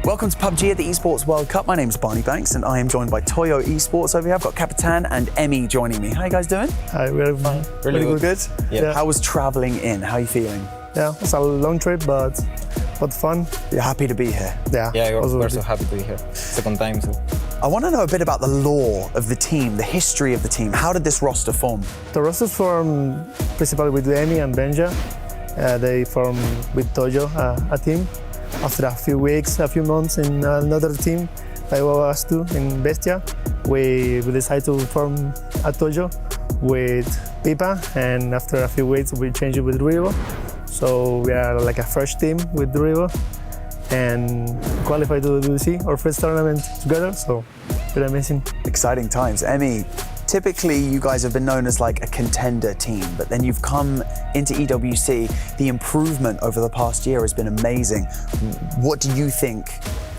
Welcome to PUBG at the Esports World Cup. My name is Barney Banks and I am joined by Toyo Esports over here. I've got Kapitan and Emmy joining me. How are you guys doing? Hi, we're fine. Really good? Yeah. How was traveling in? How are you feeling? Yeah, it's a long trip, but fun. You're happy to be here? Yeah, we're so happy to be here. Second time, so. I want to know a bit about the lore of the team, the history of the team. How did this roster form? The roster formed principally with Emmy and Benja. They formed with Toyo a team. After a few weeks, a few months in another team, like us two in Bestia, we decided to form a Toyo with Pipa, and after a few weeks we changed it with Rivo. So we are like a fresh team with Rivo and qualified to the EWC, our first tournament together, so pretty amazing. Exciting times. Emmy, typically you guys have been known as like a contender team, but then you've come into EWC. The improvement over the past year has been amazing. What do you think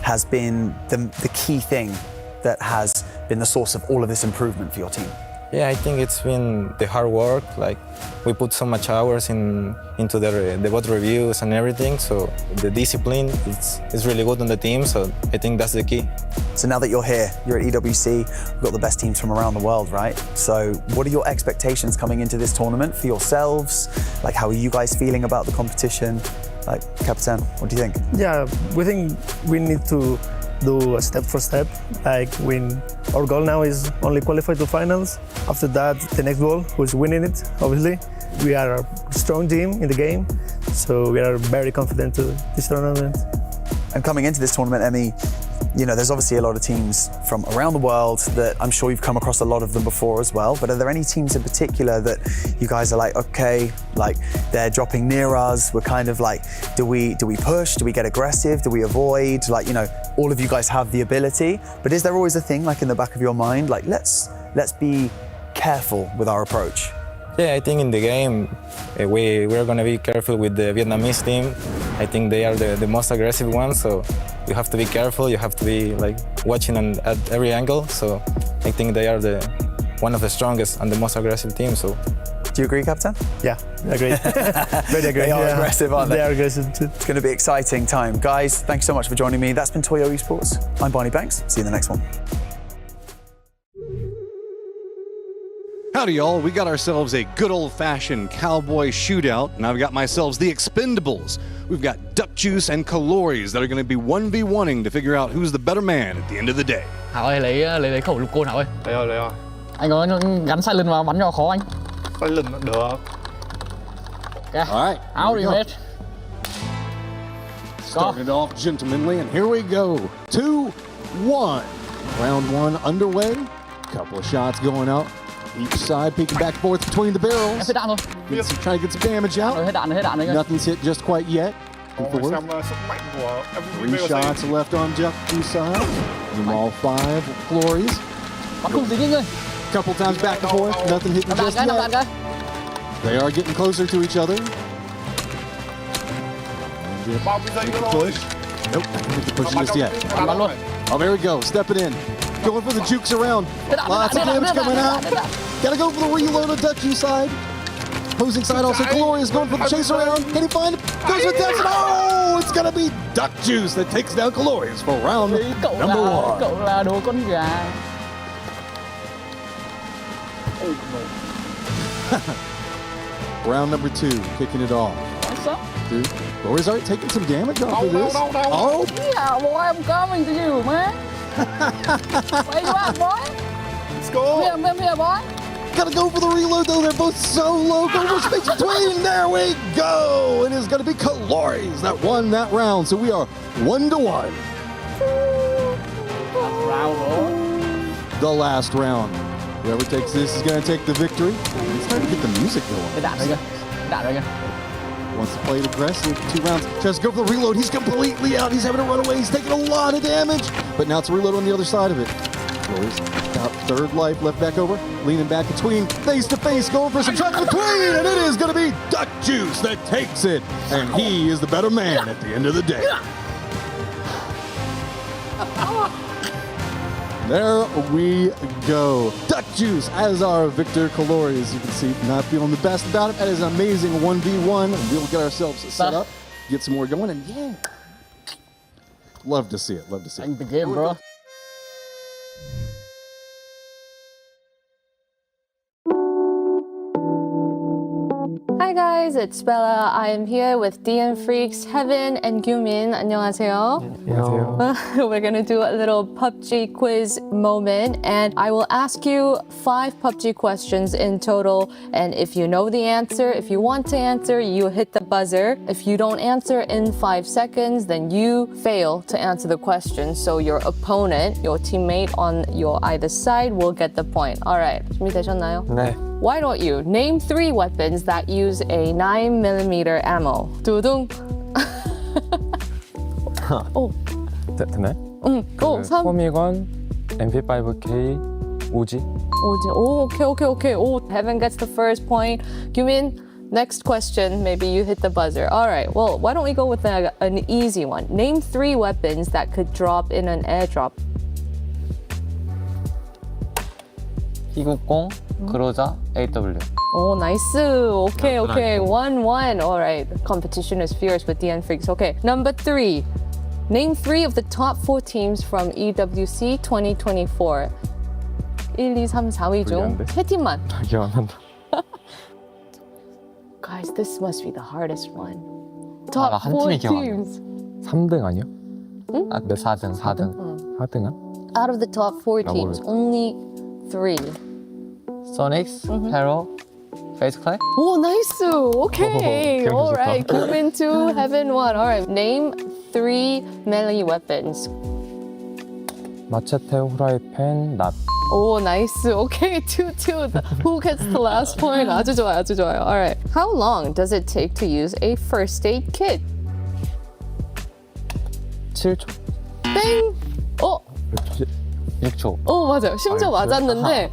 has been the key thing that has been the source of all of this improvement for your team? Yeah, I think it's been the hard work. Like, we put so much hours into the bot reviews and everything, so the discipline is really good on the team, so I think that's the key. So now that you're here, you're at EWC, we've got the best teams from around the world, right? So what are your expectations coming into this tournament for yourselves? Like, how are you guys feeling about the competition? Like, Kapitan, what do you think? Yeah, we think we need to do a step for step. Like, our goal now is only qualify to finals. After that, the next goal, who's winning it, obviously. We are a strong team in the game, so we are very confident to this tournament. And coming into this tournament, Emmy, you know, there's obviously a lot of teams from around the world that I'm sure you've come across a lot of them before as well, but are there any teams in particular that you guys are like, okay, like they're dropping near us, we're kind of like, do we push, do we get aggressive, do we avoid? Like, you know, all of you guys have the ability, but is there always a thing like in the back of your mind, like let's be careful with our approach? Yeah, I think in the game, we're going to be careful with the Vietnamese team. I think they are the most aggressive ones, so you have to be careful, you have to be like watching at every angle, so I think they are one of the strongest and the most aggressive teams. So. Do you agree, Kapitan? Yeah, I agree. Very agree. They are aggressive, aren't they? They are aggressive too. It's going to be an exciting time. Guys, thanks so much for joining me. That's been Toyo Esports. I'm Barney Banks. See you in the next one. Howdy, y'all. We got ourselves a good old-fashioned cowboy shootout, and I've got myself the Expendables. We've got Duck Juice and Calories that are going to be 1v1ing to figure out who's the better man at the end of the day. Hảo ơi, lấy khẩu lục côn Hảo ơi. Lấy rồi. Anh có gắn sai lưng vào bắn cho khó anh. Sai lưng được. Okay. All right. Out of your head. Starting it off gentlemanly, and here we go. 2-1. Round one underway. Couple of shots going out. Each side peeking back and forth between the barrels. Hết đạn rồi. Trying to get some damage out. Hết đạn rồi. Nothing's hit just quite yet. Three shots left on Duck Juice side. All 5 Glories. Bắn không dính anh ơi. Couple times back and forth. Nothing hitting just yet. They are getting closer to each other. Push. Nope, I don't hit the push just yet. Bắn luôn. Oh, there we go. Stepping in. Going for the jukes around. Lots of damage coming out. Gotta go for the reload on Duck Juice side. Opposing side also Glorious going for the chase around. Can he find it? Goes with that. Oh, it's gonna be Duck Juice that takes down Glorious for round number 1. Cậu là đồ con gà. Round number 2, kicking it off. What's up? Dude, Glorious already taking some damage off of this. Oh, Yeah, boy, I'm coming to you, man. Where you at, boy? Let's go. Come here, boy. gotta go for the reload though. They're both so low. Go for space between. There we go. It is gonna be Calories that won that round. So we are 1-1. The last round. Whoever takes this is gonna take the victory. It's time to get the music going. Wants to play it aggressive. 2 rounds. Tries to go for the reload. He's completely out. He's having to run away. He's taking a lot of damage. But now it's a reload on the other side of it. Glorious got 3rd life left back over. Leaning back between. Face to face. Going for some shots between. And it is going to be Duck Juice that takes it. And he is the better man at the end of the day. There we go. Duck Juice as our victor. Calories, as you can see, not feeling the best about it. That is an amazing 1v1. And we'll get ourselves set up, get some more going, and yeah. Love to see it. Love to see it. End the game, bro. Hi guys, it's Bella. I am here with DN Freaks, Heaven and Gyumin. 안녕하세요. 안녕하세요. We're gonna do a little PUBG quiz moment, and I will ask you 5 PUBG questions in total. And if you know the answer, if you want to answer, you hit the buzzer. If you don't answer in 5 seconds, then you fail to answer the question. So your opponent, your teammate on your either side will get the point. All right, 준비되셨나요? 네. Why don't you name 3 weapons that use a 9mm ammo? 두둥. 오, 됐나요? 고 3. 포미건, MP5K, 우지. 오, okay. Oh, Heaven gets the first point. Gyumin, next question. Maybe you hit the buzzer. All right. Well, why don't we go with an easy one? Name 3 weapons that could drop in an airdrop. P90, 크루저, AW. Oh, nice. Okay. 1-1. All right. Competition is fierce with DN Freaks. Okay. Number 3. Name 3 of the top 4 teams from EWC 2024. 1, 2, 3, 4위 중 3팀만. 기억 안 난다. Guys, this must be the hardest one. 나 Top 한 4 팀이 기억 안 나. teams. 3등 아니요? 아, 네, 4등. 4등아? Out of the top 4 teams, only 3. 소닉스, 페로, 페이스클레이. Oh, nice. Okay. 기억이 All 좋다. right. Gyumin 2, Heaven 1. All right. Name 3 melee weapons. 마체테, 후라이팬, 낫. Oh, nice. Okay. 2-2. Who gets the last point? 아주 좋아요. All right. How long does it take to use a first aid kit? 7초. 땡. 6초. 맞아요. 심지어 맞았는데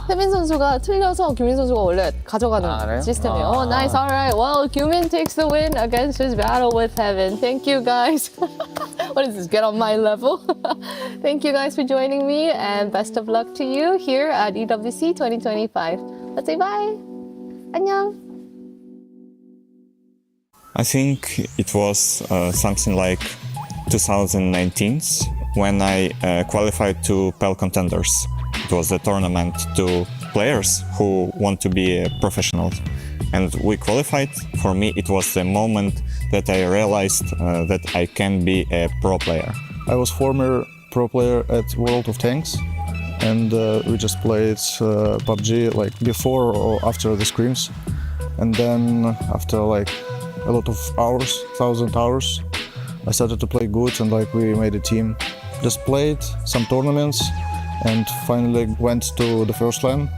태민 선수가 틀려서 규민 선수가 원래 가져가는 그래요? 시스템이에요. Nice. All right. Well, Gyumin takes the win against his battle with Heaven. Thank you, guys. What is this? Get on my level. Thank you, guys, for joining me, and best of luck to you here at EWC 2025. Let's say bye. 안녕. I think it was something like 2019 when I qualified to PEL Contenders. It was a tournament to players who want to be professionals. And we qualified. For me, it was the moment that I realized that I can be a pro player. I was former pro player at World of Tanks, and we just played PUBG like before or after the scrims. And then after like a lot of hours, 1,000 hours, I started to play good, and like we made a team. Just played some tournaments and finally went to the first LAN.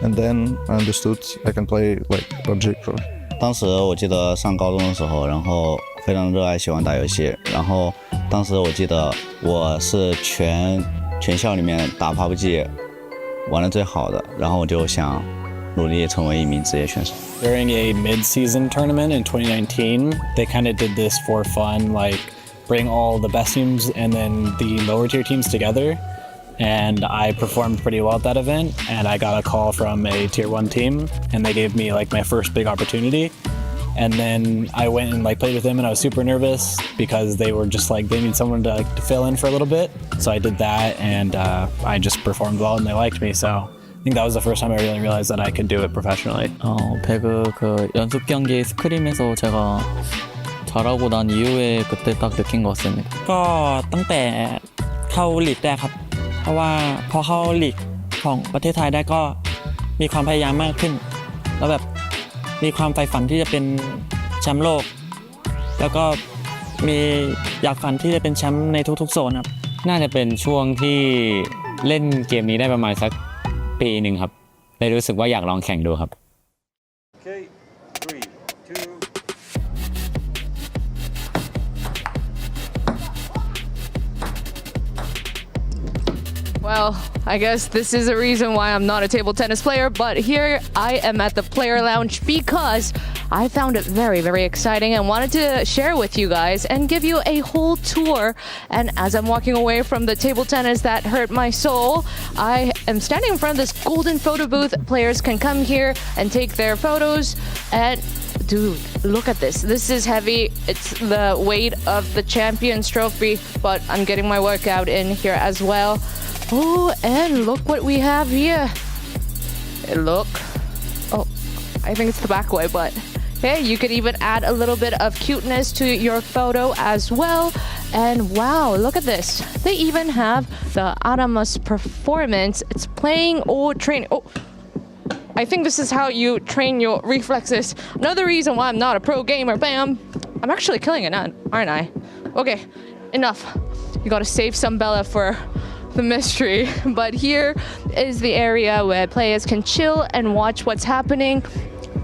And then I understood I can play like PUBG Pro. 当时我记得上高中的时候，然后非常热爱喜欢打游戏，然后当时我记得我是全校里面打 PUBG 玩得最好的，然后我就想努力成为一名职业选手。 During a mid-season tournament in 2019, they kind of did this for fun, like bring all the best teams and then the lower tier teams together. And I performed pretty well at that event, and I got a call from a tier 1 team, and they gave me like my first big opportunity. And then I went and like played with them, and I was super nervous because they were just like, they need someone to fill in for a little bit. So I did that, and I just performed well, and they liked me. So I think that was the first time I really realized that I could do it professionally. 배그 그 연습 경기 스크림에서 제가 잘하고 난 이후에 그때 딱 느낀 것 같습니다. ก็ตั้งแต่เข้าลีกแรกครับ เพราะว่าพอเข้าลีกของประเทศไทยได้ก็มีความพยายามมากขึ้น แล้วแบบมีความใฝ่ฝันที่จะเป็นแชมป์โลก แล้วก็มีอยากฝันที่จะเป็นแชมป์ในทุกๆโซนครับ น่าจะเป็นช่วงที่เล่นเกมนี้ได้ประมาณสักปีหนึ่งครับเลยรู้สึกว่าอยากลองแข่งดูครับ Okay, 3, 2. Well, I guess this is a reason why I'm not a table tennis player, but here I am at the player lounge because I found it very, very exciting and wanted to share with you guys and give you a whole tour. And as I'm walking away from the table tennis that hurt my soul, I am standing in front of this golden photo booth. Players can come here and take their photos, and dude, look at this. This is heavy. It's the weight of the Champions Trophy, but I'm getting my workout in here as well. Oh, and look what we have here. Look. Oh, I think it's the back way, but hey, you could even add a little bit of cuteness to your photo as well. And wow, look at this. They even have the Aramas performance. It's playing or training. Oh, I think this is how you train your reflexes. Another reason why I'm not a pro gamer. Bam. I'm actually killing it, aren't I? Okay, enough. You gotta save some Bella for the mystery. But here is the area where players can chill and watch what's happening.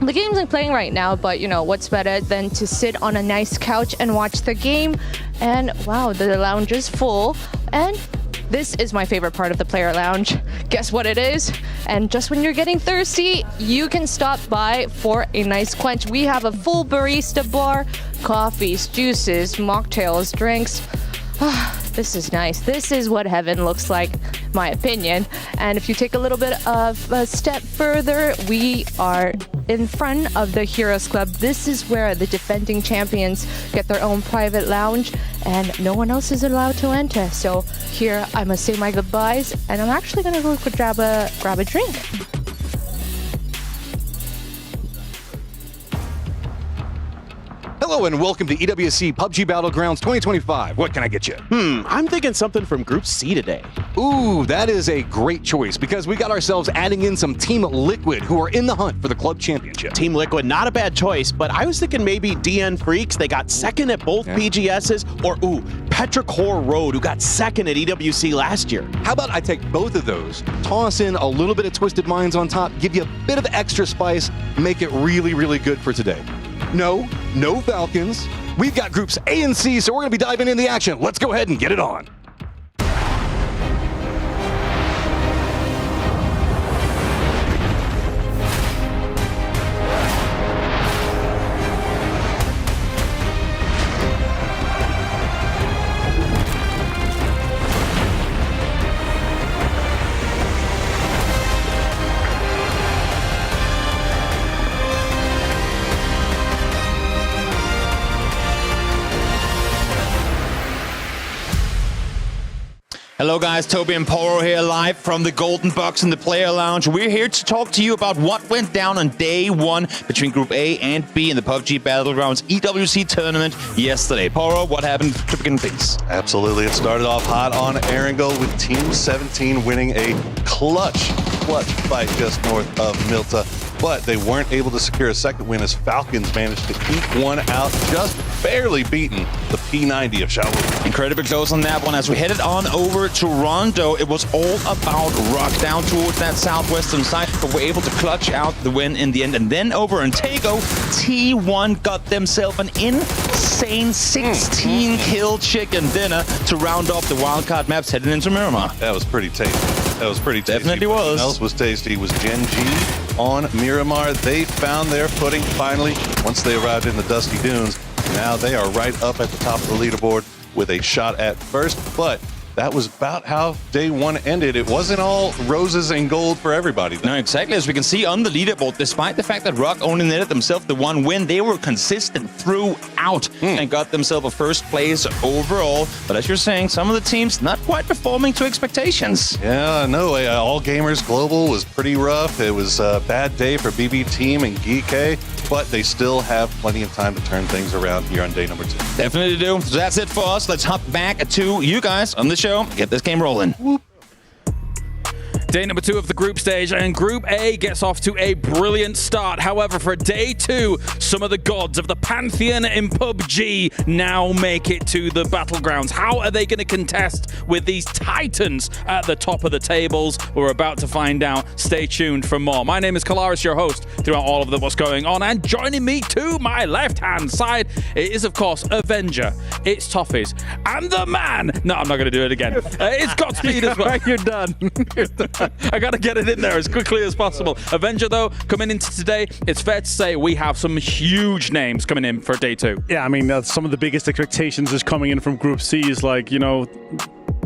The game's like playing right now, but you know, what's better than to sit on a nice couch and watch the game? And wow, the lounge is full. And this is my favorite part of the player lounge. Guess what it is? And just when you're getting thirsty, you can stop by for a nice quench. We have a full barista bar, coffees, juices, mocktails, drinks. This is nice. This is what heaven looks like, my opinion. And if you take a little bit of a step further, we are in front of the Heroes Club. This is where the defending champions get their own private lounge and no one else is allowed to enter. So here I must say my goodbyes and I'm actually gonna go grab a drink. Hello and welcome to EWC PUBG Battlegrounds 2025. What can I get you? I'm thinking something from Group C today. Ooh, that is a great choice because we got ourselves adding in some Team Liquid who are in the hunt for the club championship. Team Liquid, not a bad choice, but I was thinking maybe DN Freaks. They got second at both PGSs, or Petrichor Road, who got second at EWC last year. How about I take both of those, toss in a little bit of Twisted Minds on top, give you a bit of extra spice, make it really, really good for today. No Falcons. We've got groups A and C, so we're going to be diving in the action. Let's go ahead and get it on. Hello guys, Toby and Poro here live from the Golden Box in the Player Lounge. We're here to talk to you about what went down on day one between Group A and B in the PUBG Battlegrounds EWC tournament yesterday. Poro, what happened to begin things? Absolutely, it started off hot on Erangel with Team 17 winning a clutch fight just north of Milta. But they weren't able to secure a second win as Falcons managed to eke one out, just barely beating the P90 of Shaolin. Incredibly close on that one. As we headed on over to Rondo, it was all about Rock down towards that southwestern side, but were able to clutch out the win in the end. And then over in Tago, T1 got themselves an insane 16-kill chicken dinner to round off the wildcard maps heading into Miramar. That was pretty tasty. Definitely was. What else was tasty was Gen G on Miramar. They found their footing finally once they arrived in the Dusty Dunes. Now they are right up at the top of the leaderboard with a shot at first, but that was about how day one ended. It wasn't all roses and gold for everybody. No, exactly. As we can see on the leaderboard, despite the fact that Rock only netted themselves the one win, they were consistent throughout and got themselves a first place overall. But as you're saying, some of the teams not quite performing to expectations. Yeah, no, All Gamers Global was pretty rough. It was a bad day for BB Team and Geek, but they still have plenty of time to turn things around here on day number 2. Definitely do. So that's it for us. Let's hop back to you guys on the show. Get this game rolling. Whoop. Day number 2 of the group stage, and Group A gets off to a brilliant start. However, for day 2, some of the gods of the Pantheon in PUBG now make it to the Battlegrounds. How are they going to contest with these titans at the top of the tables? We're about to find out. Stay tuned for more. My name is Kalaris, your host throughout all of what's going on, and joining me to my left-hand side, it is, of course, Avenger, it's Toffees, and the man. No, I'm not going to do it again. It's Godspeed as well. You're done. You're done. I gotta get it in there as quickly as possible. Avenger, though, coming into today, it's fair to say we have some huge names coming in for day 2. Yeah, I mean, some of the biggest expectations is coming in from Group C is like,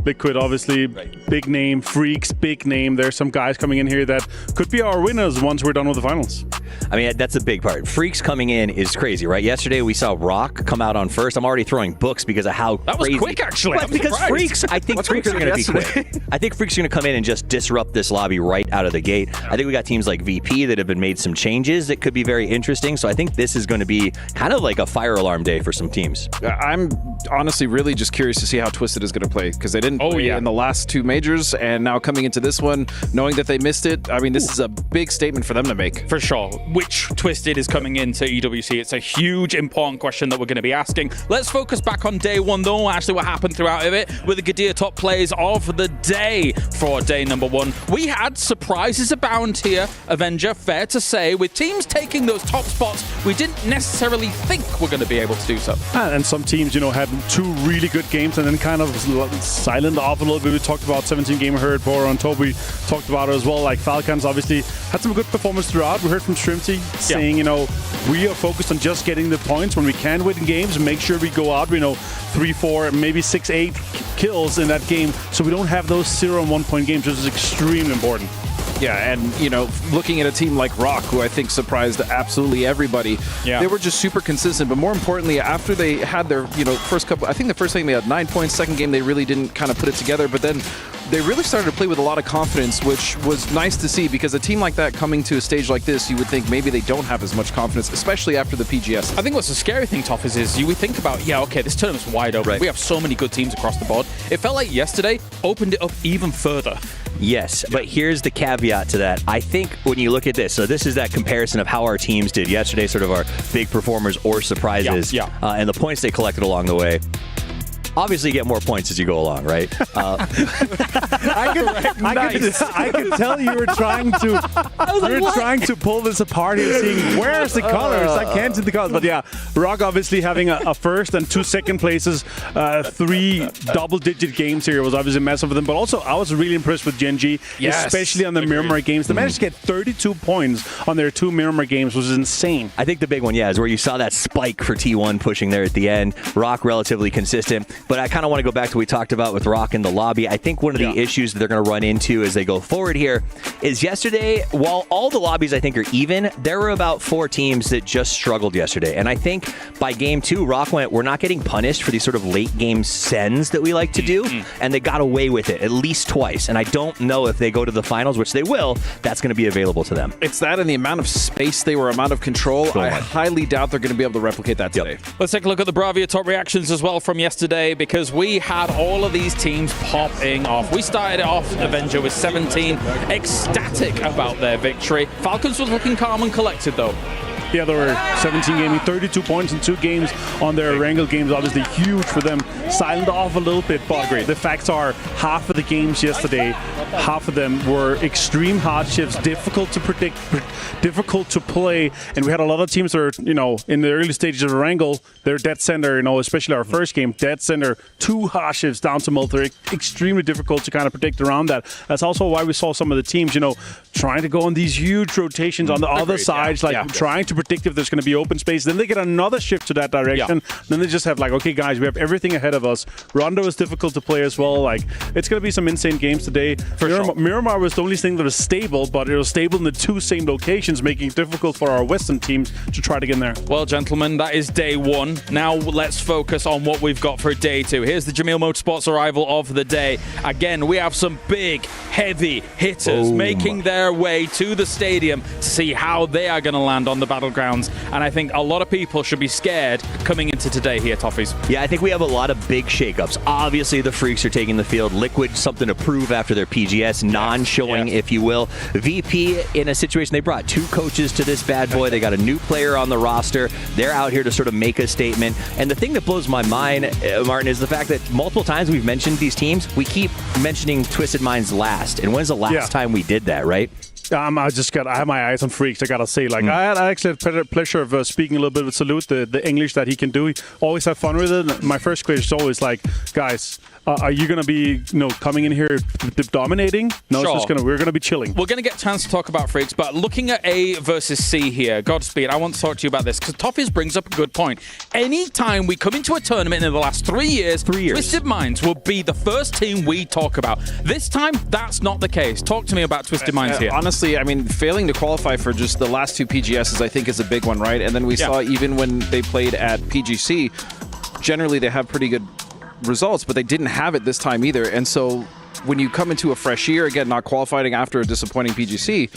Liquid, obviously, big name. Freaks, big name. There's some guys coming in here that could be our winners once we're done with the finals. I mean, that's a big part. Freaks coming in is crazy, right? Yesterday we saw Rock come out on first. I'm already throwing books because of how that crazy. was quick, actually. But because surprised. Freaks, I think Freaks are going to be quick. I think Freaks are going to come in and just disrupt this lobby right out of the gate. I think we got teams like VP that have been made some changes that could be very interesting. So I think this is going to be kind of like a fire alarm day for some teams. I'm honestly really just curious to see how Twisted is going to play because they didn't play in the last two majors, and now coming into this one, knowing that they missed it, I mean, this is a big statement for them to make. For sure. Which Twisted is coming into EWC? It's a huge, important question that we're going to be asking. Let's focus back on day one, though, actually what happened throughout of it with the Gadir top plays of the day for day number one. We had surprises abound here, Avenger, fair to say, with teams taking those top spots we didn't necessarily think were going to be able to do so. And some teams, you know, had two really good games and then kind of silent off a little bit. We talked about 17 Game Herd, Bora and Toby talked about it as well. Like Falcons obviously had some good performance throughout. We heard from Shrimpty saying, you know, we are focused on just getting the points when we can win games. Make sure we go out, 3, 4, maybe 6, 8 kills in that game, so we don't have those 0 and 1 point games, which is extremely important. Yeah, and, looking at a team like Rock, who I think surprised absolutely everybody, they were just super consistent. But more importantly, after they had their, first couple, I think the first game they had 9 points, second game they really didn't kind of put it together, but then they really started to play with a lot of confidence, which was nice to see, because a team like that coming to a stage like this, you would think maybe they don't have as much confidence, especially after the PGS. I think what's the scary thing, Toff, is you would think about, this tournament's wide open. Right. We have so many good teams across the board. It felt like yesterday opened it up even further. Yes, but here's the caveat to that. I think when you look at this, so this is that comparison of how our teams did yesterday, sort of our big performers or surprises, and the points they collected along the way. Obviously, you get more points as you go along, right? I could tell you were trying to pull this apart here, seeing where's the colors. I can't see the colors, but yeah, Rock obviously having a first and 2 second places, 3 double-digit games here was obviously massive for them. But also, I was really impressed with Gen G, especially on the Miramar games. They managed to get 32 points on their 2 Miramar games, which is insane. I think the big one, is where you saw that spike for T1 pushing there at the end. Rock relatively consistent. But I kind of want to go back to what we talked about with Rock in the lobby. I think one of the issues that they're going to run into as they go forward here is yesterday, while all the lobbies I think are even, there were about 4 teams that just struggled yesterday. And I think by game 2, Rock went, we're not getting punished for these sort of late game sends that we like to do. And they got away with it at least twice. And I don't know if they go to the finals, which they will, that's going to be available to them. It's that and the amount of space they were, amount of control. I highly doubt they're going to be able to replicate that today. Let's take a look at the Bravia top reactions as well from yesterday, because we had all of these teams popping off. We started it off, Avenger, with 17, ecstatic about their victory. Falcons was looking calm and collected, though. Yeah, they were 17 gaming, 32 points in 2 games on their Wrangle games. Obviously huge for them. Silent off a little bit, but the facts are half of the games yesterday, half of them were extreme hardships, difficult to predict, difficult to play. And we had a lot of teams that are, in the early stages of Wrangle, they're dead center, especially our first game, dead center, 2 hardships down to multi, extremely difficult to kind of predict around that. That's also why we saw some of the teams, trying to go on these huge rotations on the other sides, trying to predict if there's going to be open space. Then they get another shift to that direction. Then they just have okay, guys, we have everything ahead of us. Rondo is difficult to play as well. It's going to be some insane games today. Miramar was the only thing that was stable, but it was stable in the 2 same locations, making it difficult for our Western teams to try to get in there. Well, gentlemen, that is day 1. Now let's focus on what we've got for day 2. Here's the Jamil Motorsports arrival of the day. Again, we have some big, heavy hitters making their way to the stadium to see how they are going to land on the Battlegrounds, and I think a lot of people should be scared coming into today here, Toffees. Yeah, I think we have a lot of big shakeups. Obviously, the Freaks are taking the field. Liquid, something to prove after their PGS, non-showing, if you will. VP, in a situation, they brought 2 coaches to this bad boy. They got a new player on the roster. They're out here to sort of make a statement. And the thing that blows my mind, Martin, is the fact that multiple times we've mentioned these teams, we keep mentioning Twisted Minds last. And when's the last time we did that, right? I have my eyes on Freaks, I gotta say. I actually had the pleasure of speaking a little bit with Salute, the English that he can do. He always have fun with it. My first question is always guys, Are you going to be coming in here dominating? No, Sure. it's just we're going to be chilling. We're going to get a chance to talk about Freaks, but looking at A versus C here, Godspeed, I want to talk to you about this because Toffees brings up a good point. Anytime we come into a tournament in the last 3 years, Twisted Minds will be the first team we talk about. This time, that's not the case. Talk to me about Twisted Minds here. Honestly, I mean, failing to qualify for just the last 2 PGSs, I think, is a big one, right? And then we saw even when they played at PGC, generally they have pretty good results, but they didn't have it this time either. And so when you come into a fresh year, again, not qualifying after a disappointing PGC,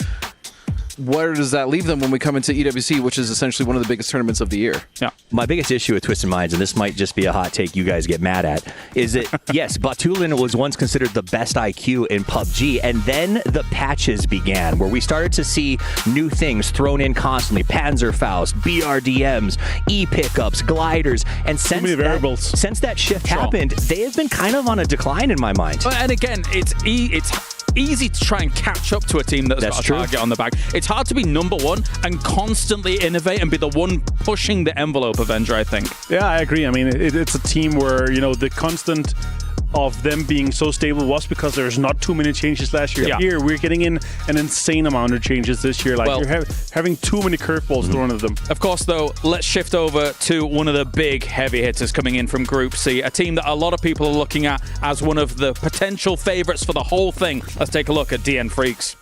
where does that leave them when we come into EWC, which is essentially one of the biggest tournaments of the year? Yeah. My biggest issue with Twisted Minds, and this might just be a hot take you guys get mad at, is that, yes, Batulin was once considered the best IQ in PUBG, and then the patches began, where we started to see new things thrown in constantly. Panzerfaust, BRDMs, E-pickups, gliders, and since that shift happened, they have been kind of on a decline in my mind. And again, it's easy to try and catch up to a team that's got a target on the back. It's hard to be number one and constantly innovate and be the one pushing the envelope, Avenger, I think. Yeah, I agree. I mean, it's a team where, the constant of them being so stable was because there's not too many changes last year. Here, we're getting in an insane amount of changes this year. Like, you're having too many curveballs thrown at them. Of course, though, let's shift over to one of the big heavy hitters coming in from Group C, a team that a lot of people are looking at as one of the potential favorites for the whole thing. Let's take a look at DN Freaks.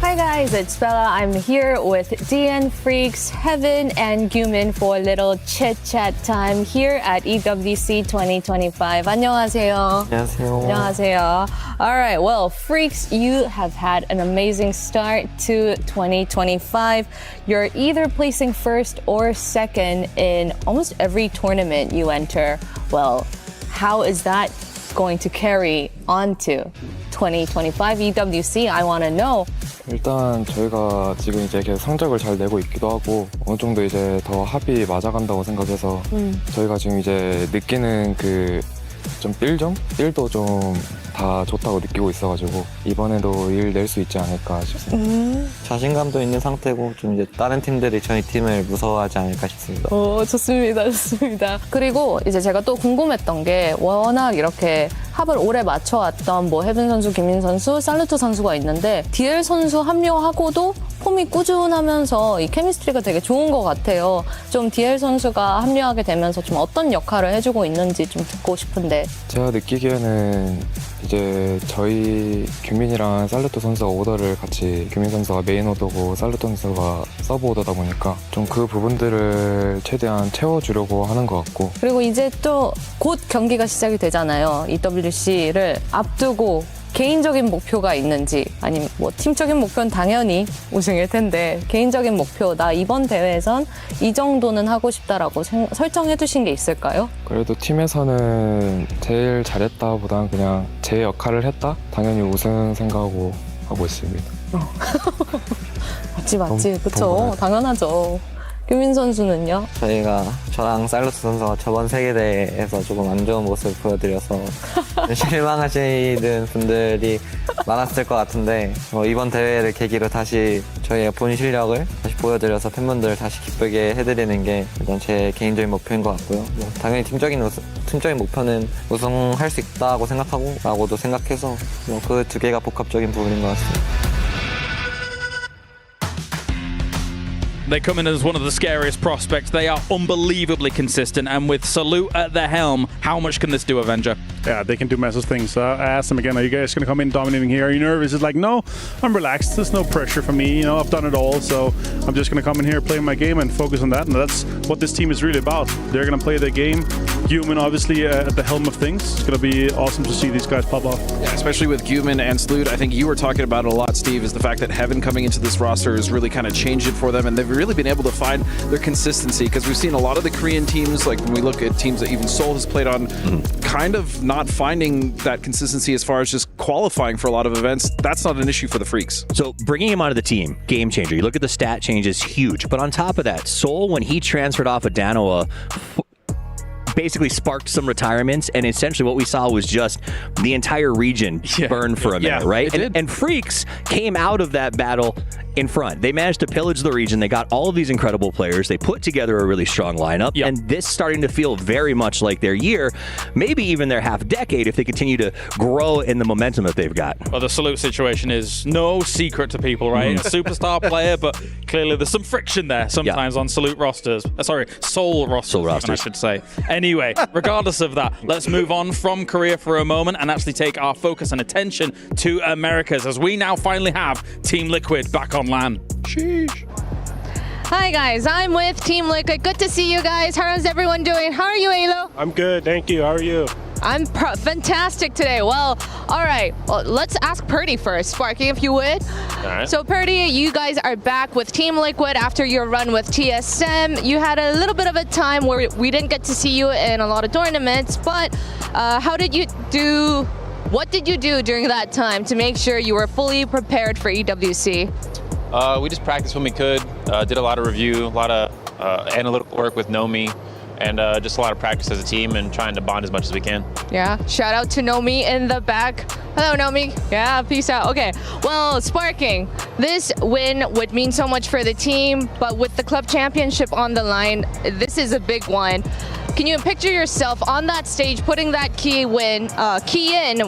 Hi guys, it's Bella. I'm here with DN Freaks, Heaven, and Gumin for a little chit-chat time here at EWC 2025. 안녕하세요. 안녕하세요. 안녕하세요. All right, well, Freaks, you have had an amazing start to 2025. You're either placing first or second in almost every tournament you enter. Well, how is that going to carry on to 2025 EWC? I want to know. 일단 저희가 지금 이제 계속 성적을 잘 내고 있기도 하고 어느 정도 이제 더 합이 맞아간다고 생각해서 저희가 지금 이제 느끼는 그 좀 삘도 좀 다 좋다고 느끼고 있어가지고 이번에도 일 낼 수 있지 않을까 싶습니다. 자신감도 있는 상태고 좀 이제 다른 팀들이 저희 팀을 무서워하지 않을까 싶습니다. 좋습니다. 그리고 이제 제가 또 궁금했던 게 워낙 이렇게 합을 오래 맞춰왔던 뭐 혜빈 선수, 김민 선수, 살루트 선수가 있는데 DL 선수 합류하고도 폼이 꾸준하면서 이 케미스트리가 되게 좋은 것 같아요. 좀 DL 선수가 합류하게 되면서 좀 어떤 역할을 해주고 있는지 좀 듣고 싶은데. 제가 느끼기에는 이제 저희 규민이랑 살루트 선수가 오더를 같이 규민 선수가 메인 오더고 살루트 선수가 서브 오더다 보니까 좀 그 부분들을 최대한 채워주려고 하는 것 같고 그리고 이제 또 곧 경기가 시작이 되잖아요. EWC를 앞두고 개인적인 목표가 있는지 아니면 뭐 팀적인 목표는 당연히 우승일 텐데 개인적인 목표 나 이번 대회에선 이 정도는 하고 싶다라고 설정해 두신 게 있을까요? 그래도 팀에서는 제일 잘했다보다는 그냥 제 역할을 했다? 당연히 우승 생각하고 하고 있습니다. 맞지 그쵸 당연하죠. 규민 선수는요? 저랑 살루트 선수가 저번 세계대회에서 조금 안 좋은 모습을 보여드려서 실망하시는 분들이 많았을 것 같은데 이번 대회를 계기로 다시 저희의 본 실력을 다시 보여드려서 팬분들 다시 기쁘게 해드리는 게 일단 제 개인적인 목표인 것 같고요. 당연히 팀적인 목표는 우승할 수 있다고 라고도 생각해서 그 두 개가 복합적인 부분인 것 같습니다. They come in as one of the scariest prospects. They are unbelievably consistent. And with Salute at the helm, how much can this do, Avenger? Yeah, they can do massive things. I asked them again, are you guys going to come in dominating here? Are you nervous? It's like, no, I'm relaxed. There's no pressure for me. I've done it all. So I'm just going to come in here, play my game, and focus on that. And that's what this team is really about. They're going to play their game. Gumin, obviously, at the helm of things. It's going to be awesome to see these guys pop off. Yeah, especially with Gumin and Salute. I think you were talking about it a lot, Steve, is the fact that Heaven coming into this roster has really kind of changed it for them. And they've really been able to find their consistency because we've seen a lot of the Korean teams, like when we look at teams that even Seoul has played on, kind of not finding that consistency as far as just qualifying for a lot of events. That's not an issue for the Freaks. So bringing him onto the team, game changer. You look at the stat changes, huge. But on top of that, Seoul, when he transferred off of Danoa, basically sparked some retirements, and essentially what we saw was just the entire region burn for a minute, right? And Freaks came out of that battle in front. They managed to pillage the region. They got all of these incredible players. They put together a really strong lineup, and this starting to feel very much like their year, maybe even their half decade if they continue to grow in the momentum that they've got. Well, the Salute situation is no secret to people, right? A superstar player, but clearly there's some friction there sometimes on Salute rosters. Soul rosters, I should say. Anyway, regardless of that, let's move on from Korea for a moment and actually take our focus and attention to Americas as we now finally have Team Liquid back on LAN. Sheesh. Hi guys, I'm with Team Liquid. Good to see you guys. How's everyone doing? How are you, Alo? I'm good, thank you. How are you? I'm fantastic today. Well, all right. Well, let's ask Purdy first. Sparky, if you would. All right. So, Purdy, you guys are back with Team Liquid after your run with TSM. You had a little bit of a time where we didn't get to see you in a lot of tournaments, but how did you do? What did you do during that time to make sure you were fully prepared for EWC? We just practiced when we could, did a lot of review, a lot of analytical work with Nomi, and just a lot of practice as a team and trying to bond as much as we can. Yeah, shout out to Nomi in the back. Hello, Nomi. Yeah, peace out. Okay, well, Sparking, this win would mean so much for the team, but with the club championship on the line, this is a big one. Can you picture yourself on that stage, putting that key in?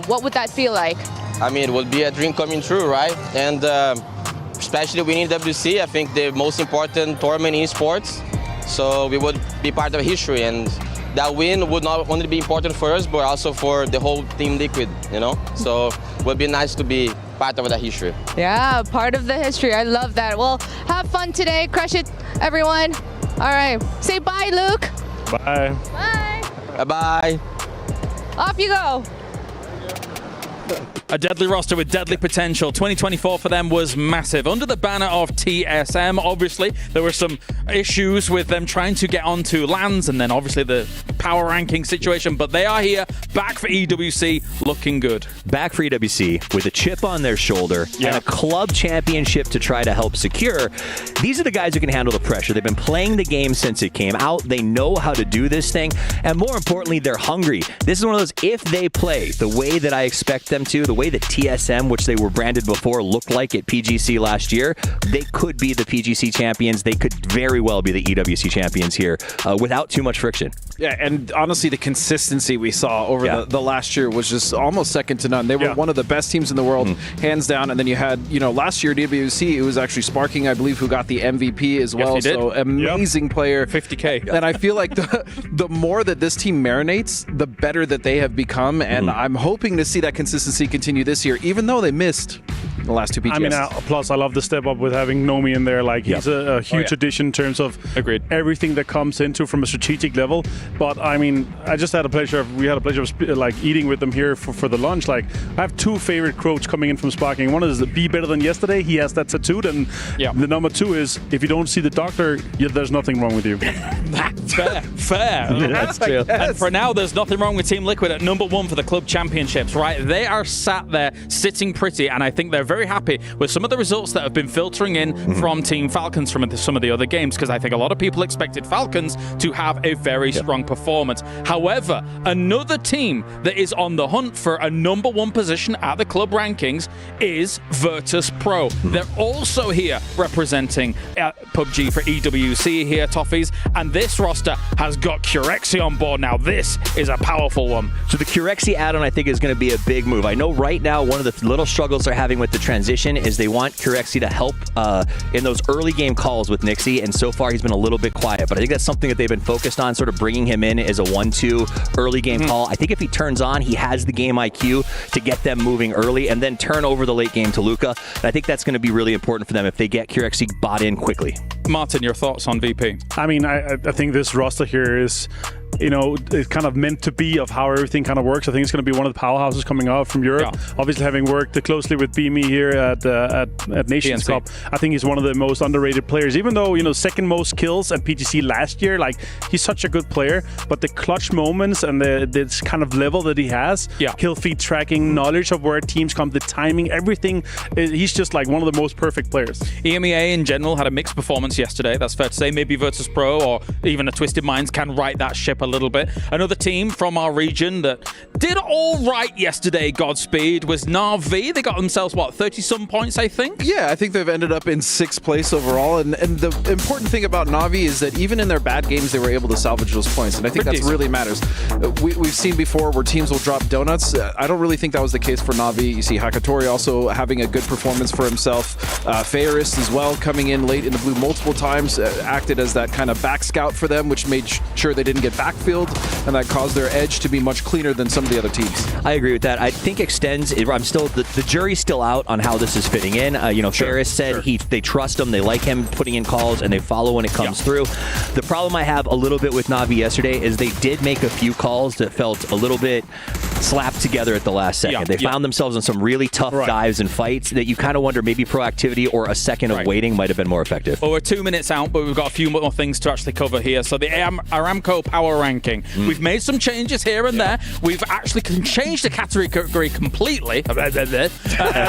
What would that feel like? I mean, it would be a dream coming true, right? And especially winning EWC, I think the most important tournament in sports. So we would be part of history, and that win would not only be important for us, but also for the whole Team Liquid, you know? So it would be nice to be part of that history. Yeah, part of the history. I love that. Well, have fun today. Crush it, everyone. All right. Say bye, Luke. Bye. Bye. Bye. Off you go. A deadly roster with deadly potential. 2024 for them was massive. Under the banner of TSM, obviously, there were some issues with them trying to get onto lands and then obviously the power ranking situation, but they are here, back for EWC, looking good. Back for EWC with a chip on their shoulder and a club championship to try to help secure. These are the guys who can handle the pressure. They've been playing the game since it came out. They know how to do this thing, and more importantly, they're hungry. This is one of those, if they play the way that I expect them to, the way that TSM, which they were branded before, looked like at PGC last year, they could be the PGC champions. They could very well be the EWC champions here without too much friction. Yeah, and honestly, the consistency we saw over the last year was just almost second to none. They were one of the best teams in the world, hands down. And then you had, last year at EWC, it was actually Sparking, I believe, who got the MVP as well. Yes, he did. So amazing player. 50K. And I feel like the more that this team marinates, the better that they have become. And I'm hoping to see that consistency continue this year, even though they missed the last two PGS. I mean, plus I love the step up with having Nomi in there. Like he's a huge addition in terms of everything that comes into from a strategic level. But I mean, we had a pleasure of like eating with them here for the lunch. Like I have two favorite quotes coming in from Sparking. One is "Be better than yesterday." He has that tattooed, and the number two is, "If you don't see the doctor, there's nothing wrong with you." Fair. That's true. And for now, there's nothing wrong with Team Liquid at #1 for the club championships, right? They are sat there sitting pretty, and I think they're very happy with some of the results that have been filtering in from Team Falcons from some of the other games, because I think a lot of people expected Falcons to have a very strong performance. However, another team that is on the hunt for a #1 position at the club rankings is Virtus Pro. They're also here representing PUBG for EWC here, Toffees, and this roster has got Curexi on board now. This is a powerful one. So the Curexi add-on, I think, is going to be a big move. I know right now one of the little struggles they're having with the transition is they want Curexi to help in those early game calls with Nixie, and so far he's been a little bit quiet, but I think that's something that they've been focused on, sort of bringing him in as a 1-2 early game call. I think if he turns on, he has the game IQ to get them moving early and then turn over the late game to Luca. And I think that's going to be really important for them if they get Curexi bought in quickly. Martin, your thoughts on VP? I mean, I think this roster here is, it's kind of meant to be of how everything kind of works. I think it's going to be one of the powerhouses coming out from Europe. Obviously, having worked closely with BME here at Nations Cup, I think he's one of the most underrated players. Even though, second most kills at PGC last year, like he's such a good player, but the clutch moments and this kind of level that he has, kill feed tracking, knowledge of where teams come, the timing, everything, he's just like one of the most perfect players. EMEA in general had a mixed performance yesterday. That's fair to say. Maybe Virtus Pro or even a Twisted Minds can right that ship a little bit. Another team from our region that did all right yesterday, Godspeed, was Na'Vi. They got themselves, 30-some points, I think? Yeah, I think they've ended up in 6th place overall. And the important thing about Na'Vi is that even in their bad games, they were able to salvage those points. And I think that really matters. We've seen before where teams will drop donuts. I don't really think that was the case for Na'Vi. You see Hakatori also having a good performance for himself. Ferris as well, coming in late in the blue multiple times, acted as that kind of back scout for them, which made sure they didn't get backfilled, and that caused their edge to be much cleaner than some of the other teams. I agree with that. I think Extends, I'm still, the jury's still out on how this is fitting in. Ferris said they trust him, they like him putting in calls, and they follow when it comes through. The problem I have a little bit with Na'Vi yesterday is they did make a few calls that felt a little bit slapped together at the last second. They found themselves in some really tough dives and fights that you kind of wonder maybe proactivity or a second of waiting might have been more effective. Well, we're 2 minutes out, but we've got a few more things to actually cover here. So the Aramco Power Ranking. We've made some changes here and there. We've actually changed the category completely. As we've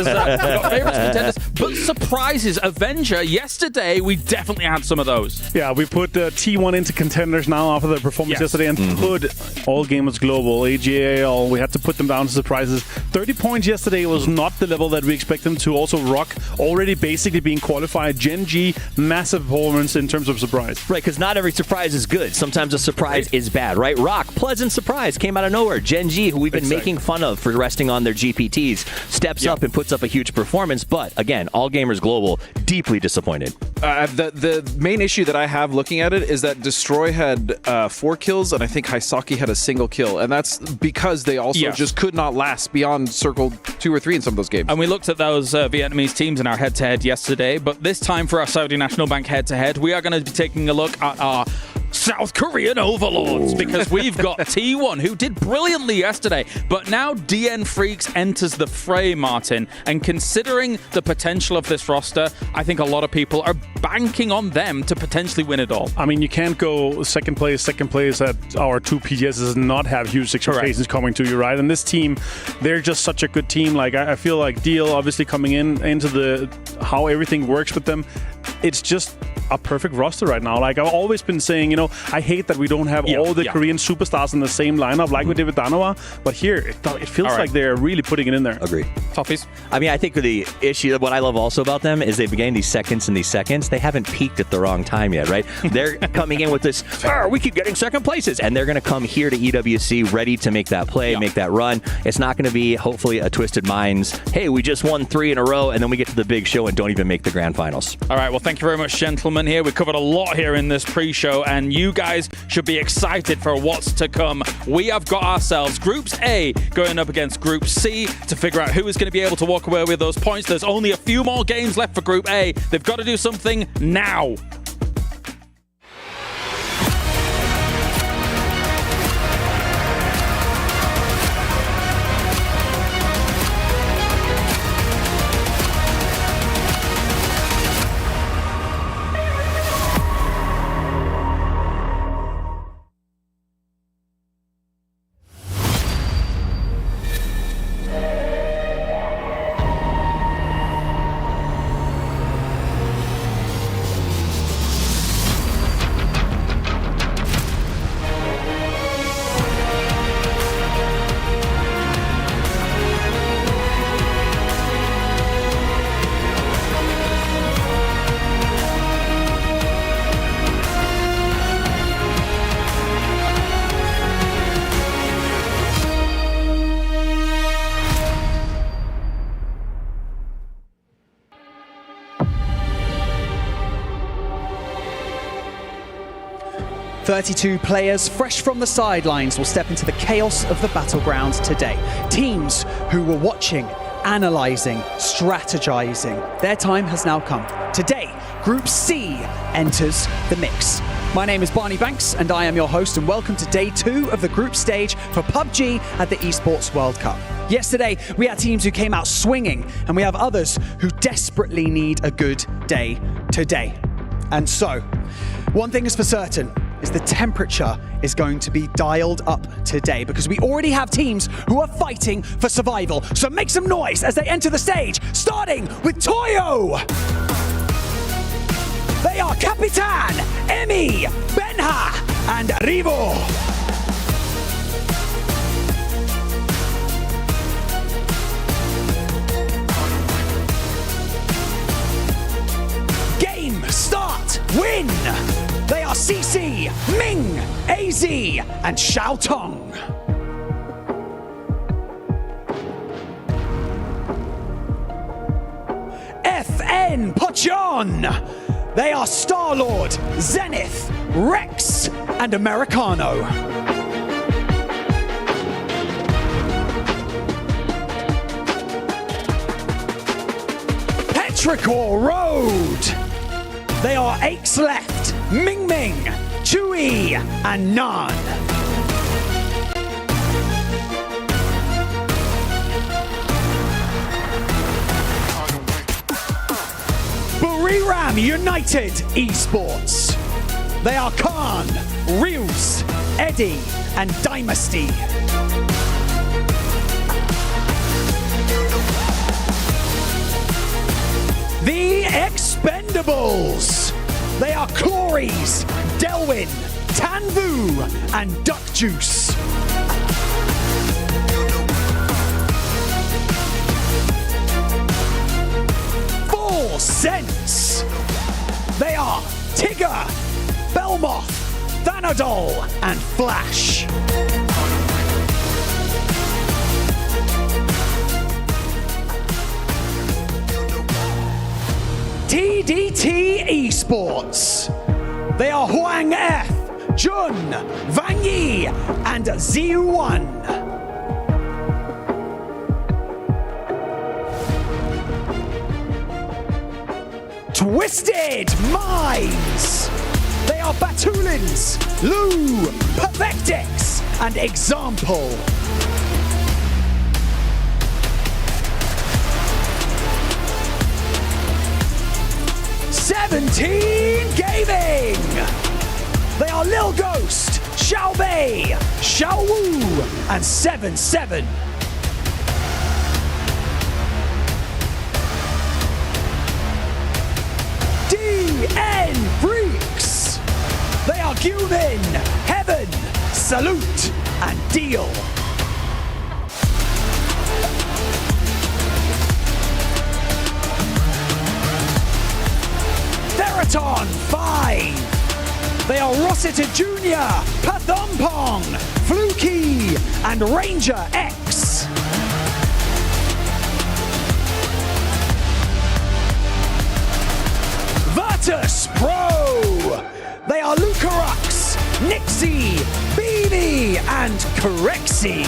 got favorites, contenders, but surprises. Avenger, yesterday, we definitely had some of those. Yeah, we put T1 into contenders now after the performance yesterday and put all gamers global, AGAL. We had to put them down to surprises. 30 points yesterday was not the level that we expect them to. Also, Rock already basically being qualified. Gen G, massive performance in terms of surprise. Right, because not every surprise is good. Sometimes a surprise is bad, right? Rock, pleasant surprise, came out of nowhere. Gen G, who we've been making fun of for resting on their GPTs, steps up and puts up a huge performance. But again, all gamers global, deeply disappointed. The main issue that I have looking at it is that Destroy had 4 kills, and I think Haisaki had a single kill. And that's because they also just could not last beyond Circle 2 or 3 in some of those games. And we looked at those Vietnamese teams in our head-to-head yesterday, but this time for our Saudi National Bank head-to-head, we are going to be taking a look at our South Korean overlords, because we've got T1, who did brilliantly yesterday, but now DN Freaks enters the fray, Martin, and considering the potential of this roster, I think a lot of people are banking on them to potentially win it all. I mean, you can't go second place at our 2 PGSs and not have huge expectations coming to you, right? And this team, they're just such a good team. Like, I feel like Deal obviously coming into how everything works with them, it's just a perfect roster right now. Like, I've always been saying, I hate that we don't have all the Korean superstars in the same lineup like we did with Danoa, but here it feels like they're really putting it in there. Agree. Toughies. I mean, I think the issue, what I love also about them is they've gained these seconds and these seconds. They haven't peaked at the wrong time yet, right? They're coming in with this, we keep getting second places, and they're going to come here to EWC ready to make that play, make that run. It's not going to be, hopefully, a Twisted Minds, hey, we just won 3 in a row, and then we get to the big show and don't even make the grand finals. All right, well, thank you very much, gentlemen, here. We covered a lot here in this pre-show, and you guys should be excited for what's to come. We have got ourselves Groups A going up against Group C to figure out who is going to be able to walk away with those points. There's only a few more games left for Group A. They've got to do something now. "32 players fresh from the sidelines will step into the chaos of the Battlegrounds today. Teams who were watching, analysing, strategizing. Their time has now come. Today, Group C enters the mix. My name is Barney Banks and I am your host, and welcome to day 2 of the group stage for PUBG at the Esports World Cup. Yesterday, we had teams who came out swinging, and we have others who desperately need a good day today. And so, one thing is for certain, is the temperature is going to be dialed up today, because we already have teams who are fighting for survival. So make some noise as they enter the stage, starting with Toyo. They are Capitan, Emi, Benha, and Rivo. CC, Ming, AZ, and Xiao Tong. FN Pochon. They are Star-Lord, Zenith, Rex, and Americano. Petrichor Road. They are Aches Left, Ming Ming, Chewy, and Nan. Buriram United Esports. They are Khan, Reels, Eddie, and Dynasty. The Expendables. They are Clories, Delwyn, Tanvu, and Duck Juice. Full Sense. They are Tigger, Belmoth, Thanodol, and Flash. TDT Esports. They are Huang F, Jun, Wang Yi, and Ziu1. Twisted Minds. They are Batulins, Lu, Perfectix, and Example. Gaming. They are Lil Ghost, Xiao Bei, Xiao Wu, and 7-7. DN Freaks. They are Gumin, Heaven, Salute, and Deal. Theraton 5. They are Rossiter Jr., Pathompong, Fluky, and Ranger X. Virtus Pro. They are Lucarux, Nixie, BB, and Corexi.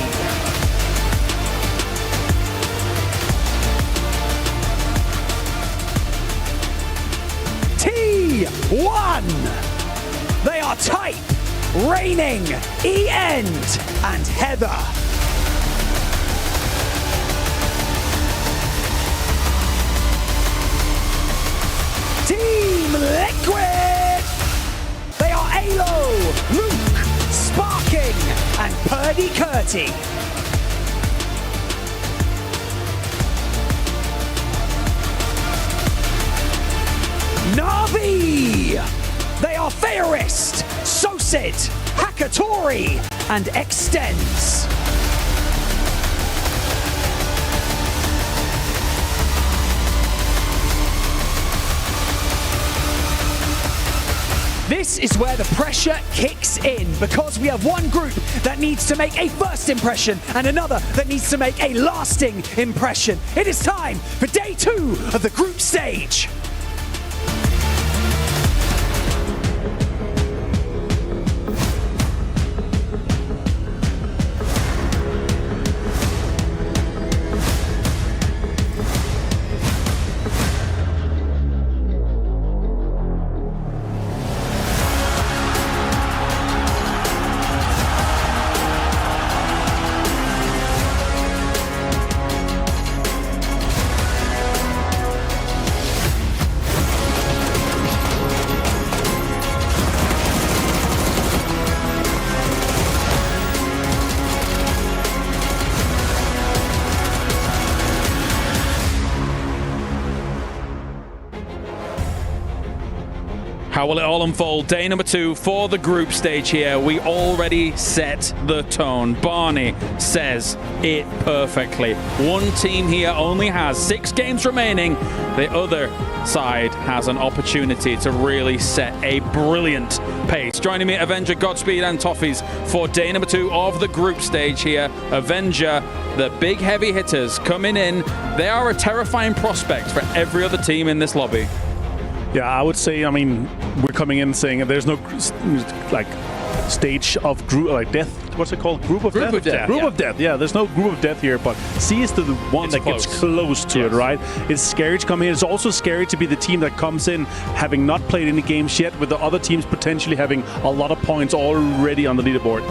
T1. They are Type, Raining, E-End, and Heather. Team Liquid. They are Alo, Luke, Sparking, and Purdy Curty. Navi. They are Theorist, Sosid, Hakatori, and Extends. This is where the pressure kicks in, because we have one group that needs to make a first impression and another that needs to make a lasting impression. It is time for day 2 of the group stage. How will it all unfold? Day number 2 for the group stage here. We already set the tone. Barney says it perfectly. One team here only has 6 games remaining. The other side has an opportunity to really set a brilliant pace. Joining me, Avenger, Godspeed, and Toffees for day number 2 of the group stage here. Avenger, the big heavy hitters coming in. They are a terrifying prospect for every other team in this lobby. Yeah, I would say, I mean, we're coming in saying there's no like stage of group, like death. What's it called? Group of death? Group of death. Yeah, there's no group of death here, but C is the one that gets close to it, right? It's scary to come in. It's also scary to be the team that comes in having not played any games yet, with the other teams potentially having a lot of points already on the leaderboard.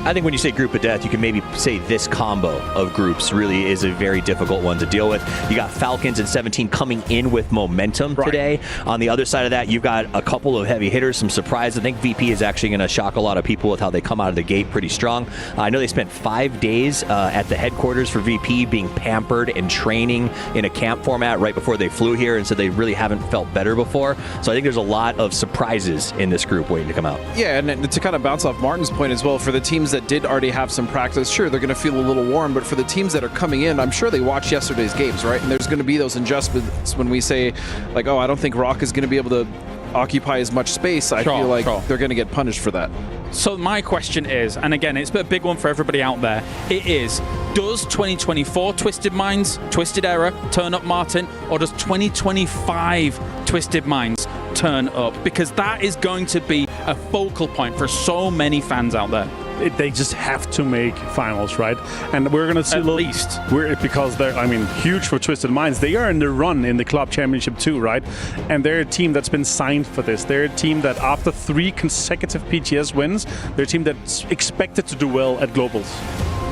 I think when you say group of death, you can maybe say this combo of groups really is a very difficult one to deal with. You got Falcons and 17 coming in with momentum today. On the other side of that, you've got a couple of heavy hitters, some surprise. I think VP is actually going to shock a lot of people with how they come out of the gate pretty strong. I know they spent 5 days at the headquarters for VP being pampered and training in a camp format right before they flew here, and so they really haven't felt better before. So I think there's a lot of surprises in this group waiting to come out. Yeah, and to kind of bounce off Martin's point as well, for the teams that did already have some practice, sure, they're going to feel a little warm, but for the teams that are coming in, I'm sure they watched yesterday's games, right? And there's going to be those adjustments when we say, like, oh, I don't think Rock is going to be able to occupy as much space. I feel like they're going to get punished for that. So my question is, and again, it's a big one for everybody out there, it is, does 2024 Twisted Minds, Twisted Era turn up, Martin, or does 2025 Twisted Minds turn up? Because that is going to be a focal point for so many fans out there. They just have to make finals, right? And we're going to see at least because they're, I mean, huge for Twisted Minds. They are in the run in the club championship too, right? And they're a team that's been signed for this. They're a team that after 3 consecutive PGS wins, they're a team that's expected to do well at globals.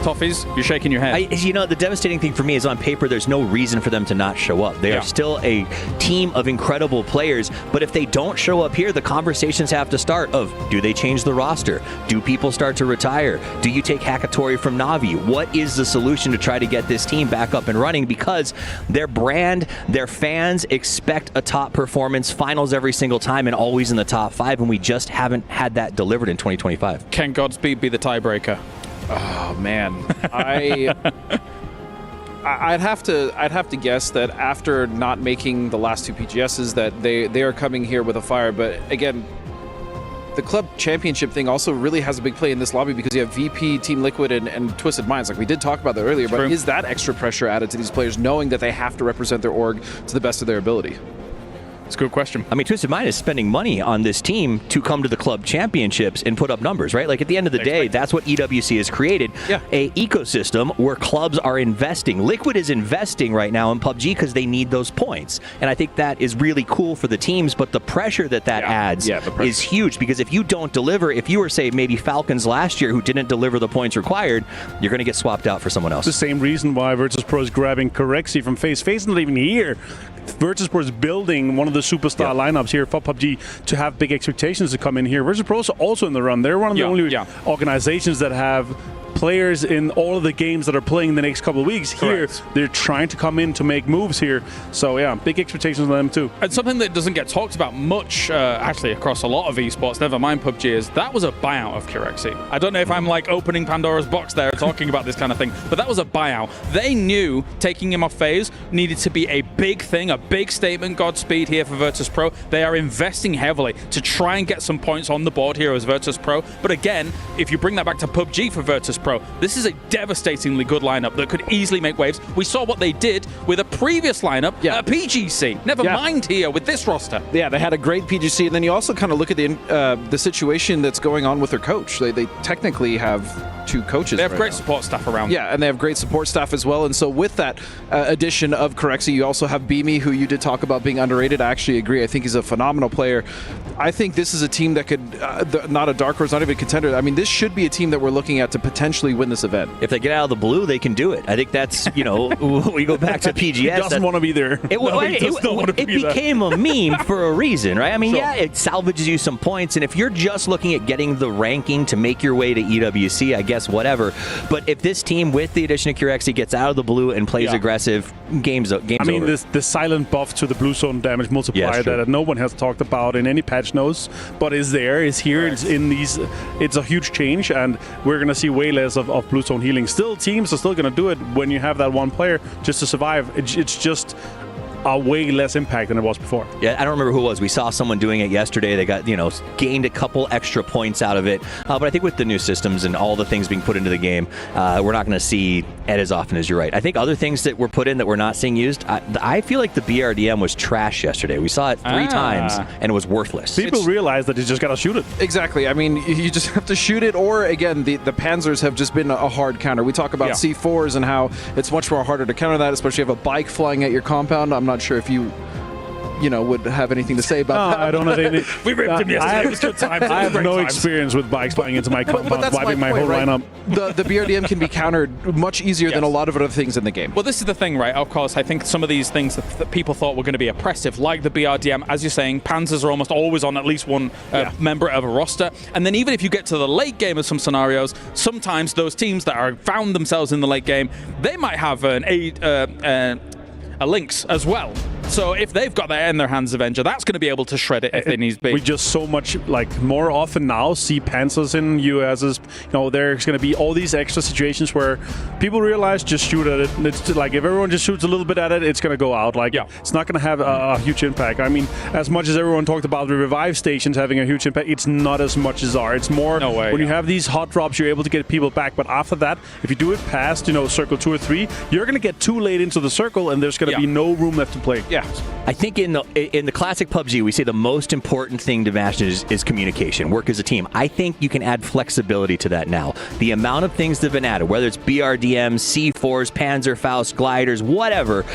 Toffees, you're shaking your head. You know, the devastating thing for me is on paper, there's no reason for them to not show up. They are still a team of incredible players, but if they don't show up here, the conversations have to start of, do they change the roster? Do people start to retire? Do you take Hakatori from Navi? What is the solution to try to get this team back up and running? Because their brand, their fans expect a top performance, finals every single time, and always in the top 5, and we just haven't had that delivered in 2025. Can Godspeed be the tiebreaker? Oh man, I'd have to guess that after not making the last 2 PGSs that they are coming here with a fire. But again, the club championship thing also really has a big play in this lobby because you have VP, Team Liquid, and Twisted Minds. Like we did talk about that earlier, but is that extra pressure added to these players knowing that they have to represent their org to the best of their ability? It's a good question. I mean, Twisted Mind is spending money on this team to come to the club championships and put up numbers, right? Like at the end of the day, that's what EWC has created, a ecosystem where clubs are investing. Liquid is investing right now in PUBG because they need those points. And I think that is really cool for the teams, but the pressure that adds is huge because if you don't deliver, if you were, say, maybe Falcons last year who didn't deliver the points required, you're going to get swapped out for someone else. It's the same reason why Virtus.pro is grabbing Corexi from FaZe. FaZe not even here. Virtus.pro is building one of the superstar lineups here for PUBG to have big expectations to come in here. Virtus.pro is also in the run. They're one of the only organizations that have players in all of the games that are playing the next couple of weeks. Here, they're trying to come in to make moves here. So yeah, big expectations on them too. And something that doesn't get talked about much, actually across a lot of esports, never mind PUBG, is that was a buyout of Corexi. I don't know if I'm like opening Pandora's box there talking about this kind of thing, but that was a buyout. They knew taking him off FaZe needed to be a big thing, a big statement. Godspeed here for Virtus.pro. They are investing heavily to try and get some points on the board here as Virtus.pro. But again, if you bring that back to PUBG for Virtus.pro, this is a devastatingly good lineup that could easily make waves. We saw what they did with a previous lineup at PGC. Never mind here with this roster. Yeah, they had a great PGC, and then you also kind of look at the situation that's going on with their coach. They technically have 2 coaches. They have great support staff around. Yeah, and they have great support staff as well. And so with that addition of Corexi, you also have Beamy, who you did talk about being underrated. I actually agree. I think he's a phenomenal player. I think this is a team that could, not a dark horse, not even a contender. I mean, this should be a team that we're looking at to potentially win this event. If they get out of the blue, they can do it. I think that's, you know, we go back to PGS. He doesn't want to be there. It became a meme for a reason, right? I mean, it salvages you some points, and if you're just looking at getting the ranking to make your way to EWC, I guess PGS, whatever. But if this team, with the addition of Curexy, gets out of the blue and plays aggressive, game's over. I mean, the silent buff to the blue zone damage multiplier that no one has talked about in any patch notes, but is there, is here, it's in these. It's a huge change, and we're going to see way less of blue zone healing. Still, teams are still going to do it when you have that one player just to survive. It's just a way less impact than it was before. Yeah, I don't remember who it was. We saw someone doing it yesterday. They got, gained a couple extra points out of it. But I think with the new systems and all the things being put into the game, we're not going to see it as often as you're right. I think other things that were put in that we're not seeing used, I feel like the BRDM was trash yesterday. We saw it 3 times, and it was worthless. People realize that you just got to shoot it. Exactly. I mean, you just have to shoot it, or again, the Panzers have just been a hard counter. We talk about C4s and how it's much more harder to counter that, especially if you have a bike flying at your compound. I'm not sure if you would have anything to say about that. I don't have any. We ripped him yesterday. It was good times. I have no experience with bikes flying into my compound, wiping my whole lineup. The BRDM can be countered much easier than a lot of other things in the game. Well, this is the thing, right? Of course, I think some of these things that people thought were going to be oppressive, like the BRDM, as you're saying, Panzers are almost always on at least one member of a roster. And then even if you get to the late game of some scenarios, sometimes those teams that are found themselves in the late game, they might have a Lynx as well. So if they've got that in their hands, Avenger, that's going to be able to shred it if they need to be. We just so much, more often now see Panzers in USs. There's going to be all these extra situations where people realize just shoot at it. It's like if everyone just shoots a little bit at it, it's going to go out. It's not going to have a huge impact. I mean, as much as everyone talked about the revive stations having a huge impact, it's not as much as are. It's more when you have these hot drops, you're able to get people back. But after that, if you do it past, circle 2 or 3, you're going to get too late into the circle, and there's going to be no room left to play. Yeah. I think in the classic PUBG, we say the most important thing to match is communication, work as a team. I think you can add flexibility to that now. The amount of things that have been added, whether it's BRDM, C4s, Panzerfaust, gliders, whatever,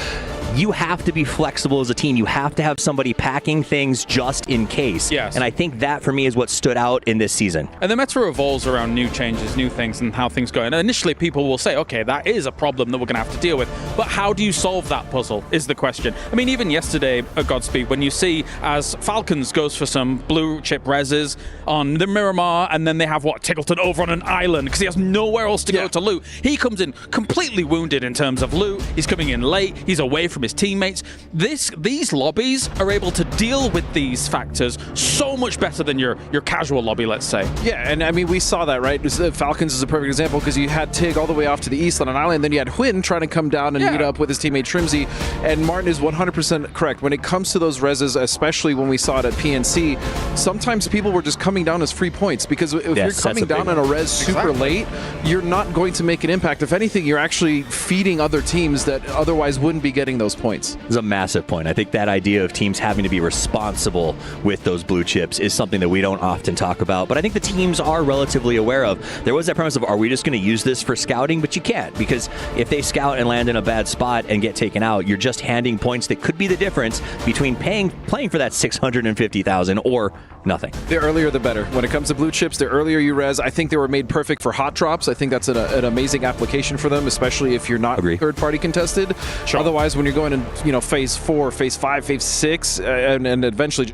you have to be flexible as a team. You have to have somebody packing things just in case. Yes. And I think that, for me, is what stood out in this season. And the meta revolves around new changes, new things, and how things go. And initially, people will say, okay, that is a problem that we're going to have to deal with. But how do you solve that puzzle is the question. I mean, even yesterday at Godspeed, when you see as Falcons goes for some blue chip reses on the Miramar, and then they have, Tickleton over on an island because he has nowhere else to go to loot. He comes in completely wounded in terms of loot. He's coming in late. He's away from his teammates. These lobbies are able to deal with these factors so much better than your casual lobby, let's say. Yeah, and I mean, we saw that, right? Falcons is a perfect example because you had Tig all the way off to the east on an island, then you had Huynh trying to come down and meet up with his teammate Trimsy, and Martin is 100% correct. When it comes to those reses, especially when we saw it at PNC, sometimes people were just coming down as free points because if you're coming down on a res super late, you're not going to make an impact. If anything, you're actually feeding other teams that otherwise wouldn't be getting those points. It's a massive point. I think that idea of teams having to be responsible with those blue chips is something that we don't often talk about, but I think the teams are relatively aware of. There was that premise of, are we just going to use this for scouting? But you can't, because if they scout and land in a bad spot and get taken out, you're just handing points that could be the difference between playing for that 650,000 or nothing. The earlier the better. When it comes to blue chips, the earlier you res. I think they were made perfect for hot drops. I think that's an amazing application for them, especially if you're not third-party contested. Sure. Otherwise, when you're going in phase 4, phase 5, phase 6, and eventually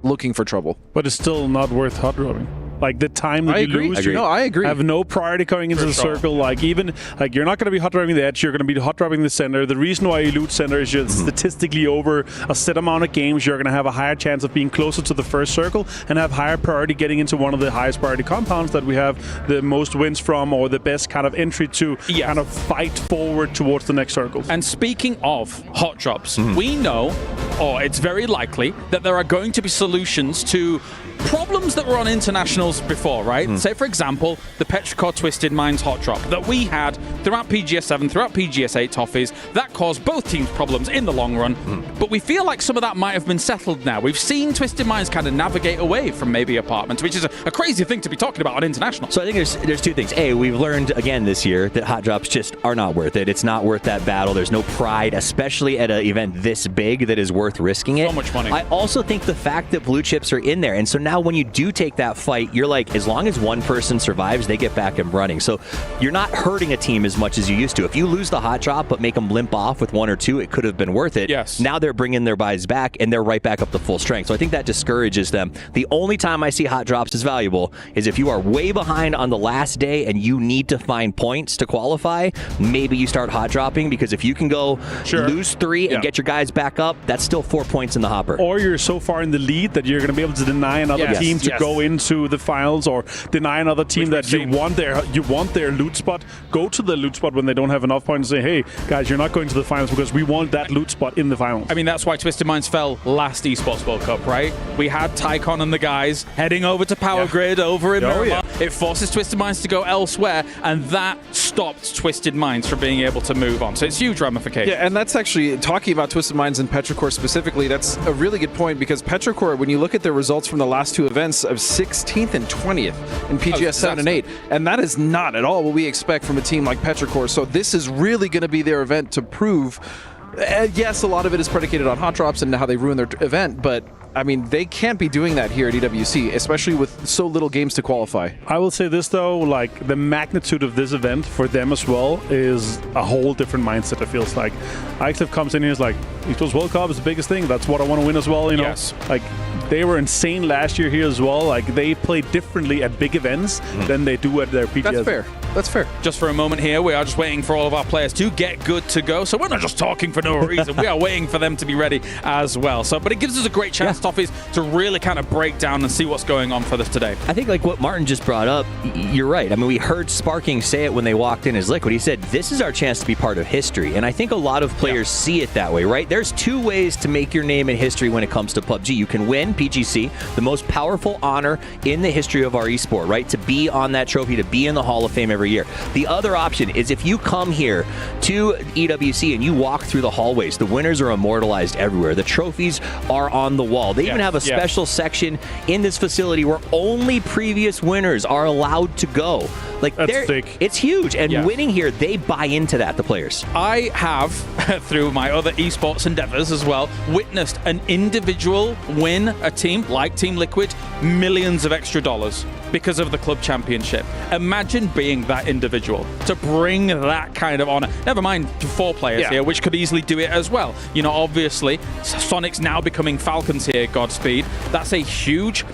looking for trouble. But it's still not worth hot dropping. Like the time that you lose, No, I agree. Have no priority coming into the circle. You're not going to be hot dropping the edge. You're going to be hot dropping the center. The reason why you loot center is just statistically over a set amount of games, you're going to have a higher chance of being closer to the first circle and have higher priority getting into one of the highest priority compounds that we have the most wins from, or the best kind of entry to kind of fight forward towards the next circle. And speaking of hot drops, we know, or it's very likely, that there are going to be solutions to problems that were on internationals before, right? Say, for example, the Petrichor Twisted Minds hot drop that we had throughout PGS7, throughout PGS8 toffees. That caused both teams problems in the long run. But we feel like some of that might have been settled now. We've seen Twisted Minds kind of navigate away from maybe apartments, which is a crazy thing to be talking about on international. So I think there's two things. A, we've learned again this year that hot drops just are not worth it. It's not worth that battle. There's no pride, especially at an event this big, that is worth risking it. So much money. I also think the fact that blue chips are in there, and so now when you do take that fight, you're like, as long as one person survives, they get back and running. So you're not hurting a team as as much as you used to. If you lose the hot drop but make them limp off with 1 or 2, it could have been worth it. Yes. Now they're bringing their buys back, and they're right back up to full strength. So I think that discourages them. The only time I see hot drops as valuable is if you are way behind on the last day and you need to find points to qualify, maybe you start hot dropping, because if you can go lose 3 and get your guys back up, that's still 4 points in the hopper. Or you're so far in the lead that you're going to be able to deny another team to go into the finals, or deny another team that you want their loot spot. Go to the loot spot when they don't have enough points and say, hey, guys, you're not going to the finals because we want that loot spot in the finals. I mean, that's why Twisted Minds fell last Esports World Cup, right? We had Tycon and the guys heading over to Power Grid over in Miramar. It forces Twisted Minds to go elsewhere, and that stopped Twisted Minds from being able to move on. So it's huge ramifications. Yeah, and that's actually, talking about Twisted Minds and Petrichor specifically, that's a really good point, because Petrichor, when you look at their results from the last 2 events, of 16th and 20th in PGS 7 and 8, and that is not at all what we expect from a team like Petrichor. So this is really going to be their event to prove. Yes, a lot of it is predicated on hot drops and how they ruin their event, but I mean, they can't be doing that here at EWC, especially with so little games to qualify. I will say this, though, like, the magnitude of this event for them as well is a whole different mindset, it feels like. IXF comes in here and is like, Esports World Cup is the biggest thing. That's what I want to win as well, you know? Yes. Like, they were insane last year here as well. Like, they play differently at big events than they do at their PGS. That's fair. That's fair. Just for a moment here, we are just waiting for all of our players to get good to go. So we're not just talking for no reason. We are waiting for them to be ready as well. So, but it gives us a great chance, Toffees, to really kind of break down and see what's going on for this today. I think like what Martin just brought up, you're right. I mean, we heard Sparking say it when they walked in as Liquid. He said, this is our chance to be part of history. And I think a lot of players see it that way, right? There's 2 ways to make your name in history when it comes to PUBG. You can win PGC, the most powerful honor in the history of our esport, right? To be on that trophy, to be in the Hall of Fame every year. The other option is if you come here to EWC and you walk through the hallways, the winners are immortalized everywhere. The trophies are on the wall. They even have a special section in this facility where only previous winners are allowed to go. Like, it's huge. And winning here, they buy into that, the players. I have, through my other esports endeavors as well, witnessed an individual win a team like Team Liquid millions of extra dollars because of the club championship. Imagine being that individual to bring that kind of honor. Never mind 4 players here, which could easily do it as well. You know, obviously, Sonic's now becoming Falcons here, Godspeed. That's a huge...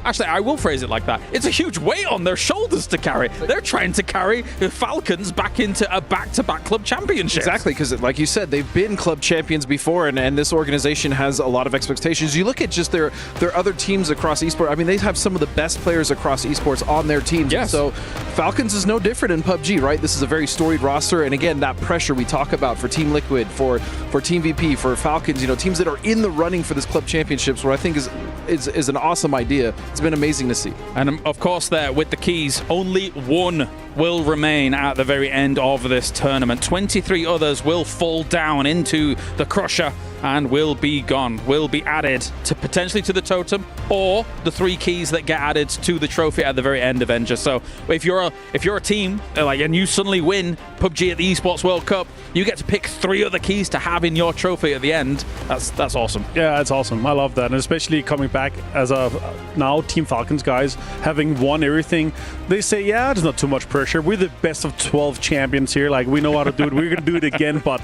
Actually, I will phrase it like that. It's a huge weight on their shoulders to carry. They're trying to carry the Falcons back into a back-to-back club championship. Exactly, because like you said, they've been club champions before, and this organization has a lot of expectations. You look at just their other teams across esports. I mean, they have some of the best players across esports on their teams. Yes. So Falcons is no different in PUBG, right? This is a very storied roster, and again, that pressure we talk about for Team Liquid, for Team VP, for Falcons, you know, teams that are in the running for this club championships, what I think is an awesome idea. It's been amazing to see. And of course, there with the keys, only 1 will remain at the very end of this tournament. 23 others will fall down into the Crusher and will be gone, will be added to potentially to the totem, or the 3 keys that get added to the trophy at the very end of Enger. So if you're a team like, and you suddenly win PUBG at the Esports World Cup, you get to pick 3 other keys to have in your trophy at the end. That's awesome. Yeah, that's awesome. I love that, and especially coming back as a now Team Falcons guys, having won everything. They say, yeah, there's not too much pressure. We're the best of 12 champions here. Like, we know how to do it. We're gonna do it again, but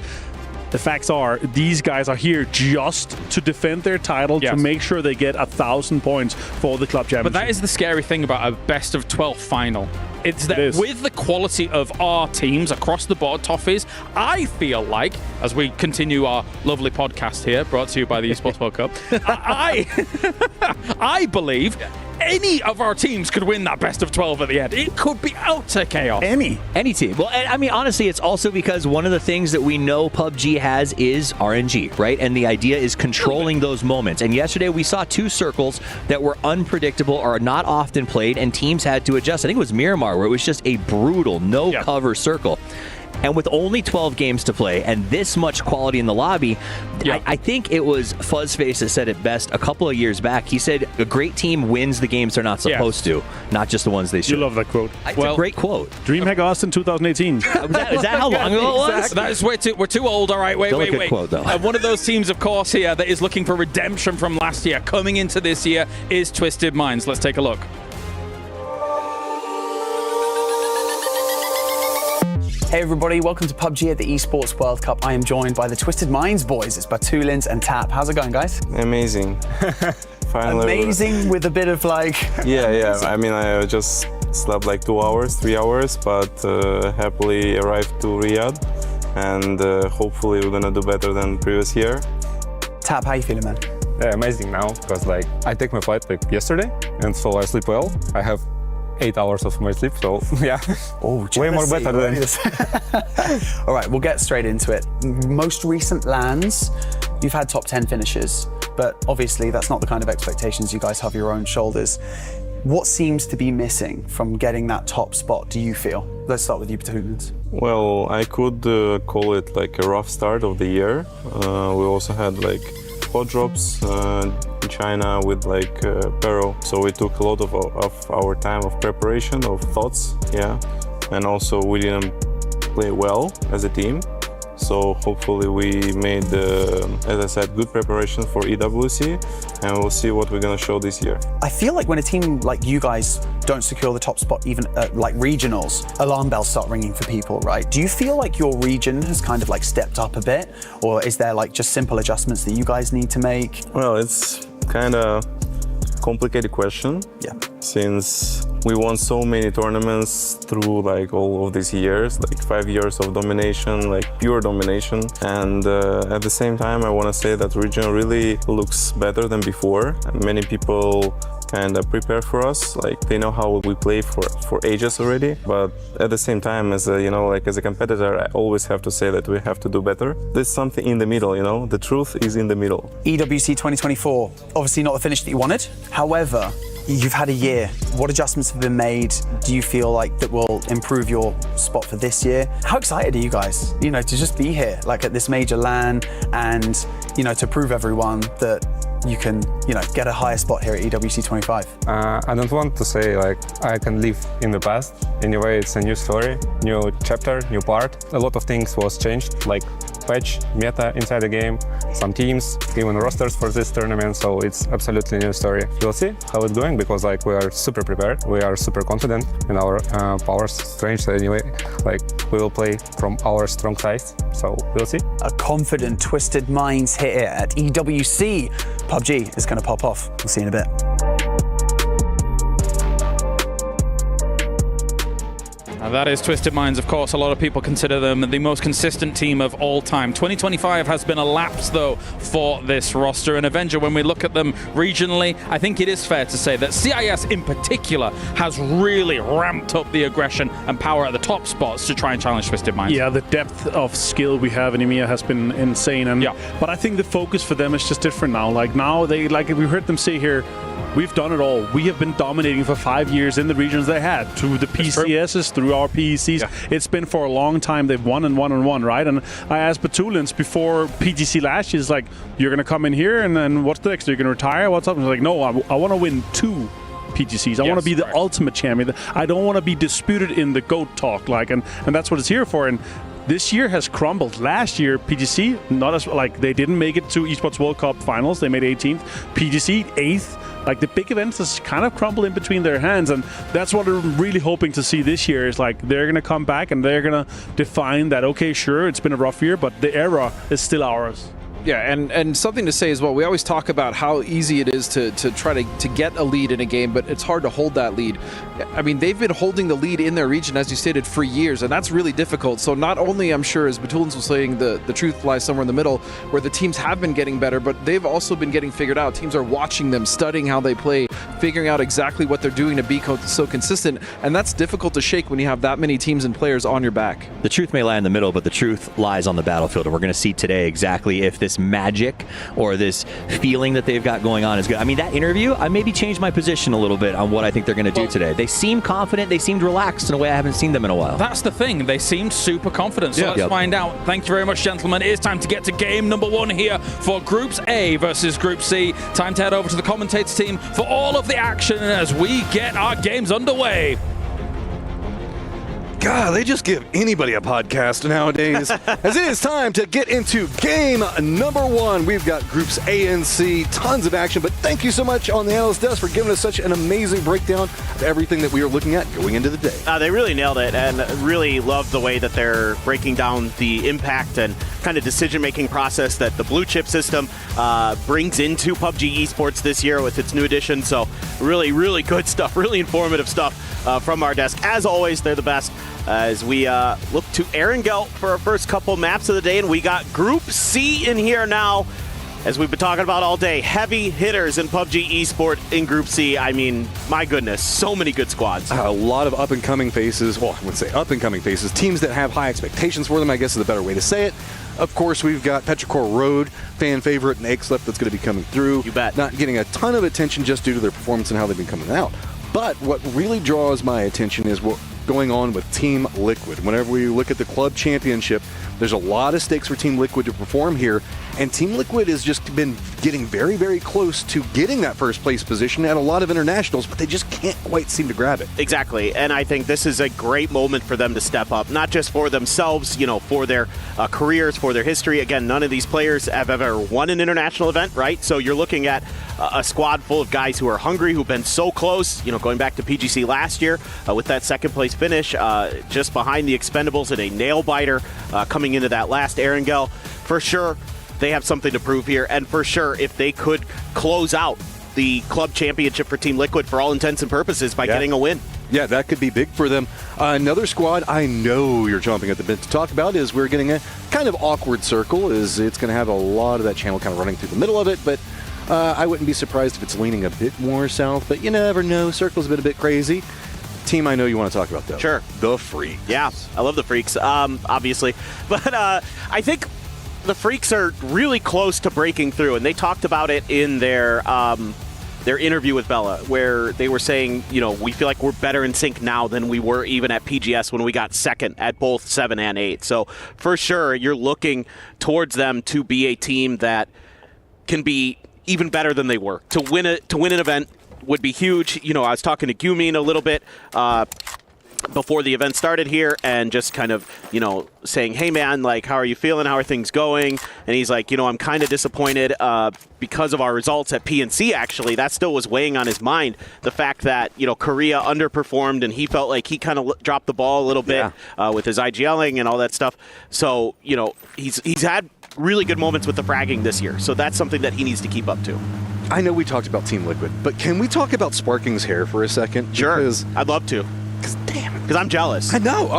the facts are, these guys are here just to defend their title, to make sure they get 1,000 points for the club championship. But that is the scary thing about a best of 12 final. It's that with the quality of our teams across the board, Toffees, I feel like, as we continue our lovely podcast here, brought to you by the Esports World Cup, I believe any of our teams could win that best of 12 at the end. It could be utter chaos. Any team. Well, I mean, honestly, it's also because one of the things that we know PUBG has is RNG, right? And the idea is controlling those moments. And yesterday we saw 2 circles that were unpredictable or not often played, and teams had to adjust. I think it was Miramar, where it was just a brutal no-cover circle. And with only 12 games to play and this much quality in the lobby, I think it was Fuzzface that said it best a couple of years back. He said a great team wins the games they're not supposed to, not just the ones they should. You love that quote. It's a great quote. DreamHack Austin 2018. Is that how long ago it was? Exactly. That is we're too old. All right, wait. Quote, though. One of those teams, of course, here that is looking for redemption from last year coming into this year is Twisted Minds. Let's take a look. Hey everybody, welcome to PUBG at the Esports World Cup. I am joined by the Twisted Minds boys. It's Batulins and Tap. How's it going, guys? Amazing. Finally. Amazing with a bit of like... Yeah. I mean, I just slept like 2 hours, 3 hours, but happily arrived to Riyadh. And hopefully we're gonna do better than previous year. Tap, how you feeling, man? Yeah, amazing now, because like I take my flight like yesterday, and so I sleep well. I have 8 hours of my sleep, so yeah. Oh, way more better than this. All right, we'll get straight into it. Most recent lands, you've had top 10 finishes, but obviously that's not the kind of expectations you guys have your own shoulders. What seems to be missing from getting that top spot, do you feel? Let's start with you, Batulins. Well, I could call it like a rough start of the year. We also had like spot drops in China with like Pero, so we took a lot of our time of preparation, of thoughts, yeah, and also we didn't play well as a team. So hopefully we made, as I said, good preparation for EWC, and we'll see what we're gonna show this year. I feel like when a team like you guys don't secure the top spot, even at like regionals, alarm bells start ringing for people, right? Do you feel like your region has kind of like stepped up a bit, or is there like just simple adjustments that you guys need to make? Well, it's kind of complicated question. Yeah. Since we won so many tournaments through like all of these years, like 5 years of domination, like pure domination. And at the same time, I want to say that region really looks better than before. Many people kind of prepare for us, like they know how we play for ages already. But at the same time, as a, you know, like as a competitor, I always have to say that we have to do better. There's something in the middle, you know, the truth is in the middle. EWC 2024, obviously not the finish that you wanted. However, you've had a year. What adjustments have been made? Do you feel like that will improve your spot for this year? How excited are you guys, you know, to just be here, like at this major LAN, and, you know, to prove everyone that you can, you know, get a higher spot here at EWC 25? I don't want to say like I can live in the past. Anyway, it's a new story, new chapter, new part. A lot of things was changed, like patch, meta inside the game, some teams, even rosters for this tournament, so it's absolutely new story. We'll see how it's going, because like we are super prepared, we are super confident in our power strength anyway, like we will play from our strong sides, so we'll see. A confident Twisted Minds here at EWC. PUBG is going to pop off. We'll see you in a bit. That is Twisted Minds, of course. A lot of people consider them the most consistent team of all time. 2025 has been a lapse, though, for this roster. And Avenger, when we look at them regionally, I think it is fair to say that CIS in particular has really ramped up the aggression and power at the top spots to try and challenge Twisted Minds. Yeah, the depth of skill we have in EMEA has been insane. And but I think the focus for them is just different now. Like now, they, like we heard them say here, we've done it all. We have been dominating for 5 years in the regions they had, through the PCSs, through our PECs. Yeah. It's been for a long time. They've won and won and won, right? And I asked Batulins before PGC last year, he's like, you're going to come in here and then what's next? Are you going to retire? What's up? And he's like, no, I want to win 2 PGCs. I want to be the ultimate champion. I don't want to be disputed in the GOAT talk, like, and that's what it's here for. And this year has crumbled. Last year, PGC, not as, like, they didn't make it to Esports World Cup finals. They made 18th. PGC, 8th. Like, the big events has kind of crumbled in between their hands, and that's what I'm really hoping to see this year, is like they're going to come back and they're going to define that, okay, sure, it's been a rough year, but the era is still ours. Yeah, and something to say as well, we always talk about how easy it is to try to get a lead in a game, but it's hard to hold that lead. I mean, they've been holding the lead in their region, as you stated, for years, and that's really difficult. So not only, I'm sure, as Batulins was saying, the truth lies somewhere in the middle, where the teams have been getting better, but they've also been getting figured out. Teams are watching them, studying how they play, figuring out exactly what they're doing to be so consistent, and that's difficult to shake when you have that many teams and players on your back. The truth may lie in the middle, but the truth lies on the battlefield, and we're going to see today exactly if this magic or this feeling that they've got going on is good. I mean, that interview, I maybe changed my position a little bit on what I think they're going to do today. They seem confident, they seemed relaxed in a way I haven't seen them in a while. That's the thing, they seemed super confident, so let's find out. Thank you very much, gentlemen. It is time to get to game number 1 here for Groups A versus Group C. Time to head over to the commentator team for all of the action as we get our games underway. God, they just give anybody a podcast nowadays. As it is time to get into game number 1. We've got groups A and C, tons of action, but thank you so much on the analyst desk for giving us such an amazing breakdown of everything that we are looking at going into the day. They really nailed it, and really love the way that they're breaking down the impact and kind of decision-making process that the blue chip system brings into PUBG Esports this year with its new edition. So really, really good stuff, really informative stuff from our desk. As always, they're the best. As we look to Erangel for our first couple maps of the day, and we got Group C in here now. As we've been talking about all day, heavy hitters in PUBG Esport in Group C. I mean, my goodness, so many good squads. A lot of up-and-coming faces. Well, I would say up-and-coming faces. Teams that have high expectations for them, I guess is a better way to say it. Of course, we've got Petrichor Road, fan favorite, and Exlep that's going to be coming through. You bet. Not getting a ton of attention just due to their performance and how they've been coming out. But what really draws my attention is what going on with Team Liquid. Whenever we look at the club championship, there's a lot of stakes for Team Liquid to perform here, and Team Liquid has just been getting very, very close to getting that first place position at a lot of internationals, but they just can't quite seem to grab it. Exactly, and I think this is a great moment for them to step up, not just for themselves, you know, for their careers, for their history. Again, none of these players have ever won an international event, right? So you're looking at a squad full of guys who are hungry, who've been so close, you know, going back to PGC last year with that second place finish, just behind the Expendables and a nail biter coming into that last Erangel. For sure, they have something to prove here, and for sure, if they could close out the club championship for Team Liquid for all intents and purposes by getting a win. Yeah, that could be big for them. Another squad I know you're jumping at the bit to talk about is we're getting a kind of awkward circle. It's going to have a lot of that channel kind of running through the middle of it, but I wouldn't be surprised if it's leaning a bit more south, but you never know. Circle's been a bit crazy. Team I know you want to talk about, though. Sure. The Freaks. Yeah, I love the Freaks, obviously. But I think the Freaks are really close to breaking through, and they talked about it in their interview with Bella, where they were saying, you know, we feel like we're better in sync now than we were even at PGS when we got second at both 7 and 8. So for sure, you're looking towards them to be a team that can be even better than they were. To win an event would be huge. You know, I was talking to Gumin a little bit before the event started here, and just kind of, you know, saying, hey man, like, how are you feeling? How are things going? And he's like, you know, I'm kind of disappointed because of our results at PNC, actually. That still was weighing on his mind. The fact that, you know, Korea underperformed, and he felt like he kind of dropped the ball a little bit with his IGLing and all that stuff. So, you know, he's had really good moments with the fragging this year. So that's something that he needs to keep up to. I know we talked about Team Liquid, but can we talk about Sparking's hair for a second? Sure. Because I'd love to. Damn it. Because I'm jealous. I know.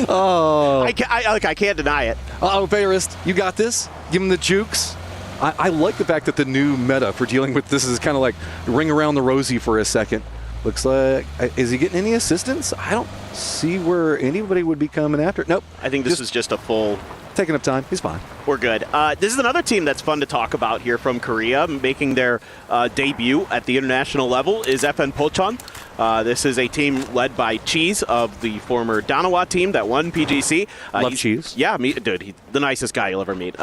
Oh, I can't deny it. Fairest, you got this. Give him the jukes. I like the fact that the new meta for dealing with this is kind of like ring around the rosy for a second. Looks like, is he getting any assistance? I don't see where anybody would be coming after it. Nope. I think this is just a full... Taking up time. He's fine. We're good. This is another team that's fun to talk about here from Korea, making their debut at the international level is FN Pochon. This is a team led by Cheese of the former Danawa team that won PGC. Love Cheese. Yeah, dude, he's the nicest guy you'll ever meet.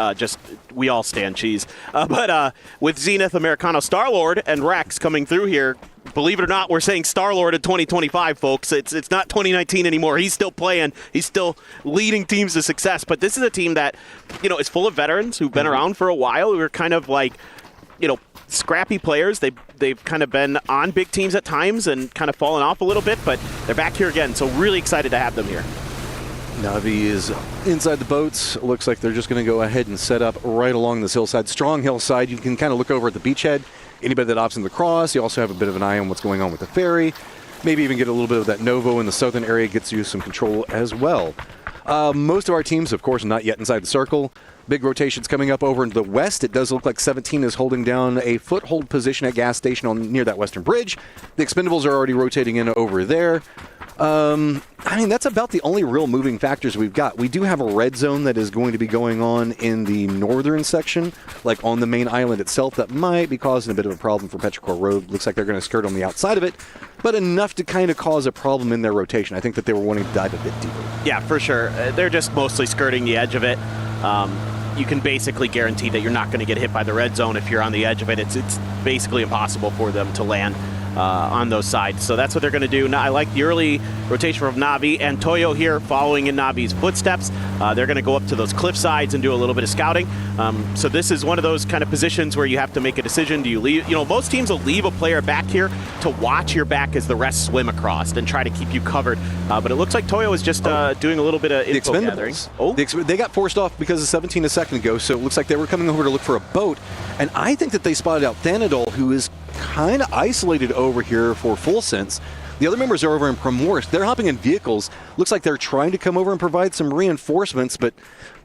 We all stand Cheese. But with Zenith, Americano, Starlord, and Rex coming through here, believe it or not, we're saying Starlord in 2025, folks. It's not 2019 anymore. He's still playing. He's still leading teams to success. But this is a team that, you know, is full of veterans who've been around for a while, who are kind of like, you know, scrappy players. They've kind of been on big teams at times and kind of fallen off a little bit, but they're back here again. So really excited to have them here. Navi is inside the boats. Looks like they're just going to go ahead and set up right along this hillside. Strong hillside. You can kind of look over at the beachhead. Anybody that opts in the cross, you also have a bit of an eye on what's going on with the ferry. Maybe even get a little bit of that Novo in the southern area, gets you some control as well. Most of our teams, of course, not yet inside the circle. Big rotations coming up over into the west. It does look like 17 is holding down a foothold position at gas station near that western bridge. The Expendables are already rotating in over there. I mean, that's about the only real moving factors we've got. We do have a red zone that is going to be going on in the northern section, like on the main island itself, that might be causing a bit of a problem for Petrichor Road. Looks like they're going to skirt on the outside of it, but enough to kind of cause a problem in their rotation. I think that they were wanting to dive a bit deeper. Yeah, for sure. They're just mostly skirting the edge of it. You can basically guarantee that you're not going to get hit by the red zone if you're on the edge of it. It's basically impossible for them to land. on those sides. So that's what they're going to do. Now, I like the early rotation from Navi and Toyo here, following in Navi's footsteps. They're going to go up to those cliff sides and do a little bit of scouting. So this is one of those kind of positions where you have to make a decision. Do you leave? You know, most teams will leave a player back here to watch your back as the rest swim across and try to keep you covered. But it looks like Toyo is just doing a little bit of info gathering. They got forced off because of 17 a second ago, so it looks like they were coming over to look for a boat. And I think that they spotted out Thanadol, who is kind of isolated over here for Full Sense. The other members are over in Primoris. They're hopping in vehicles. Looks like they're trying to come over and provide some reinforcements, but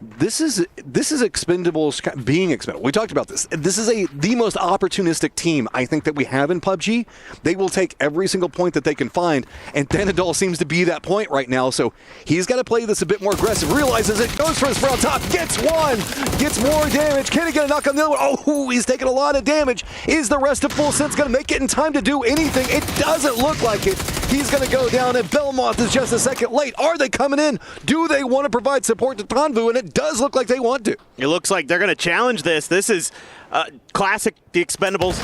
this is Expendables being expendable. We talked about this. This is the most opportunistic team I think that we have in PUBG. They will take every single point that they can find, and Thanadol seems to be that point right now, so he's got to play this a bit more aggressive. Realizes it, goes for his front top, gets one, gets more damage. Can he get a knock on the other one? Oh, he's taking a lot of damage. Is the rest of Full Sense going to make it in time to do anything? It doesn't look like it. He's going to go down, and Belmoth is just a second late. Are they coming in? Do they want to provide support to Tanvu? And it does look like they want to. It looks like they're going to challenge this. This is classic the Expendables.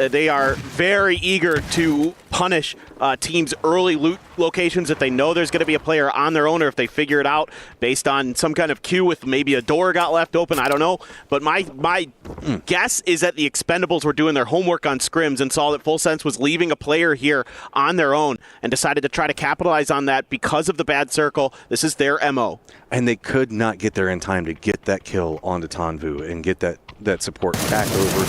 They are very eager to punish teams' early loot locations if they know there's going to be a player on their own, or if they figure it out based on some kind of cue with maybe a door got left open. I don't know. But my guess is that the Expendables were doing their homework on scrims and saw that Full Sense was leaving a player here on their own and decided to try to capitalize on that because of the bad circle. This is their MO. And they could not get there in time to get that kill onto Tanvu and get that support back over.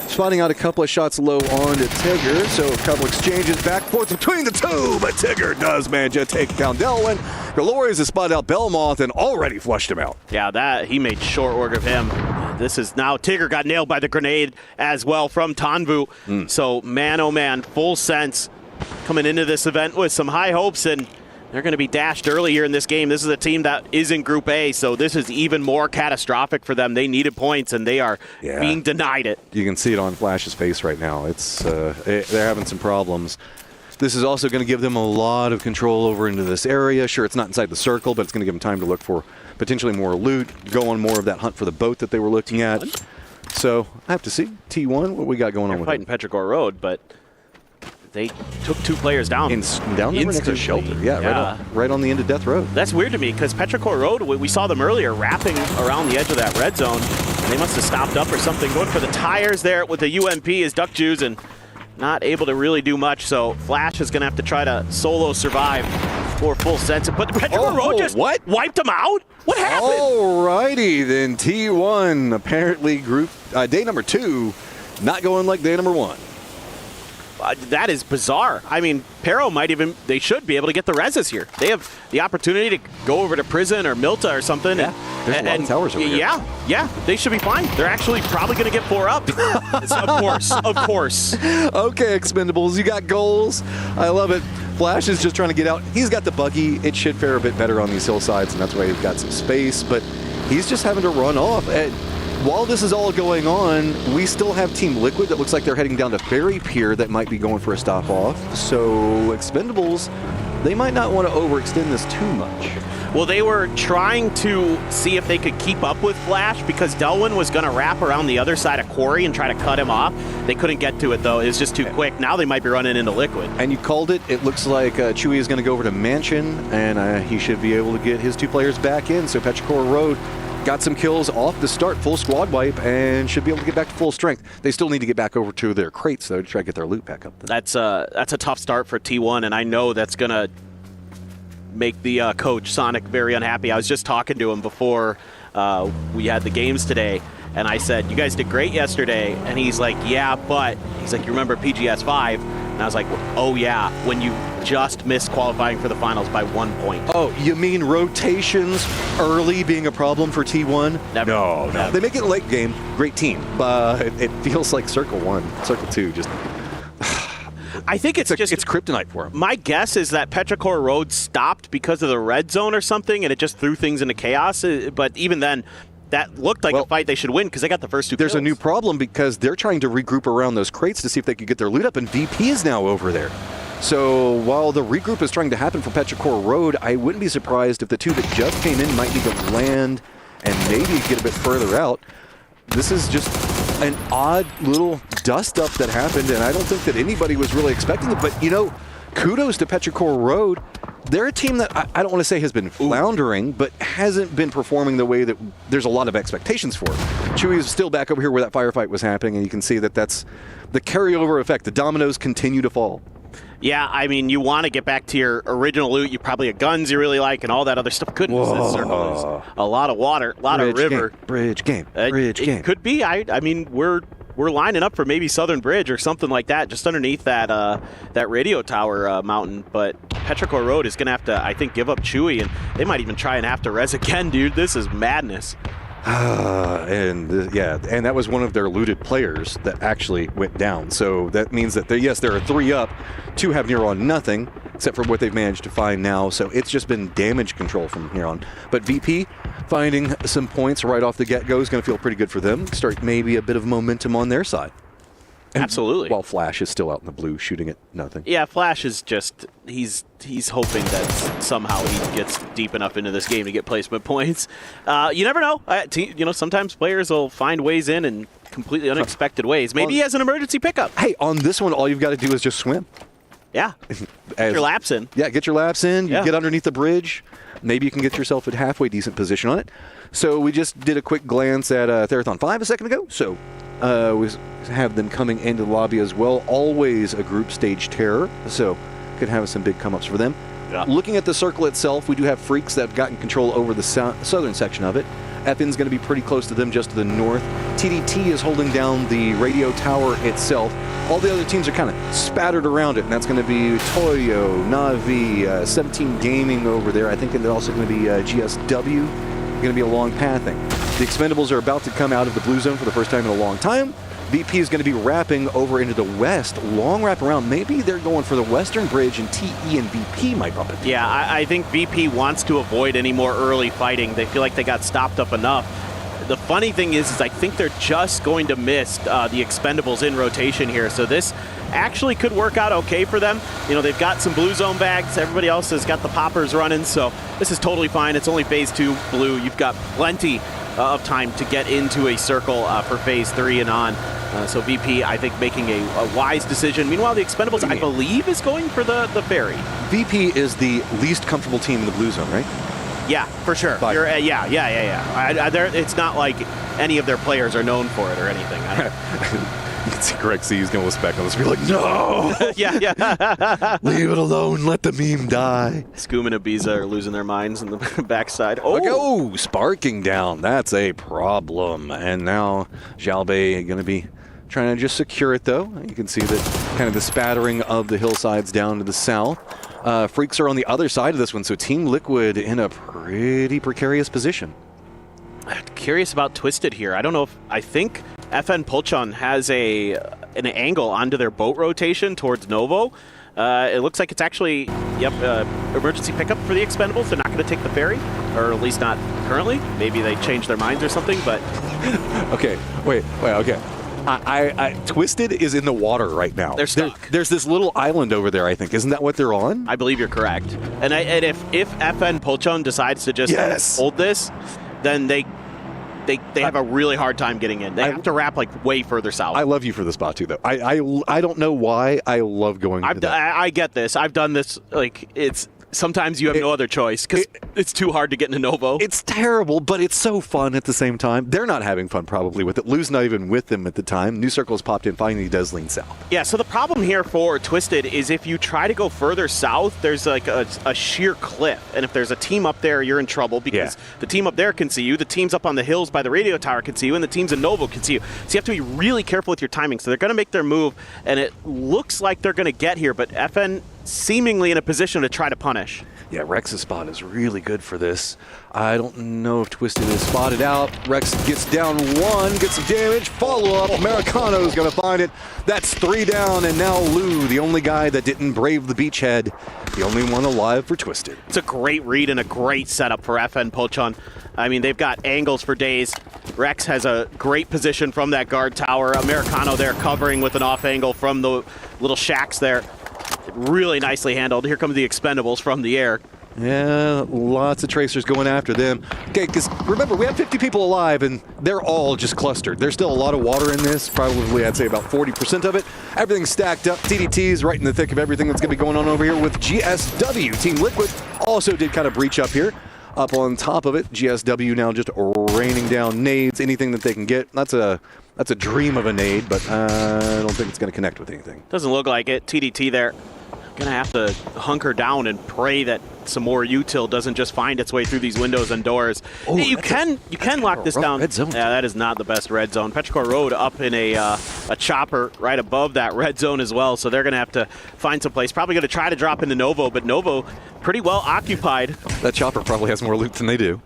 Spotting out a couple of shots low onto Tigger, so a couple exchanges back and forth between the two, but Tigger does manage to take down Delwyn. Glorious has spotted out Belmoth and already flushed him out. Yeah, that he made short work of him. This is now Tigger got nailed by the grenade as well from Tanvu. So man, oh man, Full Sense coming into this event with some high hopes, and they're going to be dashed early here in this game. This is a team that is in Group A, so this is even more catastrophic for them. They needed points, and they are being denied it. You can see it on Flash's face right now. It's they're having some problems. This is also going to give them a lot of control over into this area. Sure, it's not inside the circle, but it's going to give them time to look for potentially more loot, go on more of that hunt for the boat that they were looking at. So I have to see T1 what we got going on with fighting Petrichor Road, but they took two players down. Down there next to shelter. Yeah. Right on the end of Death Road. That's weird to me because Petrichor Road, we saw them earlier wrapping around the edge of that red zone, and they must have stopped up or something. Going for the tires there with the UMP is Duck Juice, and not able to really do much. So Flash is going to have to try to solo survive for Full Sense. But Petrichor Road just wiped them out? What happened? Alrighty then, T1 apparently group day number 2, not going like day number 1. That is bizarre. I mean, Pero they should be able to get the reses here. They have the opportunity to go over to Prison or Milta or something. Yeah, there's a lot of towers over here. Yeah, they should be fine. They're actually probably going to get 4 up. Of course. Okay, Expendables, you got goals. I love it. Flash is just trying to get out. He's got the buggy. It should fare a bit better on these hillsides, and that's why he's got some space, but he's just having to run off. While this is all going on, we still have Team Liquid that looks like they're heading down to Ferry Pier that might be going for a stop off. So Expendables, they might not want to overextend this too much. Well, they were trying to see if they could keep up with Flash because Delwyn was going to wrap around the other side of Quarry and try to cut him off. They couldn't get to it, though. It was just too quick. Now they might be running into Liquid. And you called it. It looks like Chewy is going to go over to Mansion, and he should be able to get his 2 players back in. So Petrichor Road got some kills off the start, full squad wipe, and should be able to get back to full strength. They still need to get back over to their crates, though, to try to get their loot back up. That's a tough start for T1, and I know that's going to make the coach, Sonic, very unhappy. I was just talking to him before we had the games today, and I said, you guys did great yesterday. And he's like, yeah, but he's like, you remember PGS 5? And I was like, oh, yeah, when you just missed qualifying for the finals by 1 point. Oh, you mean rotations early being a problem for T1? Never. No. They make it a late game. Great team. But it feels like Circle 1, Circle 2 just... I think it's kryptonite for him. My guess is that Petrichor Road stopped because of the red zone or something, and it just threw things into chaos. But even then, that looked like a fight they should win because they got the first 2 kills. There's a new problem because they're trying to regroup around those crates to see if they could get their loot up, and VP is now over there. So while the regroup is trying to happen for Petrichor Road, I wouldn't be surprised if the 2 that just came in might need to land and maybe get a bit further out. This is just an odd little dust-up that happened, and I don't think that anybody was really expecting it. But, you know, kudos to Petrichor Road. They're a team that I don't want to say has been floundering, but hasn't been performing the way that there's a lot of expectations for. Chewy is still back over here where that firefight was happening, and you can see that that's the carryover effect. The dominoes continue to fall. Yeah, I mean, you want to get back to your original loot. You probably have guns you really like and all that other stuff. Goodness, this circle is a lot of water, a lot of river. Bridge game. It could be. I mean, we're lining up for maybe Southern Bridge or something like that, just underneath that that radio tower mountain. But Petrichor Road is going to have to, I think, give up Chewy, and they might even try and have to res again, dude. This is madness. And that was one of their looted players that actually went down. So that means that, yes, there are 3 up, 2 have near on nothing, except for what they've managed to find now. So it's just been damage control from here on. But VP finding some points right off the get-go is going to feel pretty good for them. Start maybe a bit of momentum on their side. And absolutely. While Flash is still out in the blue shooting at nothing. Yeah, Flash is just, he's hoping that somehow he gets deep enough into this game to get placement points. You never know. You know, sometimes players will find ways in completely unexpected ways. Maybe he has an emergency pickup. Hey, on this one, all you've got to do is just swim. Yeah. Get your laps in. Yeah, get your laps in. You get underneath the bridge. Maybe you can get yourself a halfway decent position on it. So we just did a quick glance at Therathon 5 a second ago. So we have them coming into the lobby as well. Always a group stage terror. So could have some big come-ups for them. Yeah. Looking at the circle itself, we do have Freaks that have gotten control over the southern section of it. FN's going to be pretty close to them just to the north. TDT is holding down the radio tower itself. All the other teams are kind of spattered around it, and that's going to be Toyo, Navi, 17 Gaming over there. I think it's also going to be GSW. Going to be a long pathing. The Expendables are about to come out of the blue zone for the first time in a long time. VP is going to be wrapping over into the west. Long wrap around. Maybe they're going for the western bridge, and TE and VP might bump it. Yeah, I think VP wants to avoid any more early fighting. They feel like they got stopped up enough. The funny thing is I think they're just going to miss the Expendables in rotation here. So this actually could work out okay for them. You know, they've got some blue zone bags. Everybody else has got the poppers running. So this is totally fine. It's only phase 2 blue. You've got plenty of time to get into a circle for phase 3 and on. So VP, I think, making a wise decision. Meanwhile, the Expendables, I believe, is going for the ferry. VP is the least comfortable team in the blue zone, right? Yeah, for sure. Yeah. It's not like any of their players are known for it or anything. You can see Greg C is going to listen back on this and be like, no! Yeah. Leave it alone. Let the meme die. Skoom and Ibiza are losing their minds in the backside. Oh, sparking down. That's a problem. And now Jalbei going to be trying to just secure it, though. You can see that kind of the spattering of the hillsides down to the south. Freaks are on the other side of this one, so Team Liquid in a pretty precarious position. I'm curious about Twisted here. I don't know if, I think FN Pulchon has an angle onto their boat rotation towards Novo. It looks like it's actually, emergency pickup for the Expendables. They're not going to take the ferry, or at least not currently. Maybe they changed their minds or something, but... Okay, wait, okay. Twisted is in the water right now. They're stuck. There's this little island over there, I think. Isn't that what they're on? I believe you're correct. And if FN Pulchon decides to just hold this, then they have a really hard time getting in. They have to wrap like way further south. I love you for the spot too, though. I don't know why I love going to that. I get this. I've done this. Like it's sometimes you have no other choice because it's too hard to get into Novo. It's terrible, but it's so fun at the same time. They're not having fun probably with it. Lou's not even with them at the time. New Circle's popped in. Finally, he does lean south. Yeah, so the problem here for Twisted is if you try to go further south, there's like a sheer cliff. And if there's a team up there, you're in trouble because the team up there can see you, the teams up on the hills by the radio tower can see you, and the teams in Novo can see you. So you have to be really careful with your timing. So they're going to make their move, and it looks like they're going to get here, but FN seemingly in a position to try to punish. Yeah, Rex's spot is really good for this. I don't know if Twisted is spotted out. Rex gets down one, gets some damage, follow-up. Americano's going to find it. That's 3 down, and now Lou, the only guy that didn't brave the beachhead, the only one alive for Twisted. It's a great read and a great setup for FN Pulchon. I mean, they've got angles for days. Rex has a great position from that guard tower. Americano there covering with an off angle from the little shacks there. Really nicely handled. Here comes the Expendables from the air. Yeah, lots of tracers going after them. Okay, because remember, we have 50 people alive, and they're all just clustered. There's still a lot of water in this, probably I'd say about 40% of it. Everything's stacked up. TDT's right in the thick of everything that's going to be going on over here with GSW. Team Liquid also did kind of breach up here. Up on top of it, GSW now just raining down nades, anything that they can get. That's a dream of a nade, but I don't think it's going to connect with anything. Doesn't look like it. TDT there. Gonna have to hunker down and pray that some more util doesn't just find its way through these windows and doors. Oh, you can lock this down. Red zone. Yeah, that is not the best red zone. Petrichor Road up in a chopper right above that red zone as well, so they're gonna have to find some place. Probably gonna try to drop into Novo, but Novo pretty well occupied. That chopper probably has more loot than they do.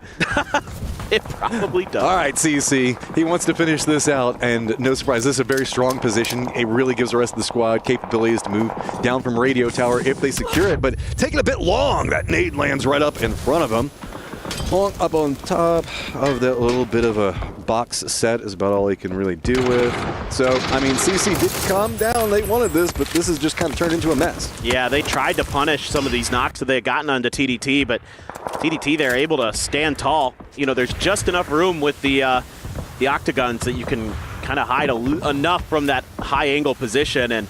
It probably does. All right, CC. He wants to finish this out, and no surprise, this is a very strong position. It really gives the rest of the squad capabilities to move down from radio tower if they secure it, but taking a bit long. That nade lands right up in front of him. Up on top of that little bit of a box set is about all he can really do with. So, I mean, CC did calm down. They wanted this, but this has just kind of turned into a mess. Yeah, they tried to punish some of these knocks that they had gotten onto TDT, but TDT, they're able to stand tall. You know, there's just enough room with the octagons that you can kind of hide enough from that high angle position. And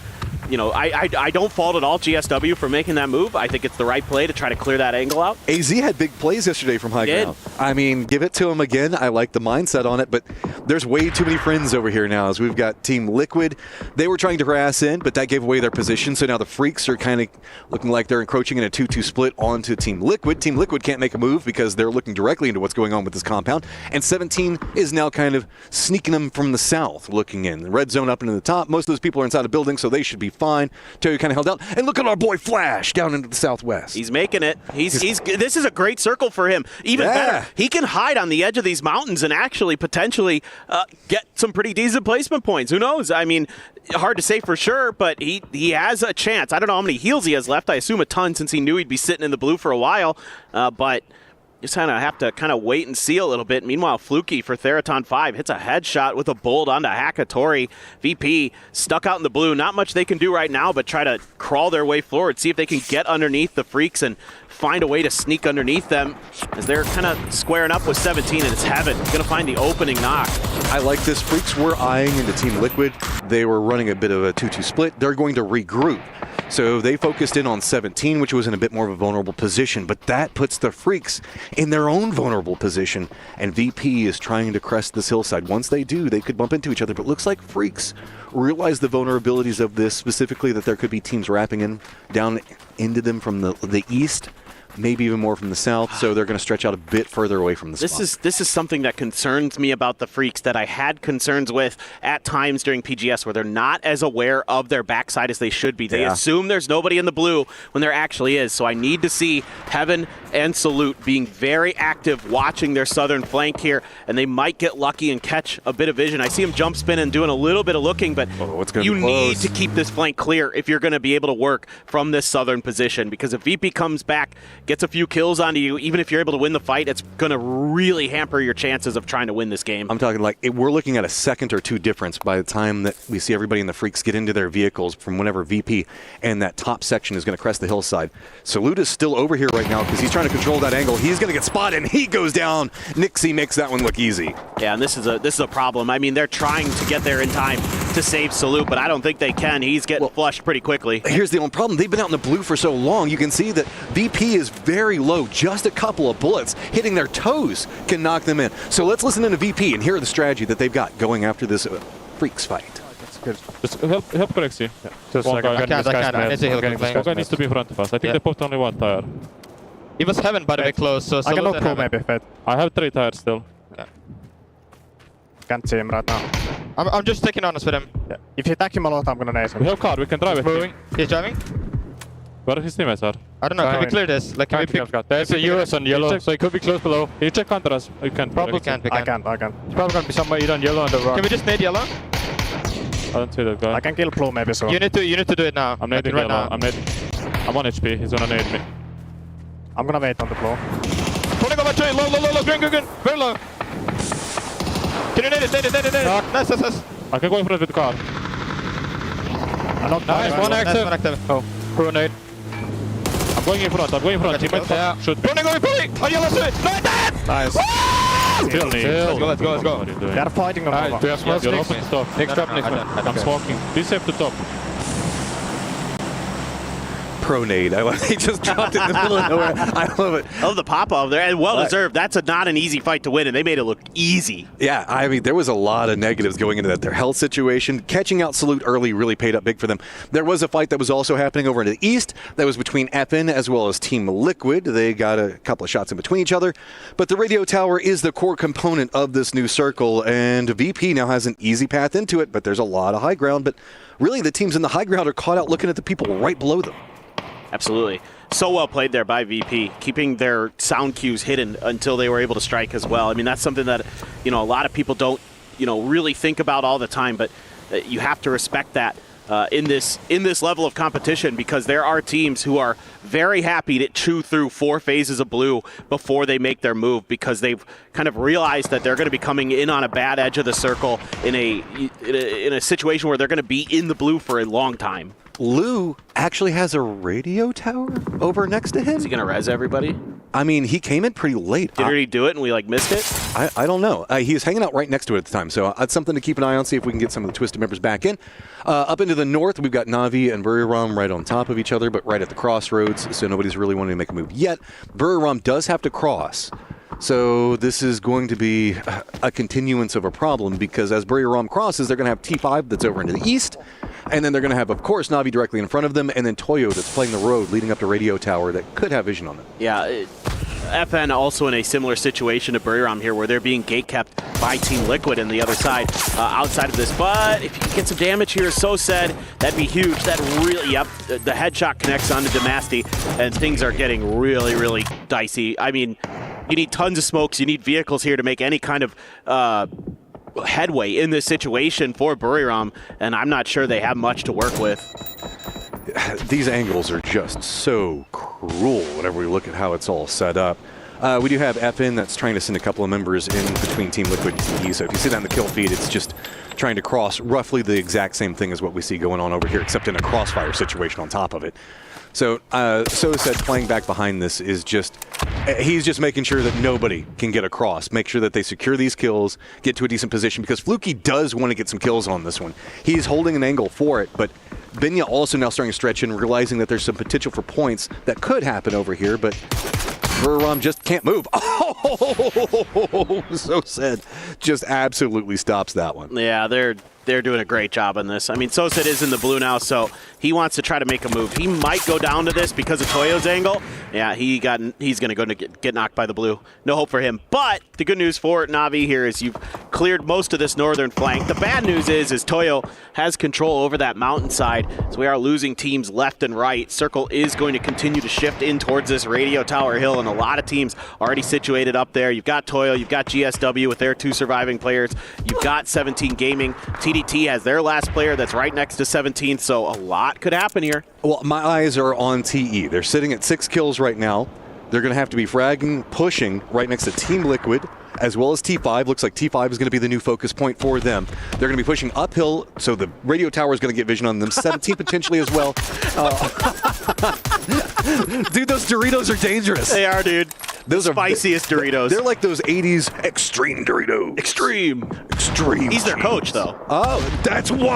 you know, I don't fault at all GSW for making that move. I think it's the right play to try to clear that angle out. AZ had big plays yesterday from high ground. I mean, give it to him again. I like the mindset on it, but there's way too many friends over here now as we've got Team Liquid. They were trying to harass in, but that gave away their position, so now the Freaks are kind of looking like they're encroaching in a 2-2 split onto Team Liquid. Team Liquid can't make a move because they're looking directly into what's going on with this compound, and 17 is now kind of sneaking them from the south, looking in. The red zone up into the top. Most of those people are inside a building, so they should be fine. Terry kind of held out. And look at our boy Flash down into the southwest. He's making it. This is a great circle for him. Even better, he can hide on the edge of these mountains and actually potentially get some pretty decent placement points. Who knows? I mean, hard to say for sure, but he has a chance. I don't know how many heals he has left. I assume a ton since he knew he'd be sitting in the blue for a while. But just kind of have to wait and see a little bit. Meanwhile, Fluky for Theraton 5 hits a headshot with a bolt onto Hakatori. VP stuck out in the blue. Not much they can do right now, but try to crawl their way forward, see if they can get underneath the Freaks and find a way to sneak underneath them as they're kind of squaring up with 17, and it's Heaven going to find the opening knock. I like this. Freaks were eyeing into Team Liquid. They were running a bit of a 2-2 split. They're going to regroup. So they focused in on 17, which was in a bit more of a vulnerable position, but that puts the Freaks in their own vulnerable position, and VP is trying to crest this hillside. Once they do, they could bump into each other, but looks like Freaks realize the vulnerabilities of this, specifically that there could be teams wrapping in down into them from the east, maybe even more from the south, so they're going to stretch out a bit further away from the spot. This is something that concerns me about the Freaks that I had concerns with at times during PGS, where they're not as aware of their backside as they should be. They assume there's nobody in the blue when there actually is, so I need to see Heaven and Salute being very active, watching their southern flank here, and they might get lucky and catch a bit of vision. I see him jump spin and doing a little bit of looking, but you need to keep this flank clear if you're going to be able to work from this southern position, because if VP comes back, gets a few kills onto you, even if you're able to win the fight, it's going to really hamper your chances of trying to win this game. I'm talking like we're looking at a second or two difference by the time that we see everybody in the Freaks get into their vehicles from whenever VP and that top section is going to crest the hillside. Salute is still over here right now because he's trying to control that angle. He's going to get spotted, and he goes down. Nixie makes that one look easy. Yeah, and this is a problem. I mean, they're trying to get there in time to save Salute, but I don't think they can. He's getting flushed pretty quickly. Here's the only problem. They've been out in the blue for so long. You can see that VP is very low. Just a couple of bullets hitting their toes can knock them in. So let's listen to VP and hear the strategy that they've got going after this Freaks fight. That's good. Just help Corexy. Yeah. Just one guy. I One guy needs to be in front of us. I think they popped only one tire. He was Heaven, by the way, close. So I can not pro maybe, but I have 3 tires still. Okay. Can't see him right now. I'm just taking honest with him. Yeah. If you attack him a lot, I'm gonna nade him. We have car, we can drive it. Moving. He's driving. Where his teammates are? I don't know, can we clear this? Like, can we pick? There's a US on yellow, so he could be close below. You check under us. You can. Probably can't. I can't. It's probably gonna be somewhere either on yellow on the rock. Can we just nade yellow? I don't see that guy. I can kill Plo maybe, so. You need to do it now. I'm nading right yellow. now. I'm 1 HP. He's gonna nade me. I'm gonna wait on the Plo. Pulling over to low, green, very low. Can you nade it? Nice. I can go in front with the car. Nice, one active. Oh, pro nade. I'm going in front. Teammate, shoot. Burning. Oh, yeah, let's do it. No, dead! Nice. Let's go. They're fighting on Nova. Do you have smoke? You're open. Stop. Next up. I'm smoking. Be safe to top. Pro nade. He just dropped it in the middle of nowhere. I love it. I love the pop-off there, and well-deserved. That's not an easy fight to win, and they made it look easy. Yeah, I mean, there was a lot of negatives going into that. Their health situation, catching out Salute early really paid up big for them. There was a fight that was also happening over in the east that was between FN as well as Team Liquid. They got a couple of shots in between each other, but the radio tower is the core component of this new circle, and VP now has an easy path into it, but there's a lot of high ground, but really the teams in the high ground are caught out looking at the people right below them. Absolutely. So well played there by VP, keeping their sound cues hidden until they were able to strike as well. I mean, that's something that, a lot of people don't, really think about all the time, but you have to respect that in this level of competition, because there are teams who are very happy to chew through 4 phases of blue before they make their move, because they've kind of realized that they're going to be coming in on a bad edge of the circle in a situation where they're going to be in the blue for a long time. Lou actually has a radio tower over next to him. Is he going to res everybody? I mean, he came in pretty late. Did he do it and we missed it? I don't know. He was hanging out right next to it at the time, so that's something to keep an eye on, see if we can get some of the Twisted members back in. Up into the north, we've got Na'Vi and Buriram right on top of each other, but right at the crossroads, so nobody's really wanting to make a move yet. Buriram does have to cross. So this is going to be a continuance of a problem, because as Buriram crosses, they're going to have T5 that's over into the east, and then they're going to have, of course, Na'Vi directly in front of them, and then Toyo that's playing the road leading up to Radio Tower that could have vision on them. Yeah, FN also in a similar situation to Buriram here, where they're being gate-kept by Team Liquid on the other side, outside of this. But if you can get some damage here, so said, that'd be huge. That really, the headshot connects onto Demasti, and things are getting really, really dicey. I mean, you need tons of smokes. You need vehicles here to make any kind of headway in this situation for Buriram, and I'm not sure they have much to work with. These angles are just so cruel whenever we look at how it's all set up. We do have FN that's trying to send a couple of members in between Team Liquid and TE, so if you see that in the kill feed, it's just trying to cross roughly the exact same thing as what we see going on over here, except in a crossfire situation on top of it. So said playing back behind this is just, he's just making sure that nobody can get across. Make sure that they secure these kills, get to a decent position, because Fluky does want to get some kills on this one. He's holding an angle for it, but Binya also now starting to stretch in, realizing that there's some potential for points that could happen over here, but Buriram just can't move. Oh, so said just absolutely stops that one. Yeah, they're doing a great job on this. I mean, Soset is in the blue now, so he wants to try to make a move. He might go down to this because of Toyo's angle. Yeah, he's going to go to get knocked by the blue. No hope for him. But the good news for Na'Vi here is you've cleared most of this northern flank. The bad news is Toyo has control over that mountainside, so we are losing teams left and right. Circle is going to continue to shift in towards this Radio Tower Hill, and a lot of teams already situated up there. You've got Toyo, you've got GSW with their 2 surviving players. You've got 17 Gaming. TDT has their last player that's right next to 17, so a lot could happen here. Well, my eyes are on TE. They're sitting at 6 kills right now. They're going to have to be fragging, pushing right next to Team Liquid, as well as T5. Looks like T5 is going to be the new focus point for them. They're going to be pushing uphill, so the radio tower is going to get vision on them. 17 potentially as well. Dude, those Doritos are dangerous. They are, dude. Those are spiciest Doritos. They're like those 80s extreme Doritos. Extreme. He's their coach, though. Oh, that's why.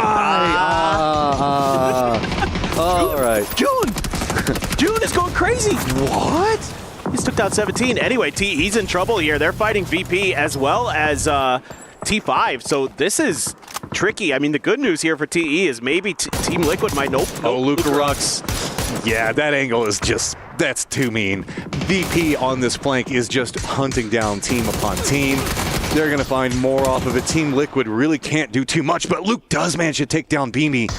All right. June is going crazy. What? He's took down 17. Anyway, he's in trouble here. They're fighting VP as well as T5. So this is tricky. I mean, the good news here for TE is maybe Team Liquid might nope. Oh, Luca Rux. Yeah, that angle is just, that's too mean. VP on this flank is just hunting down team upon team. They're going to find more off of it. Team Liquid really can't do too much, but Luke does manage to take down Beamy.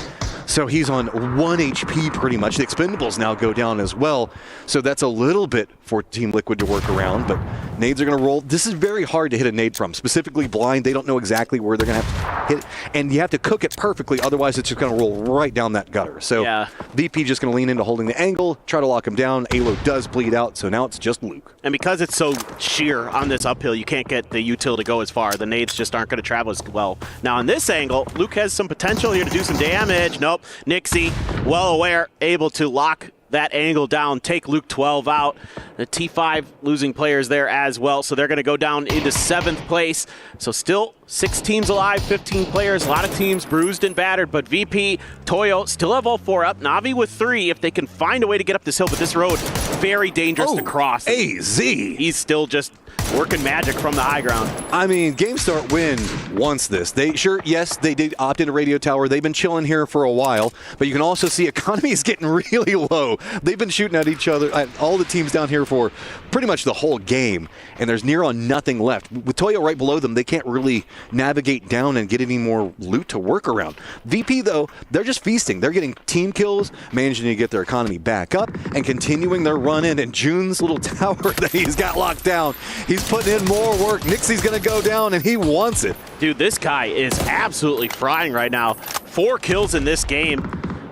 So he's on 1 HP pretty much. The expendables now go down as well. So that's a little bit for Team Liquid to work around, but nades are going to roll. This is very hard to hit a nade from. Specifically blind, they don't know exactly where they're going to have to hit it. And you have to cook it perfectly, otherwise it's just going to roll right down that gutter. So yeah. VP just going to lean into holding the angle, try to lock him down. Alo does bleed out, so now it's just Luke. And because it's so sheer on this uphill, you can't get the util to go as far. The nades just aren't going to travel as well. Now on this angle, Luke has some potential here to do some damage. Nope. Nixie, well aware, able to lock that angle down, take Luke 12 out. The T5 losing players there as well, so they're going to go down into 7th place. So still 6 teams alive, 15 players, a lot of teams bruised and battered, but VP, Toyo still have all 4 up. Navi with 3 if they can find a way to get up this hill, but this road, very dangerous to cross. AZ! He's still just working magic from the high ground. I mean, GameStart Win wants this. They did opt into Radio Tower. They've been chilling here for a while, but you can also see economy is getting really low. They've been shooting at each other, at all the teams down here for pretty much the whole game, and there's near on nothing left. With Toyo right below them, they can't really navigate down and get any more loot to work around. VP, though, they're just feasting. They're getting team kills, managing to get their economy back up, and continuing their run in. And June's little tower that he's got locked down, he's putting in more work. Nixie's going to go down, and he wants it. Dude, this guy is absolutely frying right now. 4 kills in this game,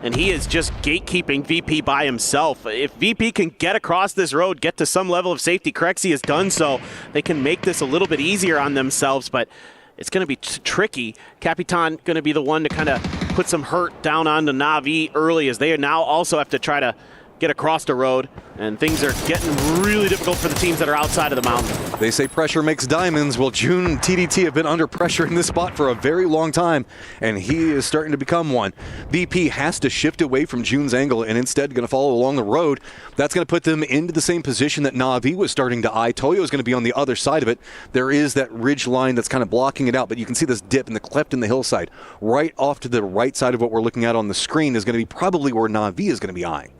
and he is just gatekeeping VP by himself. If VP can get across this road, get to some level of safety, Crexy has done so, they can make this a little bit easier on themselves, but it's going to be tricky. Capitan going to be the one to kind of put some hurt down onto Navi early, as they now also have to try to get across the road, and things are getting really difficult for the teams that are outside of the mountain. They say pressure makes diamonds. Well, June and TDT have been under pressure in this spot for a very long time, and he is starting to become one. VP has to shift away from June's angle and instead going to follow along the road. That's going to put them into the same position that Navi was starting to eye. Toyo is going to be on the other side of it. There is that ridge line that's kind of blocking it out, but you can see this dip in the cleft in the hillside. Right off to the right side of what we're looking at on the screen is going to be probably where Navi is going to be eyeing.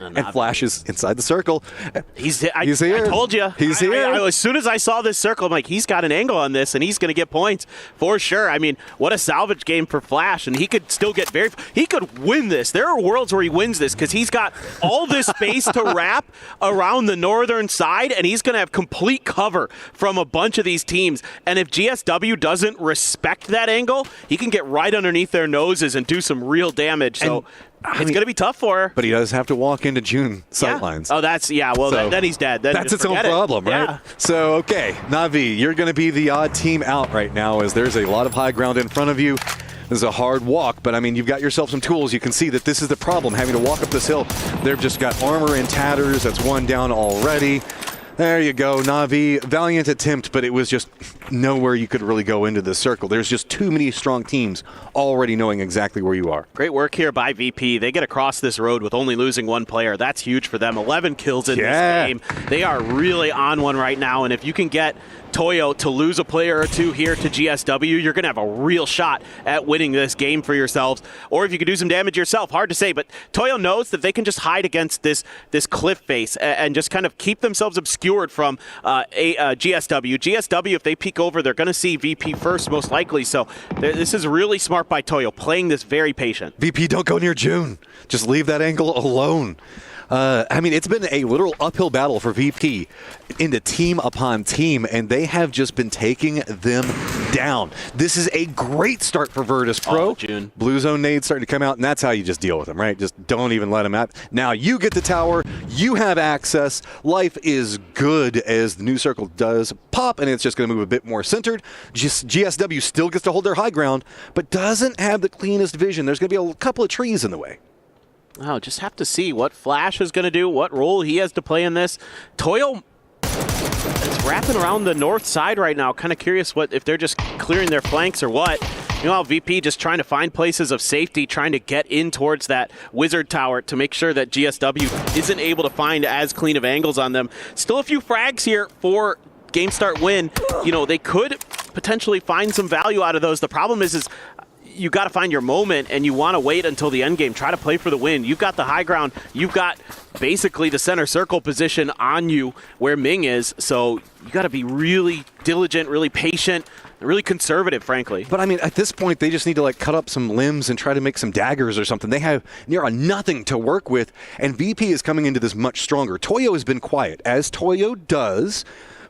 And Flash is inside the circle. He's here. I told you. He's here. As soon as I saw this circle, I'm like, he's got an angle on this, and he's going to get points for sure. I mean, what a salvage game for Flash, and he could still get he could win this. There are worlds where he wins this because he's got all this space to wrap around the northern side, and he's going to have complete cover from a bunch of these teams. And if GSW doesn't respect that angle, he can get right underneath their noses and do some real damage. So it's going to be tough for her. But he does have to walk into June sightlines. Oh, well, so then he's dead. Then that's its own problem, right? Yeah. So, okay, Navi, you're going to be the odd team out right now as there's a lot of high ground in front of you. This is a hard walk, but I mean, you've got yourself some tools. You can see that this is the problem, having to walk up this hill. They've just got armor in tatters. That's one down already. There you go, Navi. Valiant attempt, but it was just nowhere you could really go into this circle. There's just too many strong teams already knowing exactly where you are. Great work here by VP. They get across this road with only losing 1 player. That's huge for them. 11 kills in this game. They are really on one right now, and if you can get Toyo to lose a player or 2 here to GSW, you're going to have a real shot at winning this game for yourselves. Or if you could do some damage yourself, hard to say, but Toyo knows that they can just hide against this cliff face and just kind of keep themselves obscured from GSW. GSW, if they peek over, they're going to see VP first, most likely. So this is really smart by Toyo, playing this very patient. VP, don't go near June. Just leave that angle alone. I mean, it's been a literal uphill battle for VP into team upon team, and they have just been taking them down. This is a great start for Virtus Pro. June. Blue Zone nades starting to come out, and that's how you just deal with them, right? Just don't even let them out. Now you get the tower. You have access. Life is good as the new circle does pop, and it's just going to move a bit more centered. GSW still gets to hold their high ground, but doesn't have the cleanest vision. There's going to be a couple of trees in the way. Oh, just have to see what Flash is going to do, what role he has to play in this. Toyo is wrapping around the north side right now. Kind of curious if they're just clearing their flanks or what. Meanwhile, VP just trying to find places of safety, trying to get in towards that wizard tower to make sure that GSW isn't able to find as clean of angles on them. Still a few frags here for Game Start Win. You know, they could potentially find some value out of those. The problem is you got to find your moment, and you want to wait until the end game. Try to play for the win. You've got the high ground. You've got basically the center circle position on you where Ming is. So you got to be really diligent, really patient, really conservative, frankly. But I mean, at this point, they just need to cut up some limbs and try to make some daggers or something. They have near on nothing to work with, and VP is coming into this much stronger. Toyo has been quiet, as Toyo does,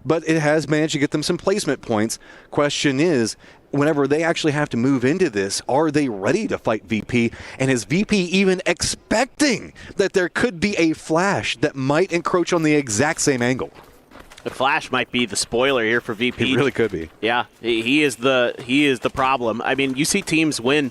but it has managed to get them some placement points. Question is, whenever they actually have to move into this, are they ready to fight VP? And is VP even expecting that there could be a Flash that might encroach on the exact same angle? The Flash might be the spoiler here for VP. It really could be. Yeah, he is the problem. I mean, you see teams win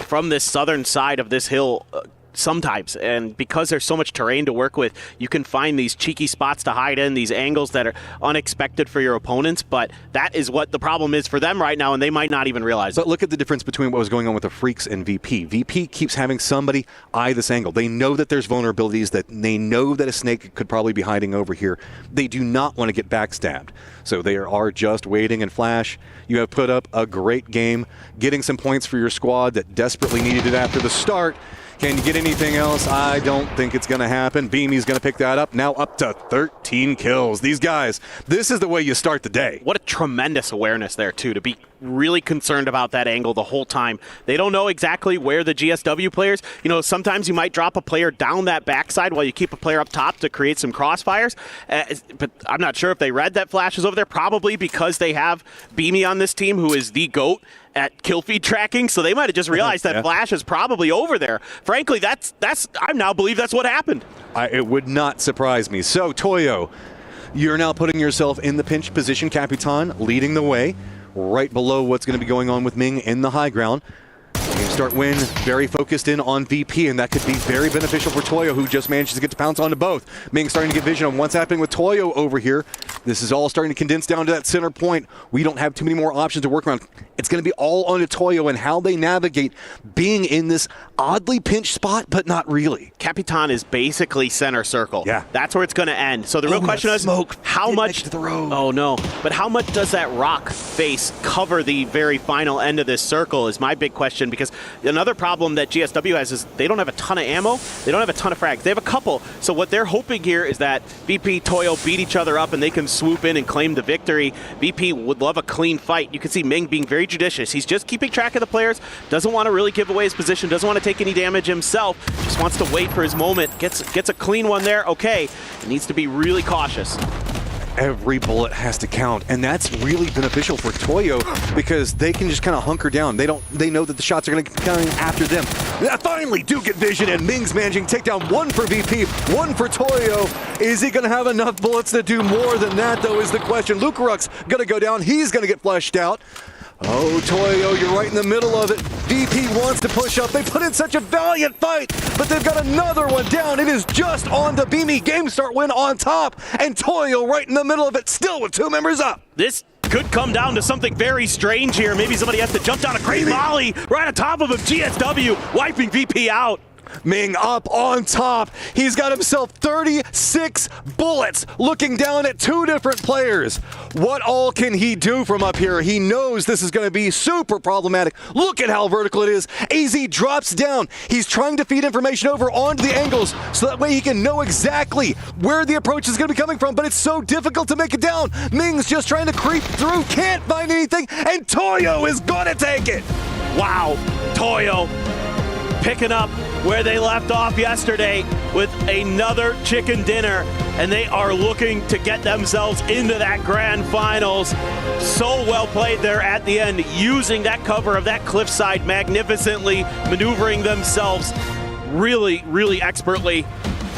from this southern side of this hill sometimes, and because there's so much terrain to work with, you can find these cheeky spots to hide in, these angles that are unexpected for your opponents, but that is what the problem is for them right now, and they might not even realize it. But look at the difference between what was going on with the Freaks and VP. VP keeps having somebody eye this angle. They know that there's vulnerabilities, that they know that a snake could probably be hiding over here. They do not want to get backstabbed, so they are just waiting. And Flash, you have put up a great game, getting some points for your squad that desperately needed it after the start. Can you get anything else? I don't think it's going to happen. Beamy's going to pick that up. Now up to 13 kills. These guys, this is the way you start the day. What a tremendous awareness there, too, to be really concerned about that angle the whole time. They don't know exactly where the GSW players, sometimes you might drop a player down that backside while you keep a player up top to create some crossfires. But I'm not sure if they read that Flash is over there, probably because they have Beamy on this team, who is the GOAT at kill feed tracking, so they might have just realized that Flash is probably over there. Frankly, I now believe that's what happened. It would not surprise me. So, Toyo, you're now putting yourself in the pinch position. Capitan leading the way, right below what's going to be going on with Ming in the high ground. Start win, very focused in on VP, and that could be very beneficial for Toyo, who just managed to get to pounce onto both. Ming starting to get vision on what's happening with Toyo over here. This is all starting to condense down to that center point. We don't have too many more options to work around. It's going to be all on to Toyo and how they navigate being in this oddly pinched spot, but not really. Capitan is basically center circle. Yeah. That's where it's going to end. So the real question is, how much to the road. Oh no, but how much does that rock face cover the very final end of this circle is my big question, because another problem that GSW has is they don't have a ton of ammo, they don't have a ton of frags. They have a couple, so what they're hoping here is that VP, Toyo beat each other up and they can swoop in and claim the victory. VP would love a clean fight. You can see Ming being very judicious. He's just keeping track of the players, doesn't want to really give away his position, doesn't want to take any damage himself, just wants to wait for his moment. Gets a clean one there, okay. Needs to be really cautious. Every bullet has to count, and that's really beneficial for Toyo because they can just kind of hunker down. They know that the shots are going to be coming after them. They finally do get vision, and Ming's managing to take down one for VP, one for Toyo. Is he going to have enough bullets to do more than that, though, is the question. Lukaruk's going to go down. He's going to get fleshed out. Oh, Toyo, you're right in the middle of it. VP wants to push up. They put in such a valiant fight, but they've got another one down. It is just on the Beamy game start win on top, and Toyo right in the middle of it, still with 2 members up. This could come down to something very strange here. Maybe somebody has to jump down a great volley right on top of him. GSW wiping VP out. Ming up on top. He's got himself 36 bullets looking down at 2 different players. What all can he do from up here? He knows this is going to be super problematic. Look at how vertical it is. AZ drops down. He's trying to feed information over onto the angles so that way he can know exactly where the approach is going to be coming from, but it's so difficult to make it down. Ming's just trying to creep through, can't find anything, and Toyo is going to take it. Wow, Toyo picking up where they left off yesterday with another chicken dinner, and they are looking to get themselves into that grand finals. So well played there at the end, using that cover of that cliffside magnificently, maneuvering themselves really, really expertly.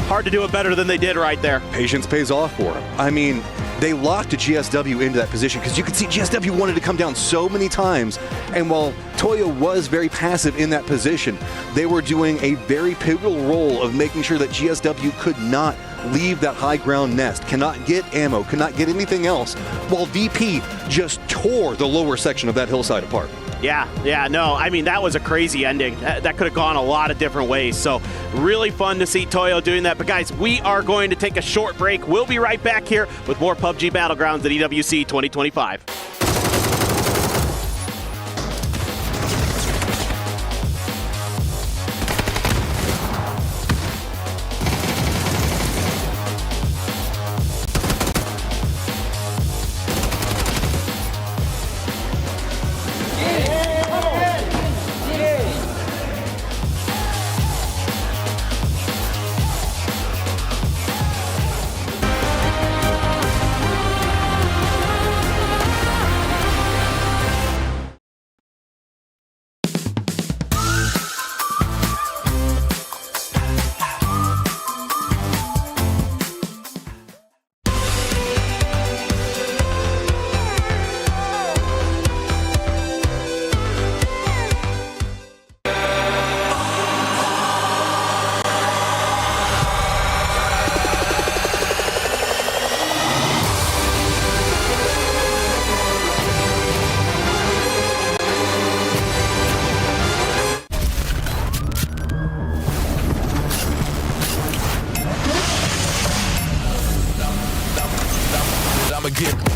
Hard to do it better than they did right there. Patience pays off for them. I mean, they locked GSW into that position because you could see GSW wanted to come down so many times, and while Toyo was very passive in that position, they were doing a very pivotal role of making sure that GSW could not leave that high ground nest, cannot get ammo, cannot get anything else, while VP just tore the lower section of that hillside apart. Yeah, no, I mean, that was a crazy ending. That could have gone a lot of different ways. So really fun to see Toyo doing that. But guys, we are going to take a short break. We'll be right back here with more PUBG Battlegrounds at EWC 2025. I'ma get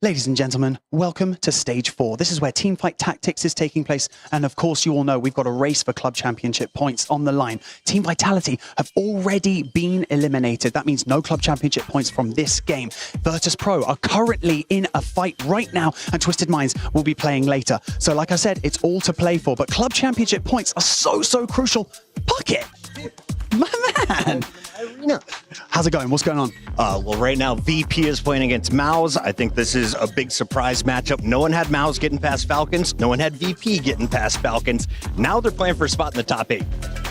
Ladies and gentlemen, welcome to Stage 4. This is where Teamfight Tactics is taking place. And of course, you all know we've got a race for Club Championship points on the line. Team Vitality have already been eliminated. That means no Club Championship points from this game. Virtus Pro are currently in a fight right now, and Twisted Minds will be playing later. So like I said, it's all to play for. But Club Championship points are so crucial. Puckett, my man. How's it going? What's going on? Well, right now, VP is playing against Mouse. I think this is a big surprise matchup. No one had Mouse getting past Falcons. No one had VP getting past Falcons. Now they're playing for a spot in the top 8.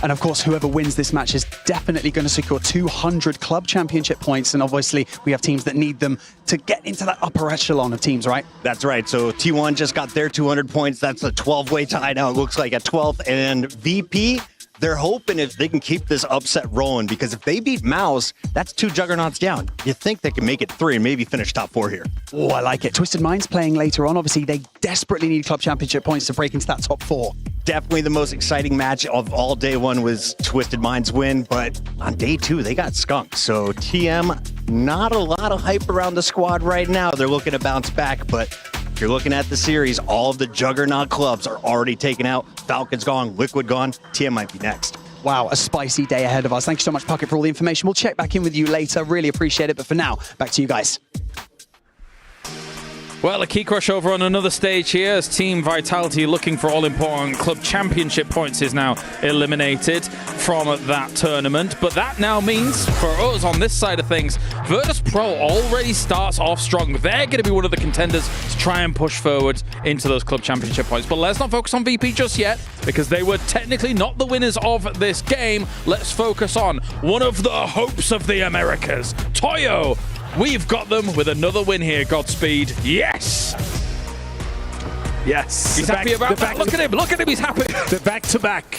And of course, whoever wins this match is definitely going to secure 200 Club Championship points. And obviously, we have teams that need them to get into that upper echelon of teams, right? That's right. So T1 just got their 200 points. That's a 12-way tie now. It looks like at 12th. And VP, they're hoping if they can keep this upset rolling, because if they beat Mouse, that's 2 juggernauts down. You think they can make it 3 and maybe finish top 4 here. Oh, I like it. Twisted Minds playing later on. Obviously, they desperately need Club Championship points to break into that top 4. Definitely the most exciting match of all. Day 1 was Twisted Minds win, but on day 2, they got skunked. So TM, not a lot of hype around the squad right now. They're looking to bounce back, but if you're looking at the series, all of the juggernaut clubs are already taken out. Falcon's gone, Liquid gone, TM might be next. Wow, a spicy day ahead of us. Thank you so much, Puckett, for all the information. We'll check back in with you later. Really appreciate it. But for now, back to you guys. Well, a key crush over on another stage here as Team Vitality, looking for all-important Club Championship points, is now eliminated from that tournament. But that now means, for us on this side of things, Virtus Pro already starts off strong. They're going to be one of the contenders to try and push forward into those Club Championship points. But let's not focus on VP just yet, because they were technically not the winners of this game. Let's focus on one of the hopes of the Americas, Toyo. We've got them with another win here. Godspeed. Yes! Yes. He's happy about that. Look at him. Look at him. He's happy. The back-to-back.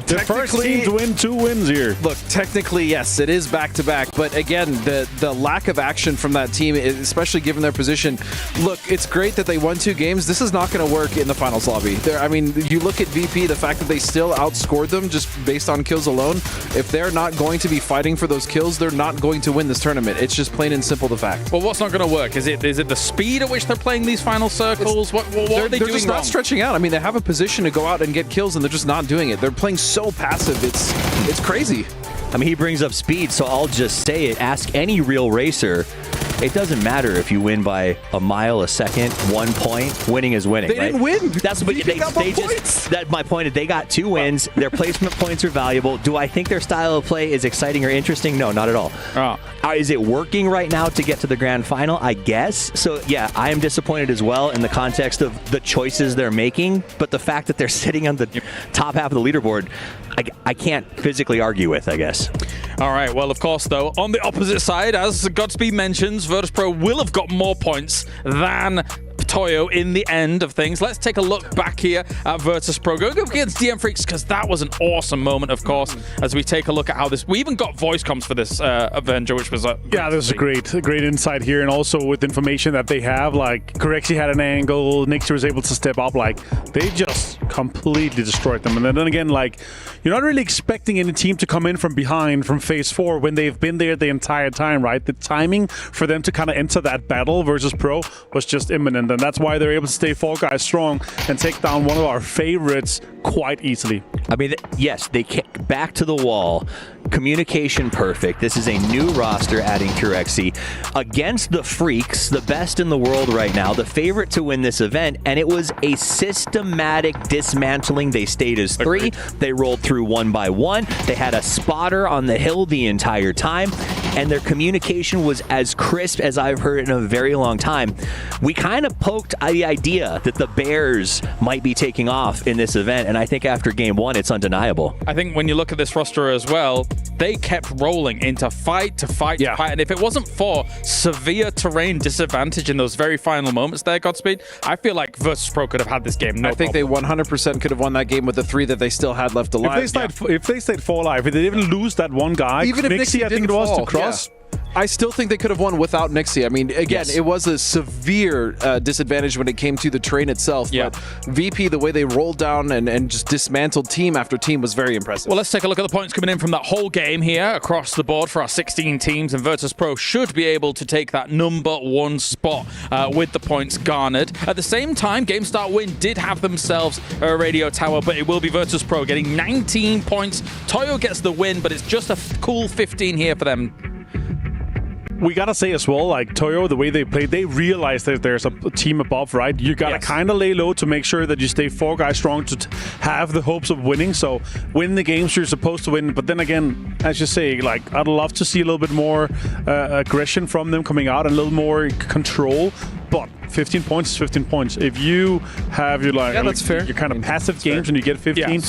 The first team to win 2 wins here. Look, technically, yes, it is back-to-back. But again, the lack of action from that team, especially given their position. Look, it's great that they won 2 games. This is not going to work in the finals lobby. I mean, you look at VP, the fact that they still outscored them just based on kills alone. If they're not going to be fighting for those kills, they're not going to win this tournament. It's just plain and simple the fact. Well, what's not going to work? Is it the speed at which they're playing these final circles? What are they doing? They're just not stretching out. I mean, they have a position to go out and get kills, and they're just not doing it. They're playing so passive. It's crazy. I mean, he brings up speed, so I'll just say it. Ask any real racer. It doesn't matter if you win by a mile a second, 1 point. Winning is winning. They didn't win. That's what they just. That's my point. They got 2 wins. Their placement points are valuable. Do I think their style of play is exciting or interesting? No, not at all. Is it working right now to get to the grand final? I guess. So yeah, I am disappointed as well in the context of the choices they're making. But the fact that they're sitting on the top half of the leaderboard, I can't physically argue with, I guess. All right, well, of course, though, on the opposite side, as Godspeed mentions, Virtus Pro will have got more points than Toyo in the end of things. Let's take a look back here at Virtus.pro. Go against DM Freaks, because that was an awesome moment, of course, as we take a look at how this... We even got voice comms for this Avenger, which was... yeah, this is great insight here, and also with information that they have, like, Corexi had an angle, Nixie was able to step up, like, they just completely destroyed them. And then again, like, you're not really expecting any team to come in from behind from phase 4 when they've been there the entire time, right? The timing for them to kind of enter that battle versus Pro was just imminent, and that's why they're able to stay Fall Guys strong and take down one of our favorites quite easily. I mean, yes, they kick back to the wall. Communication perfect. This is a new roster adding Corexi against the Freaks, the best in the world right now, the favorite to win this event, and it was a systematic dismantling. They stayed as 3. Agreed. They rolled through one by one. They had a spotter on the hill the entire time, and their communication was as crisp as I've heard in a very long time. We kind of poked the idea that the Bears might be taking off in this event, and I think after game 1, it's undeniable. I think when you look at this roster as well, they kept rolling into fight to fight to fight, and if it wasn't for severe terrain disadvantage in those very final moments there, Godspeed, I feel like Virtus.pro could have had this game. I think they 100% could have won that game with the 3 that they still had left alive. If they stayed 4 alive, if they didn't lose that one guy, even if Nixie I think it was fall, to cross. Yeah. I still think they could have won without Nixie. I mean, again, it was a severe disadvantage when it came to the train itself. Yeah. But VP, the way they rolled down and just dismantled team after team was very impressive. Well, let's take a look at the points coming in from that whole game here across the board for our 16 teams, and Virtus.pro should be able to take that number 1 spot with the points garnered. At the same time, GameStart Win did have themselves a radio tower, but it will be Virtus.pro getting 19 points. Toyo gets the win, but it's just a cool 15 here for them. We gotta say as well, like Toyo, the way they played, they realized that there's a team above, right? You gotta kind of lay low to make sure that you stay 4 guys strong to have the hopes of winning. So win the games you're supposed to win. But then again, as you say, like I'd love to see a little bit more aggression from them coming out and a little more control. But 15 points is 15 points. If you have your that's fair. your kind of passive games and you get 15,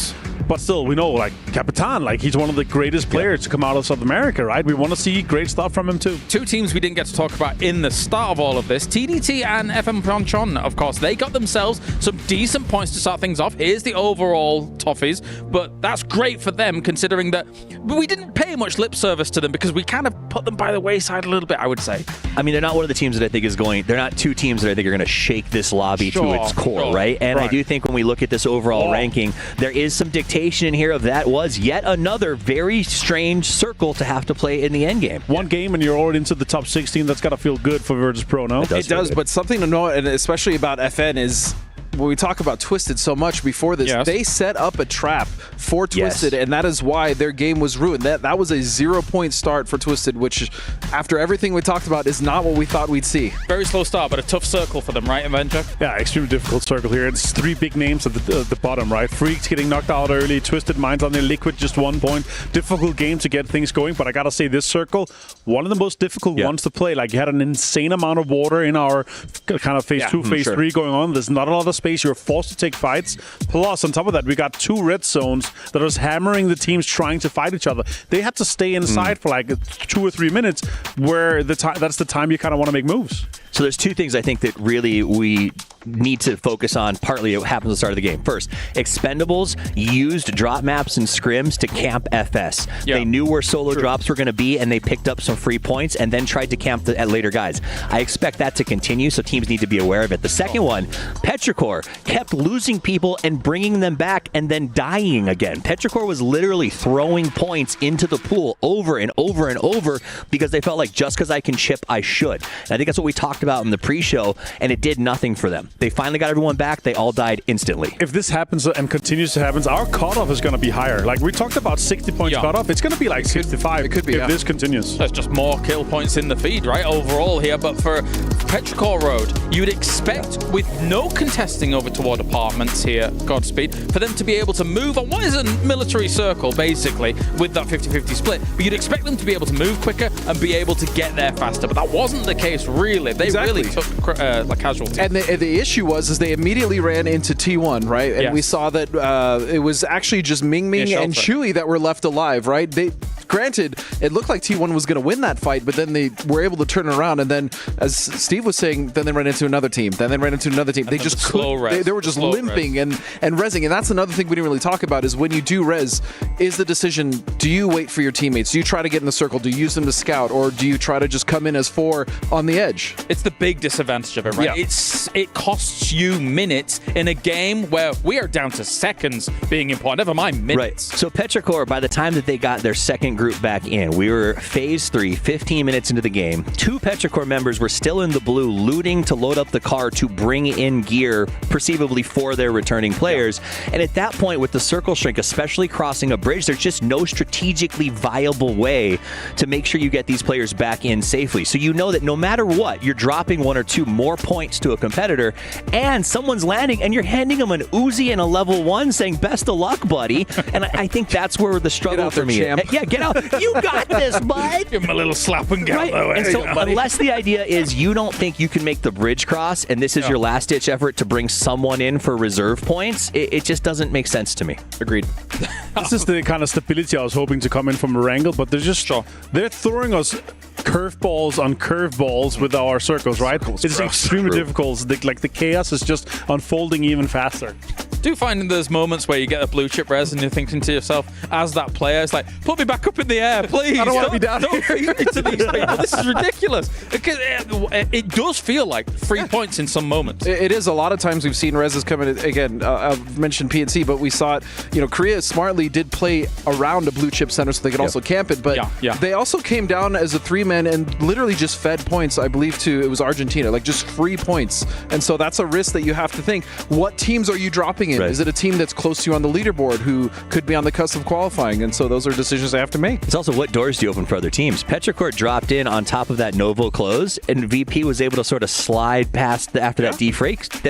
but still, we know like Capitan, like he's one of the greatest players to come out of South America, right? We want to see great stuff from him too. 2 teams we didn't get to talk about in the start of all of this, TDT and FM Pyeongchon, of course. They got themselves some decent points to start things off. Here's the overall toffees, but that's great for them considering that we didn't pay much lip service to them because we kind of put them by the wayside a little bit, I would say. I mean, they're not one of the teams that I think is going, they're not 2 teams that I think are going to shake this lobby to its core, right? And I do think when we look at this overall ranking, there is some dictation in here of that was yet another very strange circle to have to play in the end game. One game and you're already into the top 16. That's got to feel good for Virtus.pro, no? It does, but something to know, and especially about FN, is when we talk about Twisted so much before this, they set up a trap for Twisted, and that is why their game was ruined. That was a 0-point start for Twisted, which, after everything we talked about, is not what we thought we'd see. Very slow start, but a tough circle for them, right, Avenger? Yeah, extremely difficult circle here. It's 3 big names at the bottom, right? Freaks getting knocked out early, Twisted Minds on their Liquid, just 1 point. Difficult game to get things going, but I gotta say, this circle, one of the most difficult ones to play. Like, you had an insane amount of water in our kind of phase 2, phase 3 going on. There's not a lot of space. You're forced to take fights. Plus, on top of that, we got 2 red zones that was hammering the teams trying to fight each other. They had to stay inside for like 2 or 3 minutes, where that's the time you kind of want to make moves. So there's 2 things I think that really we need to focus on. Partly it happens at the start of the game. First, Expendables used drop maps and scrims to camp FS. They knew where solo drops were going to be, and they picked up some free points and then tried to camp at later guys. I expect that to continue, so teams need to be aware of it. The second one, Petrichor kept losing people and bringing them back and then dying again. Petrichor was literally throwing points into the pool over and over and over because they felt like just because I can chip, I should. And I think that's what we talked about in the pre-show, and it did nothing for them. They finally got everyone back. They all died instantly. If this happens and continues to happen, our cutoff is going to be higher. Like, we talked about 60 points cutoff. It's going to be like 65. It could be, if this continues. There's just more kill points in the feed, right, overall here. But for Petrichor Road, you'd expect, with no contesting over toward apartments here, Godspeed, for them to be able to move on what is a military circle, basically, with that 50-50 split. But you'd expect them to be able to move quicker and be able to get there faster. But that wasn't the case, really. They really took like casualties. And the issue was they immediately ran into T1, right? And we saw that it was actually just Ming Ming and Chewy that were left alive, right? Granted, it looked like T1 was going to win that fight, but then they were able to turn it around. And then, as Steve was saying, then they ran into another team. Then they ran into another team. They just they were just limping and rezzing. And that's another thing we didn't really talk about is when you do res, is the decision, do you wait for your teammates? Do you try to get in the circle? Do you use them to scout? Or do you try to just come in as 4 on the edge? It's the big disadvantage of it, right? Yeah. It costs you minutes in a game where we are down to seconds being important, never mind minutes. Right. So Petrichor, by the time that they got their second group back in, we were phase 3, 15 minutes into the game. 2 Petrichor members were still in the blue, looting to load up the car to bring in gear, perceivably for their returning players. And at that point, with the circle shrink, especially crossing a bridge, there's just no strategically viable way to make sure you get these players back in safely. So you know that no matter what, you're dropping 1 or 2 more points to a competitor, and someone's landing, and you're handing them an Uzi and a level 1 saying, best of luck, buddy. And I think that's where the struggle for me is. Yeah, get out. You got this, bud. Give him a little slap and go, though. And so unless the idea is you don't think you can make the bridge cross, and this is your last-ditch effort to bring someone in for reserve points, it just doesn't make sense to me. Agreed. This is the kind of stability I was hoping to come in from Erangel, but they're throwing us curveballs on curveballs with our circles, right? It's extremely difficult. The chaos is just unfolding even faster. Do you find there's moments where you get a blue chip res and you're thinking to yourself, as that player, it's like, put me back up in the air, please. I don't want to be down here. Don't feed me to these people. This is ridiculous. It does feel like 3 points in some moments. It is. A lot of times we've seen reses come in. Again, I've mentioned PNC, but we saw it. Korea smartly did play around a blue chip center so they could also camp it. But they also came down as a 3-man and literally just fed points, I believe, it was Argentina, like just free points. And so that's a risk that you have to think. What teams are you dropping in? Right. Is it a team that's close to you on the leaderboard who could be on the cusp of qualifying? And so those are decisions they have to make. It's also what doors do you open for other teams. Petrichor dropped in on top of that Novo close, and VP was able to sort of slide past after that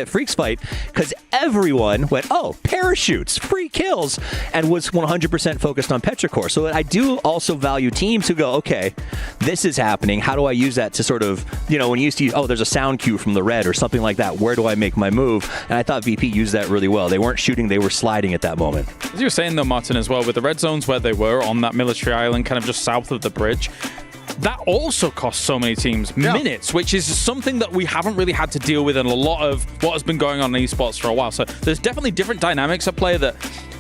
Freaks fight, because everyone went, oh, parachutes, free kills, and was 100% focused on Petrichor. So I do also value teams who go, okay, this is happening. How do I use that to sort of, when you used to use, there's a sound cue from the red or something like that. Where do I make my move? And I thought VP used that really well. They weren't shooting, they were sliding at that moment. As you were saying, though, Martin, as well, with the red zones where they were on that military island, kind of just south of the bridge, that also costs so many teams minutes, which is something that we haven't really had to deal with in a lot of what has been going on in esports for a while. So there's definitely different dynamics at play that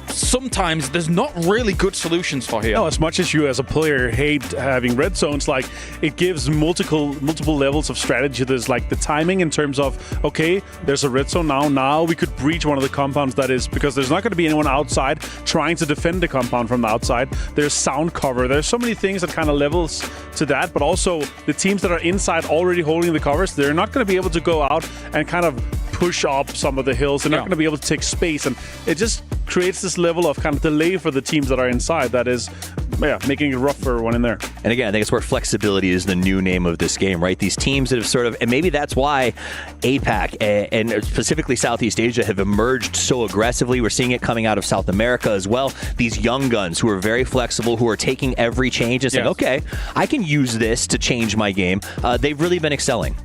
sometimes there's not really good solutions for here. No, as much as you as a player hate having red zones, like it gives multiple levels of strategy. There's like the timing in terms of, okay, there's a red zone now we could breach one of the compounds, that is because there's not going to be anyone outside trying to defend the compound from the outside. There's sound cover. There's so many things that kind of levels to that, but also the teams that are inside already holding the covers, they're not going to be able to go out and kind of push up some of the hills. They're not going to be able to take space, and it just creates this level of kind of delay for the teams that are inside that is making it rough for everyone in there. And again, I think it's where flexibility is the new name of this game, right? These teams that have sort of, and maybe that's why APAC and specifically Southeast Asia have emerged so aggressively. We're seeing it coming out of South America as well. These young guns who are very flexible, who are taking every change and saying, okay, I can use this to change my game. They've really been excelling.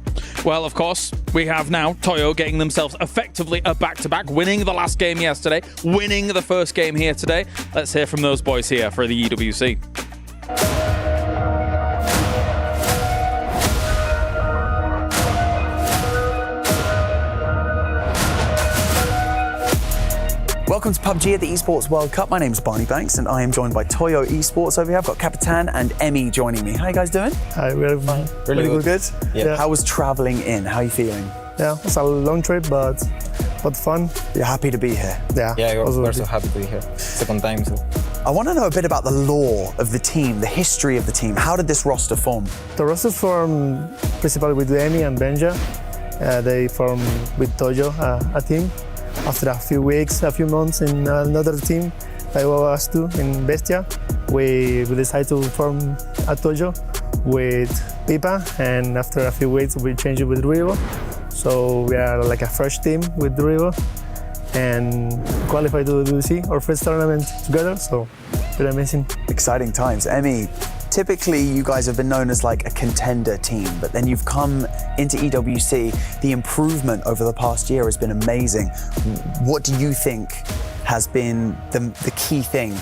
Well, of course, we have now Toyo getting themselves effectively a back-to-back, winning the last game yesterday, winning the first game here today. Let's hear from those boys here for the EWC. Welcome to PUBG at the Esports World Cup. My name is Barney Banks and I am joined by Toyo Esports over here. I've got Kapitan and Emmy joining me. How are you guys doing? Hi, we're fine. Really good? Yeah. How was traveling in? How are you feeling? Yeah, it's a long trip, but fun. You're happy to be here? Yeah, we're so happy to be here. Second time, so. I want to know a bit about the lore of the team, the history of the team. How did this roster form? The roster formed principally with Emmy and Benja. They formed with Toyo, a team. After a few weeks, a few months in another team, like us two in Bestia, we decided to form a Toyo with Pipa, and after a few weeks we changed it with Rivo. So we are like a fresh team with Rivo and qualified to the EWC, our first tournament together, so very amazing. Exciting times. Emmy, typically you guys have been known as like a contender team, but then you've come into EWC. The improvement over the past year has been amazing. What do you think has been the key thing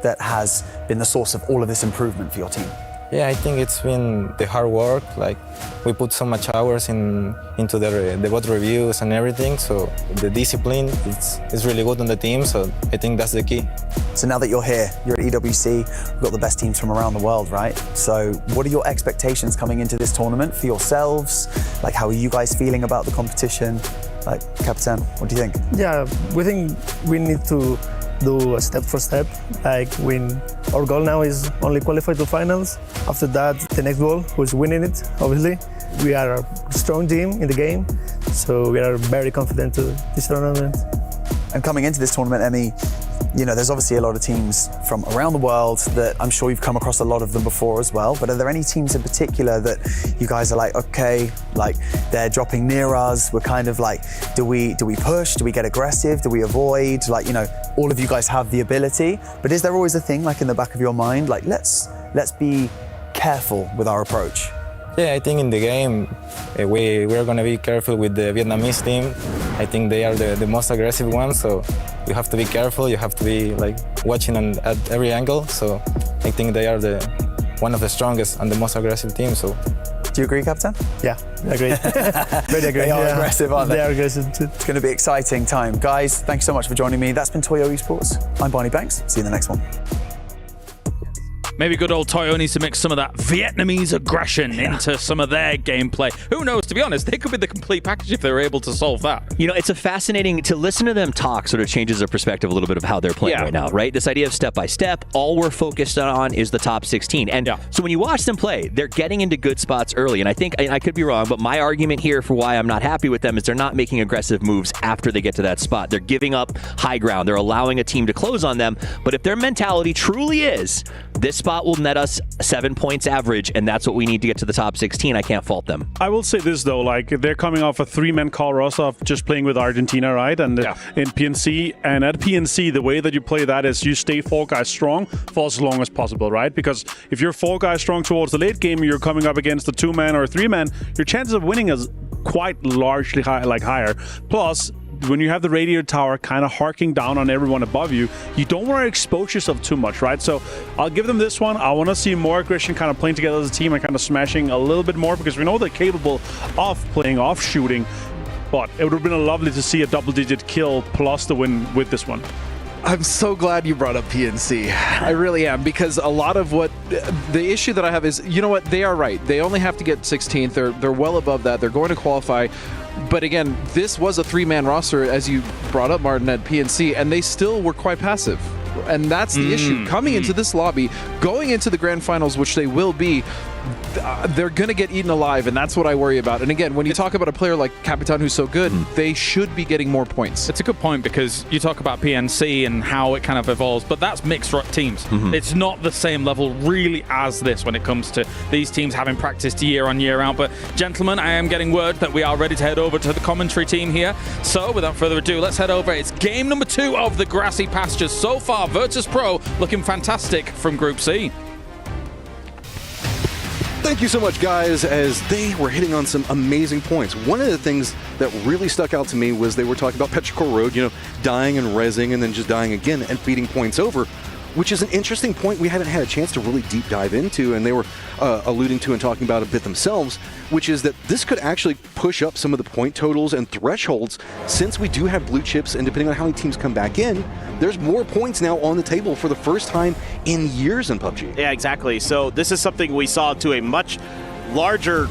that has been the source of all of this improvement for your team? Yeah, I think it's been the hard work. Like, we put so much hours into the bot reviews and everything, so the discipline is really good on the team, so I think that's the key. So now that you're here, you're at EWC, we've got the best teams from around the world, right? So what are your expectations coming into this tournament for yourselves? Like, how are you guys feeling about the competition? Like, Captain, what do you think? Yeah, we think we need to do a step for step. Like, our goal now is only qualify to finals. After that, the next goal, who's winning it, obviously. We are a strong team in the game, so we are very confident to this tournament. And coming into this tournament, Emmy, you know, there's obviously a lot of teams from around the world that I'm sure you've come across a lot of them before as well, but are there any teams in particular that you guys are like, okay, like they're dropping near us, we're kind of like, do we push, do we get aggressive, do we avoid? Like, you know, all of you guys have the ability, but is there always a thing like in the back of your mind, like let's be careful with our approach? Yeah, I think in the game, we're going to be careful with the Vietnamese team. I think they are the most aggressive ones, so you have to be careful. You have to be like watching at every angle. So I think they are one of the strongest and the most aggressive teams. So, do you agree, Captain? Yeah, I agree. Very agree. They are aggressive, aren't they? They are aggressive too. It's going to be an exciting time. Guys, thank you so much for joining me. That's been Toyo Esports. I'm Barney Banks. See you in the next one. Maybe good old Toyo needs to mix some of that Vietnamese aggression into some of their gameplay. Who knows, to be honest, they could be the complete package if they were able to solve that. You know, it's a fascinating, to listen to them talk sort of changes their perspective a little bit of how they're playing right now, right? This idea of step by step, all we're focused on is the top 16. And so when you watch them play, they're getting into good spots early. And I think, I could be wrong, but my argument here for why I'm not happy with them is they're not making aggressive moves after they get to that spot. They're giving up high ground. They're allowing a team to close on them. But if their mentality truly is, this spot will net us 7 points average, and that's what we need to get to the top 16, I can't fault them. I will say this, though, like, they're coming off a 3-man call roster just playing with Argentina, right? And in PNC, and at PNC, the way that you play that is you stay 4 guys strong for as long as possible, right? Because if you're 4 guys strong towards the late game, you're coming up against a 2-man or a 3-man, your chances of winning is quite largely higher. Plus, when you have the radio tower kind of harking down on everyone above you, you don't want to expose yourself too much, right? So I'll give them this one. I want to see more aggression kind of playing together as a team and kind of smashing a little bit more, because we know they're capable of playing off shooting, but it would have been lovely to see a double-digit kill plus the win with this one. I'm so glad you brought up PNC. I really am, because a lot of what the issue that I have is, you know what, they are right. They only have to get 16th. They're well above that. They're going to qualify. But again, this was a 3-man roster, as you brought up, Martin, at PNC, and they still were quite passive. And that's the issue. Coming into this lobby, going into the grand finals, which they will be, they're going to get eaten alive, and that's what I worry about. And again, when you talk about a player like Capitan who's so good, they should be getting more points. It's a good point, because you talk about PNC and how it kind of evolves, but that's mixed teams. It's not the same level really as this when it comes to these teams having practiced year on year out. But gentlemen, I am getting word that we are ready to head over to the commentary team here. So without further ado, let's head over. It's game number 2 of the Grassy Pastures. So far, Virtus Pro looking fantastic from Group C. Thank you so much, guys, as they were hitting on some amazing points. One of the things that really stuck out to me was they were talking about Petrichor Road, you know, dying and rezzing and then just dying again and feeding points over, which is an interesting point we haven't had a chance to really deep dive into, and they were alluding to and talking about a bit themselves, which is that this could actually push up some of the point totals and thresholds, since we do have blue chips, and depending on how many teams come back in, there's more points now on the table for the first time in years in PUBG. Yeah, exactly. So this is something we saw on a much larger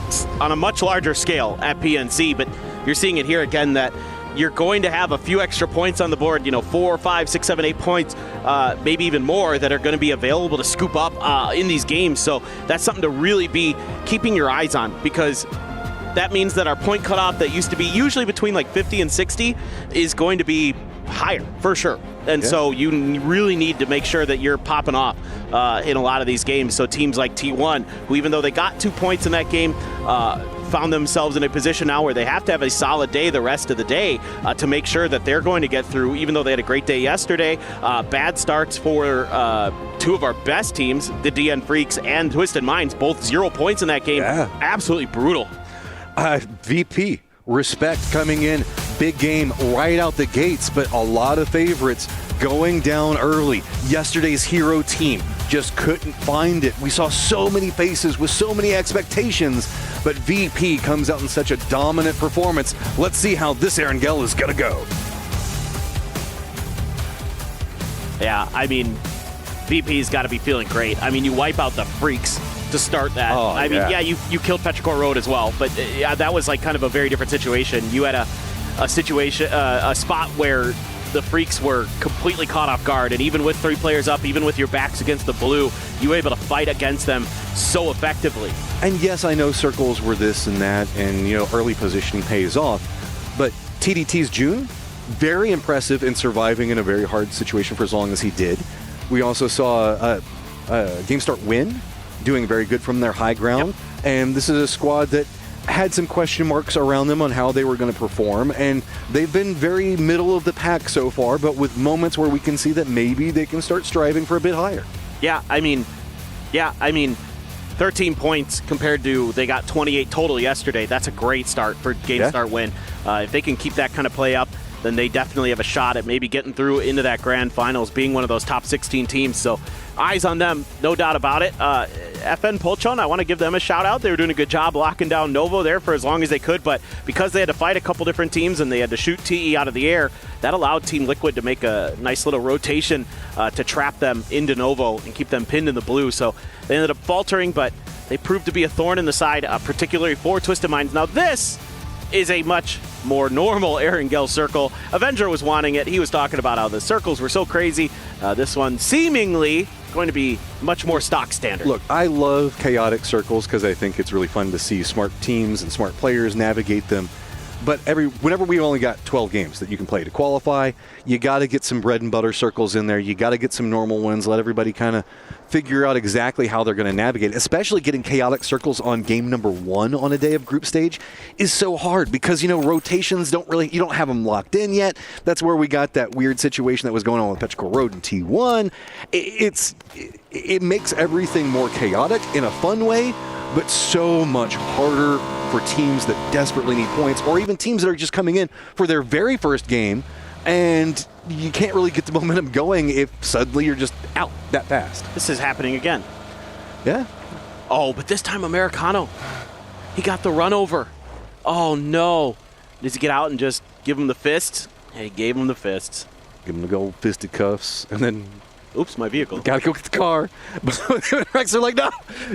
scale at PNC, but you're seeing it here again, that you're going to have a few extra points on the board, 4, 5, 6, 7, 8 points, maybe even more, that are going to be available to scoop up in these games. So that's something to really be keeping your eyes on, because that means that our point cutoff that used to be usually between like 50 and 60 is going to be higher for sure. And so you really need to make sure that you're popping off in a lot of these games. So teams like T1, who even though they got 2 points in that game, found themselves in a position now where they have to have a solid day the rest of the day to make sure that they're going to get through, even though they had a great day yesterday. Bad starts for 2 of our best teams, the DN Freaks and Twisted Minds, both 0 points in that game. Absolutely brutal. VP, respect coming in, big game right out the gates, but a lot of favorites going down early. Yesterday's hero team just couldn't find it. We saw so many faces with so many expectations, but VP comes out in such a dominant performance. Let's see how this Erangel is going to go. Yeah, I mean, VP's got to be feeling great. I mean, you wipe out the Freaks to start that. Oh, I mean, yeah, you killed Petrichor Road as well, but yeah, that was like kind of a very different situation. You had a situation, a spot where the Freaks were completely caught off guard, and even with 3 players up, even with your backs against the blue, you were able to fight against them so effectively. And yes, I know circles were this and that, and early positioning pays off, but TDT's June, very impressive in surviving in a very hard situation for as long as he did. We also saw a game start win, doing very good from their high ground, and this is a squad that had some question marks around them on how they were going to perform, and they've been very middle of the pack so far, but with moments where we can see that maybe they can start striving for a bit higher. Yeah, I mean, 13 points compared to they got 28 total yesterday. That's a great start for game start win. If they can keep that kind of play up, then they definitely have a shot at maybe getting through into that grand finals, being one of those top 16 teams. So eyes on them, no doubt about it. FN Polchon, I want to give them a shout out. They were doing a good job locking down Novo there for as long as they could, but because they had to fight a couple different teams and they had to shoot TE out of the air, that allowed Team Liquid to make a nice little rotation to trap them into Novo and keep them pinned in the blue. So they ended up faltering, but they proved to be a thorn in the side, particularly for Twisted Minds. Now this is a much more normal Erangel circle. Avenger was wanting it. He was talking about how the circles were so crazy. This one seemingly going to be much more stock standard. Look, I love chaotic circles because I think it's really fun to see smart teams and smart players navigate them. But whenever we only got 12 games that you can play to qualify, you got to get some bread and butter circles in there. You got to get some normal ones. Let everybody kind of figure out exactly how they're going to navigate. Especially getting chaotic circles on game number 1 on a day of group stage is so hard because, rotations you don't have them locked in yet. That's where we got that weird situation that was going on with Petrichor Road and T1. It makes everything more chaotic in a fun way, but so much harder for teams that desperately need points, or even teams that are just coming in for their very first game, and you can't really get the momentum going if suddenly you're just out that fast. This is happening again. Yeah. Oh, but this time Americano, he got the run over. Oh no. Does he get out and just give him the fist? Yeah, he gave him the fists. Give him the gold fisted cuffs, and then oops, my vehicle. Gotta go get the car. But Rex are like,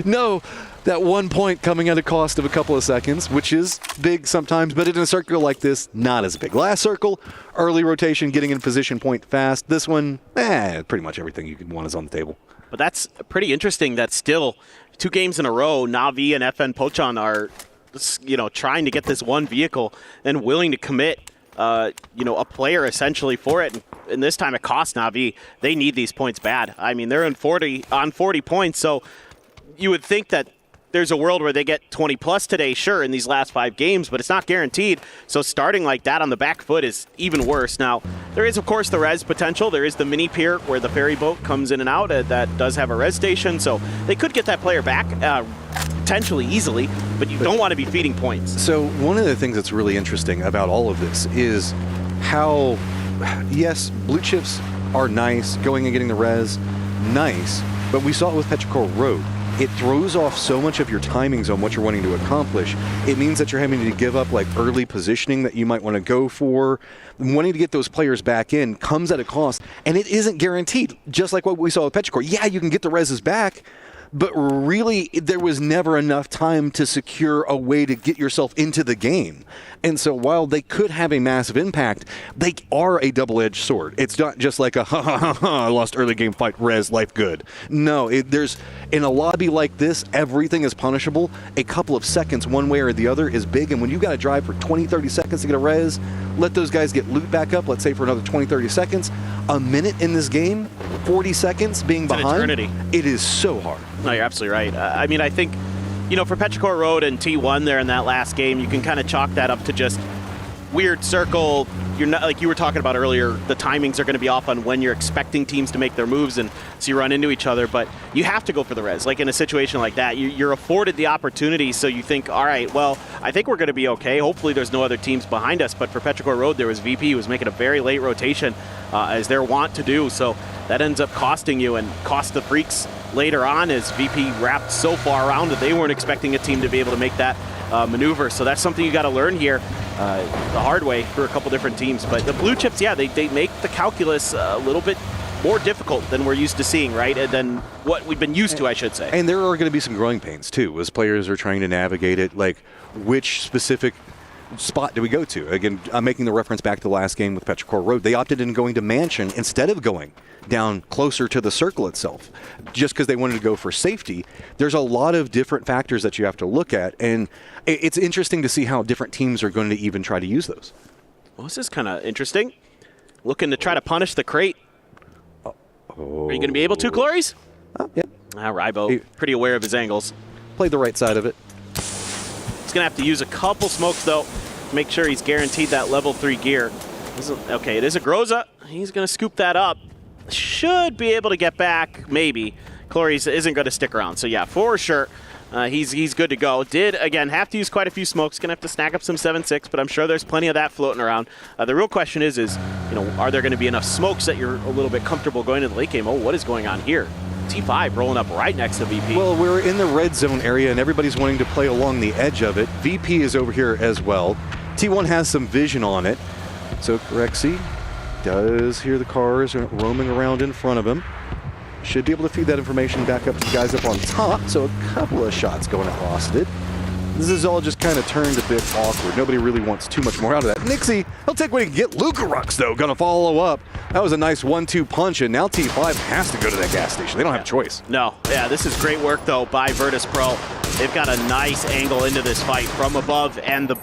no. That 1 point coming at a cost of a couple of seconds, which is big sometimes, but in a circle like this, not as big. Last circle, early rotation, getting in position point fast. This one, pretty much everything you could want is on the table. But that's pretty interesting that still 2 games in a row, Na'Vi and FN Pochon are, trying to get this one vehicle and willing to commit, a player essentially for it. And this time it costs Na'Vi. They need these points bad. I mean, they're on 40 points, so you would think that there's a world where they get 20 plus today, sure, in these last 5 games, but it's not guaranteed. So starting like that on the back foot is even worse. Now, there is, of course, the res potential. There is the mini pier where the ferry boat comes in and out. That does have a res station, so they could get that player back potentially easily, but you don't want to be feeding points. So one of the things that's really interesting about all of this is how, yes, blue chips are nice, going and getting the res, nice, but we saw it with Petrichor Road. It throws off so much of your timings on what you're wanting to accomplish. It means that you're having to give up like early positioning that you might want to go for. Wanting to get those players back in comes at a cost, and it isn't guaranteed. Just like what we saw with Petrichor. Yeah, you can get the reses back, but really there was never enough time to secure a way to get yourself into the game. And so while they could have a massive impact, they are a double-edged sword. It's not just like a I lost early game fight, res, life good. No, there's in a lobby like this, everything is punishable. A couple of seconds one way or the other is big, and when you got to drive for 20, 30 seconds to get a res, let those guys get loot back up, let's say for another 20, 30 seconds, a minute in this game, 40 seconds being it's behind, an eternity. It is so hard. No, you're absolutely right. I mean, I think, for Petrichor Road and T1 there in that last game, you can kind of chalk that up to just weird circle. You're not, like you were talking about earlier, the timings are going to be off on when you're expecting teams to make their moves, and so you run into each other, but you have to go for the res. Like in a situation like that, you're afforded the opportunity, so you think, all right, well, I think we're going to be okay. Hopefully there's no other teams behind us, but for Petrichor Road, there was VP who was making a very late rotation, as they're wont to do, so that ends up costing you and cost the Freaks later on as VP wrapped so far around that they weren't expecting a team to be able to make that maneuver. So that's something you got to learn here the hard way for a couple different teams. But the blue chips, yeah, they make the calculus a little bit more difficult than we're used to seeing, right? And then what we've been used to, I should say. And there are going to be some growing pains too as players are trying to navigate it. Like, which specific spot do we go to? Again, I'm making the reference back to the last game with Petrichor Road. They opted in going to Mansion instead of going down closer to the circle itself, just because they wanted to go for safety. There's a lot of different factors that you have to look at, and it's interesting to see how different teams are going to even try to use those. Well, this is kind of interesting. Looking to try to punish the crate. Are you going to be able to, Glories? Yeah. Rybo, pretty aware of his angles. Played the right side of it. He's going to have to use a couple smokes, though, to make sure he's guaranteed that level 3 gear. Okay, it is a Groza. He's going to scoop that up. Should be able to get back, maybe. Glories isn't going to stick around, so yeah, for sure. He's good to go. Did, again, have to use quite a few smokes. Going to have to snag up some 7.6, but I'm sure there's plenty of that floating around. The real question is, are there going to be enough smokes that you're a little bit comfortable going to the late game? Oh, what is going on here? T5 rolling up right next to VP. Well, we're in the red zone area, and everybody's wanting to play along the edge of it. VP is over here as well. T1 has some vision on it. So Rexy does hear the cars roaming around in front of him. Should be able to feed that information back up to the guys up on top. So a couple of shots going at Losted. This is all just kind of turned a bit awkward. Nobody really wants too much more out of that. Nixie, he'll take what he can get. Lucarux, though, going to follow up. That was a nice 1-2 punch, and now T5 has to go to that gas station. They don't have a choice. No. Yeah, this is great work, though, by Virtus Pro. They've got a nice angle into this fight from above, and the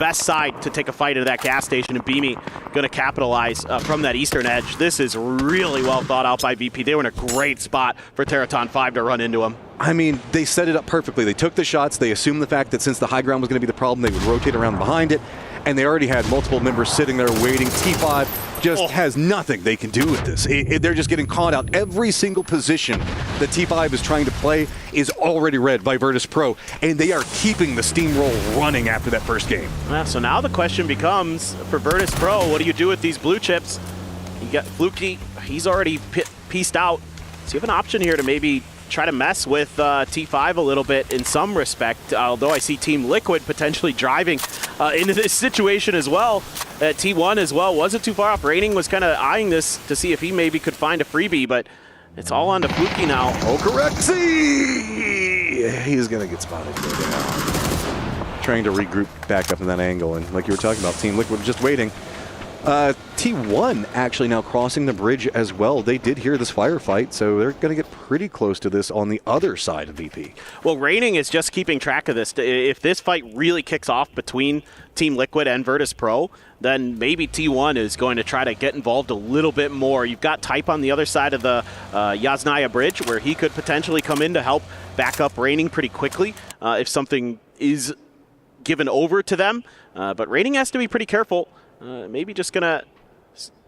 best side to take a fight into that gas station, and Beamy going to capitalize from that eastern edge. This is really well thought out by VP. They were in a great spot for Teraton 5 to run into him. I mean, they set it up perfectly. They took the shots. They assumed the fact that since the high ground was going to be the problem, they would rotate around behind it. And they already had multiple members sitting there waiting. T5 just has nothing they can do with this. They're just getting caught out. Every single position that T5 is trying to play is already read by Virtus Pro. And they are keeping the steamroll running after that first game. Yeah, so now the question becomes, for Virtus Pro, what do you do with these blue chips? You got Fluky. He's already pieced out. So you have an option here to maybe try to mess with T5 a little bit in some respect, although I see Team Liquid potentially driving into this situation as well. T1 as well wasn't too far off. Raining was kind of eyeing this to see if he maybe could find a freebie, but it's all on to Fluky now. Okarexy! He's going to get spotted. Trying to regroup back up in that angle, and like you were talking about, Team Liquid just waiting. T1 actually now crossing the bridge as well. They did hear this firefight, so they're going to get pretty close to this on the other side of VP. Well, Raining is just keeping track of this. If this fight really kicks off between Team Liquid and Virtus Pro, then maybe T1 is going to try to get involved a little bit more. You've got Type on the other side of the Yasnaya bridge, where he could potentially come in to help back up Raining pretty quickly if something is given over to them. But Raining has to be pretty careful. Maybe just going to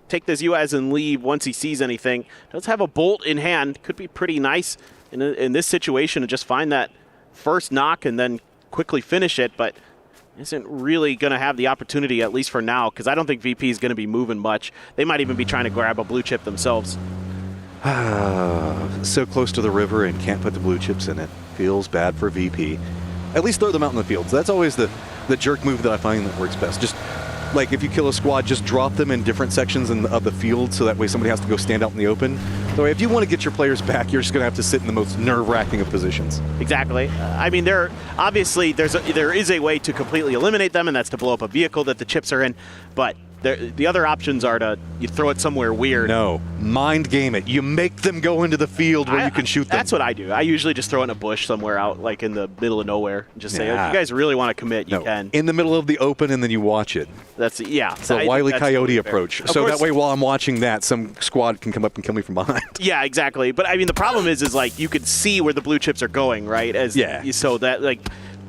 take this UAS and leave once he sees anything. Does have a bolt in hand. Could be pretty nice in this situation to just find that first knock and then quickly finish it, but isn't really going to have the opportunity, at least for now, because I don't think VP is going to be moving much. They might even be trying to grab a blue chip themselves. So close to the river and can't put the blue chips in it. Feels bad for VP. At least throw them out in the field. So that's always the jerk move that I find that works best. Just like if you kill a squad, just drop them in different sections of the field so that way somebody has to go stand out in the open. So if you want to get your players back, you're just going to have to sit in the most nerve-wracking of positions. Exactly. I mean, there is a way to completely eliminate them, and that's to blow up a vehicle that the chips are in, but the other options are you throw it somewhere weird. No, mind game it. You make them go into the field where you can shoot them. That's what I do. I usually just throw it in a bush somewhere out, like in the middle of nowhere. Just say, if you guys really want to commit, you can. In the middle of the open, and then you watch it. It's a Wile E. Coyote approach. So that way, while I'm watching that, some squad can come up and kill me from behind. Yeah, exactly. But I mean, the problem is like you could see where the blue chips are going, right? So that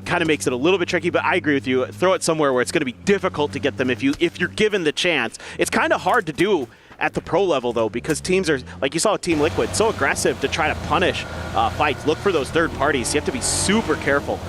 kind of makes it a little bit tricky, but I agree with you. Throw it somewhere where it's going to be difficult to get them if you're given the chance. It's kind of hard to do at the pro level, though, because teams are, like you saw with Team Liquid, so aggressive to try to punish fights. Look for those third parties. You have to be super careful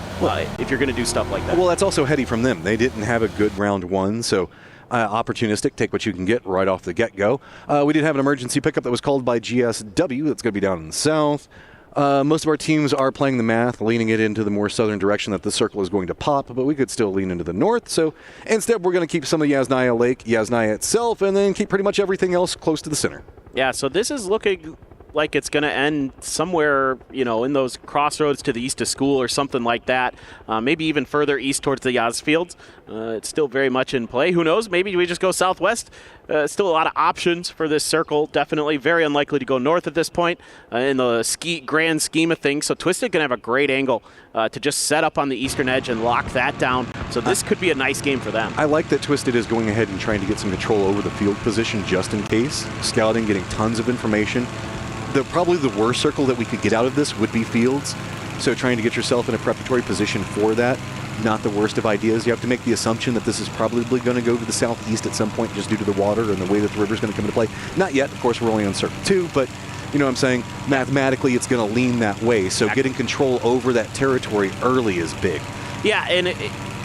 if you're going to do stuff like that. Well, that's also heady from them. They didn't have a good round one, so opportunistic, take what you can get right off the get-go. We did have an emergency pickup that was called by GSW. That's going to be down in the south. Most of our teams are playing the math, leaning it into the more southern direction that the circle is going to pop, but we could still lean into the north. So instead, we're going to keep some of Yasnaya Lake, Yasnaya itself, and then keep pretty much everything else close to the center. Yeah, so this is looking like it's going to end somewhere, in those crossroads to the east of school or something like that. Maybe even further east towards the Yaz fields. It's still very much in play. Who knows? Maybe we just go southwest. Still a lot of options for this circle. Definitely very unlikely to go north at this point in the grand scheme of things. So Twisted can have a great angle to just set up on the eastern edge and lock that down. So this could be a nice game for them. I like that Twisted is going ahead and trying to get some control over the field position just in case. Scouting, getting tons of information. Probably the worst circle that we could get out of this would be fields. So trying to get yourself in a preparatory position for that, not the worst of ideas. You have to make the assumption that this is probably going to go to the southeast at some point just due to the water and the way that the river is going to come into play. Not yet, of course, we're only on circle 2, but you know what I'm saying? Mathematically, it's going to lean that way. So getting control over that territory early is big. Yeah, and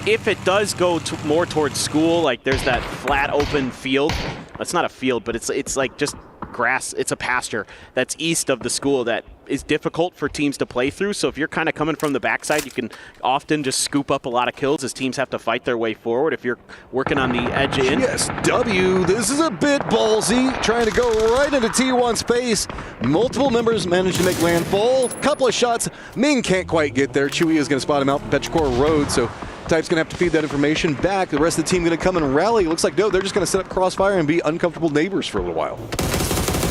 if it does go more towards school, like there's that flat open field. It's not a field, but it's like just grass. It's a pasture that's east of the school that is difficult for teams to play through. So if you're kind of coming from the backside, you can often just scoop up a lot of kills as teams have to fight their way forward. If you're working on the edge in. GSW, this is a bit ballsy, trying to go right into T1 space. Multiple members managed to make landfall. Couple of shots. Ming can't quite get there. Chewy is going to spot him out Petrichor Road, so Type's going to have to feed that information back. The rest of the team going to come and rally. It looks like, no, they're just going to set up crossfire and be uncomfortable neighbors for a little while.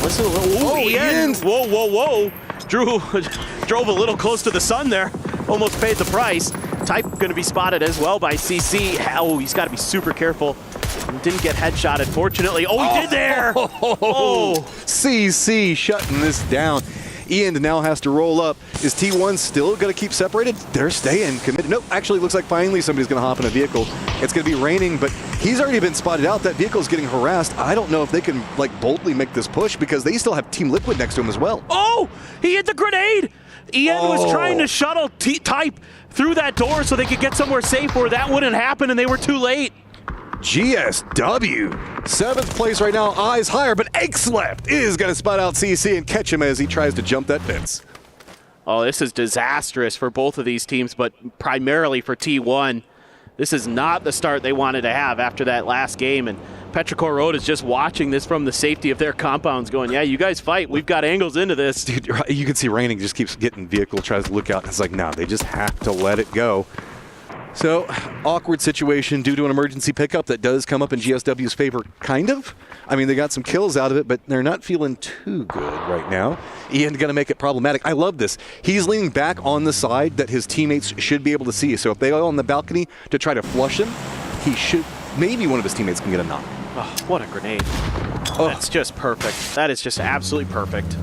Listen a little. Ian! Whoa. Drove a little close to the sun there. Almost paid the price. Type going to be spotted as well by CC. Oh, he's got to be super careful. Didn't get headshotted, fortunately. Oh, he did there! CC shutting this down. Ian now has to roll up. Is T1 still going to keep separated? They're staying committed. Nope, actually looks like finally somebody's going to hop in a vehicle. It's going to be raining, but he's already been spotted out. That vehicle's getting harassed. I don't know if they can boldly make this push because they still have Team Liquid next to him as well. Oh, he hit the grenade! Ian was trying to shuttle Type through that door so they could get somewhere safe where that wouldn't happen and they were too late. GSW, 7th place right now, eyes higher, but Left is going to spot out CC and catch him as he tries to jump that fence. Oh, this is disastrous for both of these teams, but primarily for T1. This is not the start they wanted to have after that last game, and Petrichor Road is just watching this from the safety of their compounds going, yeah, you guys fight. We've got angles into this. Dude, you can see Raining just keeps getting vehicle, tries to look out, and it's like, no, they just have to let it go. So, awkward situation due to an emergency pickup that does come up in GSW's favor, kind of. I mean, they got some kills out of it, but they're not feeling too good right now. Ian's going to make it problematic. I love this. He's leaning back on the side that his teammates should be able to see. So if they are on the balcony to try to flush him, he should, maybe one of his teammates can get a knock. Oh, what a grenade. That's just perfect. That is just absolutely perfect.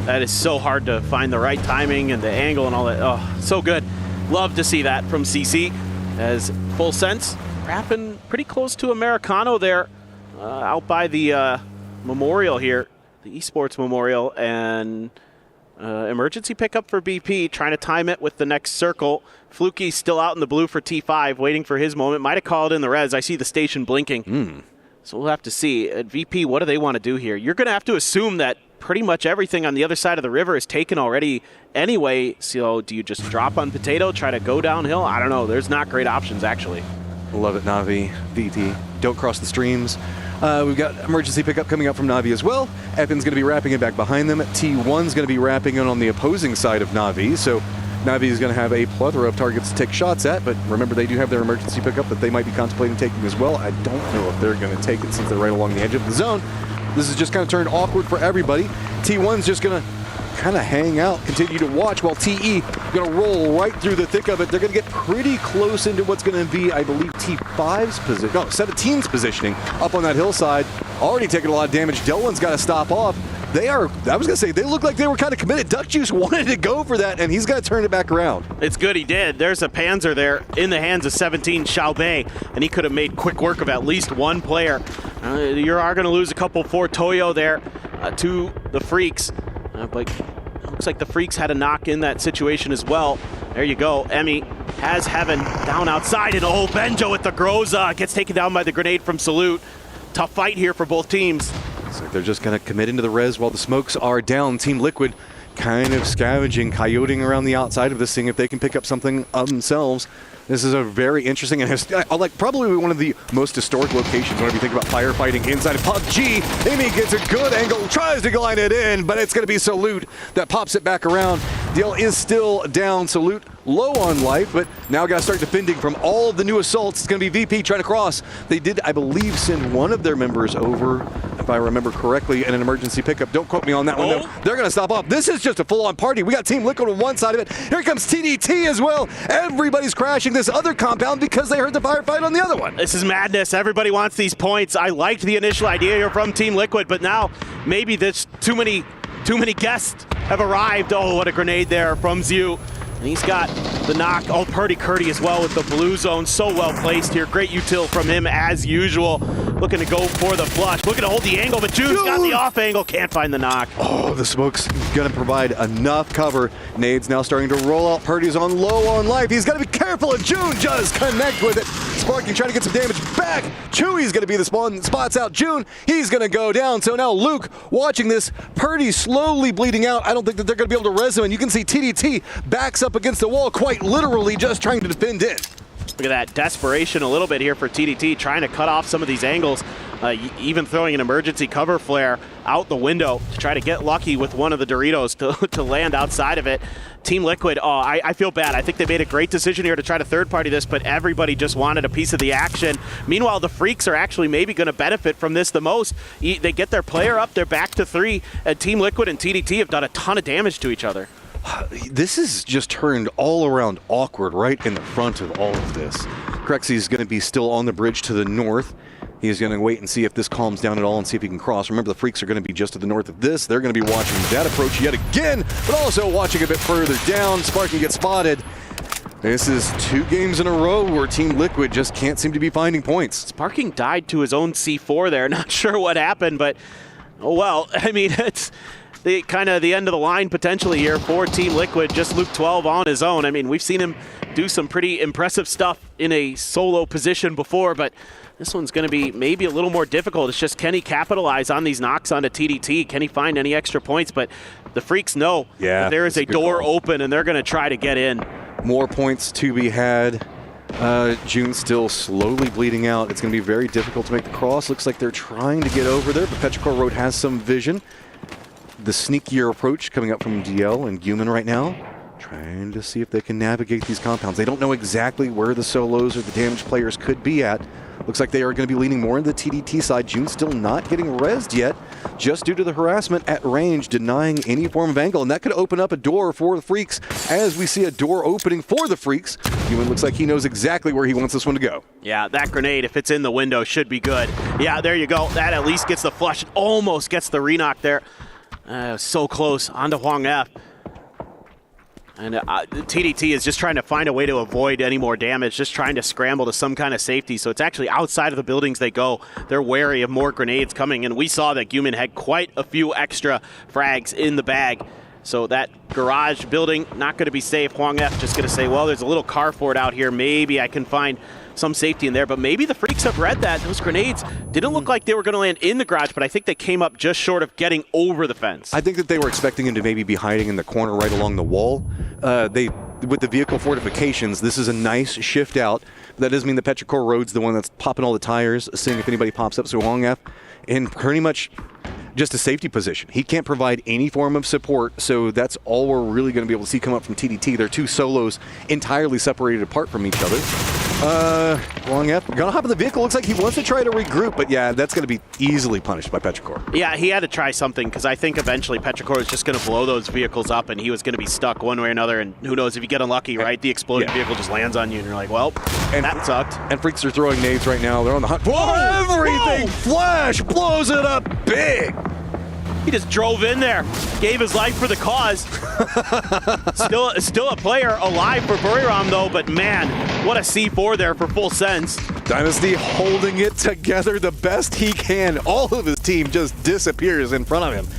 That is so hard to find the right timing and the angle and all that. Oh, so good. Love to see that from CC as Full Sense wrapping pretty close to Americano there out by the memorial here, the Esports Memorial, and emergency pickup for BP, trying to time it with the next circle. Fluky's still out in the blue for T5, waiting for his moment. Might have called in the res. I see the station blinking. So we'll have to see. At VP, what do they want to do here? You're going to have to assume that pretty much everything on the other side of the river is taken already anyway. So do you just drop on Potato, try to go downhill? I don't know. There's not great options, actually. Love it, Navi. VT, don't cross the streams. We've got emergency pickup coming up from Navi as well. Eppin's going to be wrapping it back behind them. T1's going to be wrapping it on the opposing side of Navi. So Navi is going to have a plethora of targets to take shots at, but remember they do have their emergency pickup that they might be contemplating taking as well. I don't know if they're going to take it since they're right along the edge of the zone. This is just kind of turned awkward for everybody. T1's just going to kind of hang out, continue to watch, while TE going to roll right through the thick of it. They're going to get pretty close into what's going to be, I believe, T5's position, no, 17's positioning up on that hillside. Already taking a lot of damage. Delwyn's got to stop off. I was going to say, they look like they were kind of committed. Duck Juice wanted to go for that, and he's got to turn it back around. It's good he did. There's a Panzer there in the hands of 17 Xiaobei, and he could have made quick work of at least one player. You are going to lose a couple for Toyo there to the Freaks, but it looks like the Freaks had a knock in that situation as well. There you go. Emmy has Heaven down outside, and Benjo with the Groza gets taken down by the grenade from Salute. Tough fight here for both teams. Looks like they're just going to commit into the res while the smokes are down. Team Liquid kind of scavenging, coyoting around the outside of this thing if they can pick up something of themselves. This is a very interesting and like probably one of the most historic locations whenever you think about firefighting inside of PUBG. Amy gets a good angle, tries to line it in, but it's going to be Salute that pops it back around. DL is still down. Salute low on life, but now got to start defending from all of the new assaults. It's going to be VP trying to cross. They did, I believe, send one of their members over, if I remember correctly, in an emergency pickup. Don't quote me on that one, though. They're going to stop off. This is just a full-on party. We got Team Liquid on one side of it. Here comes TDT as well. Everybody's crashing this other compound because they heard the firefight on the other one. This is madness. Everybody wants these points. I liked the initial idea here from Team Liquid, but now maybe there's too many guests have arrived. Oh, what a grenade there from Zhu. And he's got the knock. Oh, Purdy Curdy as well with the blue zone. So well placed here. Great util from him as usual. Looking to go for the flush. Looking to hold the angle, but June's got the off angle. Can't find the knock. Oh, the smoke's going to provide enough cover. Nade's now starting to roll out. Purdy's on low on life. He's got to be careful, and June just connect with it. Sparking trying to get some damage back. Chewy's going to be the spawn. Spots out June. He's going to go down. So now Luke watching this. Purdy slowly bleeding out. I don't think that they're going to be able to res him, and you can see TDT backs up against the wall, quite literally just trying to defend in. Look at that desperation a little bit here for TDT, trying to cut off some of these angles, even throwing an emergency cover flare out the window to try to get lucky with one of the Doritos to land outside of it. Team Liquid, I feel bad. I think they made a great decision here to try to third-party this, but everybody just wanted a piece of the action. Meanwhile, the Freaks are actually maybe going to benefit from this the most. They get their player up, they're back to 3, and Team Liquid and TDT have done a ton of damage to each other. This is just turned all around awkward right in the front of all of this. Crexy's going to be still on the bridge to the north. He's going to wait and see if this calms down at all and see if he can cross. Remember, the Freaks are going to be just to the north of this. They're going to be watching that approach yet again, but also watching a bit further down. Sparking gets spotted. This is 2 games in a row where Team Liquid just can't seem to be finding points. Sparking died to his own C4 there. Not sure what happened, but oh well. I mean, it's the kind of the end of the line potentially here for Team Liquid. Just Luke 12 on his own. I mean, we've seen him do some pretty impressive stuff in a solo position before, but this one's going to be maybe a little more difficult. It's just, can he capitalize on these knocks onto TDT? Can he find any extra points? But the Freaks know that there is a door open, and they're going to try to get in. More points to be had. June still slowly bleeding out. It's going to be very difficult to make the cross. Looks like they're trying to get over there, but Petrichor Road has some vision. The sneakier approach coming up from DL and Guman right now, trying to see if they can navigate these compounds. They don't know exactly where the solos or the damaged players could be at. Looks like they are going to be leaning more into the TDT side. June still not getting rezzed yet, just due to the harassment at range, denying any form of angle. And that could open up a door for the Freaks, as we see a door opening for the Freaks. Guman looks like he knows exactly where he wants this one to go. Yeah, that grenade, if it's in the window, should be good. Yeah, there you go. That at least gets the flush. It almost gets the re-knock there. So close onto Huang F. And TDT is just trying to find a way to avoid any more damage, just trying to scramble to some kind of safety. So it's actually outside of the buildings they go. They're wary of more grenades coming, and we saw that Guman had quite a few extra frags in the bag. So that garage building, not going to be safe. Huang F just going to say, well, there's a little carport out here. Maybe I can find some safety in there, but maybe the Freaks have read that. Those grenades didn't look like they were going to land in the garage, but I think they came up just short of getting over the fence. I think that they were expecting him to maybe be hiding in the corner right along the wall. With the vehicle fortifications, this is a nice shift out. That doesn't mean the Petrichor Road's the one that's popping all the tires, seeing if anybody pops up. So Huang F in pretty much just a safety position. He can't provide any form of support, so that's all we're really going to be able to see come up from TDT. They're 2 solos entirely separated apart from each other. Huang F gonna hop in the vehicle. Looks like he wants to try to regroup, but yeah, that's going to be easily punished by Petrichor. Yeah, he had to try something, because I think eventually Petrichor was just going to blow those vehicles up, and he was going to be stuck one way or another, and who knows, if you get unlucky, right? The exploding vehicle just lands on you, and you're like, well, and that sucked. And Freaks are throwing nades right now. They're on the hunt for everything. Flash blows it up big. He just drove in there, gave his life for the cause. Still a player alive for Buriram though, but man, what a C4 there for Full Sense. Dynasty holding it together the best he can. All of his team just disappears in front of him.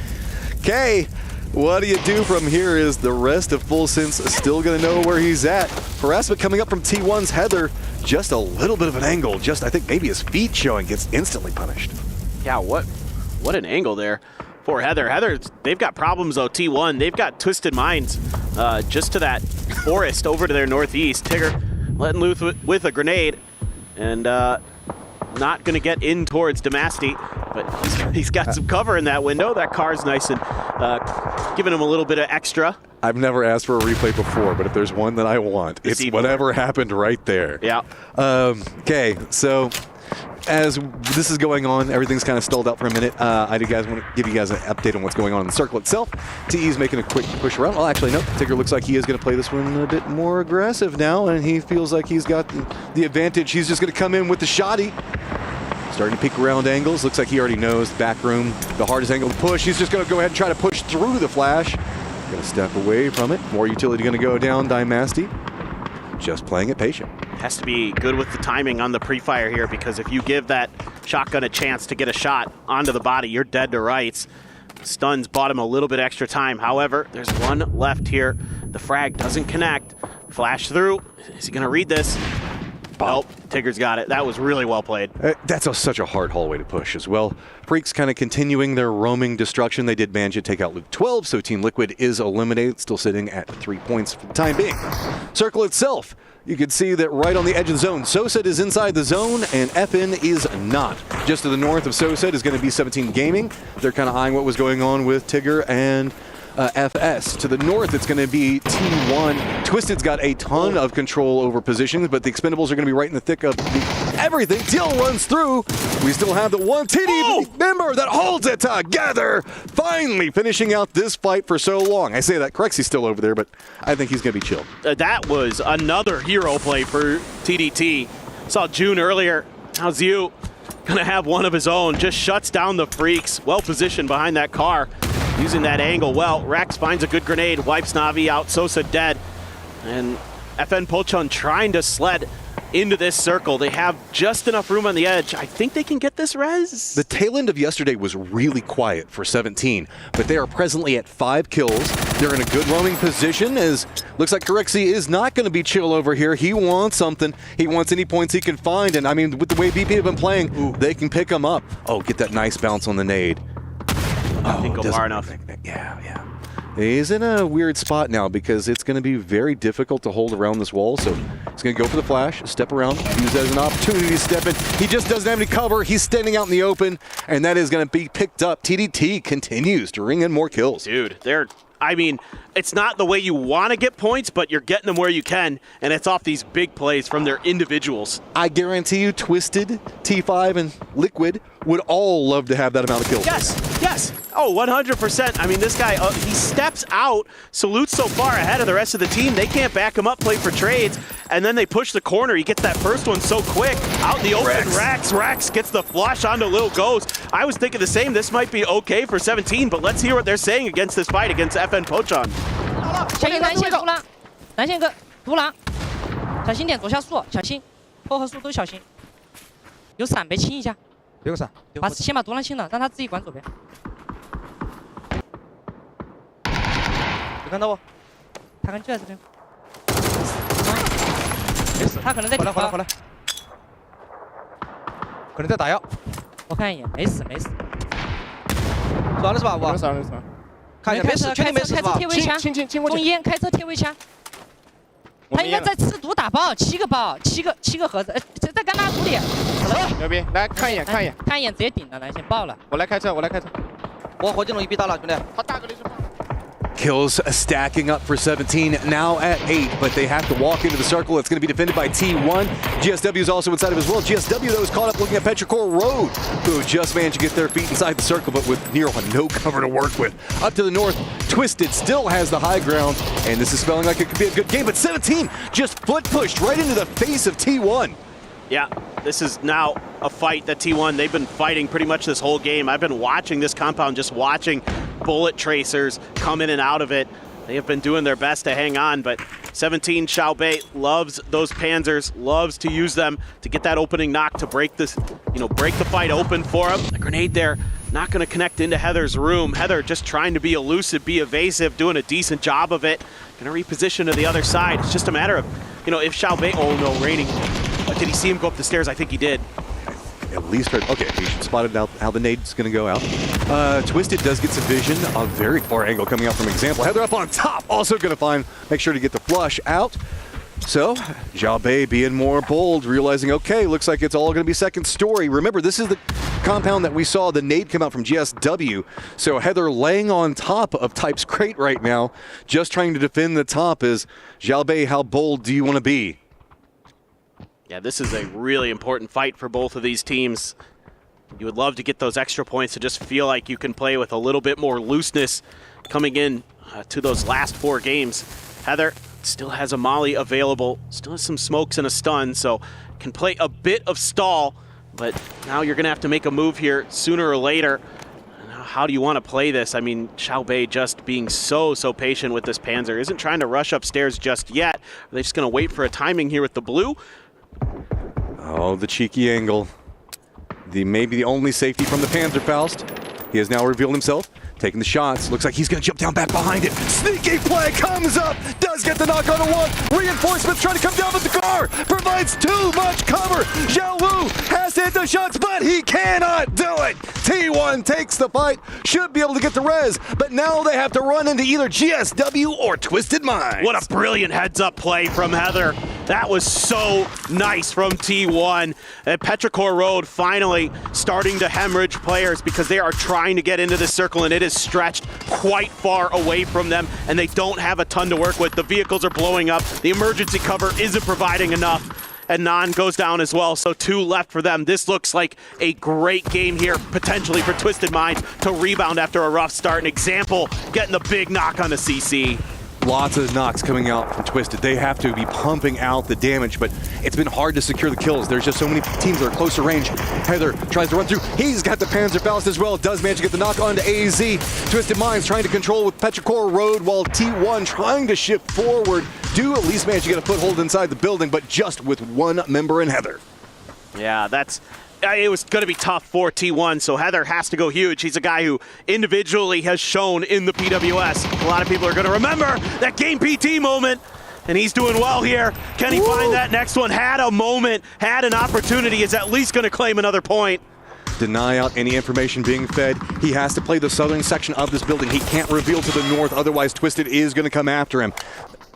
Okay, what do you do from here? Is the rest of Full Sense still going to know where he's at? Harassment coming up from T1's Heather. Just a little bit of an angle. Just, I think, maybe his feet showing, gets instantly punished. Yeah, what an angle there for Heather. Heather, they've got problems though, T1. They've got Twisted Minds just to that forest over to their northeast. Tigger letting loose with a grenade and not going to get in towards Damasty, but he's got some cover in that window. That car's nice and giving him a little bit of extra. I've never asked for a replay before, but if there's one that I want, it's whatever happened right there. Yeah. Okay, so as this is going on, everything's kind of stalled out for a minute. I do guys want to give you guys an update on what's going on in the circle itself. TE's making a quick push around. Well, actually, no. Tigger looks like he is going to play this one a bit more aggressive now, and he feels like he's got the advantage. He's just going to come in with the shotty. Starting to peek around angles. Looks like he already knows back room, the hardest angle to push. He's just going to go ahead and try to push through the flash. Going to step away from it. More utility going to go down. Dynasty just playing it patient. Has to be good with the timing on the pre-fire here, because if you give that shotgun a chance to get a shot onto the body, you're dead to rights. Stuns bought him a little bit extra time. However, there's one left here. The frag doesn't connect. Flash through. Is he going to read this? Nope, Tigger's got it. That was really well played. That's such a hard hallway to push as well. Freaks kind of continuing their roaming destruction. They did manage to take out Luke 12, so Team Liquid is eliminated, still sitting at 3 points for the time being. Circle itself, you can see that right on the edge of the zone. Soset is inside the zone, and FN is not. Just to the north of Soset is going to be 17 Gaming. They're kind of eyeing what was going on with Tigger and FS. To the north, it's going to be T1. Twisted's got a ton of control over positions, but the Expendables are going to be right in the thick of everything. Teal runs through. We still have the one TD member that holds it together. Finally finishing out this fight for so long. I say that, Crexy's still over there, but I think he's going to be chilled. That was another hero play for TDT. Saw June earlier. Now Ziu going to have one of his own. Just shuts down the Freaks. Well positioned behind that car. Using that angle well. Rex finds a good grenade, wipes Navi out, Sosa dead. And FN Pochon trying to sled into this circle. They have just enough room on the edge. I think they can get this res. The tail end of yesterday was really quiet for 17, but they are presently at 5 kills. They're in a good roaming position, as looks like Corexy is not going to be chill over here. He wants something. He wants any points he can find, and I mean, with the way BP have been playing, they can pick him up. Oh, get that nice bounce on the nade. I think go far enough. Yeah. He's in a weird spot now because it's going to be very difficult to hold around this wall. So he's going to go for the flash, step around, use that as an opportunity to step in. He just doesn't have any cover. He's standing out in the open, and that is going to be picked up. TDT continues to ring in more kills. Dude, I mean, it's not the way you want to get points, but you're getting them where you can, and it's off these big plays from their individuals. I guarantee you Twisted, T5, and Liquid would all love to have that amount of kills. Yes. Oh, 100%. I mean, this guy, he steps out, salutes so far ahead of the rest of the team. They can't back him up, play for trades, and then they push the corner. He gets that first one so quick. Out in the open, Rax gets the flush onto Lil Ghost. I was thinking the same. This might be okay for 17, but let's hear what they're saying against this fight against FN Pochon. 小心南线独狼，南线一个独狼，小心点左下树，小心，后和树都小心。有伞没清一下？有个伞，先把独狼清了，让他自己管左边。有看到不？他可能就在这边。没死，他可能在顶方。回来，可能在打药。我看一眼，没死。完了是吧？完了。看一下，没死，确定没死吧？清过去。中烟开车贴围墙。他应该在吃毒打包，7个包，7个盒子，在干拉组里。牛逼！来看一眼，看一眼，直接顶了，蓝线爆了。我来开车。我火箭龙一逼到了，兄弟。他大哥的是。 Kills stacking up for 17, now at 8, but they have to walk into the circle. It's going to be defended by T1. GSW is also inside of as well. GSW, though, is caught up looking at Petrichor Road, who just managed to get their feet inside the circle, but with near no cover to work with. Up to the north, Twisted still has the high ground, and this is spelling like it could be a good game, but 17 just foot pushed right into the face of T1. Yeah, this is now a fight that T1, they've been fighting pretty much this whole game. I've been watching this compound, just watching bullet tracers come in and out of it. They have been doing their best to hang on, but 17 Xiaobei loves those Panzers, loves to use them to get that opening knock to break this, break the fight open for him. The grenade there, not going to connect into Heather's room. Heather just trying to be elusive, be evasive, doing a decent job of it. Going to reposition to the other side. It's just a matter of, if Xiaobei, oh no, raining. Did he see him go up the stairs? I think he did. At least heard, okay, he spotted out how the nade's going to go out. Twisted does get some vision, a very far angle coming out from Example. Heather up on top, also going to make sure to get the flush out. So, Xiaobei being more bold, realizing, okay, looks like it's all going to be second story. Remember, this is the compound that we saw the nade come out from GSW. So Heather laying on top of Type's crate right now, just trying to defend the top is, Xiaobei, how bold do you want to be? Yeah, this is a really important fight for both of these teams. You would love to get those extra points to just feel like you can play with a little bit more looseness coming in to those last 4 games. Heather still has a molly available, still has some smokes and a stun, so can play a bit of stall, but now you're going to have to make a move here sooner or later. How do you want to play this? I mean, Xiaobei just being so patient with this Panzer. Isn't trying to rush upstairs just yet. Are they just going to wait for a timing here with the blue? Oh, the cheeky angle. Maybe the only safety from the Panzerfaust. He has now revealed himself, taking the shots. Looks like he's going to jump down back behind it. Sneaky play comes up, does get the knock on a 1. Reinforcements trying to come down with the car. Provides too much cover. Zhao Wu has to hit the shots, but he cannot do it. T1 takes the fight, should be able to get the res, but now they have to run into either GSW or Twisted Minds. What a brilliant heads-up play from Heather. That was so nice from T1. And Petrichor Road finally starting to hemorrhage players because they are trying to get into this circle, and it is stretched quite far away from them, and they don't have a ton to work with. The vehicles are blowing up. The emergency cover isn't providing enough. And Nan goes down as well, so 2 left for them. This looks like a great game here, potentially for Twisted Minds to rebound after a rough start. An Example getting the big knock on the CC. Lots of knocks coming out from Twisted. They have to be pumping out the damage, but it's been hard to secure the kills. There's just so many teams that are closer range. Heather tries to run through. He's got the Panzerfaust as well. Does manage to get the knock onto AZ. Twisted Minds trying to control with Petrichor Road, while T1 trying to shift forward. Do at least manage to get a foothold inside the building, but just with 1 member in Heather. Yeah, it was going to be tough for T1, so Heather has to go huge. He's a guy who individually has shown in the PWS. A lot of people are going to remember that game PT moment, and he's doing well here. Can he find that next one? Had a moment, had an opportunity, is at least going to claim another point. Deny out any information being fed. He has to play the southern section of this building. He can't reveal to the north, otherwise Twisted is going to come after him.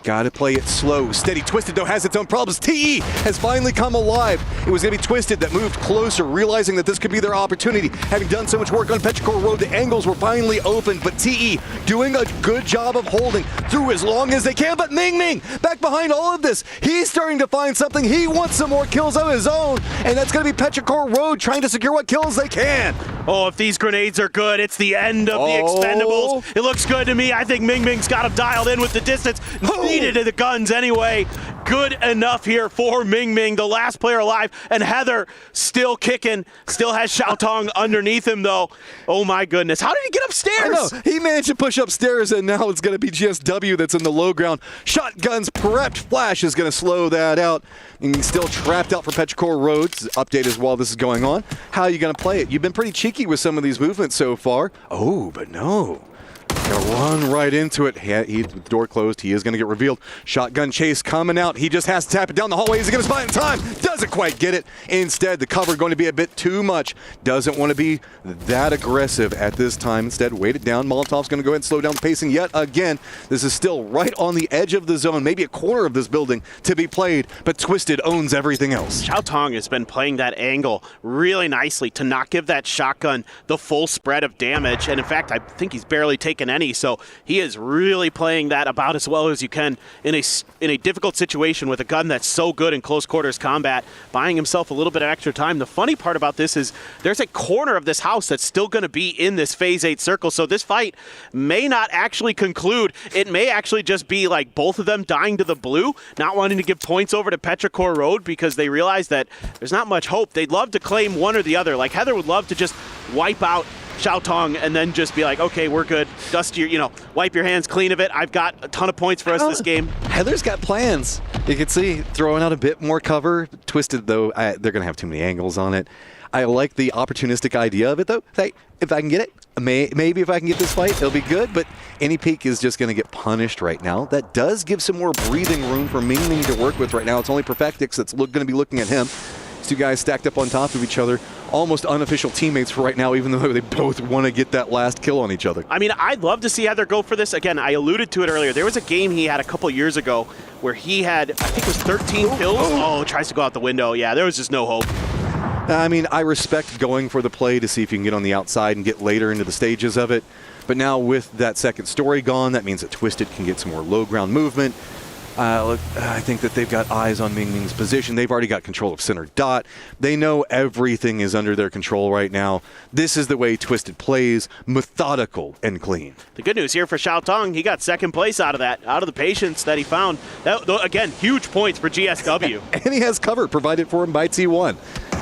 Gotta play it slow, steady. Twisted, though, has its own problems. TE has finally come alive. It was gonna be Twisted that moved closer, realizing that this could be their opportunity. Having done so much work on Petrichor Road, the angles were finally open, but TE doing a good job of holding through as long as they can. But Ming back behind all of this, he's starting to find something. He wants some more kills of his own, and that's gonna be Petrichor Road trying to secure what kills they can. Oh, if these grenades are good, it's the end of the Expendables. It looks good to me. I think Ming's got him dialed in with the distance. Needed the guns anyway. Good enough here for Ming, the last player alive. And Heather still kicking, still has Xiaotong underneath him, though. Oh, my goodness. How did he get upstairs? I know. He managed to push upstairs, and now it's going to be GSW that's in the low ground. Shotguns prepped. Flash is going to slow that out. And he's still trapped out for Petrichor Road. Update as well, this is going on. How are you going to play it? You've been pretty cheeky with some of these movements so far. Oh, but no. Gonna run right into it. With the door closed, he is gonna get revealed. Shotgun chase coming out. He just has to tap it down the hallway. Is he gonna spot it in time? Doesn't quite get it. Instead, the cover going to be a bit too much. Doesn't want to be that aggressive at this time. Instead, wait it down. Molotov's gonna go ahead and slow down the pacing yet again. This is still right on the edge of the zone, maybe a corner of this building to be played, but Twisted owns everything else. Xiaotong has been playing that angle really nicely to not give that shotgun the full spread of damage. And in fact, I think he's barely taken any, so he is really playing that about as well as you can in a difficult situation with a gun that's so good in close quarters combat. that, buying himself a little bit of extra time. The funny part about this is there's a corner of this house that's still going to be in this Phase 8 circle, so this fight may not actually conclude. It may actually just be like both of them dying to the blue, not wanting to give points over to Petrichor Road because they realize that there's not much hope. They'd love to claim one or the other. Like Heather would love to just wipe out Xiaotong and then just be like, okay, we're good. Dust your, wipe your hands clean of it. I've got a ton of points for us this game. Heather's got plans. You can see throwing out a bit more cover. Twisted, though, they're going to have too many angles on it. I like the opportunistic idea of it, though. Hey, if I can get it, maybe if I can get this fight, it'll be good. But any peek is just going to get punished right now. That does give some more breathing room for Ming Ming to work with right now. It's only Perfectix that's going to be looking at him. These two guys stacked up on top of each other. Almost unofficial teammates for right now, even though they both want to get that last kill on each other. I mean, I'd love to see Heather go for this. Again, I alluded to it earlier. There was a game he had a couple years ago where he had, I think it was 13 kills. Oh, tries to go out the window. Yeah, there was just no hope. I mean, I respect going for the play to see if you can get on the outside and get later into the stages of it. But now with that second story gone, that means that Twisted can get some more low ground movement. Look, I think that they've got eyes on Ming Ming's position. They've already got control of center dot. They know everything is under their control right now. This is the way Twisted plays, methodical and clean. The good news here for Xiaotong, he got second place out of that, out of the patience that he found. That, again, huge points for GSW. And he has cover provided for him by T1.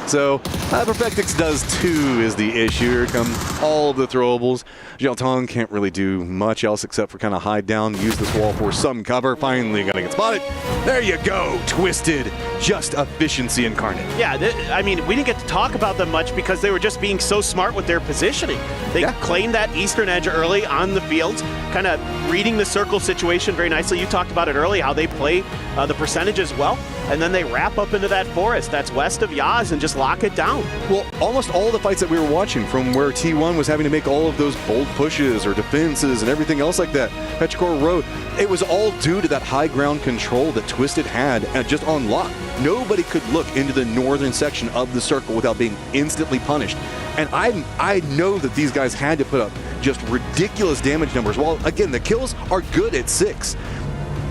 So, Perfectix does too is the issue. Here come all of the throwables. Xiaotong can't really do much else except for kind of hide down, use this wall for some cover. Finally gonna get spotted. There you go, Twisted. Just efficiency incarnate. Yeah, I mean, we didn't get to talk about them much because they were just being so smart with their positioning. They claimed that eastern edge early on the field, kind of reading the circle situation very nicely. You talked about it early, how they play the percentages well, and then they wrap up into that forest that's west of Yaz and just lock it down. Well, almost all the fights that we were watching, from where T1 was having to make all of those bold pushes or defenses and everything else like that, Petrichor Road, it was all due to that high ground control that Twisted had just on lock. Nobody could look into the northern section of the circle without being instantly punished. And I know that these guys had to put up just ridiculous damage numbers. While, again, the kills are good at 6.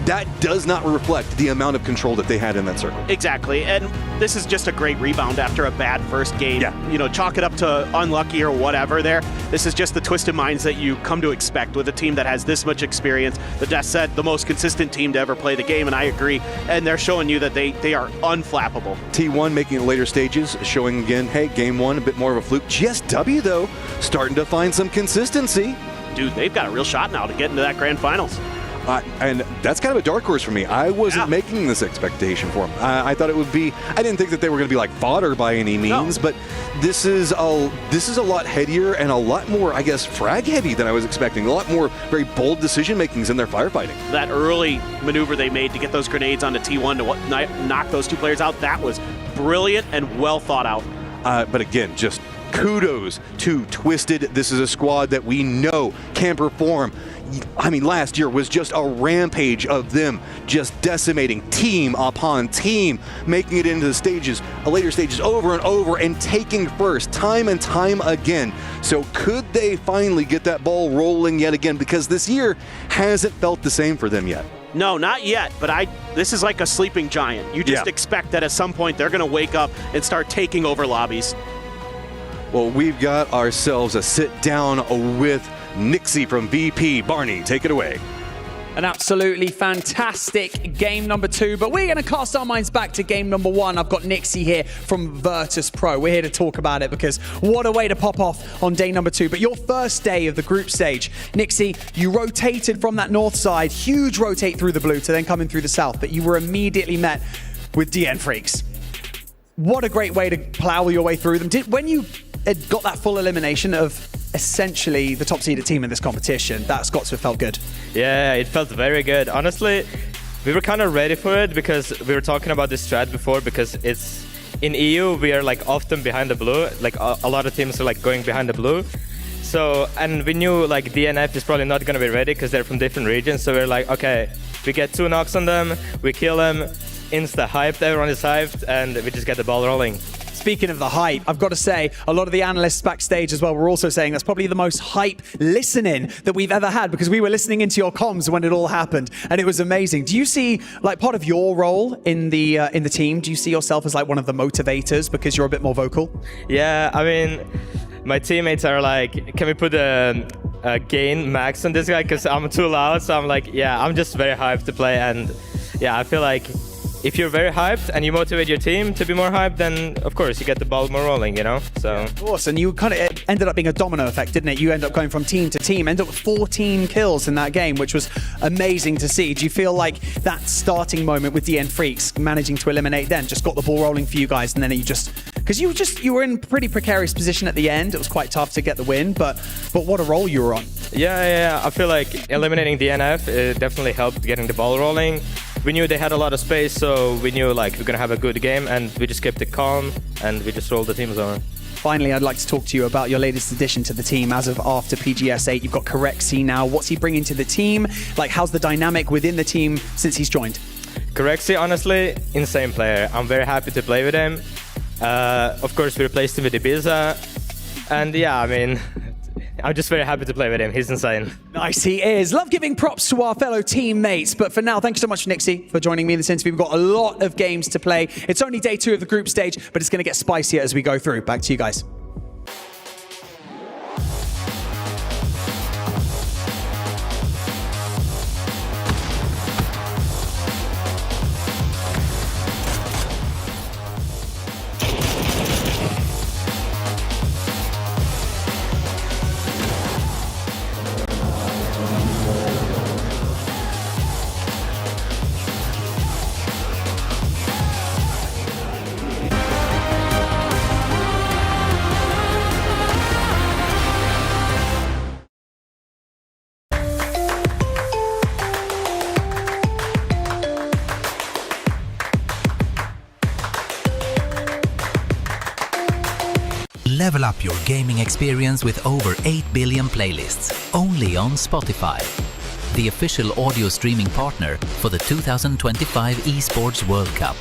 That does not reflect the amount of control that they had in that circle. Exactly, and this is just a great rebound after a bad first game. Yeah. Chalk it up to unlucky or whatever there. This is just the twisted minds that you come to expect with a team that has this much experience. The Death said the most consistent team to ever play the game, and I agree. And they're showing you that they are unflappable. T1 making it later stages, showing again, hey, game 1, a bit more of a fluke. GSW, though, starting to find some consistency. Dude, they've got a real shot now to get into that grand finals. And that's kind of a dark horse for me. I wasn't making this expectation for them. I thought it would be. I didn't think that they were going to be like fodder by any means, but this is a lot headier and a lot more, I guess, frag heavy than I was expecting. A lot more very bold decision makings in their firefighting. That early maneuver they made to get those grenades onto T1 to knock those two players out, that was brilliant and well thought out. But again, just kudos to Twisted. This is a squad that we know can perform. I mean, last year was just a rampage of them just decimating team upon team, making it into the stages, later stages over and over, and taking first time and time again. So could they finally get that ball rolling yet again? Because this year hasn't felt the same for them yet. No, not yet, but this is like a sleeping giant. You just expect that at some point they're going to wake up and start taking over lobbies. Well, we've got ourselves a sit down with Nixie from VP. Barney, take it away. An absolutely fantastic game number 2, but we're going to cast our minds back to game number 1. I've got Nixie here from Virtus Pro. We're here to talk about it because what a way to pop off on day number 2. But your first day of the group stage, Nixie, you rotated from that north side, huge rotate through the blue to then come in through the south, but you were immediately met with DN Freaks. What a great way to plow your way through them. When you had got that full elimination of essentially the top seeded team in this competition, that's got to have felt good. Yeah, it felt very good. Honestly, we were kind of ready for it because we were talking about this strat before, because it's in EU we are like often behind the blue, like a lot of teams are like going behind the blue. So, and we knew like DNF is probably not going to be ready because they're from different regions, so we're like, okay, we get 2 knocks on them, we kill them, insta hyped, everyone is hyped, and we just get the ball rolling. Speaking of the hype, I've got to say, a lot of the analysts backstage as well were also saying that's probably the most hype listening that we've ever had, because we were listening into your comms when it all happened, and it was amazing. Do you see, like, part of your role in the team, do you see yourself as like one of the motivators because you're a bit more vocal? Yeah, I mean, my teammates are like, can we put a gain max on this guy because I'm too loud? So I'm like, yeah, I'm just very hyped to play, and yeah, I feel like if you're very hyped and you motivate your team to be more hyped, then of course you get the ball more rolling, you know? So. Of course, and you kind of ended up being a domino effect, didn't it? You ended up going from team to team, ended up with 14 kills in that game, which was amazing to see. Do you feel like that starting moment with DN Freaks, managing to eliminate them, just got the ball rolling for you guys, and then you just... Because you were in pretty precarious position at the end. It was quite tough to get the win, but what a role you were on. Yeah. I feel like eliminating DNF definitely helped getting the ball rolling. We knew they had a lot of space, so we knew like we're gonna have a good game, and we just kept it calm and we just rolled the team zone. Finally, I'd like to talk to you about your latest addition to the team as of after PGS 8. You've got Corexi now. What's he bringing to the team? Like, how's the dynamic within the team since he's joined? Corexi, honestly, insane player. I'm very happy to play with him. Of course, we replaced him with Ibiza, and yeah, I mean, I'm just very happy to play with him. He's insane. Nice, he is. Love giving props to our fellow teammates. But for now, thank you so much, Nixie, for joining me in this interview. We've got a lot of games to play. It's only day 2 of the group stage, but it's going to get spicier as we go through. Back to you guys. Level up your gaming experience with over 8 billion playlists, only on Spotify, the official audio streaming partner for the 2025 Esports World Cup.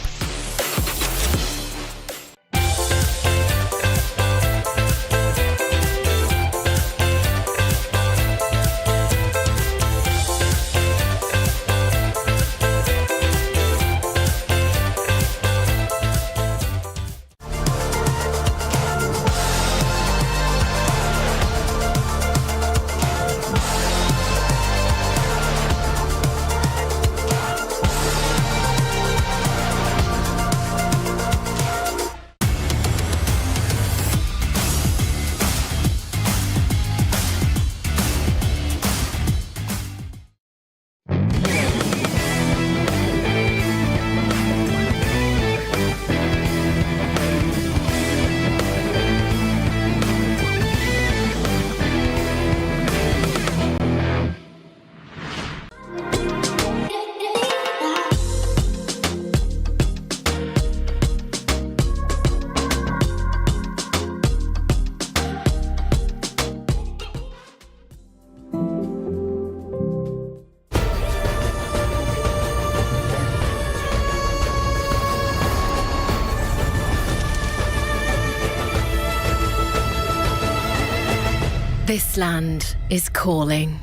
This land is calling.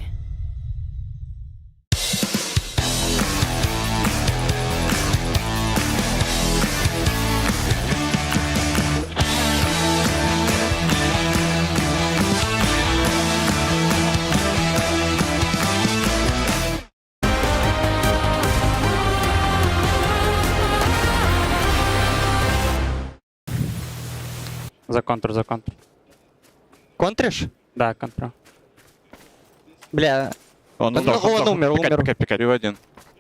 За контр. Контришь? Да, контра. Бля. Он умер. Пикарь, один.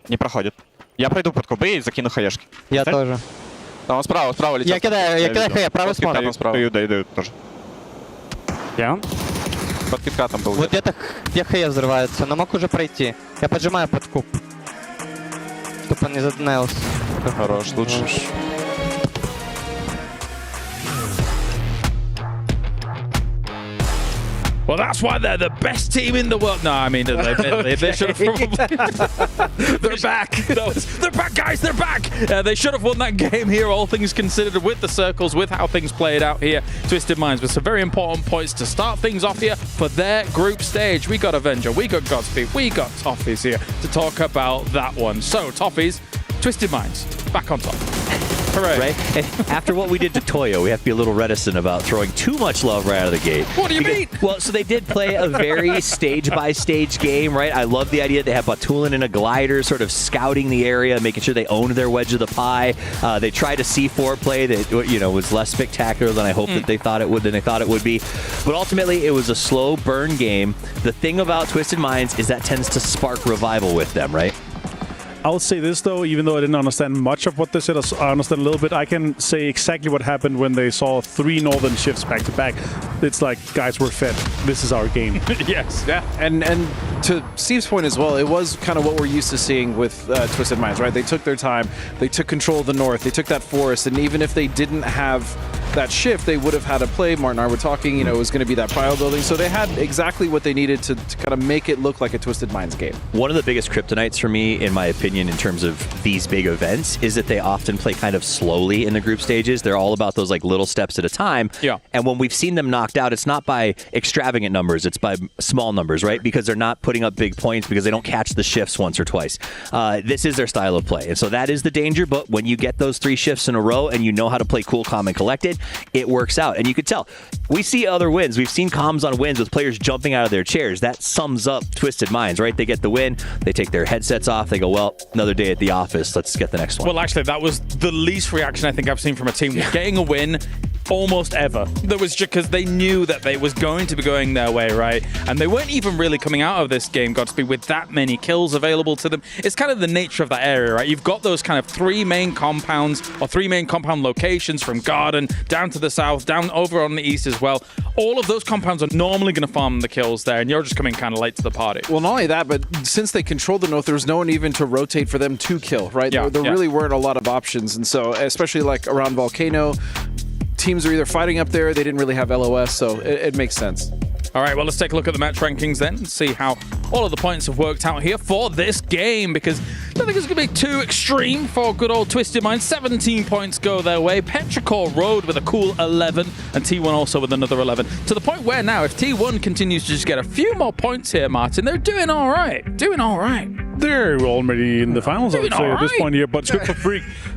Не проходит. Я пройду под кубы и закину хаешки. Я тоже. Там он справа летит. Я кидаю хая, правый смотрю. Дают тоже. Я? Под киткатом был. Вот где хая взрывается, но мог уже пройти. Я поджимаю под куб. Чтоб он не заднелся. Хорош, лучше. Well, that's why they're the best team in the world. No, I mean, they should have probably... They're back. They're back, guys. They're back. They should have won that game here, all things considered, with the circles, with how things played out here. Twisted Minds with some very important points to start things off here for their group stage. We got Avenger, we got Godspeed, we got Toffees here to talk about that one. So, Toffees, Twisted Minds, back on top. Hooray. Right? And after what we did to Toyo, we have to be a little reticent about throwing too much love right out of the gate. What do you mean? Well, so they did play a very stage-by-stage game, right? I love the idea they have Batulin in a glider sort of scouting the area, making sure they owned their wedge of the pie. They tried a C4 play that was less spectacular than I hoped that they thought it would be. But ultimately, it was a slow burn game. The thing about Twisted Minds is that tends to spark revival with them, right? I'll say this, though, even though I didn't understand much of what they said, I understand a little bit. I can say exactly what happened when they saw 3 Northern shifts back-to-back. It's like, guys, we're fed. This is our game. Yes. Yeah. And to Steve's point as well, it was kind of what we're used to seeing with Twisted Minds, right? They took their time. They took control of the north. They took that forest. And even if they didn't have that shift, they would have had a play. Martin and I were talking, it was going to be that pile building. So they had exactly what they needed to kind of make it look like a Twisted Minds game. One of the biggest kryptonites for me, in my opinion, in terms of these big events, is that they often play kind of slowly in the group stages. They're all about those like little steps at a time. Yeah. And when we've seen them knocked out, it's not by extravagant numbers, it's by small numbers, right? Because they're not putting up big points because they don't catch the shifts once or twice. This is their style of play. And so that is the danger, but when you get those 3 shifts in a row and you know how to play cool, calm, and collected, it works out. And you could tell. We see other wins. We've seen comms on wins with players jumping out of their chairs. That sums up Twisted Minds, right? They get the win, they take their headsets off, they go, well, another day at the office, let's get the next one. Well, actually, that was the least reaction I think I've seen from a team getting a win almost ever. That was just because they knew that they was going to be going their way, right? And they weren't even really coming out of this game, Godspeed, with that many kills available to them. It's kind of the nature of that area, right? You've got those kind of 3 main compounds or 3 main compound locations from Garden down to the south, down over on the east as well. All of those compounds are normally going to farm the kills there, and you're just coming kind of late to the party. Well, not only that, but since they controlled the north, there was no one even to rotate for them to kill, right? There really weren't a lot of options. And so, especially like around Volcano, teams are either fighting up there, they didn't really have LOS, so it makes sense. All right, well, let's take a look at the match rankings then and see how all of the points have worked out here for this game, because I don't think it's going to be too extreme for good old Twisted Minds. 17 points go their way. Petrichor Road with a cool 11, and T1 also with another 11. To the point where now, if T1 continues to just get a few more points here, Martin, they're doing all right. Doing all right. They're already in the finals, I would say, at this point here. But it's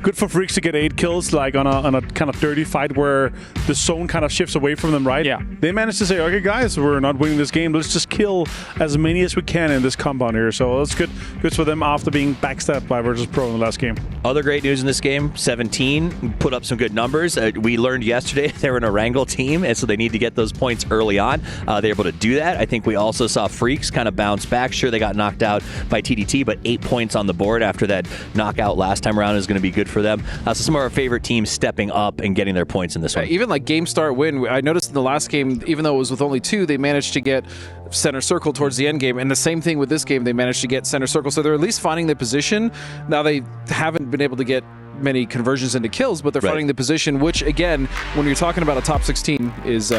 good for Freaks to get 8 kills, like on a kind of dirty fight where the zone kind of shifts away from them, right? Yeah. They managed to say, okay, guys, we're not winning this game. Let's just kill as many as we can in this compound here. So that's good. Good for them after being backstabbed by Virtus Pro in the last game. Other great news in this game, 17 put up some good numbers. We learned yesterday they're an Erangel team, and so they need to get those points early on. They're able to do that. I think we also saw Freaks kind of bounce back. Sure, they got knocked out by TDT, but 8 points on the board after that knockout last time around is going to be good for them. So some of our favorite teams stepping up and getting their points in this one. Even like game start win, I noticed in the last game, even though it was with only 2, they managed to get center circle towards the end game, and the same thing with this game, they managed to get center circle, so they're at least finding the position. Now they haven't been able to get many conversions into kills, but they're finding the position, which again, when you're talking about a top 16, is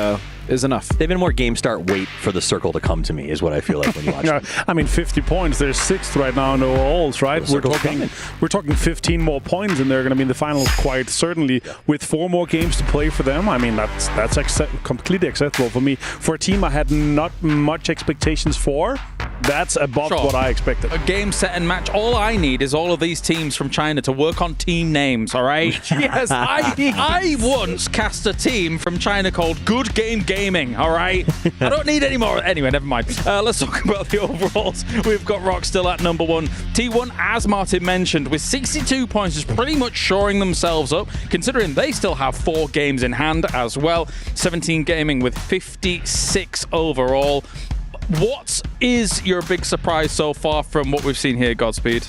enough. They've been more game start wait for the circle to come to me, is what I feel like when you watch them. I mean, 50 points. They're 6th right now in the overalls, right? We're talking 15 more points, and they're going to be in the finals quite certainly with 4 more games to play for them. I mean, that's completely acceptable for me. For a team I had not much expectations for, that's above what I expected. A game, set, and match. All I need is all of these teams from China to work on team names, all right? Yes, I once cast a team from China called Good Game Gaming, all right? I don't need any more. Anyway, never mind. Let's talk about the overalls. We've got Rock still at number 1. T1, as Martin mentioned, with 62 points, is pretty much shoring themselves up, considering they still have 4 games in hand as well. 17 Gaming with 56 overall. What is your big surprise so far from what we've seen here, Godspeed?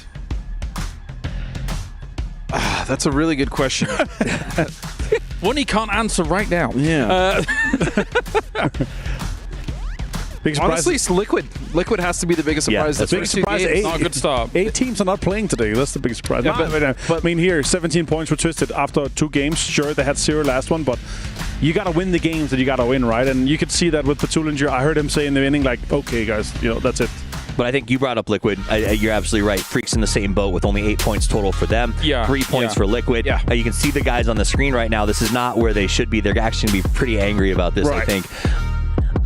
That's a really good question. One he can't answer right now. Yeah. Big surprise. Honestly, it's Liquid. Liquid has to be the biggest surprise. That's big surprise. Not a good start. 8 teams are not playing today. That's the big surprise. Yeah, but I mean, here, 17 points were Twisted after 2 games. Sure, they had 0 last one, but you got to win the games that you got to win, right? And you could see that with Petulinger. I heard him say in the inning, like, okay, guys, that's it. But I think you brought up Liquid. You're absolutely right. Freaks in the same boat with only 8 points total for them. 3 points for Liquid. You can see the guys on the screen right now. This is not where they should be. They're actually going to be pretty angry about this, I think.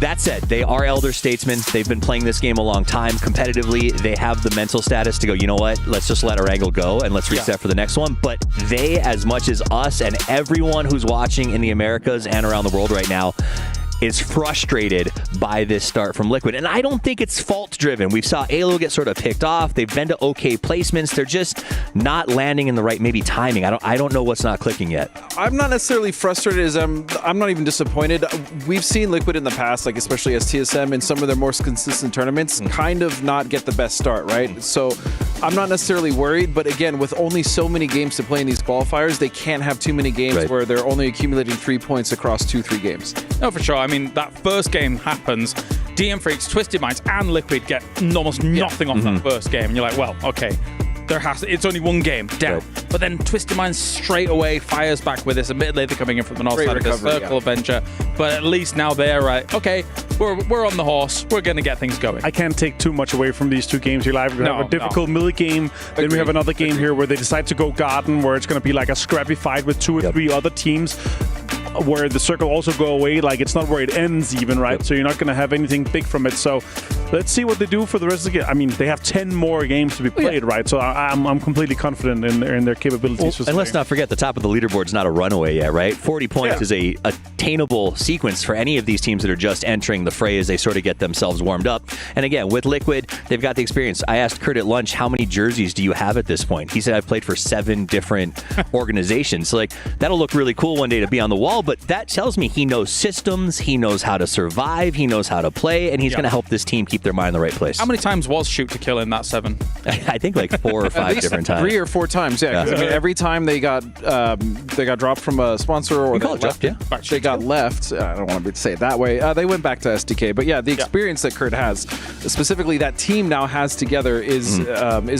That said, they are elder statesmen. They've been playing this game a long time competitively. They have the mental status to go, you know what, let's just let our angle go and let's reset for the next one. But they, as much as us and everyone who's watching in the Americas and around the world right now, is frustrated by this start from Liquid. And I don't think it's fault-driven. We saw Alo get sort of picked off. They've been to okay placements. They're just not landing in the right, maybe, timing. I don't know what's not clicking yet. I'm not necessarily frustrated as I'm not even disappointed. We've seen Liquid in the past, like especially as TSM in some of their more consistent tournaments, kind of not get the best start, right? So I'm not necessarily worried, but again, with only so many games to play in these qualifiers, they can't have too many games where they're only accumulating 3 points across 2-3 games. No, for sure. I mean, that first game happens. DM Freaks, Twisted Minds, and Liquid get almost nothing off that first game. And you're like, well, okay, it's only 1 game down. But then Twisted Minds straight away fires back with this. Admittedly, they're coming in from the north side of the circle adventure. But at least now they're right. Okay, we're on the horse. We're going to get things going. I can't take too much away from these 2 games here live. We have a difficult middle game. Then we have another game here where they decide to go garden, where it's going to be like a scrappy fight with 2 or 3 other teams, where the circle also go away. Like, it's not where it ends even, right? So you're not going to have anything big from it. So let's see what they do for the rest of the game. I mean, they have 10 more games to be played, right? So I'm completely confident in their capabilities. And let's not forget, the top of the leaderboard is not a runaway yet, right? 40 points is a attainable sequence for any of these teams that are just entering the fray as they sort of get themselves warmed up. And again, with Liquid, they've got the experience. I asked Kurt at lunch, how many jerseys do you have at this point? He said, I've played for 7 different organizations. So, like, that'll look really cool one day to be on the wall, but that tells me he knows systems, he knows how to survive, he knows how to play, and he's going to help this team keep their mind in the right place. How many times was shoot to kill in that 7? I think like 4 or 5 different times. 3 or 4 times, I mean, every time they got dropped from a sponsor or they got left. I don't want to say it that way. They went back to SDK, but the experience that Kurt has, specifically that team now has together, is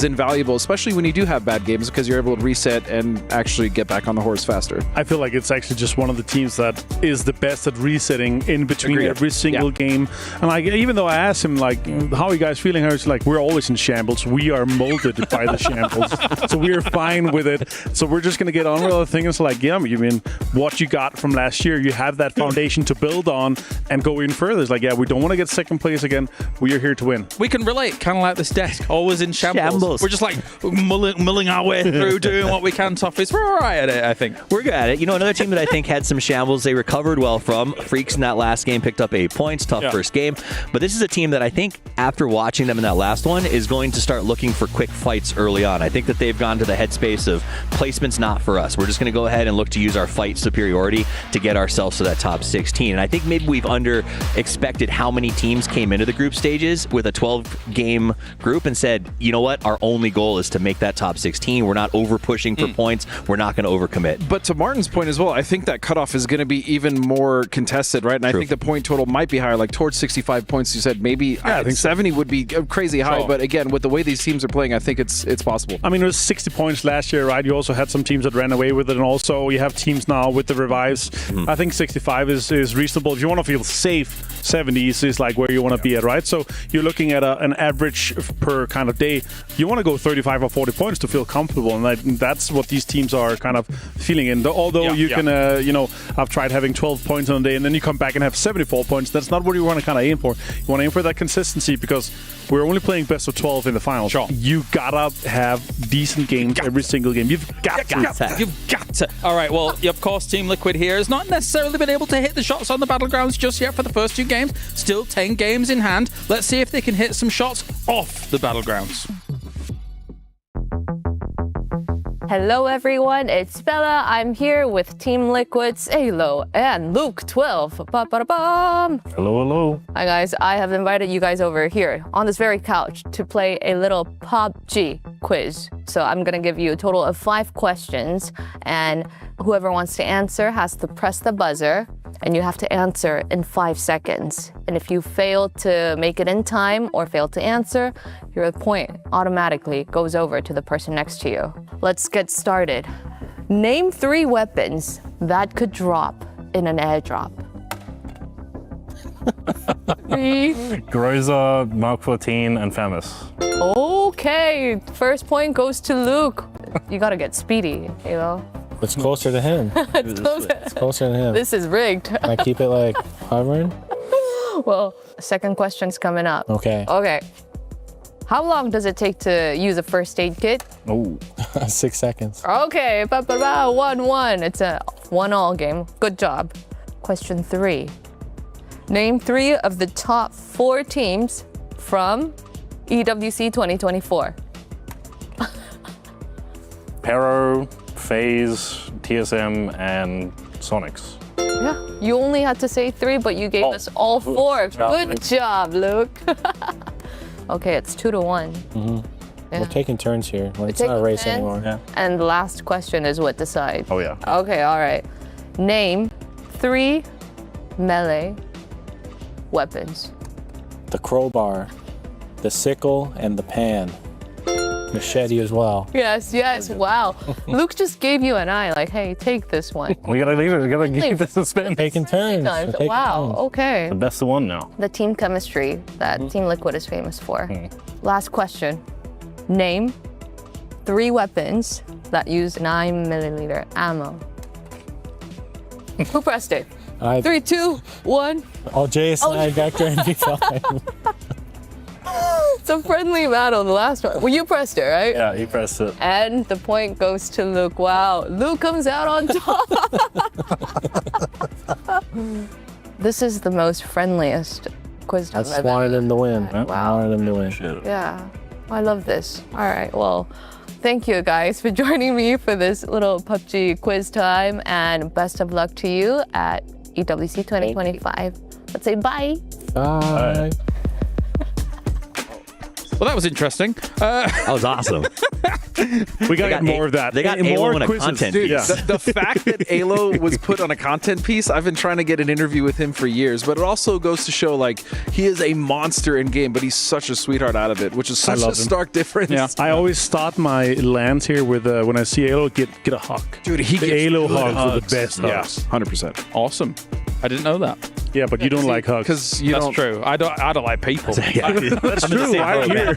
invaluable, especially when you do have bad games, because you're able to reset and actually get back on the horse faster. I feel like it's actually just one of the teams that is the best at resetting in between every single game. And like, even though I asked him, like, how are you guys feeling? I was like, we're always in shambles. We are molded by the shambles. So we're fine with it. So we're just going to get on with other things. Like, you mean, what you got from last year, you have that foundation to build on and go even further. It's like, we don't want to get second place again. We are here to win. We can relate, kind of like this desk, always in shambles. We're just like mulling our way through, doing what we can. Toughest. We're all right at it, I think. We're good at it. Another team that I think had some shambles they recovered well from. Freaks in that last game picked up 8 points. Tough first game. But this is a team that I think, after watching them in that last one, is going to start looking for quick fights early on. I think that they've gone to the headspace of placement's not for us. We're just going to go ahead and look to use our fight superiority to get ourselves to that top 16. And I think maybe we've under-expected how many teams came into the group stages with a 12-game group and said, you know what, our only goal is to make that top 16. We're not over-pushing for points. We're not going to overcommit. But to Martin's point as well, I think that cutoff is going to be even more contested, right? And I think the point total might be higher, like towards 65 points. You said maybe I think 70 would be crazy high, but again, with the way these teams are playing, I think it's possible. I mean, it was 60 points last year, right? You also had some teams that ran away with it, and also you have teams now with the revives. I think 65 is reasonable. If you want to feel safe, 70s is like where you want to be at, right? So you're looking at an average per kind of day. You want to go 35 or 40 points to feel comfortable, and that's what these teams are kind of feeling in. Although you can, I've tried having 12 points on a day, and then you come back and have 74 points. That's not what you want to kind of aim for. You want to aim for that consistency, because we're only playing best of 12 in the finals. You gotta have decent games every single game. You've got to. All right, well, of course, Team Liquid here has not necessarily been able to hit the shots on the Battlegrounds just yet for the first 2 games. Still 10 games in hand. Let's see if they can hit some shots off the Battlegrounds. Hello everyone, it's Bella. I'm here with Team Liquid's Alo and Luke12. Ba-ba-da-bum. Hello. Hi guys, I have invited you guys over here on this very couch to play a little PUBG quiz. So I'm going to give you a total of 5 questions, and whoever wants to answer has to press the buzzer, and you have to answer in 5 seconds. And if you fail to make it in time or fail to answer, your point automatically goes over to the person next to you. Let's get started. Name 3 weapons that could drop in an airdrop. 3. Groza, Mark 14, and Famous. Okay, first point goes to Luke. You gotta get speedy, Halo. It's closer to him. It's closer to him. This is rigged. Can I keep it like hovering? Well, second question's coming up. Okay. Okay. How long does it take to use a first aid kit? Oh, 6 seconds. Okay, 1-1. It's a 1-all game. Good job. Question 3. Name 3 of the top 4 teams from EWC 2024. Pero, FaZe, TSM, and Sonics. Yeah, you only had to say 3, but you gave us all 4. Good job, Luke. Okay, it's 2-1. Yeah. We're taking turns here. It's not a race turns. anymore. Yeah. And the last question is what decides. Oh, yeah. Okay, all right. Name 3 melee weapons. The crowbar, the sickle, and the pan. Machete as well. Yes. Wow. Luke just gave you an eye, like, hey, take this one. We gotta leave it. We gotta keep the suspense. Taking turns. Wow, okay. The best of one now. The team chemistry that Team Liquid is famous for. Last question. Name 3 weapons that use 9mm ammo. Who pressed it? 3, 2, 1. Oh, JSI, Vector, and V5. It's a friendly battle, the last one. Well, you pressed it, right? Yeah, he pressed it. And the point goes to Luke. Wow, Luke comes out on top. This is the most friendliest quiz time I just wanted him to win. Wow. I wanted him to win. Yeah, I love this. All right, well, thank you guys for joining me for this little PUBG quiz time, and best of luck to you at EWC 2025. Let's say bye. Bye. Well, that was interesting. That was awesome. We gotta get more of that. They got more Alo on a quizzes. content Dude, piece. the fact that Alo was put on a content piece, I've been trying to get an interview with him for years, but it also goes to show, like, he is a monster in game, but he's such a sweetheart out of it, which is such a stark difference. Yeah, I always start my lands here with when I see Alo, get a hug. Dude, he the gets Alo good hugs are hugs. the best hugs. 100%. Awesome. I didn't know that. Yeah, but you don't like hugs. Because you That's don't. true. I don't like people. That's true. Right here.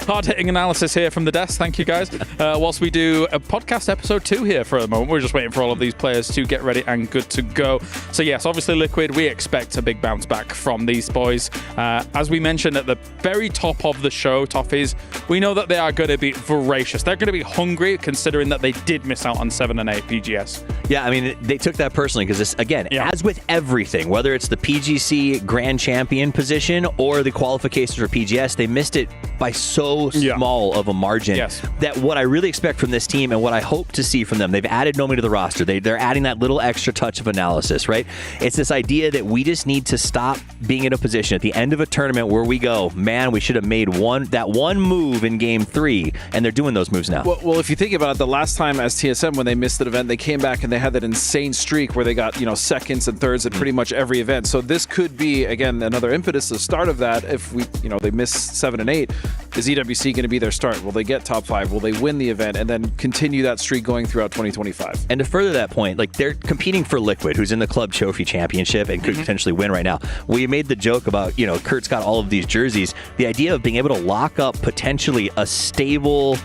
Hard-hitting analysis here from the desk. Thank you, guys. Whilst we do a podcast episode 2 here for a moment, we're just waiting for all of these players to get ready and good to go. So yes, obviously Liquid, we expect a big bounce back from these boys. As we mentioned at the very top of the show, Toffees, we know that they are going to be voracious. They're going to be hungry, considering that they did miss out on 7 and 8 PGS. Yeah, I mean, they took that personally because this, again, as with everything, whether it's the PGC Grand Champion position or the qualifications for PGS, they missed it by so small of a margin that what I really expect from this team and what I hope to see from them, they've added Nomi to the roster. They're adding that little extra touch of analysis, right? It's this idea that we just need to stop being in a position at the end of a tournament where we go, man, we should have made that one move in game 3, and they're doing those moves now. Well, if you think about it, the last time as TSM, when they missed that event, they came back and they had that insane streak where they got, seconds and thirds at pretty much every event. So this could be, again, another impetus, the start of that. If they miss 7 and 8, is EWC going to be their start? Will they get top 5? Will they win the event and then continue that streak going throughout 2025? And to further that point, like, they're competing for Liquid, who's in the Club Trophy Championship and could potentially win right now. We made the joke about, Kurt's got all of these jerseys. The idea of being able to lock up potentially a stable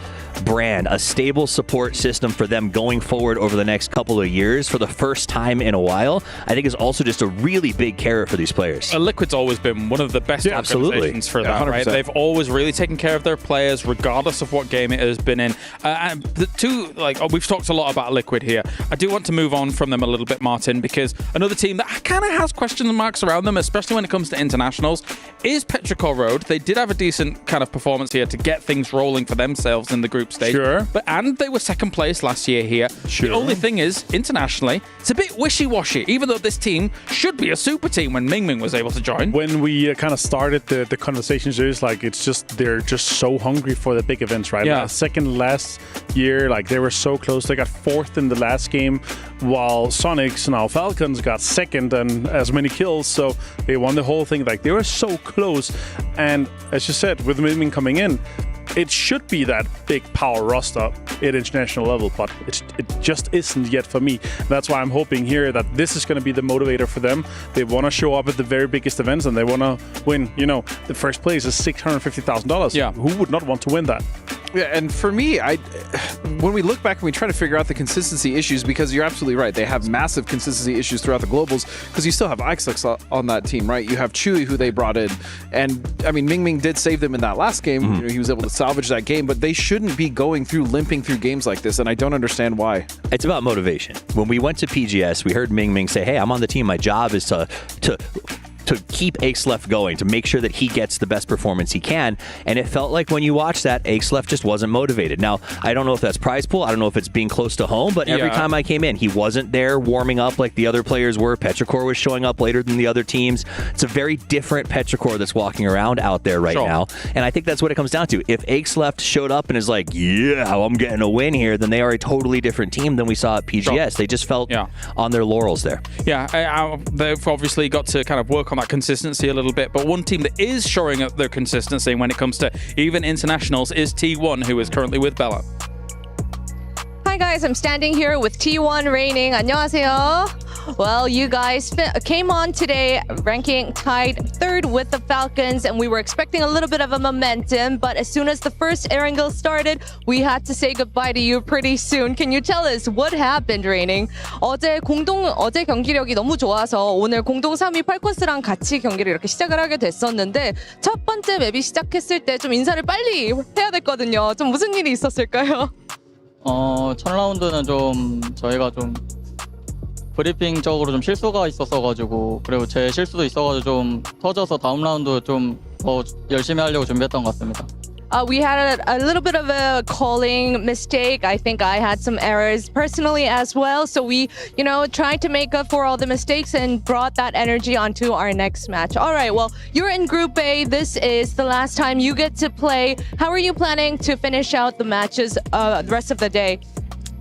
brand, a stable support system for them going forward over the next couple of years for the first time in a while, I think is also just a really big carrot for these players. Liquid's always been one of the best organizations for that, right? They've always really taken care of their players, regardless of what game it has been in. And we've talked a lot about Liquid here. I do want to move on from them a little bit, Martin, because another team that kind of has question marks around them, especially when it comes to internationals, is Petrichor Road. They did have a decent kind of performance here to get things rolling for themselves in the group group stage. Sure. And they were second place last year here. Sure. The only thing is, internationally, it's a bit wishy-washy, even though this team should be a super team when Ming was able to join. When we kind of started the conversations, it's like they're just so hungry for the big events, right? Yeah. Second last year, like they were so close. They got fourth in the last game, while Sonics, now Falcons, got second and as many kills, so they won the whole thing. Like they were so close, and as you said, with Ming coming in, it should be that big power roster at international level, but it just isn't yet for me. That's why I'm hoping here that this is going to be the motivator for them. They want to show up at the very biggest events, and they want to win. You know, the first place is $650,000. Yeah. Who would not want to win that? Yeah, and for me, when we look back and we try to figure out the consistency issues, because you're absolutely right, they have massive consistency issues throughout the globals, because you still have Ixlex on that team, right? You have Chewy, who they brought in, and I mean, Ming did save them in that last game. You know, he was able to salvage that game, but they shouldn't be limping through games like this, and I don't understand why. It's about motivation. When we went to PGS, we heard Ming say, "Hey, I'm on the team. My job is to keep Axelef going, to make sure that he gets the best performance he can." And it felt like when you watch that, Axelef just wasn't motivated. Now, I don't know if that's prize pool. I don't know if it's being close to home, but every time I came in, he wasn't there warming up like the other players were. Petrichor was showing up later than the other teams. It's a very different Petrichor that's walking around out there right now. And I think that's what it comes down to. If Axelef showed up and is like, yeah, I'm getting a win here, then they are a totally different team than we saw at PGS. They just felt on their laurels there. Yeah, they've obviously got to kind of work on that consistency a little bit, but one team that is showing up their consistency when it comes to even internationals is T1, who is currently with Bella. Hi guys, I'm standing here with T1 reigning. 안녕하세요. Well, you guys came on today ranking tied third with the Falcons, and we were expecting a little bit of a momentum, but as soon as the first Erangel started, we had to say goodbye to you pretty soon. Can you tell us what happened, reigning? 어제 경기력이 너무 좋아서 오늘 공동 3위 팔코스랑 같이 경기를 이렇게 시작을 하게 됐었는데 첫 번째 맵이 시작했을 때 좀 인사를 빨리 해야 됐거든요. 좀 무슨 일이 있었을까요? 첫 라운드는 좀 저희가 좀 브리핑적으로 좀 실수가 있었어가지고, 그리고 제 실수도 있어가지고 좀 터져서 다음 라운드 좀 더 열심히 하려고 준비했던 것 같습니다. We had a little bit of a calling mistake. I think I had some errors personally as well. So we, tried to make up for all the mistakes and brought that energy onto our next match. All right, well, you're in Group A. This is the last time you get to play. How are you planning to finish out the matches the rest of the day?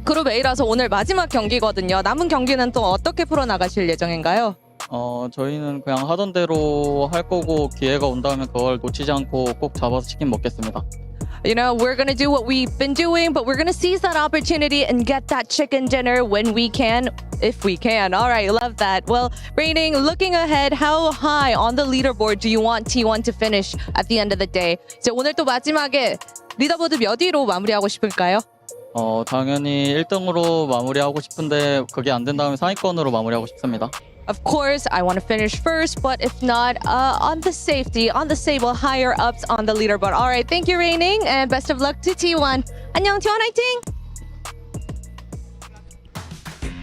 그룹 A라서 오늘 마지막 경기거든요. 남은 경기는 또 어떻게 풀어나가실 예정인가요? 저희는 그냥 하던 대로 할 거고, 기회가 온다면 그걸 놓치지 않고 꼭 잡아서 치킨 먹겠습니다. We're going to do what we've been doing, but we're going to seize that opportunity and get that chicken dinner when we can, if we can. All right, love that. Well, reigning, looking ahead, how high on the leaderboard do you want T1 to finish at the end of the day? 이제 오늘 또 마지막에 리더보드 몇 위로 마무리하고 싶을까요? 당연히 1등으로 마무리하고 싶은데 그게 안 된다면 상위권으로 마무리하고 싶습니다. Of course, I want to finish first, but if not, on the stable, higher ups on the leaderboard. All right, thank you, reigning, and best of luck to T1. 안녕, T1 화이팅!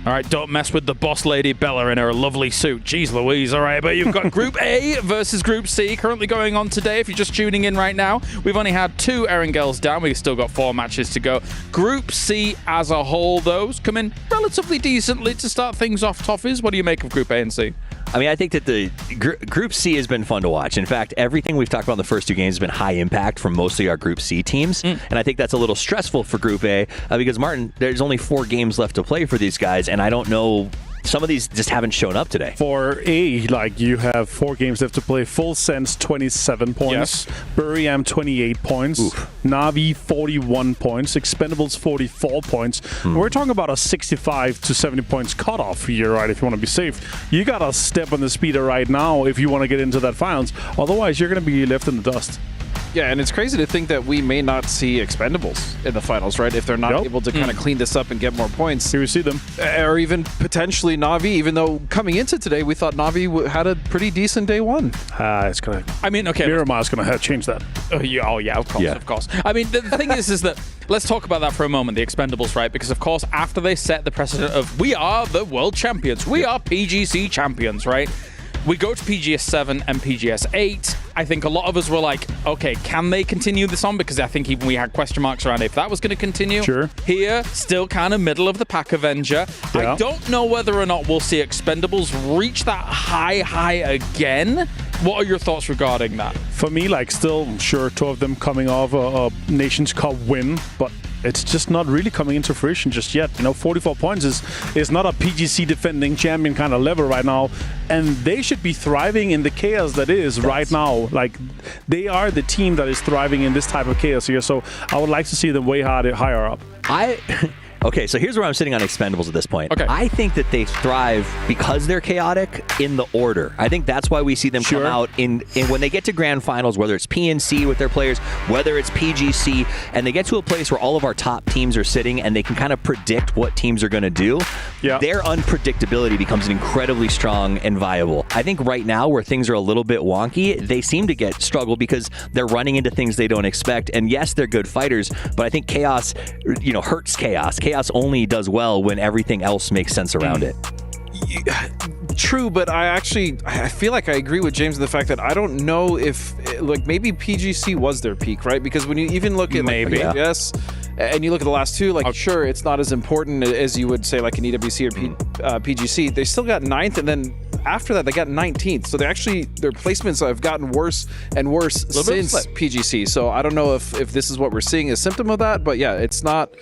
All right, don't mess with the boss lady Bella in her lovely suit. Jeez Louise. All right, but you've got Group A versus Group C currently going on today. If you're just tuning in right now, we've only had 2 Erangels down. We've still got 4 matches to go. Group C as a whole, those come in relatively decently to start things off. Toffees, what do you make of Group A and C? I mean, I think that the Group C has been fun to watch. In fact, everything we've talked about in the first 2 games has been high impact from mostly our Group C teams. And I think that's a little stressful for Group A because, Martin, there's only 4 games left to play for these guys, and I don't know. Some of these just haven't shown up today. For A, you have 4 games left to play. Full Sense, 27 points. Yes. Buriam, 28 points. Oof. Na'Vi, 41 points. Expendables, 44 points. We're talking about a 65 to 70 points cutoff here, right, if you want to be safe. You got to step on the speeder right now if you want to get into that finals. Otherwise, you're going to be left in the dust. Yeah, and it's crazy to think that we may not see Expendables in the finals, right? If they're not able to kind of clean this up and get more points. Here we see them. Or even potentially Na'Vi, even though coming into today, we thought Na'Vi had a pretty decent day 1. It's going to... I mean, okay. Mirama's going to change that. Oh, yeah, of course. I mean, the thing is that... Let's talk about that for a moment, the Expendables, right? Because, of course, after they set the precedent of we are the world champions, we are PGC champions, right? We go to PGS 7 and PGS 8. I think a lot of us were like, okay, can they continue this on? Because I think even we had question marks around if that was going to continue. Sure. Here, still kind of middle of the pack Avenger. Yeah. I don't know whether or not we'll see Expendables reach that high again. What are your thoughts regarding that? For me, like, still, sure, two of them coming off a Nations Cup win, but it's just not really coming into fruition just yet. 44 points is not a PGC defending champion kind of level right now, and they should be thriving in the chaos that is right now. Like, they are the team that is thriving in this type of chaos here, so I would like to see them way higher up. Okay, so here's where I'm sitting on Expendables at this point. Okay. I think that they thrive because they're chaotic in the order. I think that's why we see them come out in when they get to grand finals, whether it's PNC with their players, whether it's PGC, and they get to a place where all of our top teams are sitting and they can kind of predict what teams are going to do. Yeah. Their unpredictability becomes incredibly strong and viable. I think right now where things are a little bit wonky, they seem to struggle because they're running into things they don't expect. And yes, they're good fighters, but I think chaos, hurts chaos. Chaos only does well when everything else makes sense around it. True, but I feel like I agree with James in the fact that I don't know if, maybe PGC was their peak, right? Because when you even look at PGS and you look at the last two, sure, it's not as important as you would say like an EWC or PGC. They still got 9th, and then after that they got 19th. So their placements have gotten worse and worse since PGC. So I don't know if this is what we're seeing a symptom of that, but yeah, it's not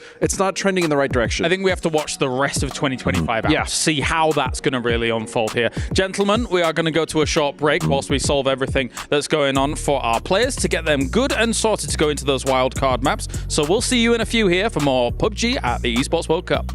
trending in the right direction. I think we have to watch the rest of 2025 out, see how that's going to really unfold here. Gentlemen, we are going to go to a short break whilst we solve everything that's going on for our players to get them good and sorted to go into those wildcard maps. So we'll see you in a few here for more PUBG at the Esports World Cup.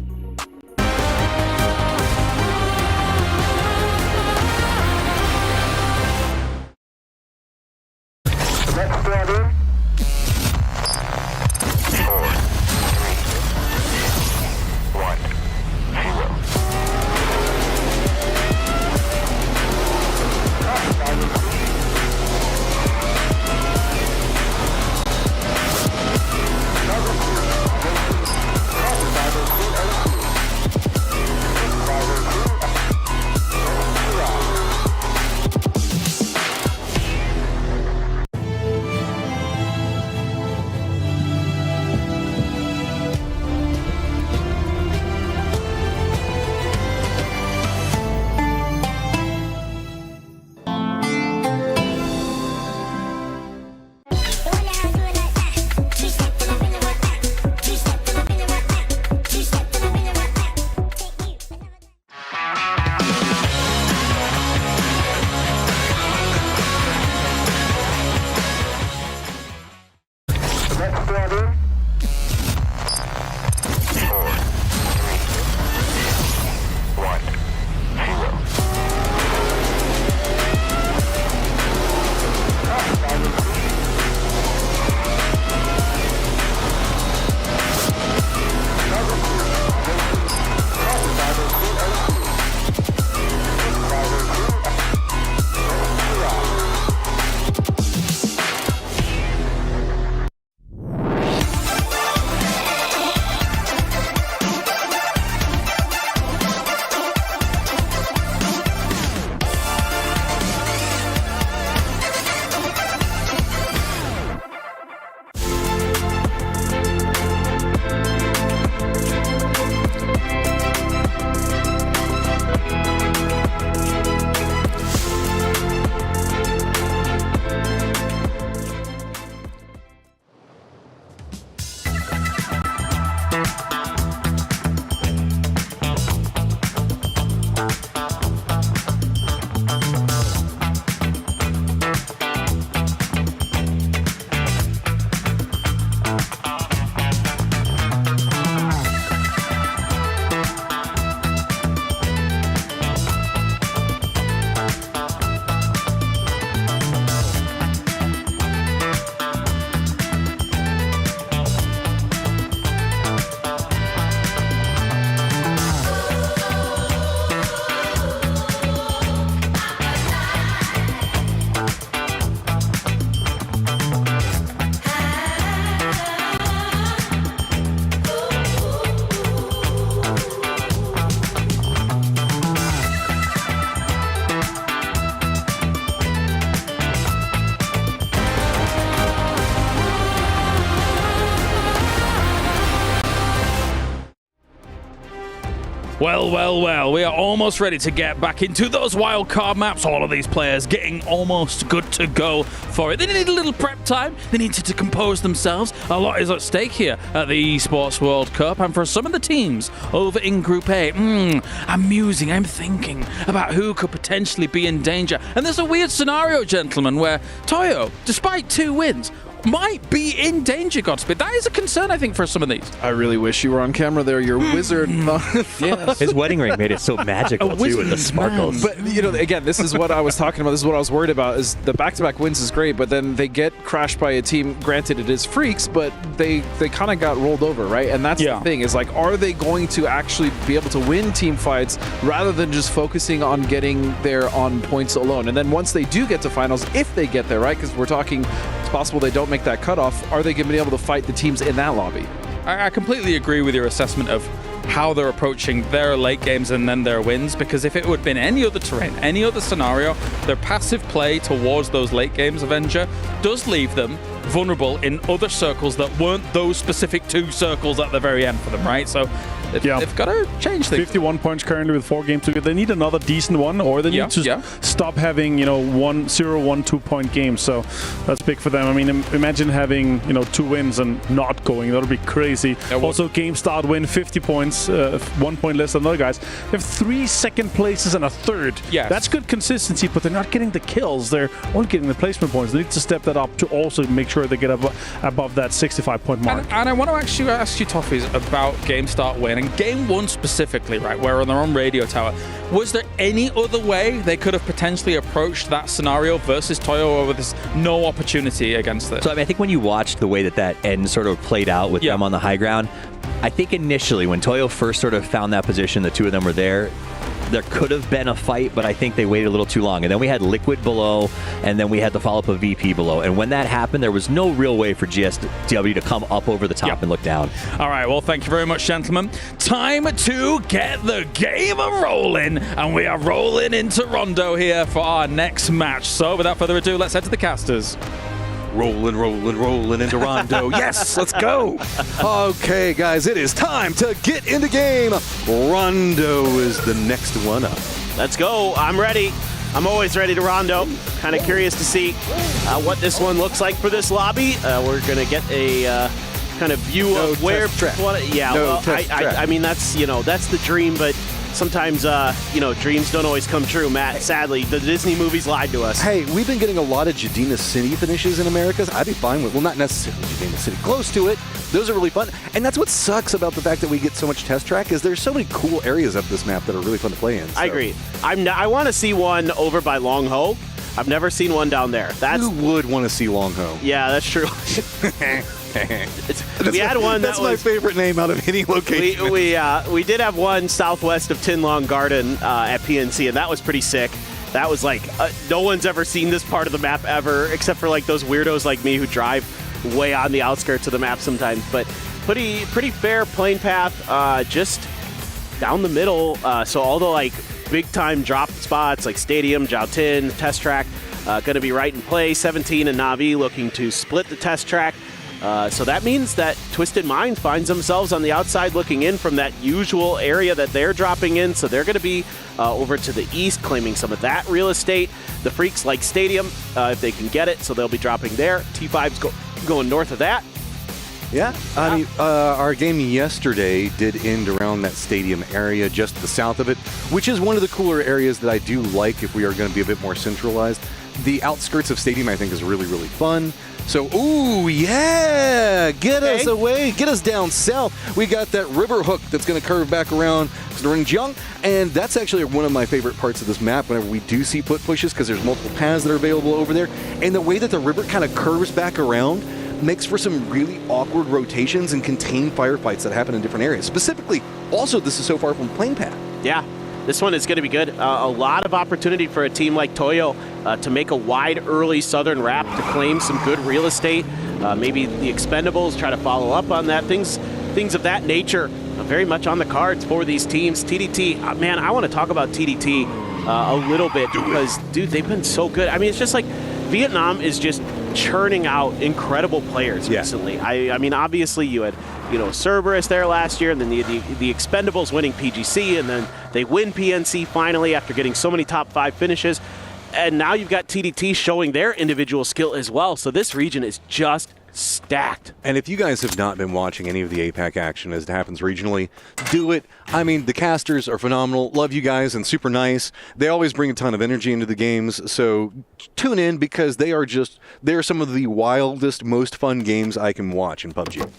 Well, well, well, we are almost ready to get back into those wildcard maps. All of these players getting almost good to go for it. They need a little prep time. They need to compose themselves. A lot is at stake here at the Esports World Cup. And for some of the teams over in Group A, I'm musing, I'm thinking about who could potentially be in danger. And there's a weird scenario, gentlemen, where Toyo, despite 2 wins, might be in danger, Godspeed. That is a concern, I think, for some of these. I really wish you were on camera there. Your wizard. Yes. His wedding ring made it so magical, too, with the sparkles. But, you know, again, this is what I was talking about. This is what I was worried about, is the back-to-back wins is great, but then they get crashed by a team. Granted, it is Freaks, but they kind of got rolled over, right? And that's the thing, is like, are they going to actually be able to win team fights rather than just focusing on getting there on points alone? And then once they do get to finals, if they get there, right? Because we're talking, it's possible they don't make that cutoff, are they going to be able to fight the teams in that lobby? I completely agree with your assessment of how they're approaching their late games and then their wins, because if it would have been any other terrain, any other scenario, their passive play towards those late games, Avenger, does leave them vulnerable in other circles that weren't those specific 2 circles at the very end for them, right? So they've got to change things. 51 points currently with 4 games to go. They need another decent one, or they need to stop having 1-2 point games. So that's big for them. I mean, imagine having 2 wins and not going. That'll be crazy. Also, game start win 50 points, 1 point less than other guys. They have 3 second places and a third. Yes. That's good consistency, but they're not getting the kills. They're only getting the placement points. They need to step that up to also make sure they get above that 65 point mark. And I want to actually ask you, Toffees, about game start win. And game 1 specifically, right, where on their own radio tower, was there any other way they could have potentially approached that scenario versus Toyo, or with this no opportunity against it? So I mean, I think when you watched the way that end sort of played out with them on the high ground, I think initially when Toyo first sort of found that position, the 2 of them were there could have been a fight, but I think they waited a little too long. And then we had Liquid below, and then we had the follow-up of VP below. And when that happened, there was no real way for GSW to come up over the top and look down. All right, well, thank you very much, gentlemen. Time to get the game rolling, and we are rolling into Rondo here for our next match. So without further ado, let's head to the casters. Rolling into Rondo. Yes, let's go. Okay, guys, it is time to get into game. Rondo is the next one up. Let's go. I'm ready. I'm always ready to Rondo. Kind of curious to see what this one looks like for this lobby. We're going to get a kind of view of where people want to... Yeah, I mean, that's, that's the dream, but sometimes, dreams don't always come true, Matt. Sadly, the Disney movies lied to us. Hey, we've been getting a lot of Jadina City finishes in America. I'd be fine with, well, not necessarily Jadina City, close to it. Those are really fun. And that's what sucks about the fact that we get so much test track, is there's so many cool areas of this map that are really fun to play in. So. I agree. I want to see one over by Long Ho. I've never seen one down there. Who would want to see Long Ho? Yeah, that's true. We had one that's my favorite name out of any location. We did have one southwest of Tin Long Garden at PNC, and that was pretty sick. That was like no one's ever seen this part of the map ever, except for like those weirdos like me who drive way on the outskirts of the map sometimes. But pretty fair plane path, just down the middle. So all the like big time drop spots like Stadium, Jiao Tin, Test Track, going to be right in play. 17 and Na'Vi looking to split the test track. So that means that Twisted Mind finds themselves on the outside looking in from that usual area that they're dropping in. So they're going to be over to the east, claiming some of that real estate. The Freaks like Stadium if they can get it, so they'll be dropping there. T5's going north of that. Yeah, I mean, our game yesterday did end around that Stadium area, just to the south of it, which is one of the cooler areas that I do like if we are going to be a bit more centralized. The outskirts of Stadium, I think, is really, really fun. So, ooh, yeah, get us away, get us down south. We got that river hook that's going to curve back around to Rinjiang, and that's actually one of my favorite parts of this map whenever we do see foot pushes, because there's multiple paths that are available over there, and the way that the river kind of curves back around makes for some really awkward rotations and contained firefights that happen in different areas. Specifically, also, this is so far from plane path. Yeah. This one is going to be good. A lot of opportunity for a team like Toyo to make a wide early southern wrap to claim some good real estate. Maybe the Expendables try to follow up on that. Things of that nature very much on the cards for these teams. TDT, man, I want to talk about TDT a little bit because, dude, they've been so good. I mean, it's just like Vietnam is just churning out incredible players recently. I mean, obviously you had, Cerberus there last year, and then the Expendables winning PGC, and then they win PNC finally after getting so many top 5 finishes. And now you've got TDT showing their individual skill as well. So this region is just stacked. And if you guys have not been watching any of the APAC action as it happens regionally, do it. I mean, the casters are phenomenal. Love you guys and super nice. They always bring a ton of energy into the games. So tune in because they're some of the wildest, most fun games I can watch in PUBG.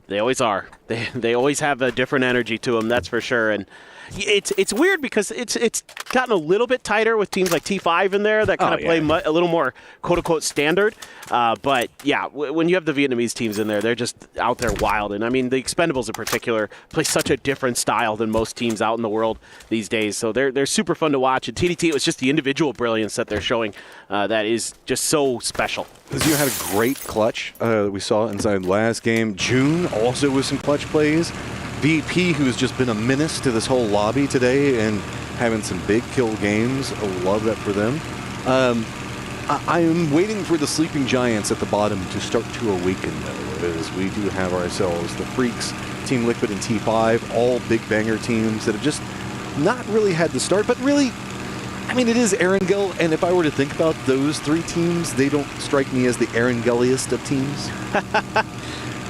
They always are. They always have a different energy to them, that's for sure. And it's weird because it's gotten a little bit tighter with teams like T5 in there that kind of play a little more quote-unquote standard. But yeah, when you have the Vietnamese teams in there, they're just out there wild. And I mean, the Expendables in particular play such a different style than most teams out in the world these days. So they're super fun to watch. And TDT, it was just the individual brilliance that they're showing that is just so special. You had a great clutch that we saw inside last game. June also with some clutch plays. VP, who's just been a menace to this whole lobby today and having some big kill games. I love that for them. I am waiting for the sleeping giants at the bottom to start to awaken, though, as we do have ourselves the Freaks, Team Liquid, and T5, all big banger teams that have just not really had the start, but really, I mean, it is Erangel, and if I were to think about those 3 teams, they don't strike me as the Erangeliest of teams.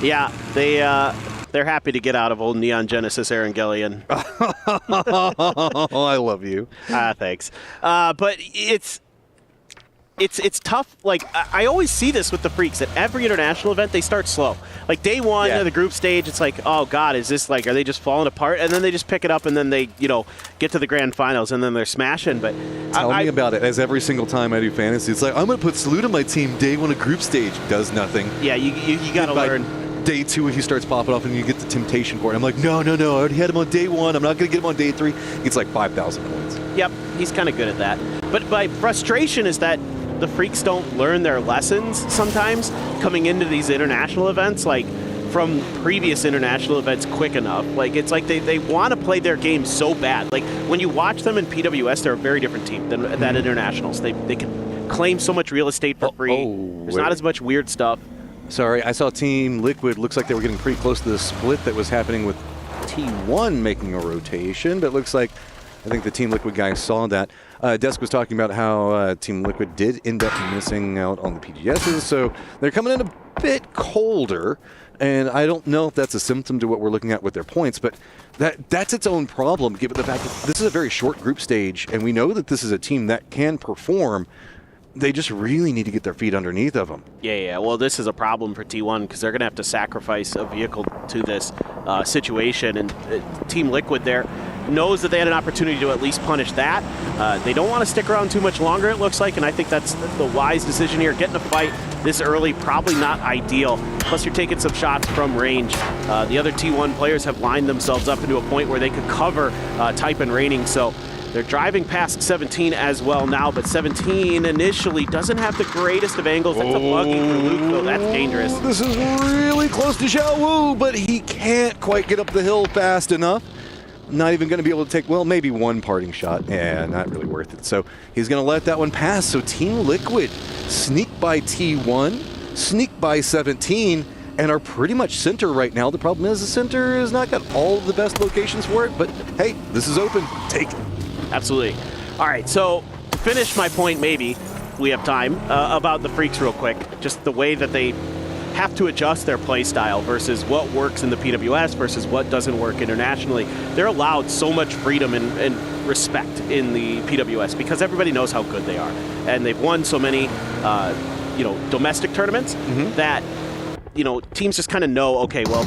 Yeah, they're happy to get out of old Neon Genesis Erangelion. Oh, I love you. Thanks. But it's tough. Like, I always see this with the Freaks. At every international event, they start slow. Like, day 1 of the group stage, it's like, oh, God, is this like, are they just falling apart? And then they just pick it up, and then they, get to the grand finals, and then they're smashing. But Tell me about it. As every single time I do fantasy, it's like, I'm going to put Salute on my team day 1 of group stage. Does nothing. Yeah, you got to learn. Day 2, he starts popping off, and you get the temptation for it. I'm like, no, I already had him on day 1. I'm not going to get him on day 3. It's like 5,000 points. Yep, he's kind of good at that. But my frustration is that the Freaks don't learn their lessons sometimes coming into these international events, like from previous international events quick enough. Like, it's like they want to play their game so bad. Like, when you watch them in PWS, they're a very different team than at internationals. They can claim so much real estate for free. There's not as much weird stuff. Sorry, I saw Team Liquid. Looks like they were getting pretty close to the split that was happening with T1 making a rotation, but it looks like I think the Team Liquid guys saw that. Desk was talking about how Team Liquid did end up missing out on the PGSs, so they're coming in a bit colder, and I don't know if that's a symptom to what we're looking at with their points, but that's its own problem, given the fact that this is a very short group stage, and we know that this is a team that can perform. They just really need to get their feet underneath of them. Yeah. Well, this is a problem for T1 because they're going to have to sacrifice a vehicle to this situation. And Team Liquid there knows that they had an opportunity to at least punish that. They don't want to stick around too much longer, it looks like, and I think that's the wise decision here. Getting a fight this early, probably not ideal. Plus, you're taking some shots from range. The other T1 players have lined themselves up into a point where they could cover Type and Raining, so they're driving past 17 as well now, but 17 initially doesn't have the greatest of angles. That's a buggy for Luke, though. That's dangerous. This is really close to Xiao Wu, but he can't quite get up the hill fast enough. Not even going to be able to take, well, maybe one parting shot. Yeah, not really worth it. So he's going to let that one pass. So Team Liquid sneak by T1, sneak by 17, and are pretty much center right now. The problem is the center has not got all of the best locations for it, but hey, this is open. Take it. Absolutely. All right, so to finish my point, maybe we have time, about the Freaks real quick. Just the way that they have to adjust their play style versus what works in the PWS versus what doesn't work internationally. They're allowed so much freedom and respect in the PWS because everybody knows how good they are. And they've won so many domestic tournaments that teams just kind of know, okay, well,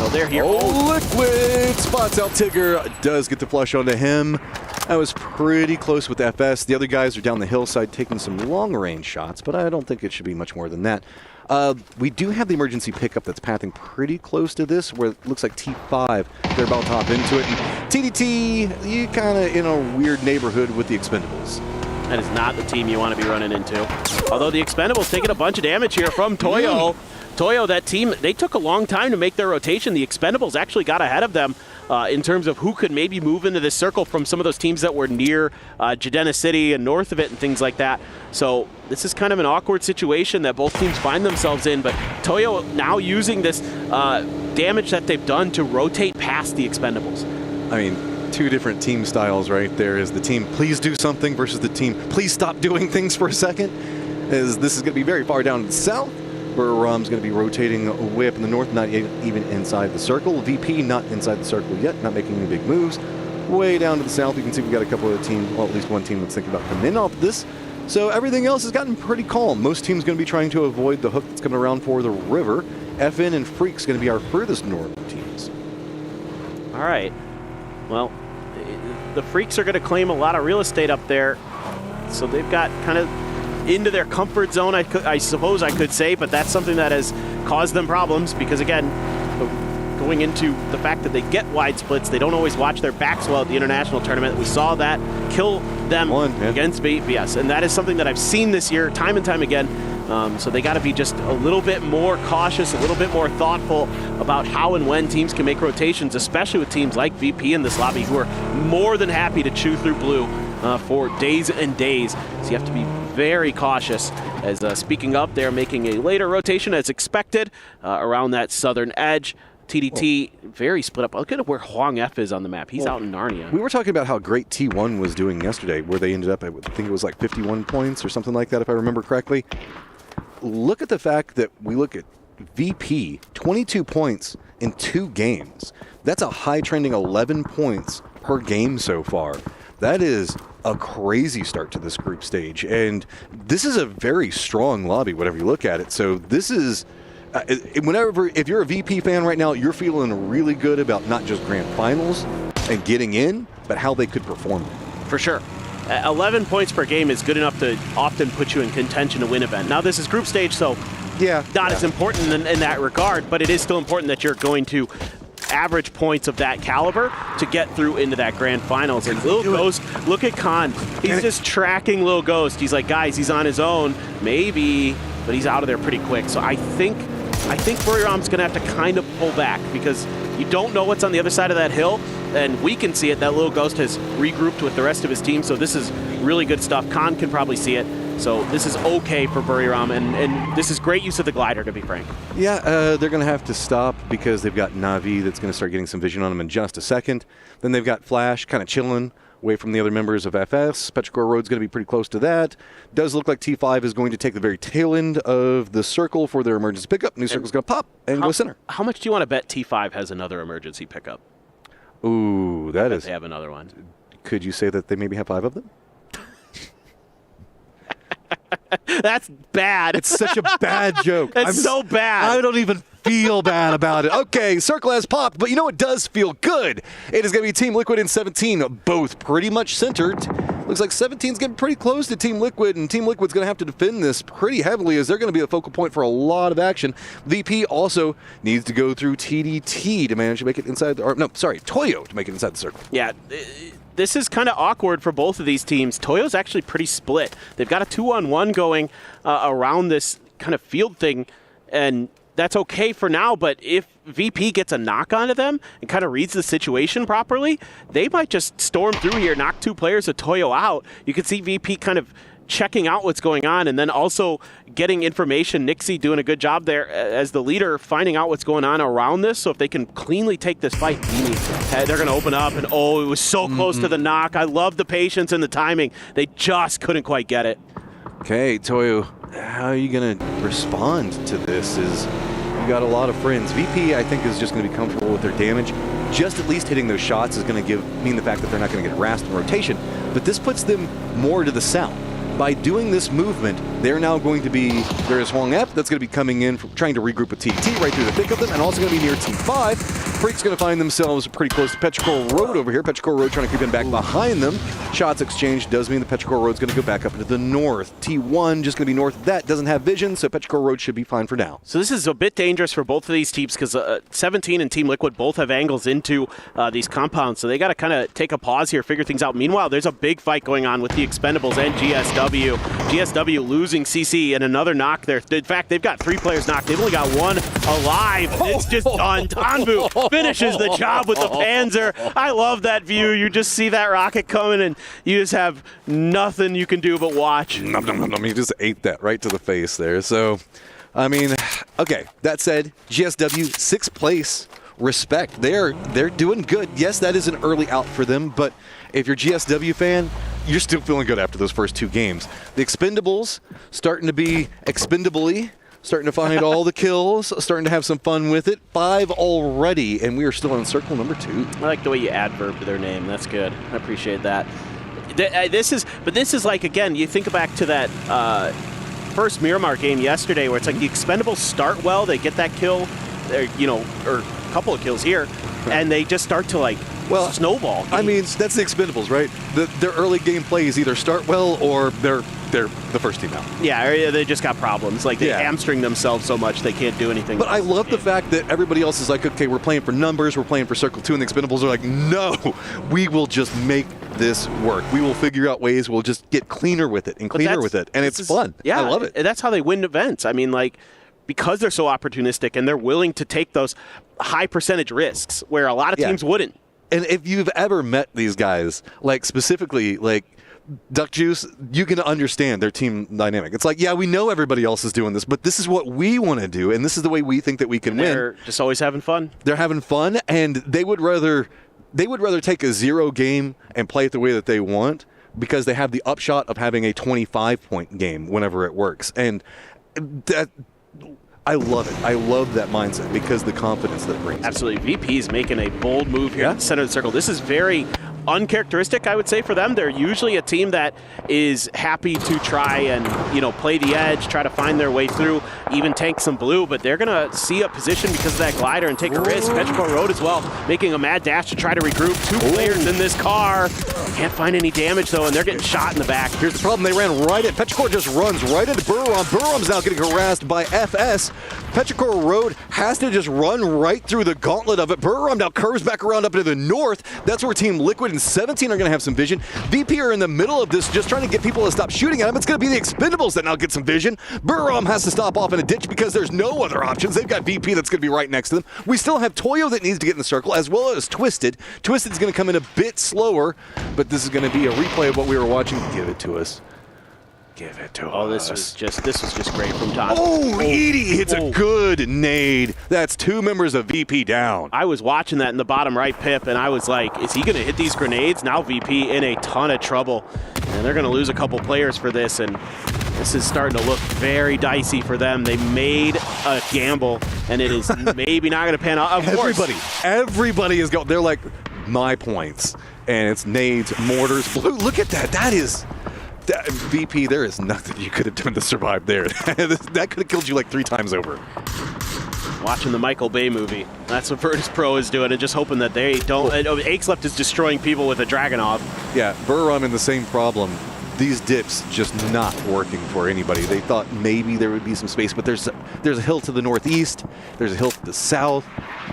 they're here. Oh, Liquid spots out Tigger. Does get the flush onto him. That was pretty close with FS. The other guys are down the hillside taking some long-range shots, but I don't think it should be much more than that. We do have the emergency pickup that's pathing pretty close to this, where it looks like T5, they're about to hop into it. And TDT, you kind of in a weird neighborhood with the Expendables. That is not the team you want to be running into. Although the Expendables taking a bunch of damage here from Toyo. Toyo, that team, they took a long time to make their rotation. The Expendables actually got ahead of them in terms of who could maybe move into this circle from some of those teams that were near Jadena City and north of it and things like that. So this is kind of an awkward situation that both teams find themselves in, but Toyo now using this damage that they've done to rotate past the Expendables. I mean, two different team styles right there. Is the team please do something versus the team please stop doing things for a second. As this is going to be very far down to the south, where Ram's going to be rotating way up in the north, not even inside the circle. VP not inside the circle yet, not making any big moves. Way down to the south, you can see we got a couple of teams, well, at least one team that's thinking about coming in off this. So everything else has gotten pretty calm. Most teams going to be trying to avoid the hook that's coming around for the river. FN and Freak's going to be our furthest north teams. All right. Well, the Freaks are going to claim a lot of real estate up there. So they've got kind of into their comfort zone, I suppose I could say, but that's something that has caused them problems because, again, going into the fact that they get wide splits, they don't always watch their backs well at the international tournament. We saw that kill them against BS, and that is something that I've seen this year time and time again. So they got to be just a little bit more cautious, a little bit more thoughtful about how and when teams can make rotations, especially with teams like VP in this lobby who are more than happy to chew through blue for days and days. So you have to be very cautious. As speaking up, they're making a later rotation as expected around that southern edge. TDT very split up. Look at where Huang F is on the map. He's out in Narnia. We were talking about how great T1 was doing yesterday, where they ended up, I think it was like 51 points or something like that, if I remember correctly. Look at the fact that we look at VP, 22 points in 2 games. That's a high trending 11 points per game so far. That is a crazy start to this group stage. And this is a very strong lobby, whatever you look at it. So this is, if you're a VP fan right now, you're feeling really good about not just grand finals and getting in, but how they could perform. For sure. 11 points per game is good enough to often put you in contention to win event. Now, this is group stage, so not as important in that regard, but it is still important that you're going to average points of that caliber to get through into that grand finals. And Lil Ghost, look at Khan. He's just tracking Lil Ghost. He's like, guys, he's on his own, maybe, but he's out of there pretty quick. So I think Buriram's going to have to kind of pull back because you don't know what's on the other side of that hill, and we can see it. That Lil Ghost has regrouped with the rest of his team, so this is really good stuff. Khan can probably see it. So this is okay for Buriram, and this is great use of the glider, to be frank. Yeah, they're going to have to stop because they've got Navi that's going to start getting some vision on them in just a second. Then they've got Flash kind of chilling away from the other members of FS. Petrichor Road's going to be pretty close to that. Does look like T5 is going to take the very tail end of the circle for their emergency pickup. New circle's going to pop and go center. How much do you want to bet T5 has another emergency pickup? Ooh, that is... They have another one. Could you say that they maybe have 5 of them? That's bad. It's such a bad joke. It's so bad. I don't even feel bad about it. Okay, circle has popped, but you know what does feel good? It is going to be Team Liquid and 17, both pretty much centered. Looks like 17's getting pretty close to Team Liquid, and Team Liquid's going to have to defend this pretty heavily as they're going to be a focal point for a lot of action. VP also needs to go through TDT to manage to make it inside the... Or, no, sorry, Toyo to make it inside the circle. Yeah, this is kind of awkward for both of these teams. Toyo's actually pretty split. They've got a 2-on-1 going around this kind of field thing, and that's okay for now, but if VP gets a knock onto them and kind of reads the situation properly, they might just storm through here, knock 2 players of Toyo out. You can see VP kind of checking out what's going on and then also getting information. Nixie doing a good job there as the leader, finding out what's going on around this. So if they can cleanly take this fight, they're going to open up, and oh, it was so close to the knock. I love the patience and the timing. They just couldn't quite get it. Okay, Toyo, how are you going to respond to this? You got a lot of friends. VP, I think, is just going to be comfortable with their damage. Just at least hitting those shots is going to mean the fact that they're not going to get harassed in rotation. But this puts them more to the south. By doing this movement, they're now going to be, there's Huang F that's going to be coming in, trying to regroup with TT right through the thick of them, and also going to be near T5. Freak's going to find themselves pretty close to Petrichor Road over here. Petrichor Road trying to creep in back behind them. Shots exchanged does mean the Petrichor Road's going to go back up into the north. T1 just going to be north of that, doesn't have vision, so Petrichor Road should be fine for now. So this is a bit dangerous for both of these teams because 17 and Team Liquid both have angles into these compounds, so they got to kind of take a pause here, figure things out. Meanwhile, there's a big fight going on with the Expendables and GSW. GSW losing CC and another knock there. In fact, they've got 3 players knocked. They've only got 1 alive. It's just done. Tanbu finishes the job with the Panzer. I love that view. You just see that rocket coming, and you just have nothing you can do but watch. Nom, nom, nom, nom. He just ate that right to the face there. So, I mean, okay, that said, GSW, 6th place. Respect. They're doing good. Yes, that is an early out for them, but if you're a GSW fan, you're still feeling good after those first 2 games. The Expendables starting to be expendably, starting to find all the kills, starting to have some fun with it. 5 already, and we are still on circle number 2. I like the way you adverb to their name. That's good. I appreciate that. This is like, again, you think back to that first Miramar game yesterday where it's like the Expendables start well, they get that kill, or a couple of kills here, and they just start to snowball. I mean, that's the Expendables, right? Their early game plays either start well or they're the first team out. Yeah, or they just got problems. Like, they hamstring themselves so much they can't do anything. But I love the fact that everybody else is like, okay, we're playing for numbers, we're playing for Circle 2, and the Expendables are like, no, we will just make this work. We will figure out ways, we'll just get cleaner with it and cleaner with it. And it's fun. Yeah, I love it. That's how they win events. I mean, because they're so opportunistic and they're willing to take those high percentage risks where a lot of teams wouldn't. And if you've ever met these guys, specifically, Duck Juice, you can understand their team dynamic. It's like, yeah, we know everybody else is doing this, but this is what we want to do, and this is the way we think that we can win. They're just always having fun. They're having fun, and they would rather take a 0 game and play it the way that they want because they have the upshot of having a 25-point game whenever it works. And that, I love it. I love that mindset because the confidence that it brings. Absolutely. VP is making a bold move here in the center of the circle. This is very uncharacteristic, I would say, for them. They're usually a team that is happy to try and, play the edge, try to find their way through, even tank some blue, but they're going to see a position because of that glider and take a risk. Petrichor Road as well, making a mad dash to try to regroup. 2 players in this car. Can't find any damage, though, and they're getting shot in the back. Here's the problem. They ran right at Petrichor, just runs right into Burram. Burram's now getting harassed by FS. Petrichor Road has to just run right through the gauntlet of it. Burram now curves back around up into the north. That's where Team Liquid and 17 are going to have some vision. VP are in the middle of this, just trying to get people to stop shooting at him. It's going to be the Expendables that now get some vision. Burram has to stop off in a ditch because there's no other options. They've got VP that's going to be right next to them. We still have Toyo that needs to get in the circle, as well as Twisted. Twisted's going to come in a bit slower, but this is going to be a replay of what we were watching. Give it to us. Give it to us. This was just great from Todd. Oh, Edie hits a good nade. That's 2 members of VP down. I was watching that in the bottom right, Pip, and I was like, is he going to hit these grenades? Now VP in a ton of trouble, and they're going to lose a couple players for this, and this is starting to look very dicey for them. They made a gamble, and it is maybe not going to pan out. Of course. Everybody is going. They're like, my points, and it's nades, mortars, blue. Look at that. That is... VP, there is nothing you could have done to survive there. That could have killed you 3 times over. Watching the Michael Bay movie. That's what Virtus Pro is doing, and just hoping that they don't. Axleft is destroying people with a Dragunov. Yeah, Burram in the same problem. These dips just not working for anybody. They thought maybe there would be some space, but there's a hill to the northeast, there's a hill to the south,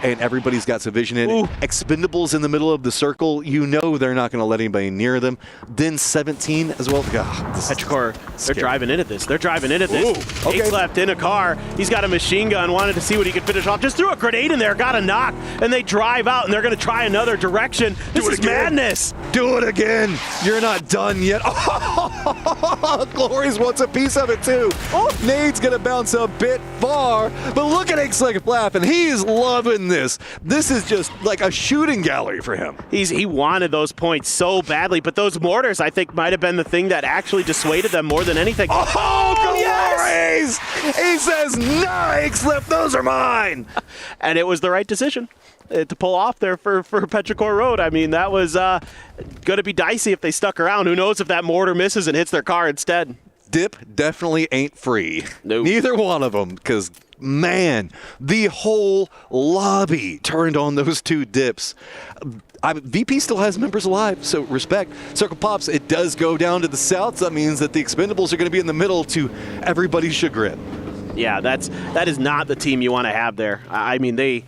and everybody's got some vision in it. Expendables in the middle of the circle. You know they're not going to let anybody near them. Then 17 as well. Petrichor, they're driving in at this. Axleft in a car. He's got a machine gun, wanted to see what he could finish off. Just threw a grenade in there, got a knock, and they drive out, and they're going to try another direction. This is madness. Do it again. You're not done yet. Glories wants a piece of it too. Nade's gonna bounce a bit far, but look at Axleft laughing. He's loving this. This is just like a shooting gallery for him. He wanted those points so badly, but those mortars, I think, might have been the thing that actually dissuaded them more than anything. Glories! Yes! He says, "No, Axleft, those are mine," and it was the right decision to pull off there for Petrichor Road. I mean, that was going to be dicey if they stuck around. Who knows if that mortar misses and hits their car instead. Dip definitely ain't free. Nope. Neither one of them, because, man, the whole lobby turned on those 2 dips. VP still has members alive, so respect. Circle pops, it does go down to the south. So that means that the Expendables are going to be in the middle to everybody's chagrin. Yeah, that is not the team you want to have there. I mean, they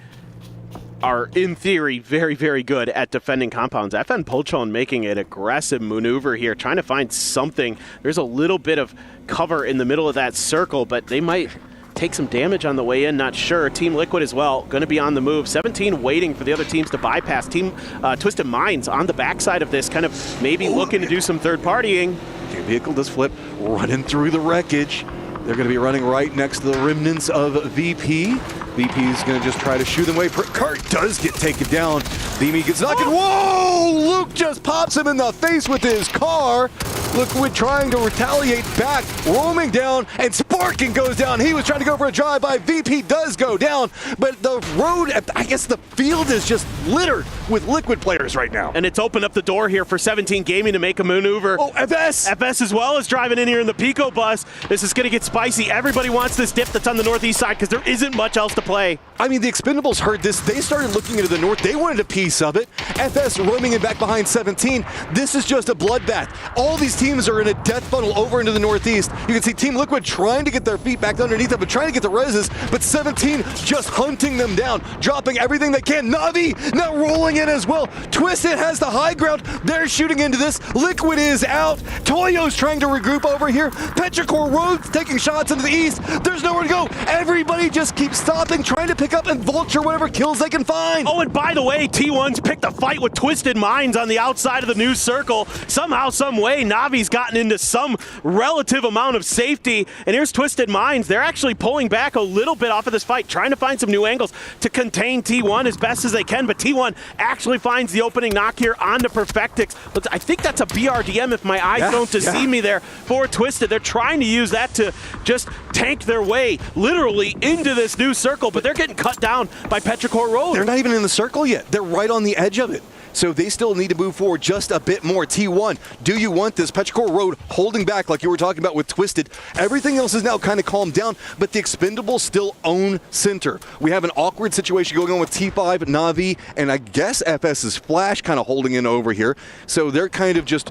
are, in theory, very, very good at defending compounds. FN Polchon making an aggressive maneuver here, trying to find something. There's a little bit of cover in the middle of that circle, but they might take some damage on the way in, not sure. Team Liquid as well, going to be on the move. 17 waiting for the other teams to bypass. Team Twisted Minds on the backside of this, kind of maybe looking to do some third partying. Okay, vehicle does flip, running through the wreckage. They're going to be running right next to the remnants of VP. VP is going to just try to shoo them away. Kurt does get taken down. Beamy gets knocked. Whoa! Luke just pops him in the face with his car. Liquid trying to retaliate back, roaming down, and Sparking goes down. He was trying to go for a drive-by. VP does go down, but the road, I guess the field is just littered with Liquid players right now. And it's opened up the door here for 17 Gaming to make a maneuver. Oh, FS! FS as well is driving in here in the Pico bus. This is going to get spicy. Everybody wants this dip that's on the northeast side because there isn't much else to play. I mean, the Expendables heard this. They started looking into the north. They wanted a piece of it. FS roaming in back behind 17. This is just a bloodbath. All these teams are in a death funnel over into the northeast. You can see Team Liquid trying to get their feet back underneath them, but trying to get the reses, but 17 just hunting them down, dropping everything they can. Navi now rolling in as well. Twisted has the high ground. They're shooting into this. Liquid is out. Toyo's trying to regroup over here. Petrichor Road's taking shots into the east. There's nowhere to go. Everybody just keeps stopping, trying to pick up and vulture whatever kills they can find. Oh, and by the way, T1's picked a fight with Twisted Minds on the outside of the news circle. Somehow, some way, Navi's gotten into some relative amount of safety. And here's Twisted Minds. They're actually pulling back a little bit off of this fight, trying to find some new angles to contain T1 as best as they can. But T1 actually finds the opening knock here onto Perfectix. I think that's a BRDM if my eyes don't deceive me there for Twisted. They're trying to use that to just tank their way literally into this new circle, but they're getting cut down by Petrichor Road. They're not even in the circle yet. They're right on the edge of it. So they still need to move forward just a bit more. T1, do you want this? Petrichor Road holding back like you were talking about with Twisted. Everything else is now kind of calmed down, but the Expendables still own center. We have an awkward situation going on with T5, Navi, and I guess FS's Flash kind of holding in over here. So they're kind of just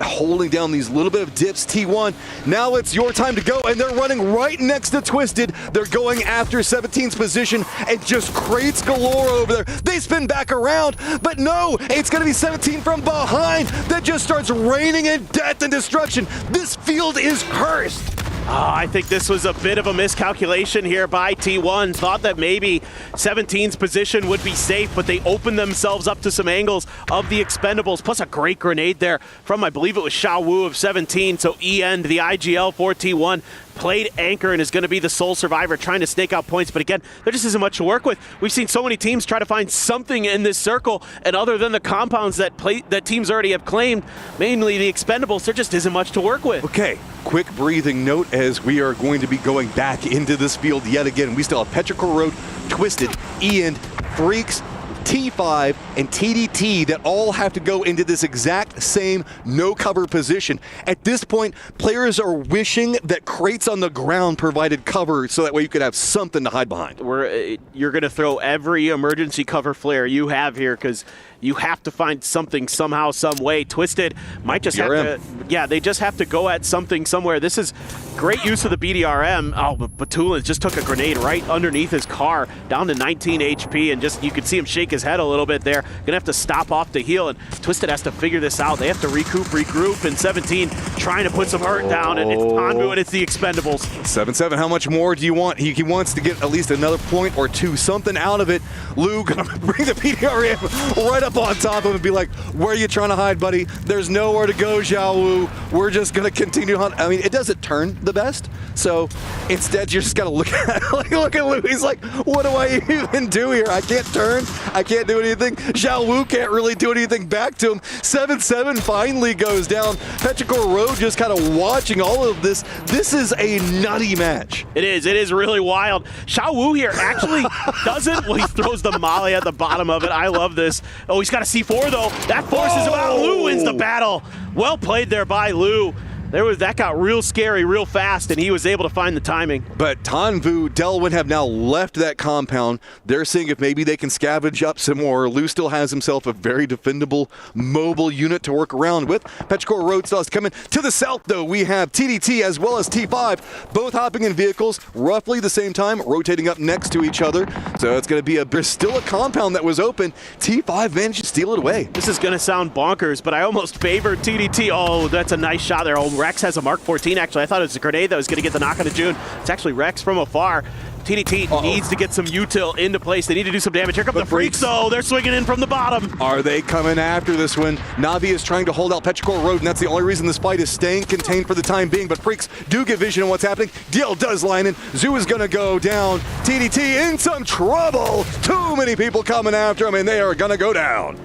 holding down these little bit of dips. T1, now it's your time to go, and they're running right next to Twisted. They're going after 17's position, and just crates galore over there. They spin back around, but no, it's going to be 17 from behind that just starts raining in death and destruction. This field is cursed. I think this was a bit of a miscalculation here by T1. Thought that maybe 17's position would be safe, but they opened themselves up to some angles of the Expendables, plus a great grenade there from, I believe it was Xiao Wu of 17. So E-End, the IGL for T1, played anchor and is going to be the sole survivor trying to snake out points. But again, there just isn't much to work with. We've seen so many teams try to find something in this circle, and other than the compounds that teams already have claimed, mainly the Expendables, there just isn't much to work with. Okay, quick breathing note as we are going to be going back into this field yet again. We still have Petrichor Road, Twisted, Ian, Freaks, T5, and TDT that all have to go into this exact same no cover position. At this point, players are wishing that crates on the ground provided cover so that way you could have something to hide behind. You're going to throw every emergency cover flare you have here because you have to find something somehow, some way. Twisted might just have to, they just have to go at something somewhere. This is great use of the BDRM. Oh, but Batulin just took a grenade right underneath his car, down to 19 HP, and just you could see him shake his head a little bit there. Gonna have to stop off to heal, and Twisted has to figure this out. They have to regroup, and 17 trying to put some hurt down, and it's Tanbu and it's the Expendables. 7-7, how much more do you want? He wants to get at least another point or two, something out of it. Lou gonna bring the BDRM right up on top of him and be like, where are you trying to hide, buddy? There's nowhere to go, Xiao Wu. We're just going to continue hunt. I mean, it doesn't turn the best, so instead you just got to look at Lou. He's like, what do I even do here? I can't turn. I can't do anything. Xiao Wu can't really do anything back to him. 7-7 finally goes down. Petrichor Road just kind of watching all of this. This is a nutty match. It is really wild. Xiao Wu here actually doesn't, well, he throws the molly at the bottom of it. I love this. Oh, he's got a C4 though. That forces him out. Lou wins the battle. Well played there by Lou. That got real scary real fast, and he was able to find the timing. But Tanvu, Delwyn have now left that compound. They're seeing if maybe they can scavenge up some more. Lou still has himself a very defendable mobile unit to work around with. Petrichor Road still has to come in. To the south, though, we have TDT as well as T5, both hopping in vehicles roughly the same time, rotating up next to each other. So it's going to be there's still a compound that was open. T5 managed to steal it away. This is going to sound bonkers, but I almost favor TDT. Oh, that's a nice shot there. Oh, Rex has a Mark 14, actually. I thought it was a grenade that was going to get the knock on to June. It's actually Rex from afar. TDT needs to get some util into place. They need to do some damage. Here come the Freaks, though. They're swinging in from the bottom. Are they coming after this one? Na'Vi is trying to hold out Petrichor Road, and that's the only reason this fight is staying contained for the time being. But Freaks do get vision on what's happening. DL does line in. Zoo is going to go down. TDT in some trouble. Too many people coming after him, and they are going to go down.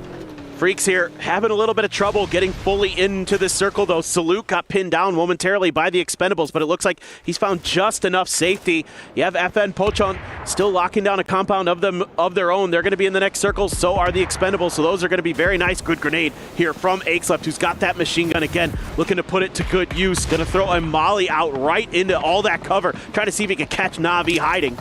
Freaks here having a little bit of trouble getting fully into this circle, though. Salute got pinned down momentarily by the Expendables, but it looks like he's found just enough safety. You have FN Pochon still locking down a compound of their own. They're going to be in the next circle, so are the Expendables, so those are going to be very nice. Good grenade here from Axleft, who's got that machine gun again, looking to put it to good use. Going to throw a molly out right into all that cover, trying to see if he can catch Na'Vi hiding.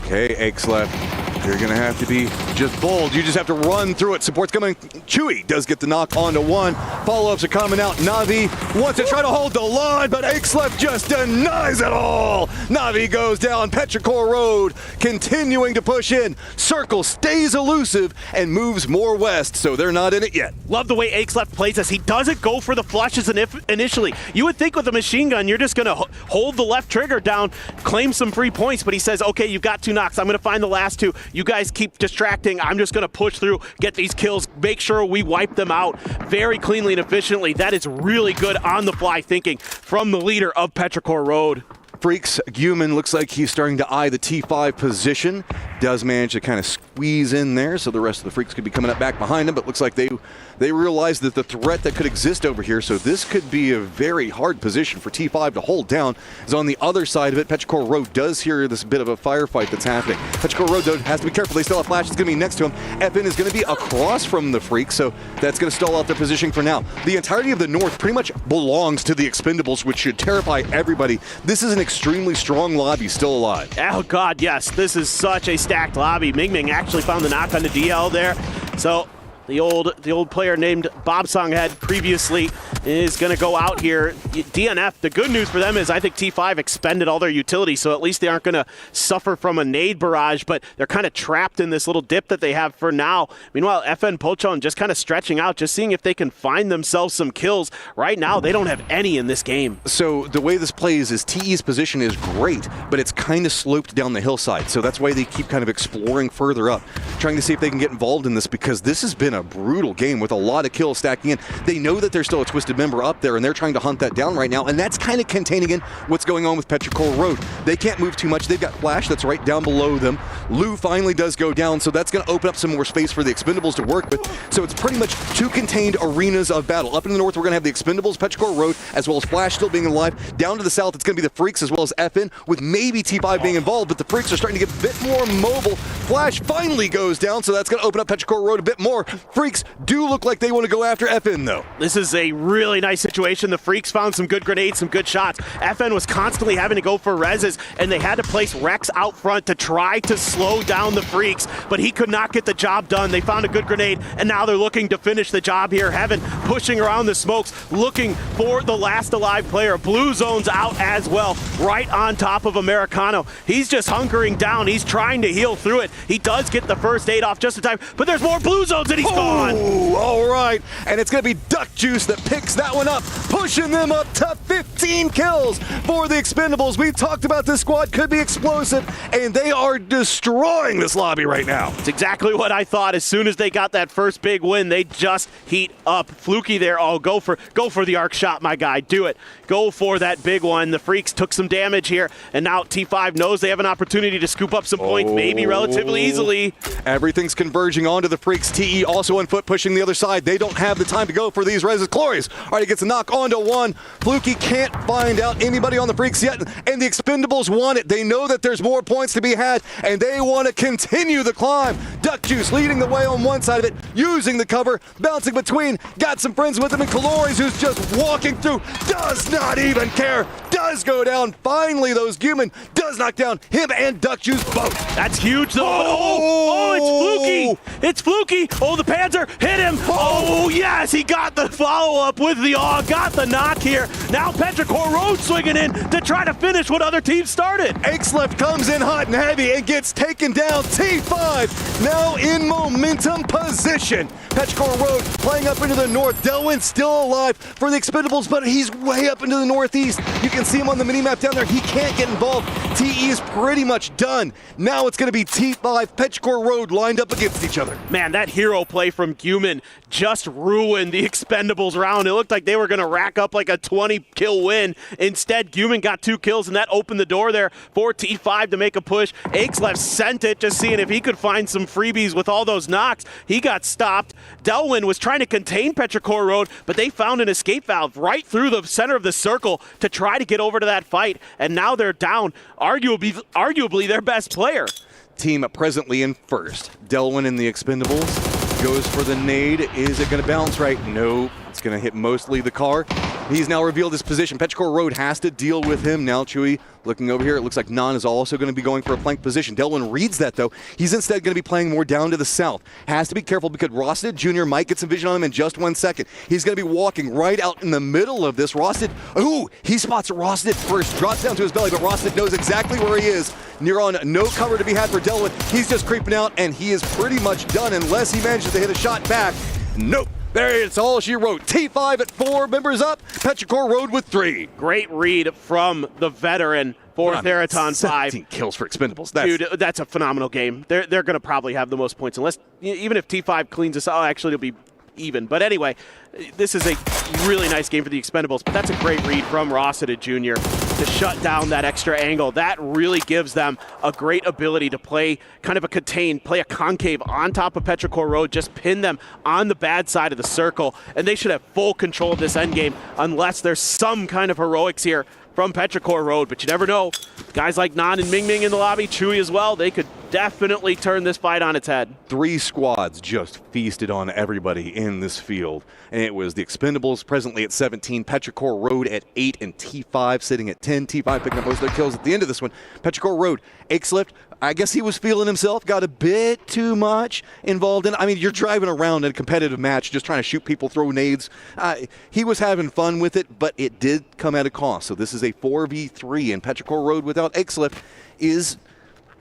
Okay, Axleft. You're going to have to be just bold. You just have to run through it. Support's coming. Chewy does get the knock onto one. Follow-ups are coming out. Na'Vi wants to try to hold the line, but Axleft just denies it all. Na'Vi goes down. Petrichor Road continuing to push in. Circle stays elusive and moves more west, so they're not in it yet. Love the way Axleft plays this. He doesn't go for the flushes initially. You would think with a machine gun, you're just going to hold the left trigger down, claim some free points, but he says, okay, you've got 2 knocks. I'm going to find the last 2. You guys keep distracting. I'm just going to push through, get these kills, make sure we wipe them out very cleanly and efficiently. That is really good on-the-fly thinking from the leader of Petrichor Road. Freaks, Guman looks like he's starting to eye the T5 position. Does manage to kind of squeeze in there, so the rest of the Freaks could be coming up back behind him, but looks like they realize that the threat that could exist over here, so this could be a very hard position for T5 to hold down. Is on the other side of it, Petrichor Road does hear this bit of a firefight that's happening. Petrichor Road, though, has to be careful. They still have Flash. It's going to be next to him. FN is going to be across from the Freaks, so that's going to stall out their positioning for now. The entirety of the North pretty much belongs to the Expendables, which should terrify everybody. This is an extremely strong lobby still alive. Oh, God, yes. This is such a stacked lobby. Ming Ming actually found the knock on the DL there. So the old player named Bob Songhead previously is going to go out here. DNF, the good news for them is I think T5 expended all their utility, so at least they aren't going to suffer from a nade barrage, but they're kind of trapped in this little dip that they have for now. Meanwhile, FN Pochon just kind of stretching out, just seeing if they can find themselves some kills. Right now, they don't have any in this game. So the way this plays is TE's position is great, but it's kind of sloped down the hillside, so that's why they keep kind of exploring further up, trying to see if they can get involved in this, because this has been a brutal game with a lot of kills stacking in. They know that there's still a Twisted Member up there, and they're trying to hunt that down right now, and that's kind of containing in what's going on with Petrichor Road. They can't move too much. They've got Flash that's right down below them. Lou finally does go down, so that's going to open up some more space for the Expendables to work with. So it's pretty much 2 contained arenas of battle. Up in the north, we're going to have the Expendables, Petrichor Road, as well as Flash still being alive. Down to the south, it's going to be the Freaks as well as FN, with maybe T5 being involved, but the Freaks are starting to get a bit more mobile. Flash finally goes down, so that's going to open up Petrichor Road a bit more. Freaks do look like they want to go after FN, though. This is a really nice situation. The Freaks found some good grenades, some good shots. FN was constantly having to go for reses, and they had to place Rex out front to try to slow down the Freaks, but he could not get the job done. They found a good grenade, and now they're looking to finish the job here. Heaven pushing around the smokes, looking for the last alive player. Blue Zone's out as well, right on top of Americano. He's just hunkering down. He's trying to heal through it. He does get the first aid off just in time, but there's more Blue Zones, and he's gone. All right, and it's going to be Duck Juice that picks that one up, pushing them up to 15 kills for the Expendables. We've talked about this squad could be explosive, and they are destroying this lobby right now. It's exactly what I thought. As soon as they got that first big win, they just heat up. Fluky there. Oh, go for the arc shot, my guy. Do it. Go for that big one. The Freaks took some damage here, and now T5 knows they have an opportunity to scoop up some points, maybe relatively easily. Everything's converging onto the Freaks. TE also on foot pushing the other side. They don't have the time to go for these reses. Glorious. All right, he gets a knock onto one. Fluky can't find out anybody on the Freaks yet, and the Expendables want it. They know that there's more points to be had, and they want to continue the climb. Duck Juice leading the way on one side of it, using the cover, bouncing between, got some friends with him, and Calores, who's just walking through, does not even care, does go down. Finally, those Guman does knock down him and Duck Juice both. That's huge, though. Oh, it's Fluky. It's Fluky. Oh, the Panzer hit him. Oh, yes, he got the follow-up with the got the knock here. Now Petrichor Road swinging in to try to finish what other teams started. Axleft comes in hot and heavy and gets taken down. T5 now in momentum position. Petrichor Road playing up into the north. Delwyn still alive for the Expendables, but he's way up into the northeast. You can see him on the minimap down there. He can't get involved. TE is pretty much done. Now it's going to be T5, Petrichor Road lined up against each other. Man, that hero play from Guman just ruined the Expendables round. It looked like they were going to rack up like a 20-kill win. Instead, Guman got 2 kills, and that opened the door there for T5 to make a push. Akeslef sent it, just seeing if he could find some freebies with all those knocks. He got stopped. Delwyn was trying to contain Petrichor Road, but they found an escape valve right through the center of the circle to try to get over to that fight, and now they're down arguably their best player. Team presently in first. Delwyn in the Expendables goes for the nade. Is it going to bounce right? No. It's going to hit mostly the car. He's now revealed his position. Petrichor Road has to deal with him. Now Chewy looking over here. It looks like Nan is also going to be going for a flank position. Delwyn reads that, though. He's instead going to be playing more down to the south. Has to be careful because Rosted Jr. might get some vision on him in just 1 second. He's going to be walking right out in the middle of this. Rosted, ooh, he spots Rosted first. Drops down to his belly, but Rosted knows exactly where he is. Near on, no cover to be had for Delwyn. He's just creeping out, and he is pretty much done unless he manages to hit a shot back. Nope. There, it's all she wrote. T5 at 4, members up. Petrichor Road with 3. Great read from the veteran for Theraton 5. 17 kills for Expendables. Dude, that's a phenomenal game. They're going to probably have the most points, unless even if T5 cleans us out. Actually, it'll be even. But anyway, this is a really nice game for the Expendables. But that's a great read from Rossiter Jr. to shut down that extra angle. That really gives them a great ability to play kind of a contained, play a concave on top of Petrichor Road, just pin them on the bad side of the circle, and they should have full control of this endgame unless there's some kind of heroics here from Petrichor Road. But you never know. Guys like Nan and Ming Ming in the lobby, Chewy as well, they could definitely turn this fight on its head. 3 squads just feasted on everybody in this field. And it was the Expendables presently at 17, Petrichor Road at 8, and T5 sitting at 10. T5 picking up most of their kills at the end of this one. Petrichor Road, Akeslef, I guess he was feeling himself, got a bit too much involved in. I mean, you're driving around in a competitive match just trying to shoot people, throw nades. He was having fun with it, but it did come at a cost. So this is a 4v3, and Petrichor Road without Akeslef is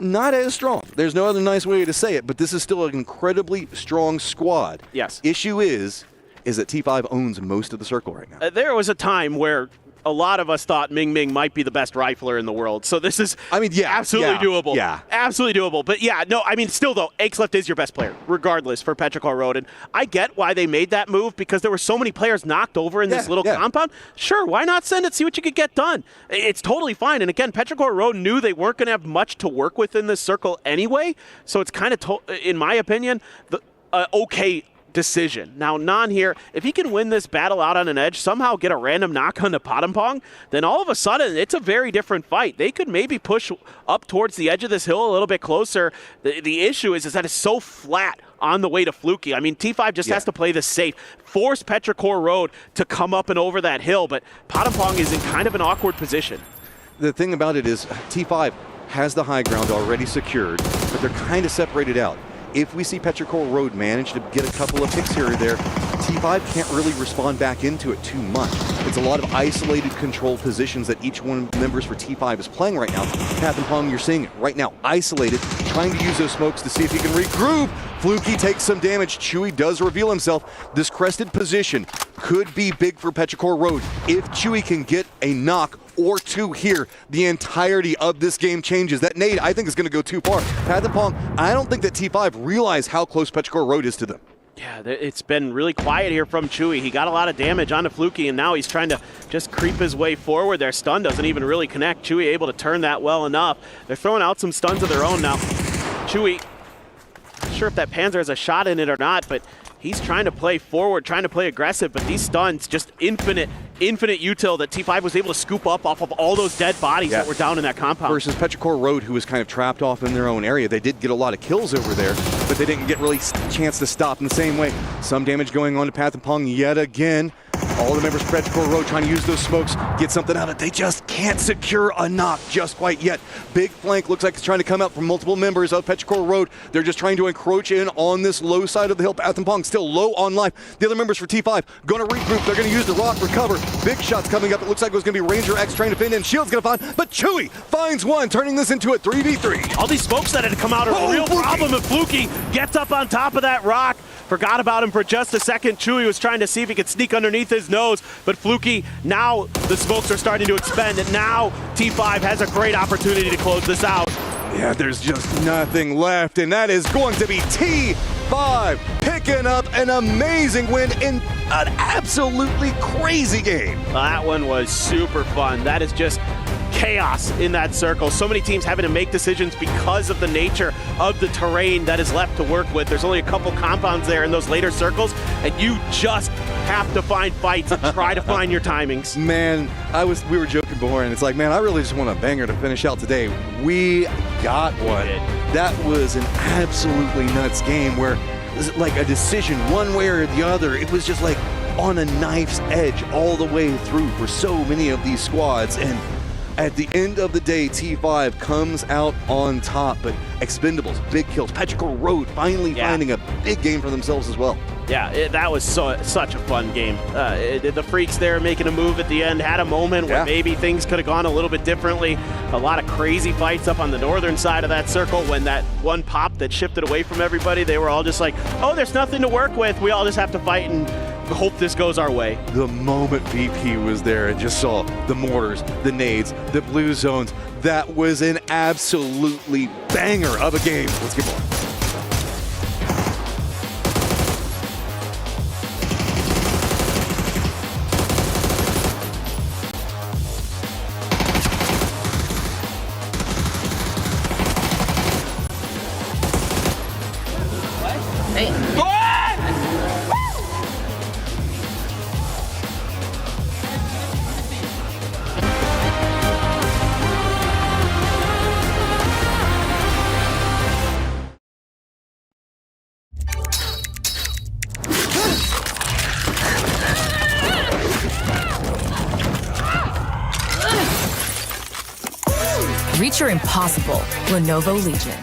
not as strong. There's no other nice way to say it, but this is still an incredibly strong squad. Yes. Issue is that T5 owns most of the circle right now. There was a time where a lot of us thought Ming Ming might be the best rifler in the world. So this is absolutely doable. Yeah. Absolutely doable. But yeah, no, I mean, still though, Akeslef is your best player, regardless, for Petrichor Road. And I get why they made that move, because there were so many players knocked over in this little compound. Sure, why not send it, see what you could get done? It's totally fine. And again, Petrichor Road knew they weren't going to have much to work with in this circle anyway. So it's kind of, in my opinion, the okay decision. Now, Nan here, if he can win this battle out on an edge, somehow get a random knock on the Padampong, then all of a sudden it's a very different fight. They could maybe push up towards the edge of this hill a little bit closer. The issue is that it's so flat on the way to Fluky. I mean, T5 just has to play this safe, force Petrichor Road to come up and over that hill, but Padampong is in kind of an awkward position. The thing about it is T5 has the high ground already secured, but they're kind of separated out. If we see Petrichor Road manage to get a couple of picks here or there, T5 can't really respond back into it too much. It's a lot of isolated control positions that each one of the members for T5 is playing right now. Path and Pong, you're seeing it right now, isolated, trying to use those smokes to see if he can regroup. Fluky takes some damage. Chewy does reveal himself. This crested position could be big for Petrichor Road. If Chewy can get a knock or 2 here, the entirety of this game changes. That nade, I think, is going to go too far. Path and Pong, I don't think that T5 realize how close Petrichor Road is to them. Yeah, it's been really quiet here from Chewy. He got a lot of damage onto Fluky, and now he's trying to just creep his way forward. Their stun doesn't even really connect. Chewy able to turn that well enough. They're throwing out some stuns of their own now. Chewy, not sure if that Panzer has a shot in it or not, but he's trying to play forward, trying to play aggressive, but these stuns, just infinite util that T5 was able to scoop up off of all those dead bodies that were down in that compound. Versus Petrichor Road, who was kind of trapped off in their own area. They did get a lot of kills over there, but they didn't get really a chance to stop in the same way. Some damage going on to Path and Pong yet again. All the members of Petrichor Road trying to use those smokes, get something out of it. They just can't secure a knock just quite yet. Big flank looks like it's trying to come out from multiple members of Petrichor Road. They're just trying to encroach in on this low side of the hill. Path and Pong still low on life. The other members for T5 going to regroup. They're going to use the rock recover. Big shots coming up. It looks like it was going to be Ranger X trying to pin in. Shield's going to find, but Chewy finds one, turning this into a 3v3. All these smokes that had come out are a real problem if Fluky gets up on top of that rock. Forgot about him for just a second. Chewy was trying to see if he could sneak underneath his nose, but Fluky, now the smokes are starting to expand, and now T5 has a great opportunity to close this out. Yeah, there's just nothing left, and that is going to be T5 picking up an amazing win in an absolutely crazy game. That one was super fun. That is just chaos in that circle. So many teams having to make decisions because of the nature of the terrain that is left to work with. There's only a couple compounds there in those later circles, and you just have to find fights and try to find your timings. Man, we were joking before, and it's like, man, I really just want a banger to finish out today. We got one. That was an absolutely nuts game where it was like a decision one way or the other. It was just like on a knife's edge all the way through for so many of these squads, and at the end of the day, T5 comes out on top, but Expendables, big kills. Patrick Road finally finding a big game for themselves as well. Yeah, that was such a fun game. The Freaks there making a move at the end, had a moment where maybe things could have gone a little bit differently. A lot of crazy fights up on the northern side of that circle. When that one pop that shifted away from everybody, they were all just like, oh, there's nothing to work with. We all just have to fight and hope this goes our way. The moment VP was there and just saw the mortars, the nades, the blue zones, that was an absolutely banger of a game. Let's get going. Reach your impossible. Lenovo Legion.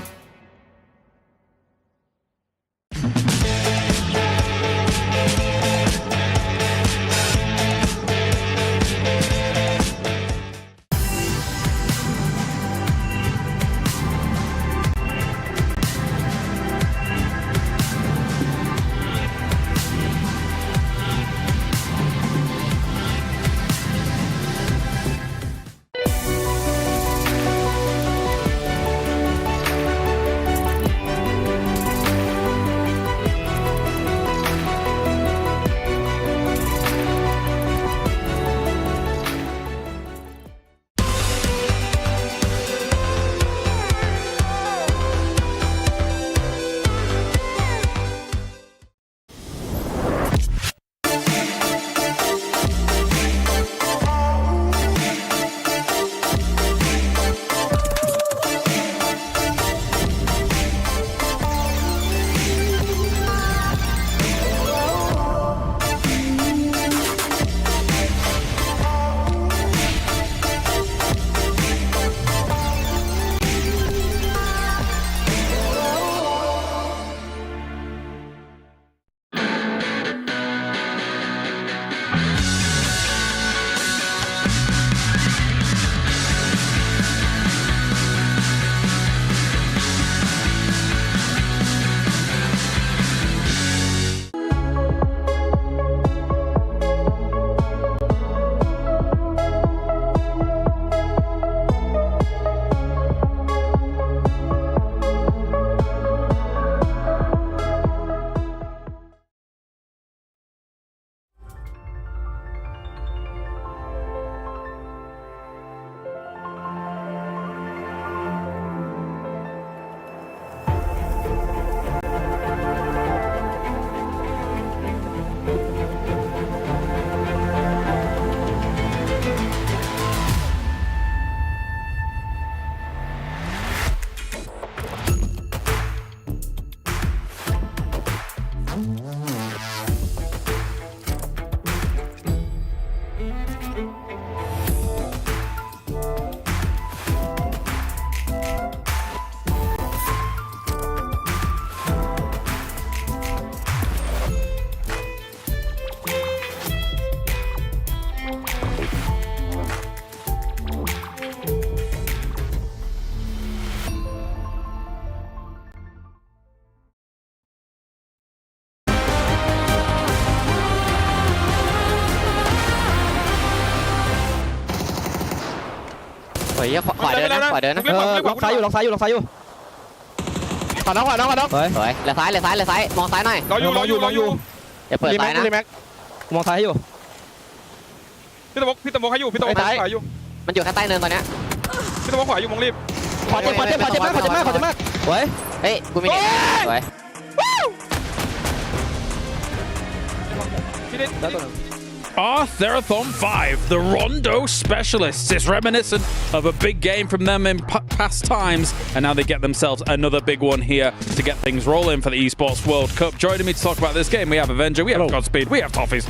ยขวาเดินนะขวาเดินนะล็อกซ้ายอยู่ขวาน้องสวยเหลือซ้ายมองซ้ายหน่อยรออยู่อย่าเปิดซ้ายนะมองซ้ายให้อยู่ พี่ตะบกให้อยู่พี่ตะบกขวาอยู่ มันอยู่แค่ใต้เนินตอนเนี้ย พี่ตะบกขวาอยู่มองรีบ ขอเจ็บมากเฮ้ยกูมีเน็ตสวย Therathon 5, the Rondo specialists. It's reminiscent of a big game from them in past times, and now they get themselves another big one here to get things rolling for the Esports World Cup. Joining me to talk about this game, we have Avenger, we have Godspeed, we have Toffees.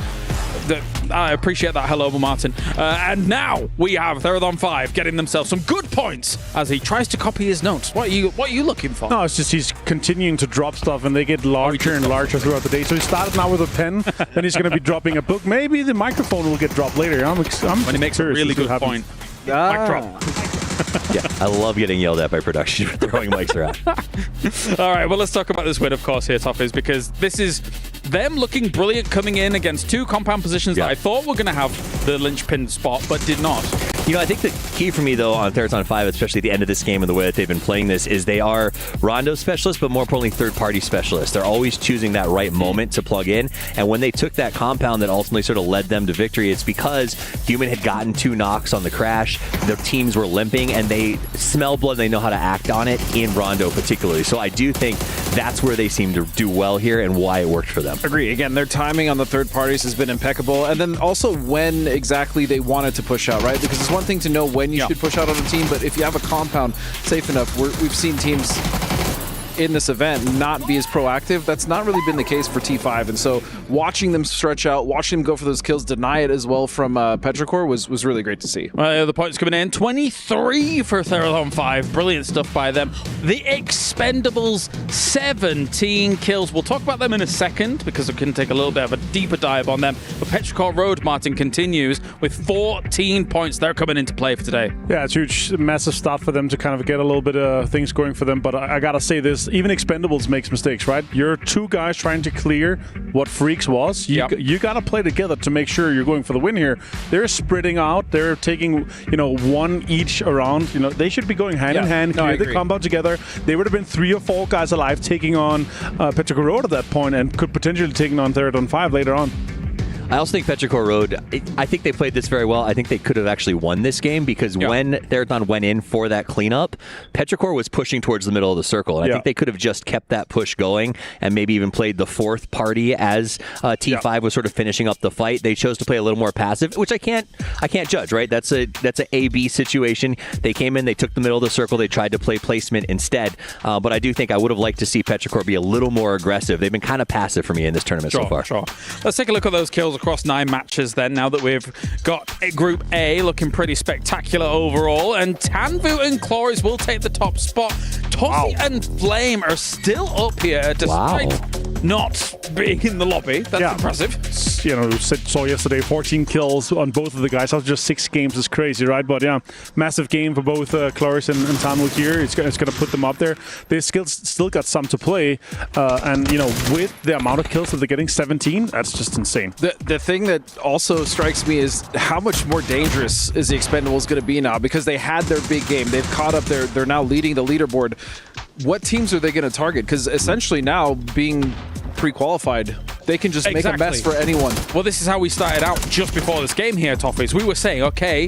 I appreciate that. Hello, Martin. And now we have Therathon 5 getting themselves some good points as he tries to copy his notes. What are you looking for? No, it's just he's continuing to drop stuff, and they get larger and larger throughout the day. So he started now with a pen, then he's going to be dropping a book. Maybe the microphone will get dropped later. I'm when he makes a really good point. Mic drop. Yeah, I love getting yelled at by production for throwing mics around. All right, well, let's talk about this win, of course, here, Toffees, because this is them looking brilliant coming in against two compound positions that I thought were going to have the linchpin spot, but did not. You know, I think the key for me, though, on Therathon 5, especially at the end of this game and the way that they've been playing this, is they are Rondo specialists, but more importantly, third-party specialists. They're always choosing that right moment to plug in, and when they took that compound that ultimately sort of led them to victory, it's because Human had gotten 2 knocks on the crash, their teams were limping, and they smell blood and they know how to act on it in Rondo particularly. So I do think that's where they seem to do well here and why it worked for them. Agree. Again, their timing on the third parties has been impeccable, and then also when exactly they wanted to push out, right? Because it's one thing to know when you should push out on a team, but if you have a compound safe enough, we've seen teams in this event not be as proactive. That's not really been the case for T5, and so watching them stretch out, watching them go for those kills, deny it as well from Petrichor was really great to see. The points coming in, 23 for Therathon 5. Brilliant stuff by them. The Expendables, 17 kills. We'll talk about them in a second because we can take a little bit of a deeper dive on them. But Petrichor Road, Martin, continues with 14 points. They're coming into play for today. Yeah, it's huge, massive stuff for them to kind of get a little bit of things going for them. But I gotta say this, even Expendables makes mistakes, right? You're 2 guys trying to clear what Freaks was. You gotta play together to make sure you're going for the win here. They're spreading out. They're taking, 1 each around. They should be going hand in hand, clear the compound together. They would have been 3 or 4 guys alive taking on Petrichor Road at that point and could potentially taking on Therathon 5 later on. I also think Petrichor Road, I think they played this very well. I think they could have actually won this game because when Therathon went in for that cleanup, Petrichor was pushing towards the middle of the circle. And I think they could have just kept that push going and maybe even played the 4th party as T5 was sort of finishing up the fight. They chose to play a little more passive, which I can't judge, right? That's a A-B situation. They came in, they took the middle of the circle, they tried to play placement instead. But I do think I would have liked to see Petrichor be a little more aggressive. They've been kind of passive for me in this tournament so far. Let's take a look at those kills across 9 matches then, now that we've got Group A looking pretty spectacular overall, and Tanvu and Cloris will take the top spot. Tossie and Flame are still up here despite not being in the lobby. That's impressive. Saw yesterday 14 kills on both of the guys. After just 6 games is crazy, right? But massive game for both Cloris and Tanvu here. It's going to put them up there. They still got some to play, and with the amount of kills that they're getting, 17, that's just insane. The thing that also strikes me is how much more dangerous is the Expendables going to be now, because they had their big game. They've caught up. They're now leading the leaderboard. What teams are they going to target? Because essentially now, being pre-qualified, they can just make a mess for anyone. Well, this is how we started out just before this game here, Toffees. We were saying, okay,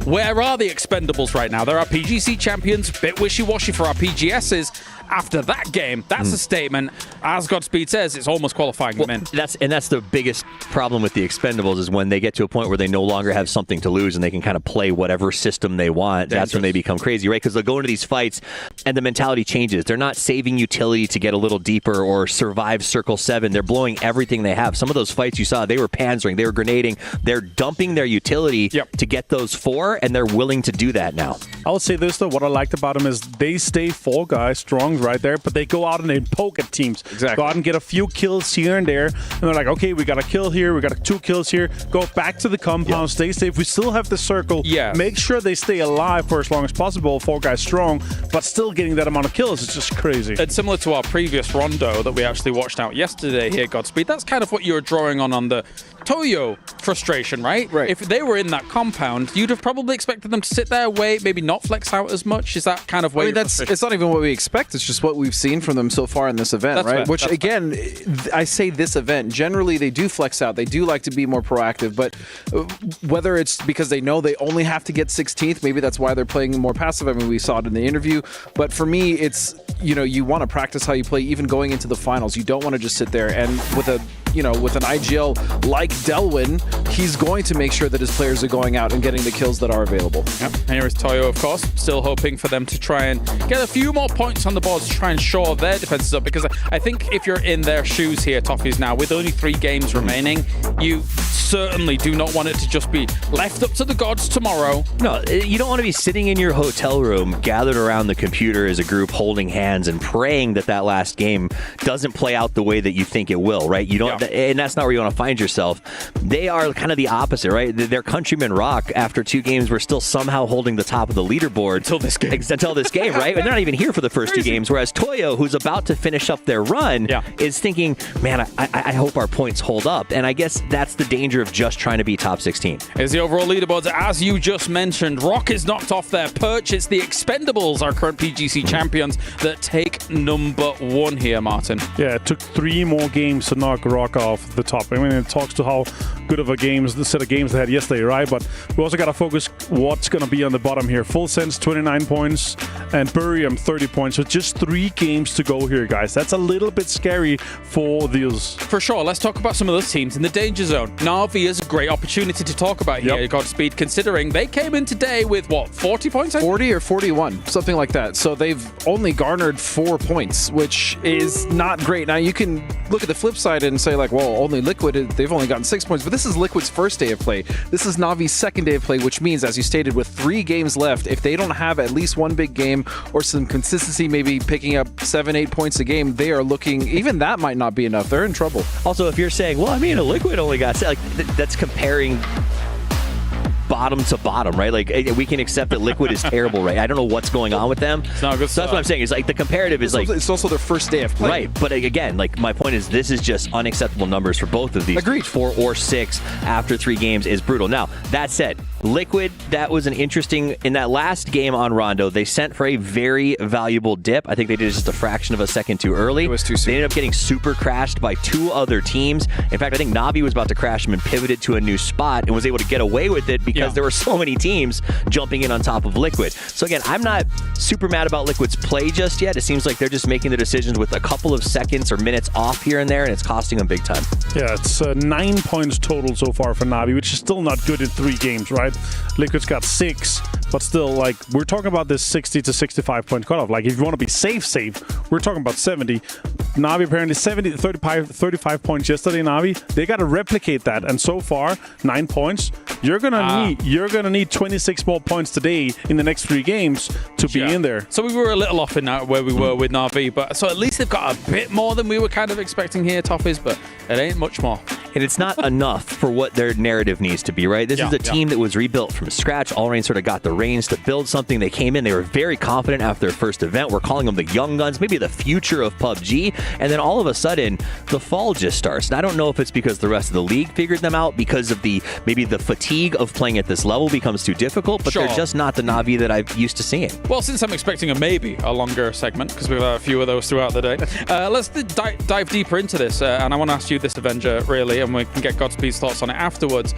where are the Expendables right now? They're our PGC champions, bit wishy-washy for our PGSs. After that game, that's a statement. As Godspeed says, it's almost qualifying them in. That's the biggest problem with the Expendables is when they get to a point where they no longer have something to lose and they can kind of play whatever system they want. That's when they become crazy, right? Because they'll go into these fights and the mentality changes. They're not saving utility to get a little deeper or survive Circle 7. They're blowing everything they have. Some of those fights you saw, they were panzering, they were grenading. They're dumping their utility to get those 4, and they're willing to do that now. I would say this, though. What I liked about them is they stay 4 guys strong right there, but they go out and they poke at teams. Go out and get a few kills here and there, and they're like, okay, we got a kill here, we got 2 kills here, go back to the compound, stay safe. We still have the circle. Make sure they stay alive for as long as possible, 4 guys strong, but still getting that amount of kills. It's just crazy. It's similar to our previous Rondo that we actually watched out yesterday here, Godspeed. That's kind of what you were drawing on the Toyo frustration, right? If they were in that compound, you'd have probably probably expected them to sit there, wait, maybe not flex out as much? Is that kind of way? It's not even what we expect. It's just what we've seen from them so far in this event, That's right? fair. Which That's again, I say this event, generally they do flex out. They do like to be more proactive, but whether it's because they know they only have to get 16th, maybe that's why they're playing more passive. I mean, we saw it in the interview, but for me, it's, you want to practice how you play even going into the finals. You don't want to just sit there, and with an IGL like Delwyn, he's going to make sure that his players are going out and getting the kills that are available. Yep. And here is Toyo, of course, still hoping for them to try and get a few more points on the board to try and shore their defenses up, because I think if you're in their shoes here, Toffees, now, with only 3 games remaining, you certainly do not want it to just be left up to the gods tomorrow. No, you don't want to be sitting in your hotel room, gathered around the computer as a group, holding hands and praying that last game doesn't play out the way that you think it will, right? You don't, and that's not where you want to find yourself. They are kind of the opposite, right? Their countrymen Rock, after 2 games, were still somehow holding the top of the leaderboard until this game, right? And they're not even here for the first 2 games. Whereas Toyo, who's about to finish up their run, is thinking, man, I hope our points hold up. And I guess that's the danger of just trying to be top 16. Here's the overall leaderboards. As you just mentioned, Rock is knocked off their perch. It's the Expendables, our current PGC champions, that take number 1 here, Martin. Yeah, it took 3 more games to knock Rock off the top. I mean, it talks to how good of the set of games they had yesterday, right? But we also got to focus what's going to be on the bottom here. Full Sense, 29 points, and Burium, 30 points. So just 3 games to go here, guys. That's a little bit scary for these. For sure. Let's talk about some of those teams in the danger zone. Na'Vi is a great opportunity to talk about here, Godspeed, considering they came in today with, 40 points? 40 or 41, something like that. So they've only garnered 4 points, which is not great. Now, you can look at the flip side and say, only Liquid, they've only gotten 6 points, but this is Liquid's first day of play. This is Navi's second day of play, which means, as you stated, with 3 games left, if they don't have at least 1 big game or some consistency, maybe picking up 7-8 points a game, they are looking, even that might not be enough. They're in trouble. Also, if you're saying, a Liquid only got, that's comparing bottom to bottom, right? We can accept that Liquid is terrible, right? I don't know what's going on with them. It's not good. So that's what I'm saying. It's the comparative is it's also their first day of play. Right. But again, my point is this is just unacceptable numbers for both of these. Agreed. 4 or 6 after 3 games is brutal. Now, that said, Liquid, that was an interesting, in that last game on Rondo, they sent for a very valuable dip. I think they did it just a fraction of a second too early. It was too soon. They ended up getting super crashed by 2 other teams. In fact, I think Na'Vi was about to crash them and pivoted to a new spot and was able to get away with it because there were so many teams jumping in on top of Liquid. So again, I'm not super mad about Liquid's play just yet. It seems like they're just making the decisions with a couple of seconds or minutes off here and there, and it's costing them big time. Yeah, it's 9 points total so far for Na'Vi, which is still not good in 3 games, right? Liquid's got 6, but still, we're talking about this 60 to 65 point cutoff. If you want to be safe, we're talking about 70. Na'Vi apparently 35 points yesterday. Na'Vi, they got to replicate that, and so far 9 points. You're gonna need 26 more points today in the next 3 games to be in there. So we were a little off in that where we were with Na'Vi, but so at least they've got a bit more than we were kind of expecting here, Toffees, but it ain't much more. And it's not enough for what their narrative needs to be, right? This is a team that was rebuilt from scratch. Allrain sort of got the reins to build something. They came in, they were very confident after their first event. We're calling them the young guns, maybe the future of PUBG. And then all of a sudden, the fall just starts. And I don't know if it's because the rest of the league figured them out, because of maybe the fatigue of playing at this level becomes too difficult, but they're just not the Na'Vi that I'm used to seeing. Well, since I'm expecting a longer segment, because we've had a few of those throughout the day, let's dive deeper into this. And I want to ask you this, Avenger, really, and we can get Godspeed's thoughts on it afterwards.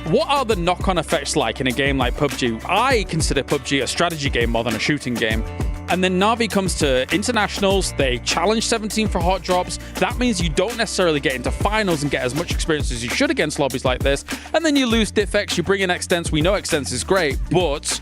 What are the knock-on effects like in a game like PUBG? I consider PUBG a strategy game more than a shooting game. And then Na'Vi comes to internationals, they challenge 17 for hot drops. That means you don't necessarily get into finals and get as much experience as you should against lobbies like this. And then you lose DiffX, you bring in Extens. We know Extens is great, but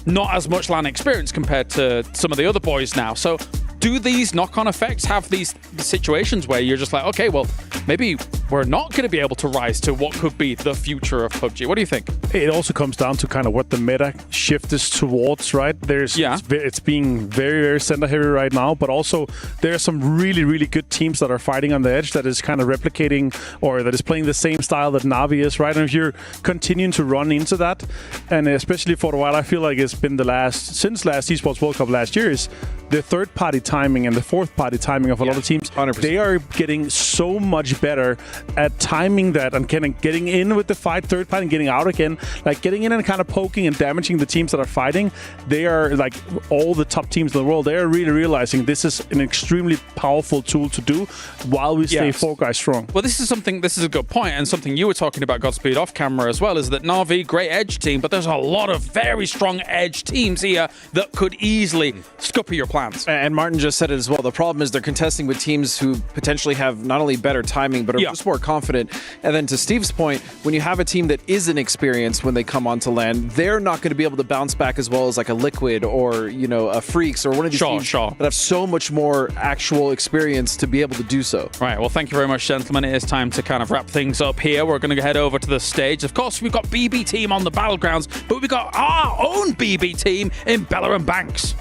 not as much LAN experience compared to some of the other boys now. So do these knock-on effects have these situations where you're just like, okay, well, maybe we're not going to be able to rise to what could be the future of PUBG? What do you think? It also comes down to kind of what the meta shift is towards, right? It's being very, very center-heavy right now, but also there are some really, really good teams that are fighting on the edge that is kind of replicating or that is playing the same style that Na'Vi is, right? And if you're continuing to run into that, and especially for a while, I feel like it's been since last Esports World Cup last year, is the third-party timing and the fourth-party timing of a lot of teams. 100%. They are getting so much better at timing that and kind of getting in with the fight, third fight, and getting out again. Like getting in and kind of poking and damaging the teams that are fighting. They are like all the top teams in the world. They are really realizing this is an extremely powerful tool to do while we stay 4 guys strong. Well, this is a good point, and something you were talking about, Godspeed, off camera as well, is that Na'Vi, great edge team, but there's a lot of very strong edge teams here that could easily scupper your plans. And Martin just said it as well. The problem is they're contesting with teams who potentially have not only better timing, but are just more confident. And then to Steve's point, when you have a team that isn't experienced when they come onto land, they're not going to be able to bounce back as well as like a Liquid or, you know, a Freaks or one of these teams that have so much more actual experience to be able to do so. Right, well, thank you very much, gentlemen. It is time to kind of wrap things up here. We're going to head over to the stage. Of course, we've got BB Team on the Battlegrounds, but we've got our own BB Team in Bella and Banks.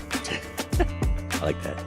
I like that.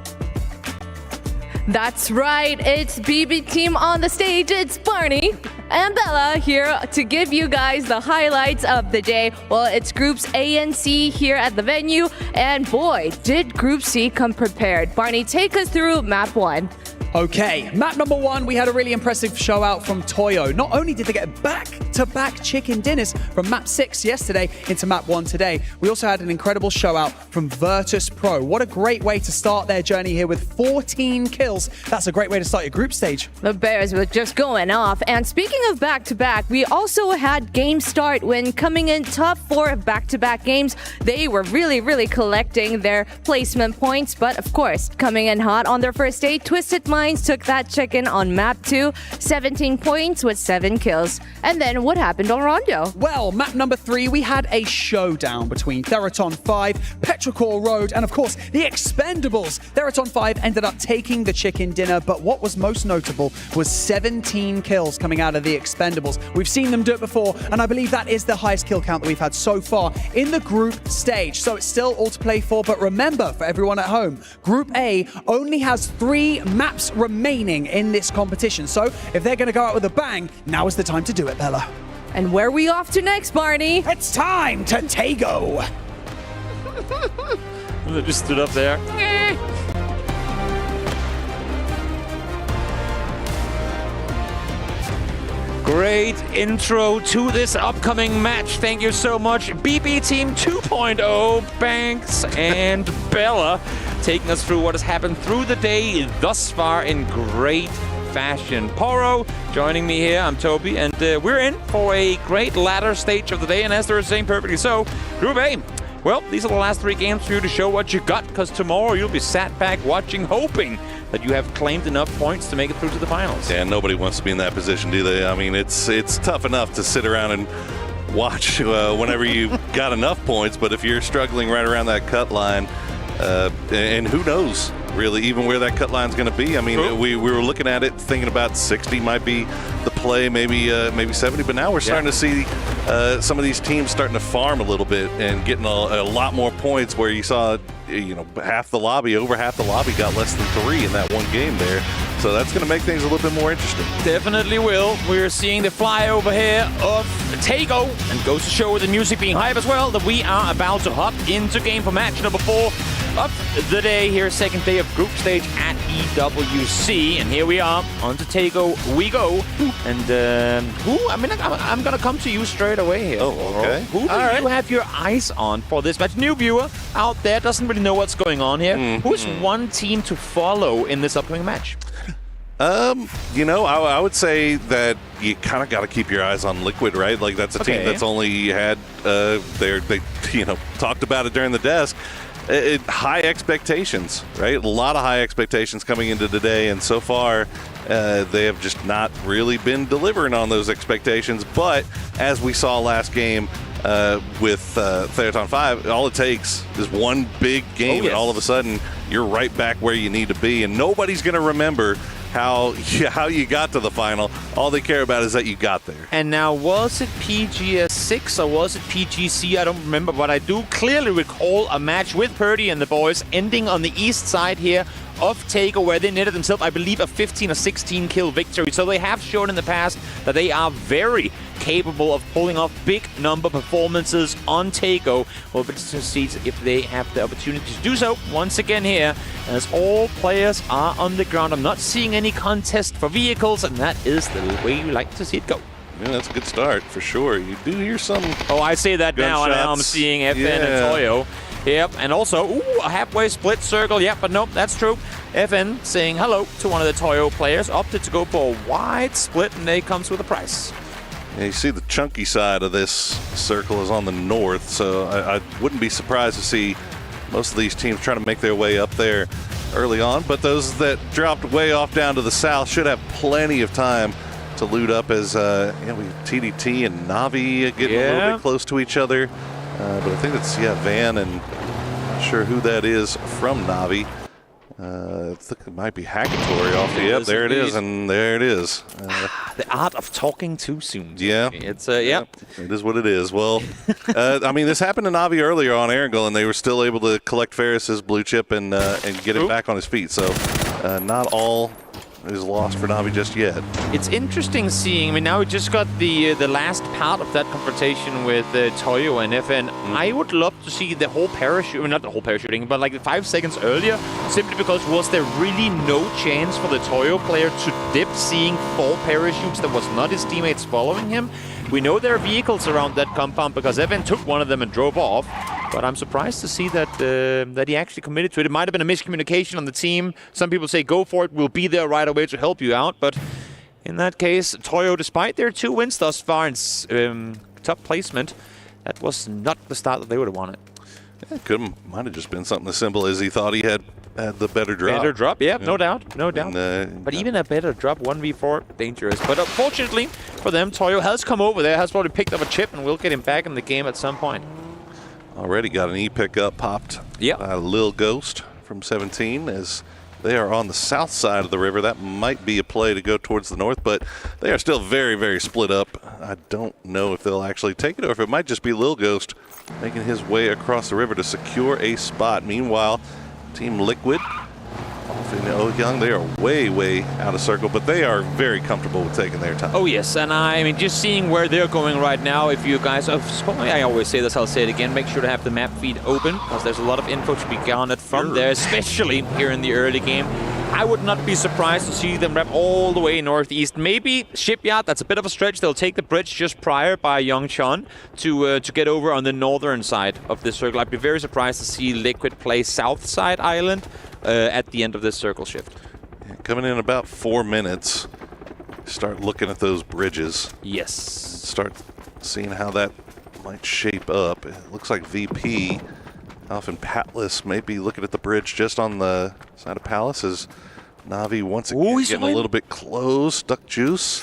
That's right. It's BB Team on the stage. It's Barney and Bella here to give you guys the highlights of the day. Well, it's Groups A and C here at the venue. And boy, did Group C come prepared. Barney, take us through Map 1. Okay, map number 1, we had a really impressive show out from Toyo. Not only did they get back-to-back chicken dinners from map 6 yesterday into map 1 today, we also had an incredible show out from Virtus Pro. What a great way to start their journey here with 14 kills. That's a great way to start your group stage. The Bears were just going off. And speaking of back-to-back, we also had Game Start when coming in top 4 of back-to-back games. They were really collecting their placement points. But of course, coming in hot on their first day, Twisted Minds took that chicken on map 2, 17 points with 7 kills. And then what happened on Rondo? Well, map number 3, we had a showdown between Theraton 5, Petrichor Road, and of course, the Expendables. Theraton 5 ended up taking the chicken dinner, but what was most notable was 17 kills coming out of the Expendables. We've seen them do it before, and I believe that is the highest kill count that we've had so far in the group stage. So it's still all to play for, but remember, for everyone at home, Group A only has 3 maps remaining in this competition. So if they're going to go out with a bang, now is the time to do it, Bella. And where are we off to next, Barney? It's time to Tago. They just stood up there. Great intro to this upcoming match. Thank you so much, BB Team 2.0, Banks and Bella, taking us through what has happened through the day thus far in great fashion. Poro joining me here. I'm Toby, and we're in for a great latter stage of the day, and as they're saying perfectly so, Group A. Well, these are the last 3 games for you to show what you got, because tomorrow you'll be sat back watching, hoping that you have claimed enough points to make it through to the finals. Yeah, nobody wants to be in that position, do they? I mean, it's tough enough to sit around and watch whenever you got enough points, but if you're struggling right around that cut line, and who knows, really, even where that cut line's going to be. I mean, we were looking at it, thinking about 60 might be the play, maybe 70, but now we're starting to see some of these teams starting to farm a little bit and getting a lot more points, where you saw, you know, over half the lobby got less than 3 in that one game there. So that's going to make things a little bit more interesting. Definitely will. We're seeing the flyover here of Tago, and goes to show with the music being hype as well that we are about to hop into game for match number 4 of the day here, second day of group stage at EWC, and here we are on to Tago we go. And I'm gonna come to you straight away here. Oh, okay. Who do you have your eyes on for this match? New viewer out there doesn't really know what's going on here. Who's one team to follow in this upcoming match? You know, I would say that you kind of got to keep your eyes on Liquid, right? Like, that's a team that's only had they talked about it during the desk. High expectations, right? A lot of high expectations coming into today, and so far they have just not really been delivering on those expectations. But as we saw last game with Theraton 5, all it takes is one big game, and all of a sudden you're right back where you need to be, and nobody's going to remember how you got to the final. All they care about is that you got there. And now, was it PGS6 or was it PGC? I don't remember, but I do clearly recall a match with Purdy and the boys ending on the east side here of Tago, where they netted themselves, I believe, a 15 or 16 kill victory. So they have shown in the past that they are very capable of pulling off big number performances on Tago. We'll be to see if they have the opportunity to do so once again here, as all players are on the ground. I'm not seeing any contest for vehicles, and that is the way you like to see it go. Yeah, that's a good start for sure. You do hear some. Oh, I say that now, and now I'm seeing FN and Toyo. Yep, and also, ooh, a halfway split circle. Yep, but nope, that's true. FN saying hello to one of the Toyo players, opted to go for a wide split, and they comes with a price. Yeah, you see the chunky side of this circle is on the north, so I wouldn't be surprised to see most of these teams trying to make their way up there early on, but those that dropped way off down to the south should have plenty of time to loot up as TDT and Navi getting a little bit close to each other. But I think it's, Van, and not sure who that is from Navi. I think it might be Hackatory off the, yep, there it is, and there it is. The art of talking too soon. Yeah. It's, yep. It is what it is. Well, I mean, this happened to Navi earlier on Erangel, and they were still able to collect Ferris's blue chip and get him back on his feet. So not all is lost for Navi just yet. It's interesting seeing, I mean, now we just got the last part of that confrontation with Toyo and FN. I would love to see the whole parachute, not the whole parachuting, but like 5 seconds earlier, simply because was there really no chance for the Toyo player to dip, seeing 4 parachutes that was not his teammates following him? We know there are vehicles around that compound because Evan took one of them and drove off, but I'm surprised to see that that he actually committed to it. It might have been a miscommunication on the team. Some people say, go for it, we'll be there right away to help you out, but in that case, Toyo, despite their 2 wins thus far in top placement, that was not the start that they would have wanted. Yeah, might have just been something as simple as he thought he had the better drop. Better drop, yeah, no doubt, no doubt. But even a better drop, 1v4, dangerous. But unfortunately for them, Toyo has come over there, has probably picked up a chip, and we'll get him back in the game at some point. Already got an E-pick up popped by Lil Ghost from 17 as they are on the south side of the river. That might be a play to go towards the north, but they are still very, very split up. I don't know if they'll actually take it or if it might just be Lil Ghost making his way across the river to secure a spot. Meanwhile, Team Liquid off in Oyoung, they are way, way out of circle, but they are very comfortable with taking their time. Oh yes, and I mean, just seeing where they're going right now, if you guys, I always say this, I'll say it again, make sure to have the map feed open, because there's a lot of info to be garnered from there, especially here in the early game. I would not be surprised to see them wrap all the way northeast. Maybe Shipyard, that's a bit of a stretch. They'll take the bridge just prior by Yongchon to get over on the northern side of this circle. I'd be very surprised to see Liquid play south side island at the end of this circle shift. Yeah, coming in about 4 minutes, start looking at those bridges. Yes. Start seeing how that might shape up. It looks like VP off in Patlas, maybe looking at the bridge just on the side of Palace as Navi once again getting a little bit close. Duck Juice.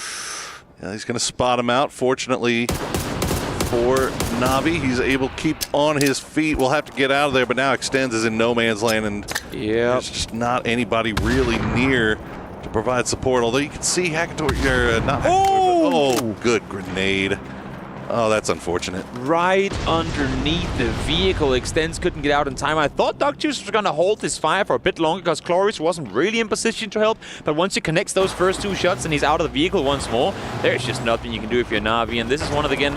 Yeah, he's going to spot him out. Fortunately for Navi, he's able to keep on his feet. We'll have to get out of there, but now Extends is in no man's land, and there's just not anybody really near to provide support. Although you can see Hackatory, not Hackatory, oh, good grenade. Oh, that's unfortunate. Right underneath the vehicle. Extends couldn't get out in time. I thought Duck Juice was going to hold his fire for a bit longer because Cloris wasn't really in position to help. But once he connects those first 2 shots and he's out of the vehicle once more, there's just nothing you can do if you're Navi. And this is one of, again,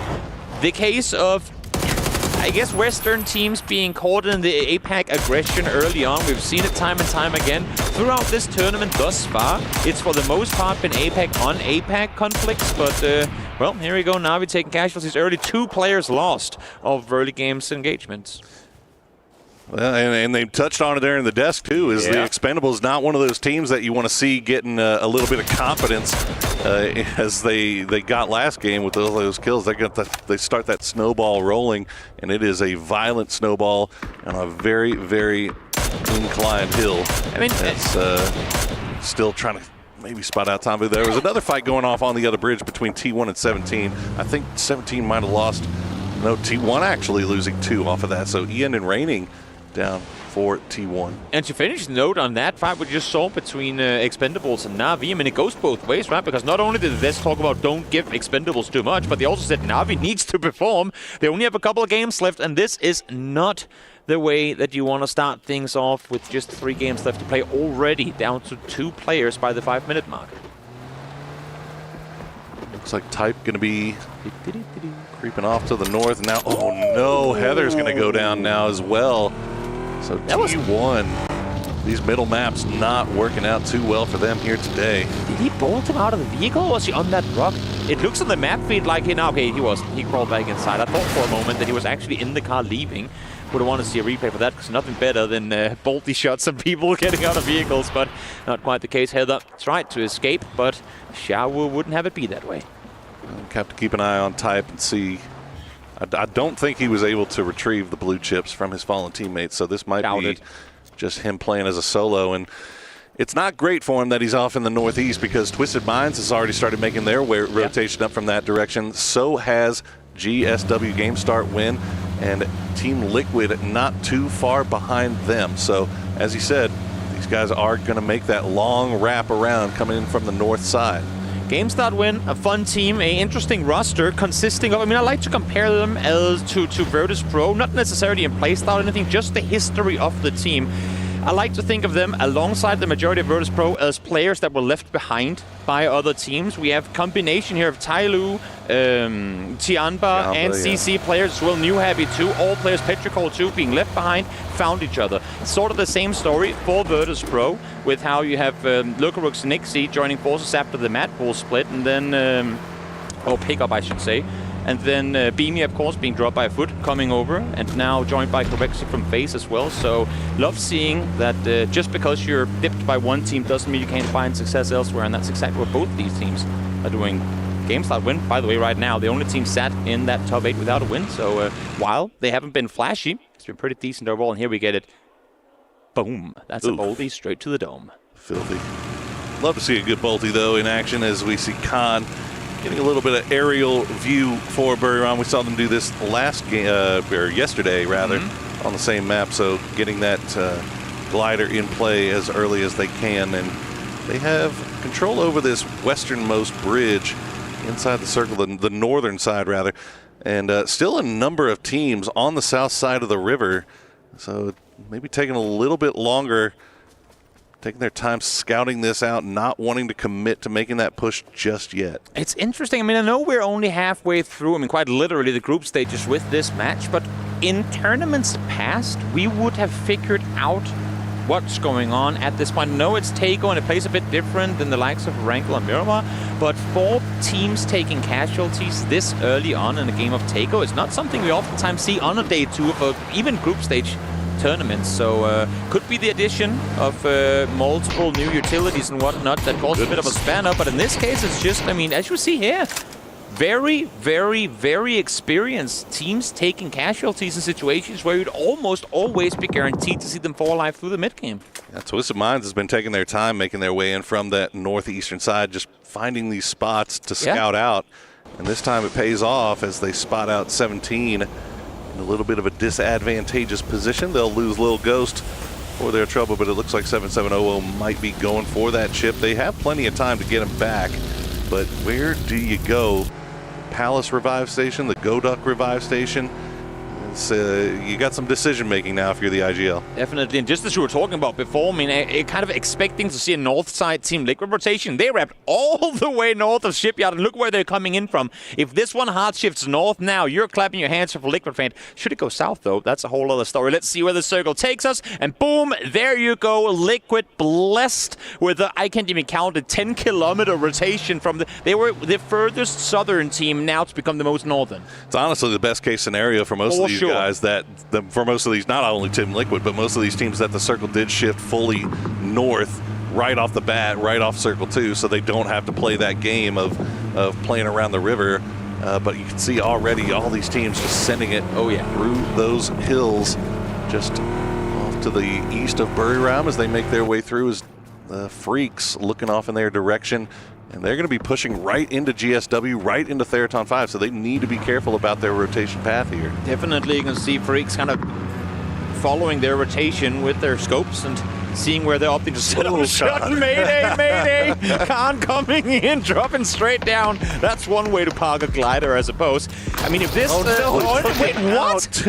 the case of, I guess, Western teams being caught in the APAC aggression early on. We've seen it time and time again throughout this tournament thus far. It's for the most part been APAC on APAC conflicts, but well, here we go. Navi taking casualties early. 2 players lost of early games engagements. Well, and they touched on it there in the desk too, is the Expendables not one of those teams that you want to see getting a little bit of confidence as they got last game with those kills. They start that snowball rolling, and it is a violent snowball on a very, very inclined hill. I mean, it's still trying to maybe spot out time. But there was another fight going off on the other bridge between T1 and 17. I think 17 might have lost. No, T1 actually losing 2 off of that. So Ian and Raining down for T1. And to finish the note on that fight we just saw between Expendables and Navi, I mean, it goes both ways, right? Because not only did the desk talk about don't give Expendables too much, but they also said Navi needs to perform. They only have a couple of games left, and this is not the way that you want to start things off with just 3 games left to play, already down to 2 players by the 5-minute mark. Looks like Type going to be creeping off to the north. Now, oh no, Heather's going to go down now as well. So T1, these middle maps not working out too well for them here today. Did he bolt him out of the vehicle, or was he on that rock? It looks on the map feed like he crawled back inside. I thought for a moment that he was actually in the car leaving. Would have wanted to see a replay for that, because nothing better than bolty shots of people getting out of vehicles, but not quite the case. Heather tried to escape, but Xiaowu wouldn't have it be that way. Have to keep an eye on Type and see. I don't think he was able to retrieve the blue chips from his fallen teammates, so this might be just him playing as a solo. And it's not great for him that he's off in the northeast, because Twisted Minds has already started making their rotation up from that direction. So has GSW Game Start Win, and Team Liquid not too far behind them. So, as he said, these guys are going to make that long wrap around coming in from the north side. GameStart Win, a fun team, a interesting roster consisting of, I like to compare them as to Virtus Pro, not necessarily in playstyle or anything, just the history of the team. I like to think of them, alongside the majority of Virtus Pro, as players that were left behind by other teams. We have combination here of Tyloo, Tianba, and CC players as well, New Happy too, all players, Petrichor too, being left behind, found each other. Sort of the same story for Virtus Pro, with how you have Lucarux and Nixie joining forces after the Mad Bull split, and then, or pickup I should say. And then Beamy, of course, being dropped by a foot, coming over, and now joined by Corexi from FaZe as well. So, love seeing that just because you're dipped by one team doesn't mean you can't find success elsewhere, and that's exactly what both these teams are doing. GameStart Win, by the way, right now, the only team sat in that top 8 without a win. So, while they haven't been flashy, it's been pretty decent overall, and here we get it. Boom. That's a bolty straight to the dome. Filthy. Love to see a good bolty, though, in action, as we see Khan getting a little bit of aerial view for Buriram. We saw them do this last game, or yesterday rather, on the same map. So getting that glider in play as early as they can, and they have control over this westernmost bridge inside the circle, the northern side rather, and still a number of teams on the south side of the river. So maybe taking a little bit longer, taking their time scouting this out, not wanting to commit to making that push just yet. It's interesting. I know we're only halfway through, quite literally, the group stages with this match, but in tournaments past, we would have figured out what's going on at this point. I know it's Taiko, and it plays a bit different than the likes of Rankle and Miramar, but for teams taking casualties this early on in a game of Taiko, it's not something we oftentimes see on a day 2 of even group stage tournaments. So could be the addition of multiple new utilities and whatnot that caused a bit of a span up, but in this case it's just, as you see here, very, very, very experienced teams taking casualties in situations where you'd almost always be guaranteed to see them fall alive through the mid game. Yeah, Twisted Minds has been taking their time making their way in from that northeastern side, just finding these spots to scout out, and this time it pays off as they spot out 17 in a little bit of a disadvantageous position. They'll lose Lil Ghost for their trouble, but it looks like 7700 might be going for that chip. They have plenty of time to get him back, but where do you go? Palace Revive Station, the Goduck Revive Station. You got some decision making now if you're the IGL. Definitely, and just as we were talking about before, kind of expecting to see a north side Team Liquid rotation. They wrapped all the way north of Shipyard, and look where they're coming in from. If this one hard shifts north now, you're clapping your hands for Liquid fan. Should it go south though? That's a whole other story. Let's see where the circle takes us, and boom, there you go. Liquid blessed with I can't even count a 10-kilometer rotation from they were the furthest southern team now to become the most northern. It's honestly the best case scenario for most of these guys, for most of these, not only Team Liquid, but most of these teams, that the circle did shift fully north right off the bat, right off Circle 2, so they don't have to play that game of playing around the river. But you can see already all these teams just sending it through those hills just off to the east of Buriram as they make their way through, as the Freaks looking off in their direction. And they're going to be pushing right into GSW, right into Theraton 5, so they need to be careful about their rotation path here. Definitely, you can see Freaks kind of following their rotation with their scopes and seeing where they're opting to set up a shot. Mayday, mayday! Khan coming in, dropping straight down. That's one way to park a glider, I suppose. If this... wait, what?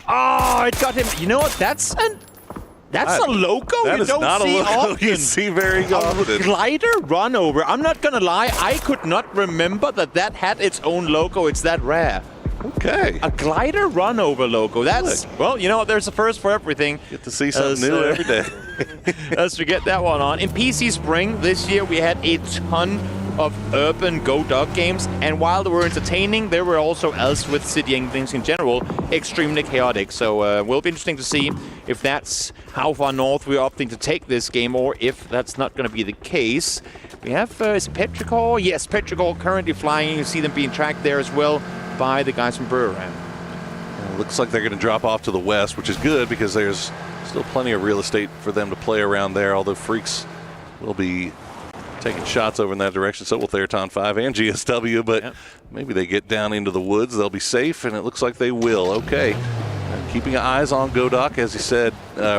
Oh, it got him. You know what? That's a logo that you is don't not see a logo often. you see very often. A glider run over. I'm not gonna lie, I could not remember that had its own logo. It's that rare. Okay. A glider run over logo. That's, well, you know, there's a first for everything. Get to see something new every day. As we get that one on. In PC Spring this year, we had a ton of urban Go Dog games, and while they were entertaining, they were also, as with city endings in general, extremely chaotic. So will be interesting to see if that's how far north we're opting to take this game, or if that's not going to be the case. We have is Petrichor? Yes, Petrichor currently flying. You see them being tracked there as well by the guys from Breweram. Looks like they're going to drop off to the west, which is good because there's still plenty of real estate for them to play around there, although Freaks will be taking shots over in that direction. So will Theraton 5 and GSW, but maybe they get down into the woods. They'll be safe, and it looks like they will. Okay. Keeping eyes on Godok, as you said,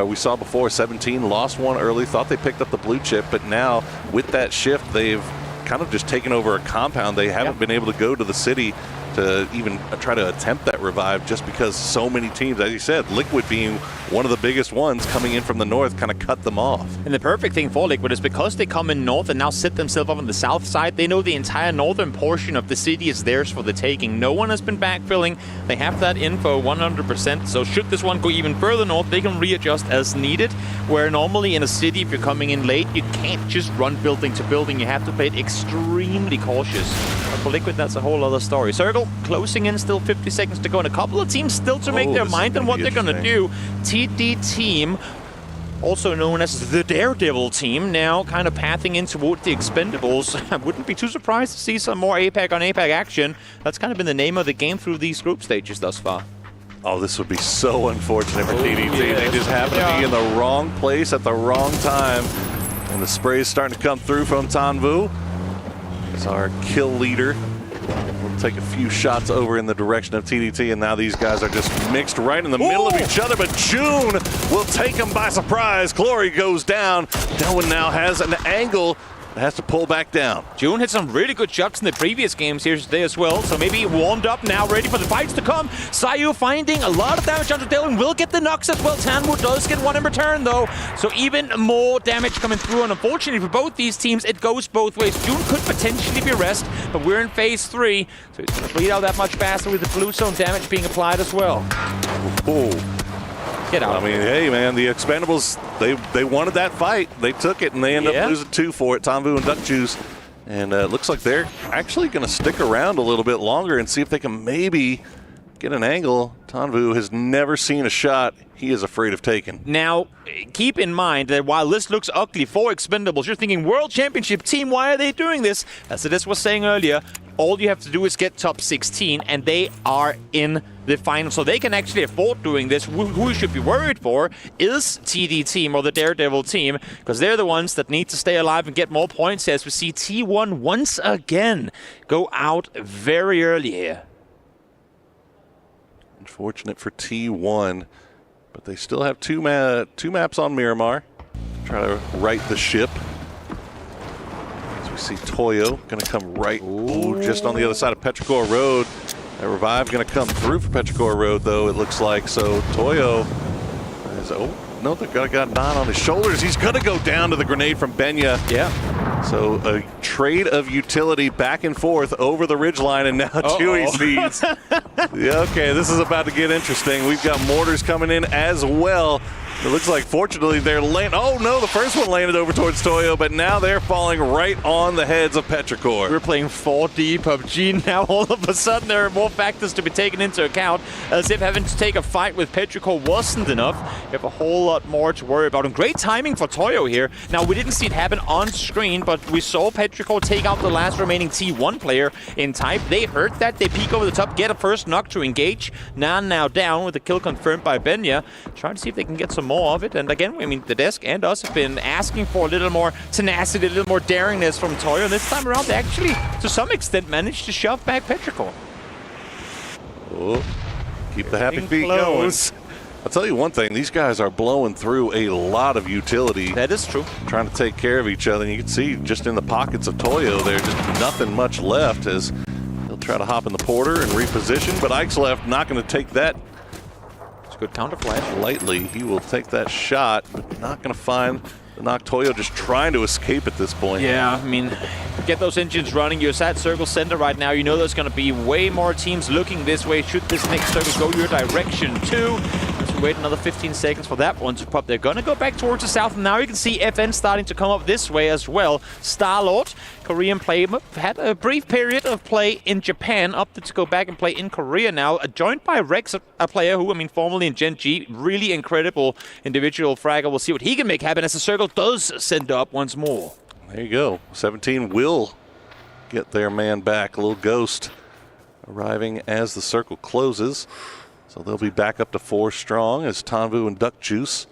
we saw before 17 lost one early, thought they picked up the blue chip, but now with that shift, they've kind of just taken over a compound. They haven't been able to go to the city to even try to attempt that revive, just because so many teams, as you said, Liquid being one of the biggest ones coming in from the north, kind of cut them off. And the perfect thing for Liquid is because they come in north and now set themselves up on the south side, they know the entire northern portion of the city is theirs for the taking. No one has been backfilling. They have that info 100%. So should this one go even further north, they can readjust as needed. Where normally in a city, if you're coming in late, you can't just run building to building. You have to play it extremely cautious. But for Liquid, that's a whole other story. Circle closing in, still 50 seconds to go, and a couple of teams still to make their mind on what they're going to do. TD team, also known as the Daredevil team, now kind of pathing in toward the Expendables. I wouldn't be too surprised to see some more APAC on APAC action. That's kind of been the name of the game through these group stages thus far. Oh, this would be so unfortunate for TDT. They just happen to be in the wrong place at the wrong time. And the spray is starting to come through from Tanvu. It's our kill leader. We'll take a few shots over in the direction of TDT, and now these guys are just mixed right in the middle of each other, but June will take them by surprise. Glory goes down. Delwyn now has an angle, has to pull back down. June hit some really good shots in the previous games here today as well, so maybe warmed up now, ready for the fights to come. Sayu finding a lot of damage onto Delwyn, will get the knocks as well. Tanwu does get one in return though, so even more damage coming through, and unfortunately for both these teams, it goes both ways. June could potentially be rest, but we're in phase 3, so it's going to bleed out that much faster with the blue zone damage being applied as well. Oh. Get out. I mean, hey, man, the Expendables, they wanted that fight. They took it, and they end up losing 2 for it, Tanvu and Duck Juice. And it looks like they're actually going to stick around a little bit longer and see if they can maybe get an angle. Tanvu has never seen a shot he is afraid of taking. Now, keep in mind that while this looks ugly for Expendables, you're thinking, World Championship team, why are they doing this? As Ades was saying earlier, all you have to do is get top 16, and they are in the final. So they can actually afford doing this. Who we should be worried for is TD team, or the Daredevil team, because they're the ones that need to stay alive and get more points, as we see T1 once again go out very early here. Unfortunate for T1, but they still have two maps on Miramar. Try to right the ship. As we see Toyo going to come right just on the other side of Petrichor Road. That revive going to come through for Petrichor Road, though, it looks like. So Toyo is, no, they've got Don on his shoulders. He's going to go down to the grenade from Benya. Yeah. So a trade of utility back and forth over the ridgeline, and now Chewy sees. Yeah, okay, this is about to get interesting. We've got mortars coming in as well. It looks like, fortunately, they're landing. Oh, no, the first one landed over towards Toyo, but now they're falling right on the heads of Petrichor. We're playing 4D PUBG now. All of a sudden, there are more factors to be taken into account, as if having to take a fight with Petrichor wasn't enough. You have a whole lot more to worry about. And great timing for Toyo here. Now, we didn't see it happen on screen, but we saw Petrichor take out the last remaining T1 player in Type. They heard that. They peek over the top, get a first knock to engage. Nan now down with the kill confirmed by Benya. Trying to see if they can get some more of it. And again, I mean, the desk and us have been asking for a little more tenacity, a little more daringness from Toyo. And this time around, they actually, to some extent, managed to shove back Petrichor. Oh, keep the happy feet going. I'll tell you one thing, these guys are blowing through a lot of utility. That is true. Trying to take care of each other. And you can see just in the pockets of Toyo, there's just nothing much left, as he'll try to hop in the porter and reposition. But Ike's left, not going to take that It's a good counter flash. Lightly, he will take that shot, but not going to find the knock. Toyo just trying to escape at this point. Yeah, I mean, get those engines running. You're at circle center right now. You know there's going to be way more teams looking this way. Should this next circle go your direction too? Let's wait another 15 seconds for that one to pop. They're going to go back towards the south. And now you can see FN starting to come up this way as well. Starlord, Korean player, had a brief period of play in Japan, opted to go back and play in Korea now. Joined by Rex, a player who, I mean, formerly in Gen G, really incredible individual fragger. We'll see what he can make happen as the circle does send up once more. There you go. 17 will get their man back. A little ghost arriving as the circle closes. So they'll be back up to 4 strong as Tanvu and Duck Juice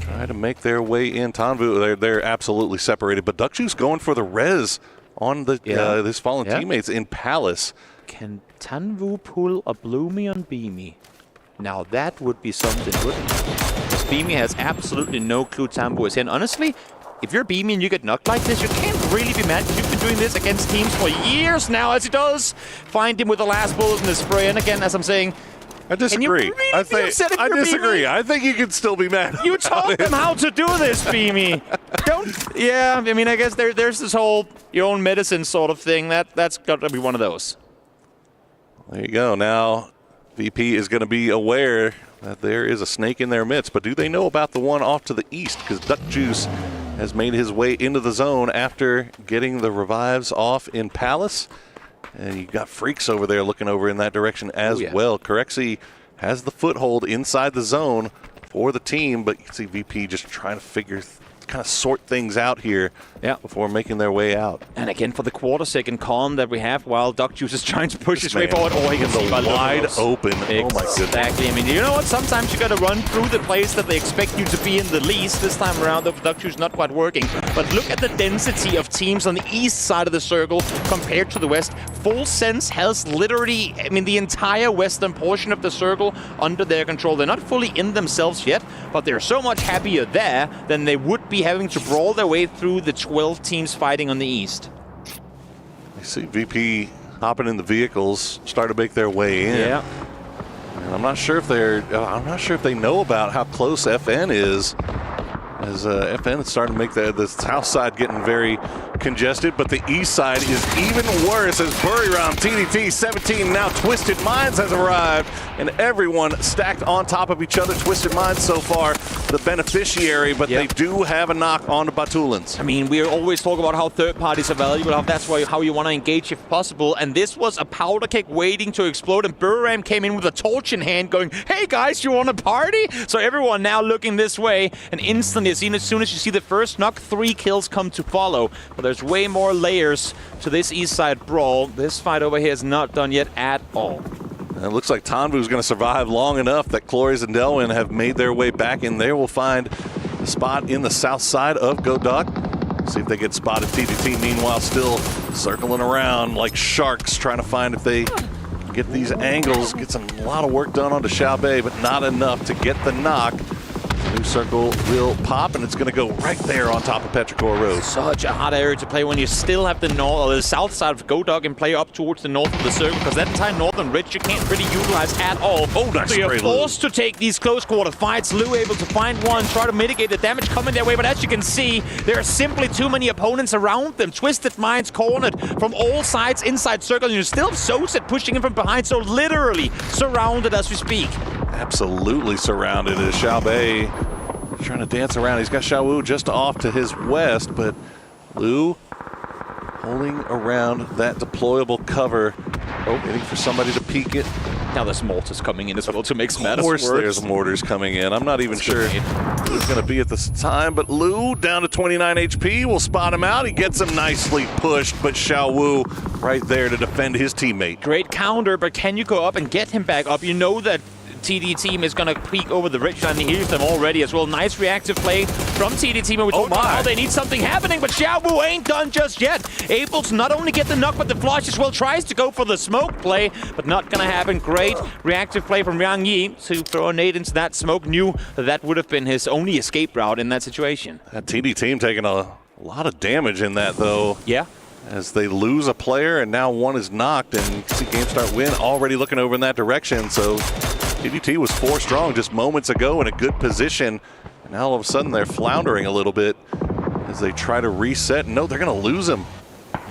try to make their way in. Tanvu, they're absolutely separated, but Duck Juice going for the res on the his fallen teammates in Palace. Can Tanvu pull a Bloomy on Beamy? Now that would be something, wouldn't it? Because Beamy has absolutely no clue Tanvu is in. Honestly, if you're Beamy and you get knocked like this, you can't really be mad. You've been doing this against teams for years now, as he does find him with the last bullet in the spray. And again, as I'm saying, I disagree. Really I disagree. I think you can still be mad. You taught them how to do this, Beamy. Yeah, I mean, I guess there's this whole your own medicine sort of thing. That's got to be one of those. There you go. Now, VP is going to be aware that there is a snake in their midst, but do they know about the one off to the east? Because Duck Juice has made his way into the zone after getting the revives off in Palace. And you've got Freaks over there looking over in that direction as well. Corexi has the foothold inside the zone for the team, but you can see VP just trying to kind of sort things out here before making their way out. And again, for the quarter-second calm that we have while Duck Juice is trying to push his way forward. Oh, he can see wide open. Exactly. Oh, my goodness. Exactly. I mean, you know what? Sometimes you got to run through the place that they expect you to be in the least. This time around, the Duck Juice not quite working. But look at the density of teams on the east side of the circle compared to the west. Full Sense has literally, I mean, the entire western portion of the circle under their control. They're not fully in themselves yet, but they're so much happier there than they would be having to brawl their way through the 12 teams fighting on the east. I see VP hopping in the vehicles, start to make their way in. Yeah. And I'm not sure if they know about how close FN is. As FN is starting to make the south side getting very congested, but the east side is even worse as Buriram, TDT 17, now Twisted Minds has arrived, and everyone stacked on top of each other. Twisted Minds so far the beneficiary, but they do have a knock on the Batulans. I mean, we always talk about how third parties are valuable, that's how you want to engage if possible, and this was a powder keg waiting to explode, and Buriram came in with a torch in hand going, hey guys, you want a party? So everyone now looking this way, and instantly as soon as you see the first knock, 3 kills come to follow. But there's way more layers to this east side brawl. This fight over here is not done yet at all. And it looks like Tanvu is going to survive long enough that Cloris and Delwyn have made their way back in there. We'll find the spot in the south side of Godok. See if they get spotted. TDT, meanwhile, still circling around like sharks, trying to find if they get these angles. Get a lot of work done onto Xiaobei, but not enough to get the knock. New circle will pop, and it's going to go right there on top of Petrichor Road. Such a hard area to play when you still have the the south side of Godog and play up towards the north of the circle, because that entire northern ridge you can't really utilize at all. Oh, nice. So you're forced to take these close quarter fights. Lou able to find one, try to mitigate the damage coming their way, but as you can see, there are simply too many opponents around them. Twisted Minds cornered from all sides inside circle, and you still have Soset pushing in from behind, so literally surrounded as we speak. Absolutely surrounded as Xiaobei trying to dance around. He's got Xiaowu just off to his west, but Lou holding around that deployable cover, waiting for somebody to peek it. Now there's mortars coming in as well to make matters worse. Of course there's mortars coming in. I'm not even sure who's going to be at this time, but Lou down to 29 HP will spot him out. He gets him nicely pushed, but Xiaowu right there to defend his teammate. Great counter, but can you go up and get him back up? You know that TD team is going to peek over the ridge line. He hears them already as well. Nice reactive play from TD team. We talked about how they need something happening, but Xiaowu ain't done just yet. Able to not only get the knock, but the flush as well. Tries to go for the smoke play, but not going to happen. Great reactive play from Yang Yi to throw a nade into that smoke. Knew that would have been his only escape route in that situation. That TD team taking a lot of damage in that, though. Yeah. As they lose a player, and now one is knocked, and you see GameStart win already looking over in that direction. So TDT was 4 strong just moments ago in a good position. And now all of a sudden they're floundering a little bit as they try to reset. No, they're going to lose him.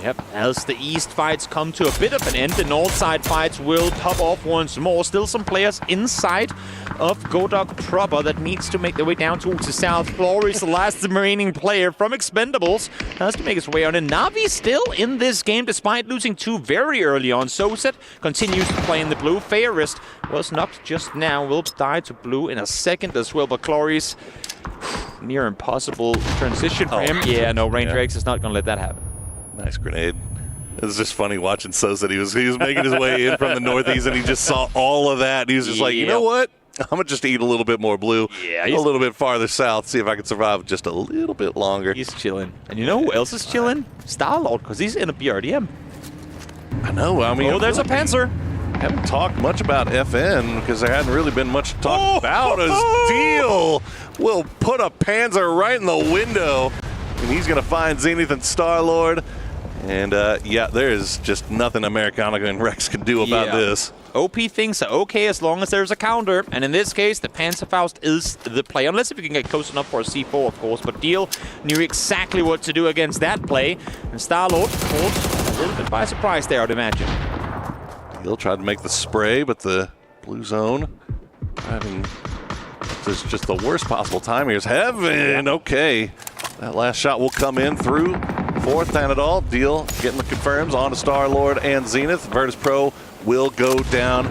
Yep, as the East fights come to a bit of an end, the North side fights will pop off once more. Still some players inside of Godok proper that needs to make their way down towards the South. Flory's the last remaining player from Expendables. Has to make his way on. And Navi still in this game despite losing 2 very early on. Soset continues to play in the blue. Fairest was knocked just now. Will die to blue in a second as well. But Glory's near impossible transition for him. Yeah, no, Ranger X is not going to let that happen. Nice grenade. It was just funny watching Soset. He was making his way in from the northeast, and he just saw all of that. And he was just like, you know what? I'm going to just eat a little bit more blue. Yeah, a little bit farther south, see if I can survive just a little bit longer. He's chilling. And you know who else is chilling? Starlord, because he's in a BRDM. I know. I mean, there's a Panzer. Haven't talked much about FN because there hadn't really been much to talk about. As Deal will put a Panzer right in the window, and he's going to find Zenith and Starlord. And yeah, there is just nothing Americana and Rex can do about this. OP thinks are okay as long as there's a counter, and in this case, the Panzerfaust is the play. Unless if you can get close enough for a C4, of course. But Deal knew exactly what to do against that play, and Starlord caught a little bit by surprise there, I'd imagine. Deal tried to make the spray, but the blue zone having just the worst possible time. Here's Heaven. Okay, that last shot will come in through 4th and it all. Deal getting the confirms on to Starlord and Zenith. Virtus Pro will go down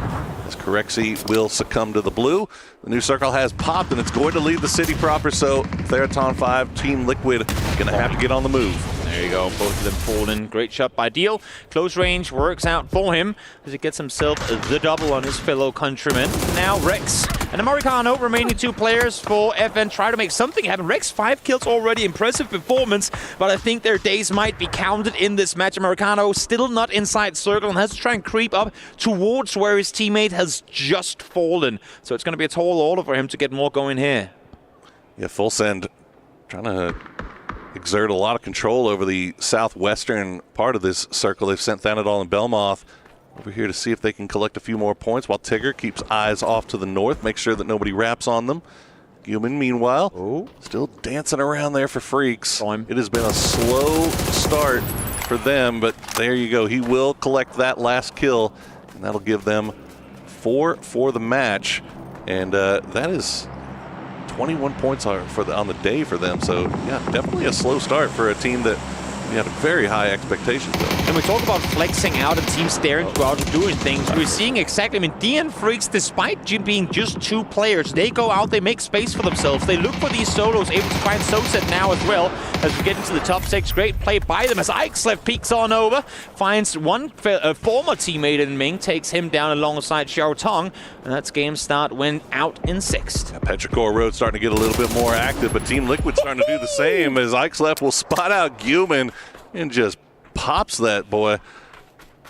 as Corexi will succumb to the blue. The new circle has popped and it's going to leave the city proper, so Theraton 5, Team Liquid going to have to get on the move. There you go, both of them falling. Great shot by Deal. Close range works out for him as he gets himself the double on his fellow countrymen. Now Rex and Americano, remaining 2 players for FN, try to make something happen. Rex 5 kills already, impressive performance, but I think their days might be counted in this match. Americano still not inside circle and has to try and creep up towards where his teammate has just fallen. So it's going to be a tall order for him to get more going here. Yeah, Full Send trying to exert a lot of control over the southwestern part of this circle. They've sent Thanadol and Belmoth over here to see if they can collect a few more points while Tigger keeps eyes off to the north, make sure that nobody wraps on them. Human, meanwhile, still dancing around there for Freaks. It has been a slow start for them, but there you go. He will collect that last kill, and that'll give them 4 for the match. And that is 21 points on the day for them. So, yeah, definitely a slow start for a team that we had very high expectations of. And we talk about flexing out and teams staring to out and doing things. We're seeing exactly, I mean, DN Freaks, despite being just 2 players, they go out, they make space for themselves. They look for these solos, able to find Soset now as well as we get into the top 6. Great play by them as Ixlef peeks on over, finds one former teammate in Ming, takes him down alongside Xiao Tong, and that's game start went out in 6th. Yeah, Petrichor Road starting to get a little bit more active, but Team Liquid starting to do the same as Ixlef will spot out Guman and just pops that boy.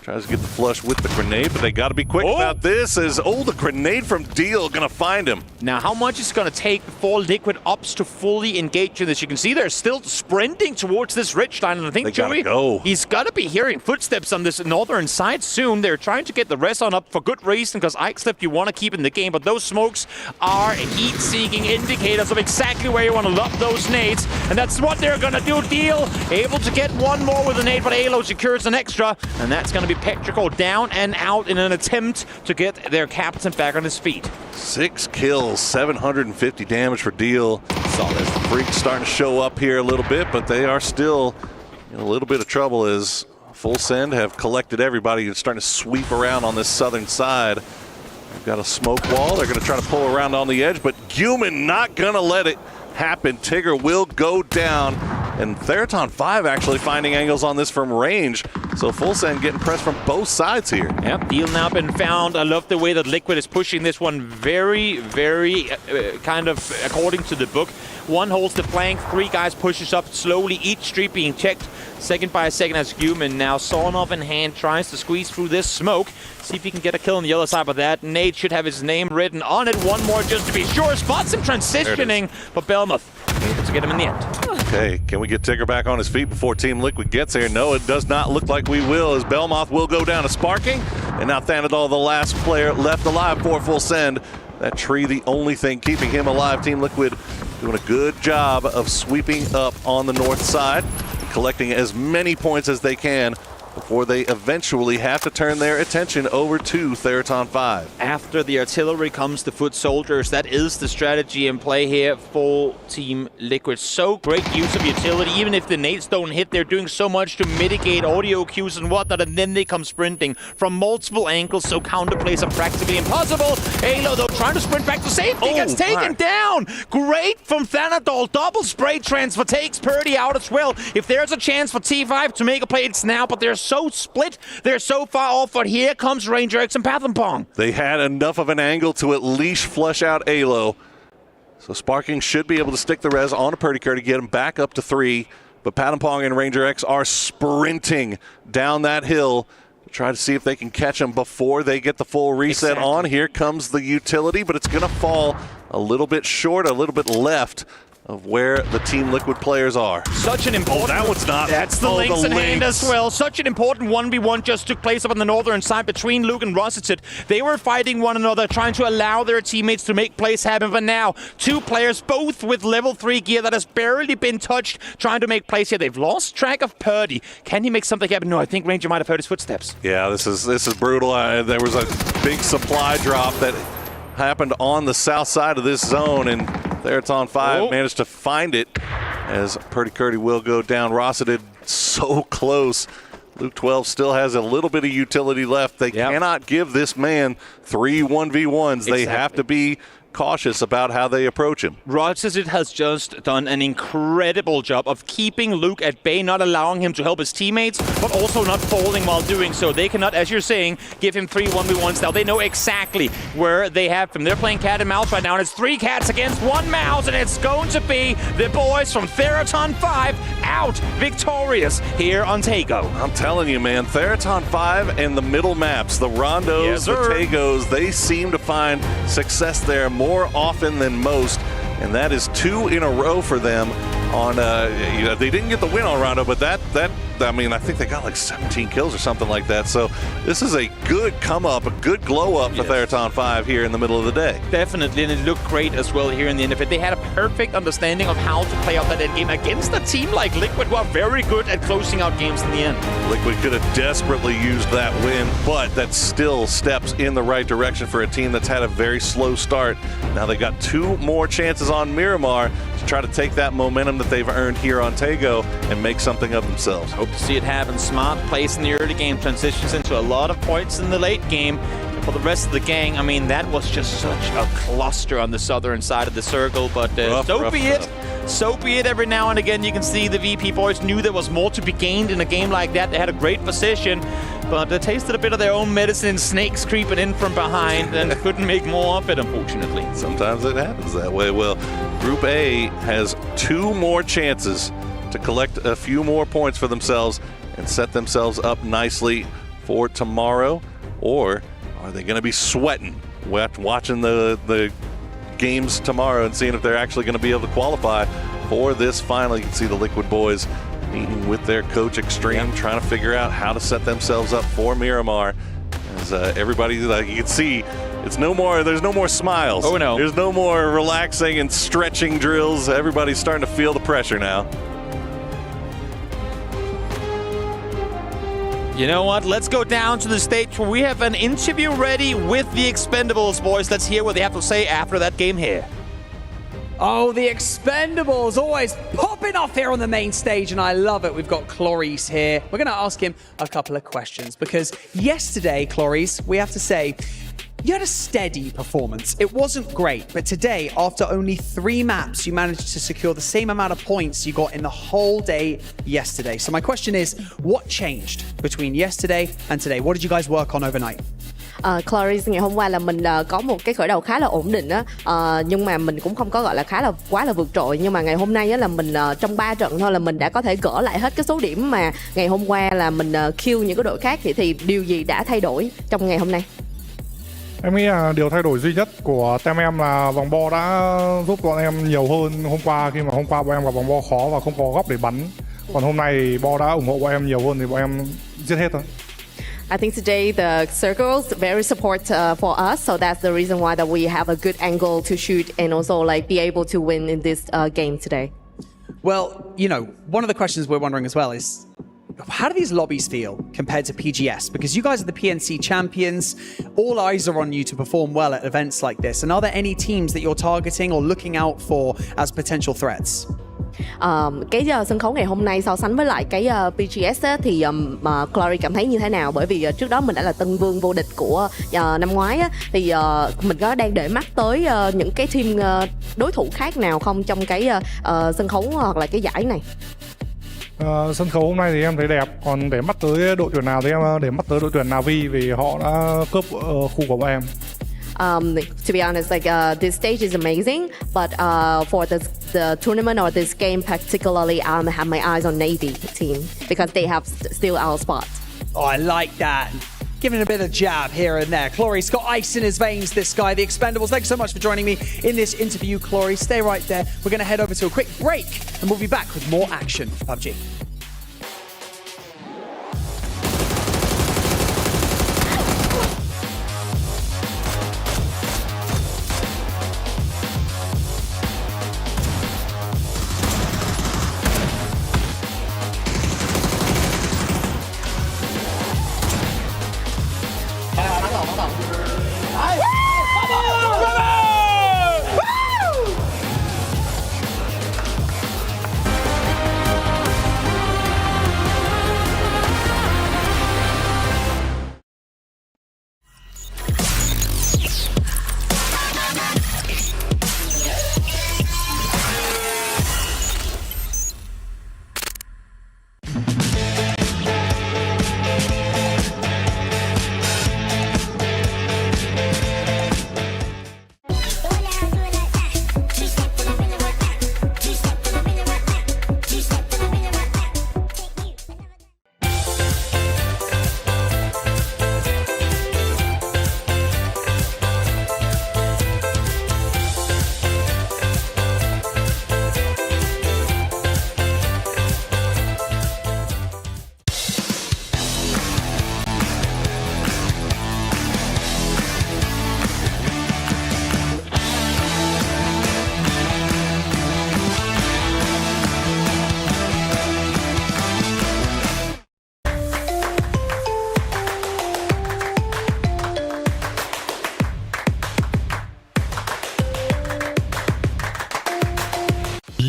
Tries to get the flush with the grenade, but they got to be quick about this as, the grenade from Deal going to find him. Now, how much is going to take before Liquid opts to fully engage in this? You can see they're still sprinting towards this ridge line, and I think Joey, he's got to be hearing footsteps on this northern side soon. They're trying to get the rest on up for good reason, because Ixlef you want to keep in the game, but those smokes are heat-seeking indicators of exactly where you want to lob those nades, and that's what they're going to do. Deal able to get one more with a nade, but Alo secures an extra, and that's going to be Petrichor down and out in an attempt to get their captain back on his feet. 6 kills, 750 damage for Deal. Solid. Freaks starting to show up here a little bit, but they are still in a little bit of trouble as Full Send have collected everybody and starting to sweep around on this southern side. They've got a smoke wall. They're going to try to pull around on the edge, but Guman not going to let it happen. Tigger will go down, and Theraton 5 actually finding angles on this from range. So Full Send getting pressed from both sides here. Yep, Deal now been found. I love the way that Liquid is pushing this one very, very kind of according to the book. One holds the flank, 3 guys pushes up slowly, each street being checked second by second as Human now sawn off in hand tries to squeeze through this smoke. See if he can get a kill on the other side, but that nade should have his name written on it. One more just to be sure. Spots him transitioning, but Belmoth able to get him in the end. Okay, can we get Tigger back on his feet before Team Liquid gets here? No, it does not look like we will, as Belmoth will go down to Sparking. And now Thanadol, the last player left alive for full send. That tree, the only thing keeping him alive. Team Liquid doing a good job of sweeping up on the north side, collecting as many points as they can before they eventually have to turn their attention over to Theraton 5. After the artillery comes the foot soldiers. That is the strategy in play here for Team Liquid. So great use of utility. Even if the nades don't hit, they're doing so much to mitigate audio cues and whatnot, and then they come sprinting from multiple angles, so counterplays are practically impossible. Halo, though, trying to sprint back to safety, gets taken down. Great from Thanadol. Double spray transfer takes Purdy out as well. If there's a chance for T5 to make a play, it's now, but they're so split, they're so far off, but here comes Ranger X and Pathampong. They had enough of an angle to at least flush out Alo. So Sparking should be able to stick the res on a Purdy to get him back up to 3. But Pathampong and Ranger X are sprinting down that hill to try to see if they can catch him before they get the full reset on. Here comes the utility, but it's going to fall a little bit short, a little bit left of where the Team Liquid players are. Such an important... that one's not. That's the links in hand as well. Such an important 1v1 just took place up on the northern side between Luke and Rossiter. They were fighting one another, trying to allow their teammates to make plays happen. But now, two players, both with level 3 gear that has barely been touched, trying to make plays here. They've lost track of Purdy. Can he make something happen? No, I think Ranger might have heard his footsteps. Yeah, this is brutal. There was a big supply drop that happened on the south side of this zone, and Theraton 5 managed to find it as Purdy will go down. Rossiter so close. Luke 12 still has a little bit of utility left. They cannot give this man 3 1v1s. They have to be cautious about how they approach him. Rossiter has just done an incredible job of keeping Luke at bay, not allowing him to help his teammates, but also not falling while doing so. They cannot, as you're saying, give him 3 1v1s now. They know exactly where they have him. They're playing cat and mouse right now, and it's 3 cats against 1 mouse, and it's going to be the boys from Theraton 5 out victorious here on Tago. I'm telling you, man, Theraton 5 and the middle maps, the Rondos, the Tagos, they seem to find success there more often than most, and that is 2 in a row for them. On they didn't get the win on Rondo, but that I mean, I think they got like 17 kills or something like that. So this is a good come up, a good glow up for Theraton 5 here in the middle of the day. Definitely, and it looked great as well here in the end of it. They had a perfect understanding of how to play out that end game against a team like Liquid, who are very good at closing out games in the end. Liquid could have desperately used that win, but that still steps in the right direction for a team that's had a very slow start. Now they got 2 more chances on Miramar to try to take that momentum that they've earned here on Tago and make something of themselves. Hope to see it happen. Smart plays in the early game, transitions into a lot of points in the late game. And for the rest of the gang, I mean, that was just such a cluster on the southern side of the circle, but so be it. So be it. Every now and again, you can see the VP boys knew there was more to be gained in a game like that. They had a great position, but they tasted a bit of their own medicine, snakes creeping in from behind, and couldn't make more of it, unfortunately. Sometimes it happens that way. Well, Group A has 2 more chances to collect a few more points for themselves and set themselves up nicely for tomorrow. Or are they going to be sweating watching the games tomorrow and seeing if they're actually going to be able to qualify for this final? You can see the Liquid boys meeting with their coach Extreme, trying to figure out how to set themselves up for Miramar. As everybody, like you can see, there's no more smiles. Oh no. There's no more relaxing and stretching drills. Everybody's starting to feel the pressure now. You know what? Let's go down to the stage where we have an interview ready with the Expendables boys. Let's hear what they have to say after that game here. Oh, the Expendables always popping off here on the main stage, and I love it. We've got Cloris here. We're going to ask him a couple of questions because yesterday, Cloris, we have to say, you had a steady performance. It wasn't great, but today, after only 3 maps, you managed to secure the same amount of points you got in the whole day yesterday. So my question is, what changed between yesterday and today? What did you guys work on overnight? Cloris, ngày hôm qua là mình có một cái khởi đầu khá là ổn định á, nhưng mà mình cũng không có gọi là quá là vượt trội, nhưng mà ngày hôm nay á là mình trong 3 trận thôi là mình đã có thể gỡ lại hết cái số điểm mà ngày hôm qua là mình kill những cái đội khác. Thì điều gì đã thay đổi trong ngày hôm nay? Em nghĩ là điều thay đổi duy nhất của team em là vòng bo đã giúp bọn em nhiều hơn hôm qua, khi mà hôm qua bọn em gặp vòng bo khó và không có góc để bắn. Còn hôm nay bo đã ủng hộ bọn em nhiều hơn thì bọn em giết hết thôi. I think today the circles very support for us, so that's the reason why that we have a good angle to shoot and also like be able to win in this game today. Well, you know, one of the questions we're wondering as well is, how do these lobbies feel compared to PGS? Because you guys are the PNC champions. All eyes are on you to perform well at events like this. And are there any teams that you're targeting or looking out for as potential threats? Cái sân khấu ngày hôm nay so sánh với lại cái PGS á, thì Glory cảm thấy như thế nào? Bởi vì trước đó mình đã là tân vương vô địch của năm ngoái á, thì mình có đang để mắt tới những cái team đối thủ khác nào không trong cái sân khấu hoặc là cái giải này? Sân khấu hôm nay thì em thấy đẹp, còn để mắt tới đội tuyển nào thì em để mắt tới đội tuyển Navi vì họ đã cướp khu của bọn em. To be honest, like this stage is amazing, but for the tournament or this game particularly, I have my eyes on Navy team because they have still our spot. Oh, I like that. Giving a bit of jab here and there. Clory's got ice in his veins, this guy, the Expendables. Thanks so much for joining me in this interview, Clory. Stay right there. We're going to head over to a quick break and we'll be back with more action. PUBG.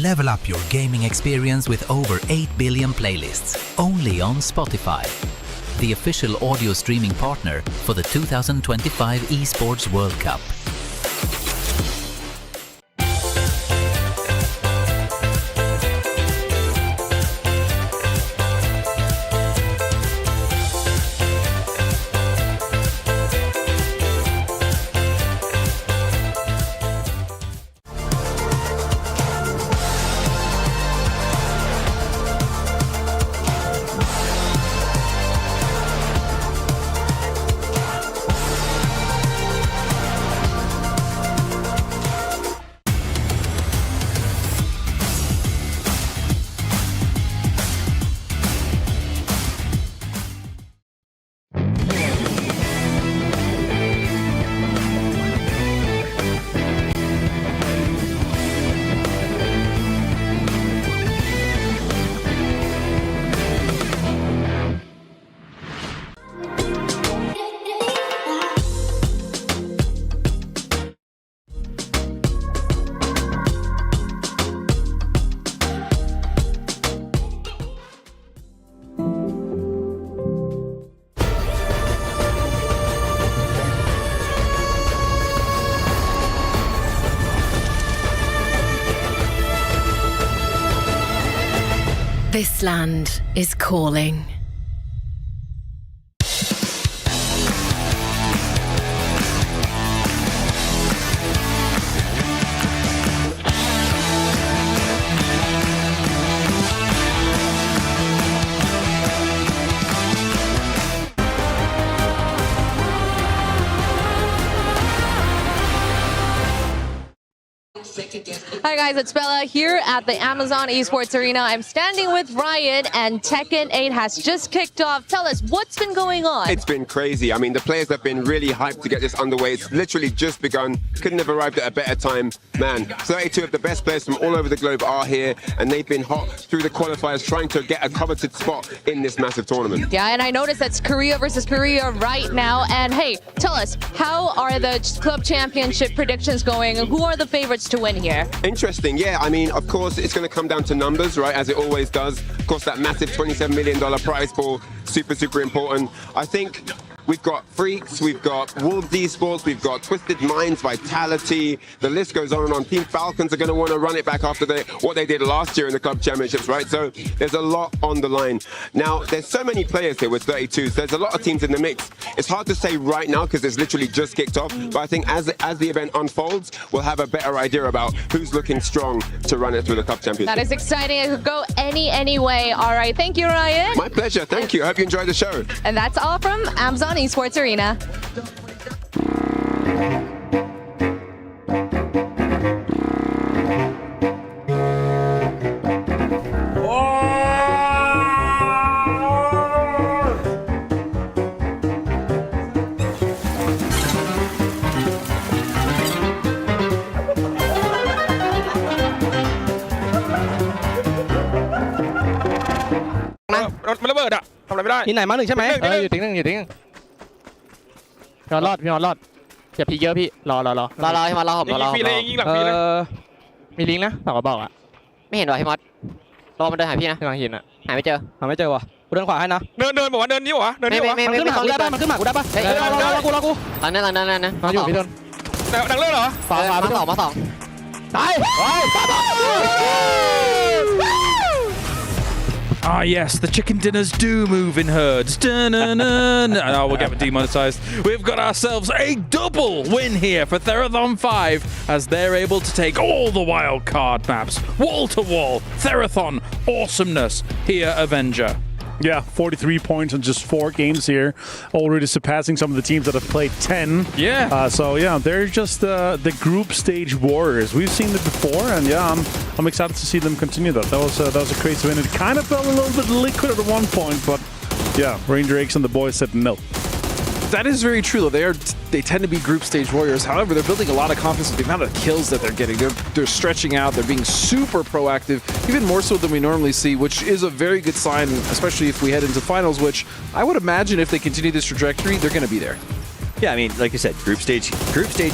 Level up your gaming experience with over 8 billion playlists, only on Spotify, the official audio streaming partner for the 2025 Esports World Cup. This land is calling. Hi guys, it's Bella here at the Amazon Esports Arena. I'm standing with Ryan and Tekken 8 has just kicked off. Tell us, what's been going on? It's been crazy. I mean, the players have been really hyped to get this underway. It's literally just begun. Couldn't have arrived at a better time. Man, 32 of the best players from all over the globe are here, and they've been hot through the qualifiers trying to get a coveted spot in this massive tournament. Yeah, and I noticed that's Korea versus Korea right now. And hey, tell us, how are the club championship predictions going? Who are the favorites to win here? Interesting, yeah. I mean, of course, it's going to come down to numbers, right, as it always does. Of course, that massive $27 million prize pool, super, super important. I think we've got Freaks, we've got Wolves Esports, we've got Twisted Minds, Vitality. The list goes on and on. Team Falcons are going to want to run it back after what they did last year in the club championships, right? So there's a lot on the line. Now, there's so many players here with 32, so there's a lot of teams in the mix. It's hard to say right now because it's literally just kicked off, but I think as the event unfolds, we'll have a better idea about who's looking strong to run it through the club championship. That is exciting. It could go any way. All right, thank you, Ryan. My pleasure. Thank you. I hope you enjoyed the show. And that's all from Amazon Esports Arena. Nhìn này máหนึ่งใช่ไหมอยู่ทิ้งหนึ่งพี่รอดอย่าพีเยอะพี่รอให้มารอผมรอมีลิงก์นะฝากกระบอกอ่ะไม่เห็นหรอให้มอสรอมันเดินหาพี่นะกำลังเห็นอ่ะหาไม่เจอว่ะกูเดินขวาให้นะเดินบอกว่าเดินนี้วะมันขึ้นหากูได้ป่ะรอกูหลังนั้นมาอยู่พี่เดินหนังเรื่องเหรอขวามาสองตาย Ah, yes, the chicken dinners do move in herds. Oh, we'll get demonetized. We've got ourselves a double win here for Therathon 5 as they're able to take all the wild card maps. Wall to wall. Therathon awesomeness here, Avenger. Yeah, 43 points in just 4 games here, already surpassing some of the teams that have played 10. Yeah. So yeah, they're just the group stage warriors. We've seen it before, and yeah, I'm excited to see them continue that. That was a crazy win. It kind of felt a little bit liquid at one point, but yeah, Ranger X and the boys said no. That is very true, though. They tend to be group stage warriors. However, they're building a lot of confidence with the amount of kills that they're getting. They're stretching out. They're being super proactive, even more so than we normally see, which is a very good sign, especially if we head into finals, which I would imagine if they continue this trajectory, they're going to be there. Yeah, I mean, like you said, group stage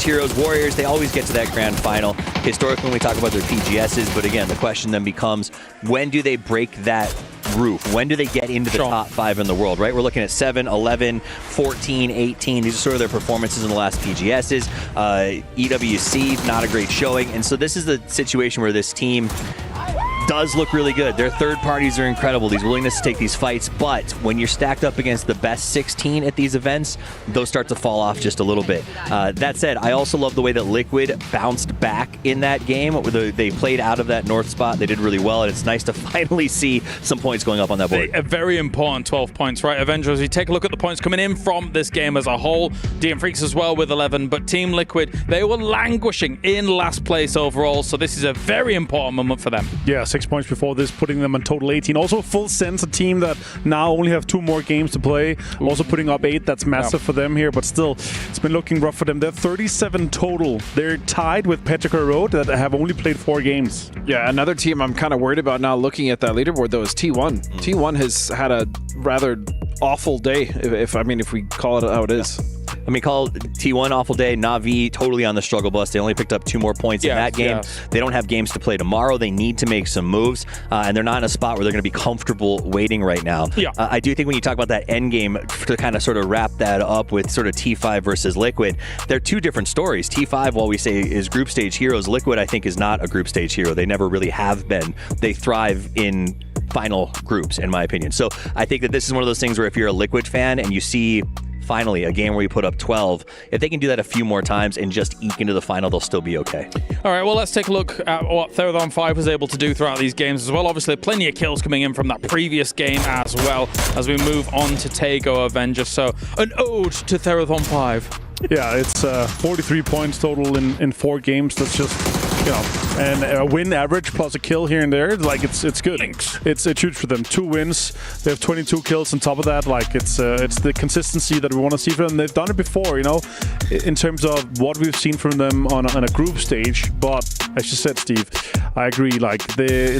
heroes, warriors, they always get to that grand final. Historically, when we talk about their PGSs, but again, the question then becomes, when do they break that roof? When do they get into the top 5 in the world, right? We're looking at 7, 11, 14, 18. These are sort of their performances in the last PGSs. EWC, not a great showing. And so this is the situation where this team does look really good. Their third parties are incredible. These willingness to take these fights, but when you're stacked up against the best 16 at these events, those start to fall off just a little bit. That said, I also love the way that Liquid bounced back in that game. They played out of that north spot. They did really well, and it's nice to finally see some points going up on that board. A very important 12 points, right, Avengers? You take a look at the points coming in from this game as a whole. DM Freaks as well with 11, but Team Liquid, they were languishing in last place overall, so this is a very important moment for them. Yeah, 6 points before this, putting them on total 18. Also, full sense, a team that now only have 2 more games to play. Also putting up 8, that's massive for them here, but still, it's been looking rough for them. They're 37 total. They're tied with Petrichor Road that have only played 4 games. Yeah, another team I'm kind of worried about now looking at that leaderboard, though, is T1. T1 has had a rather awful day, if we call it how it is. I mean, call T1 awful day. Na'Vi totally on the struggle bus. They only picked up 2 more points in that game. They don't have games to play tomorrow. They need to make some moves, and they're not in a spot where they're going to be comfortable waiting right now. I do think when you talk about that end game, to kind of sort of wrap that up with sort of T5 versus Liquid, they're 2 different stories. T5, while we say is group stage heroes, Liquid I think is not a group stage hero. They never really have been. They thrive in final groups, in my opinion. So I think that this is one of those things where if you're a Liquid fan and you see finally a game where you put up 12, if they can do that a few more times and just eke into the final, they'll still be okay. All right, well, let's take a look at what Therathon 5 was able to do throughout these games as well. Obviously, plenty of kills coming in from that previous game as well as we move on to Tago Avenger. So an ode to Therathon 5. Yeah, it's 43 points total in 4 games. That's just and a win average plus a kill here and there, like it's good. It's huge for them. 2 wins, they have 22 kills on top of that. Like it's the consistency that we want to see from them. They've done it before, in terms of what we've seen from them on a group stage. But as you said, Steve, I agree. Like they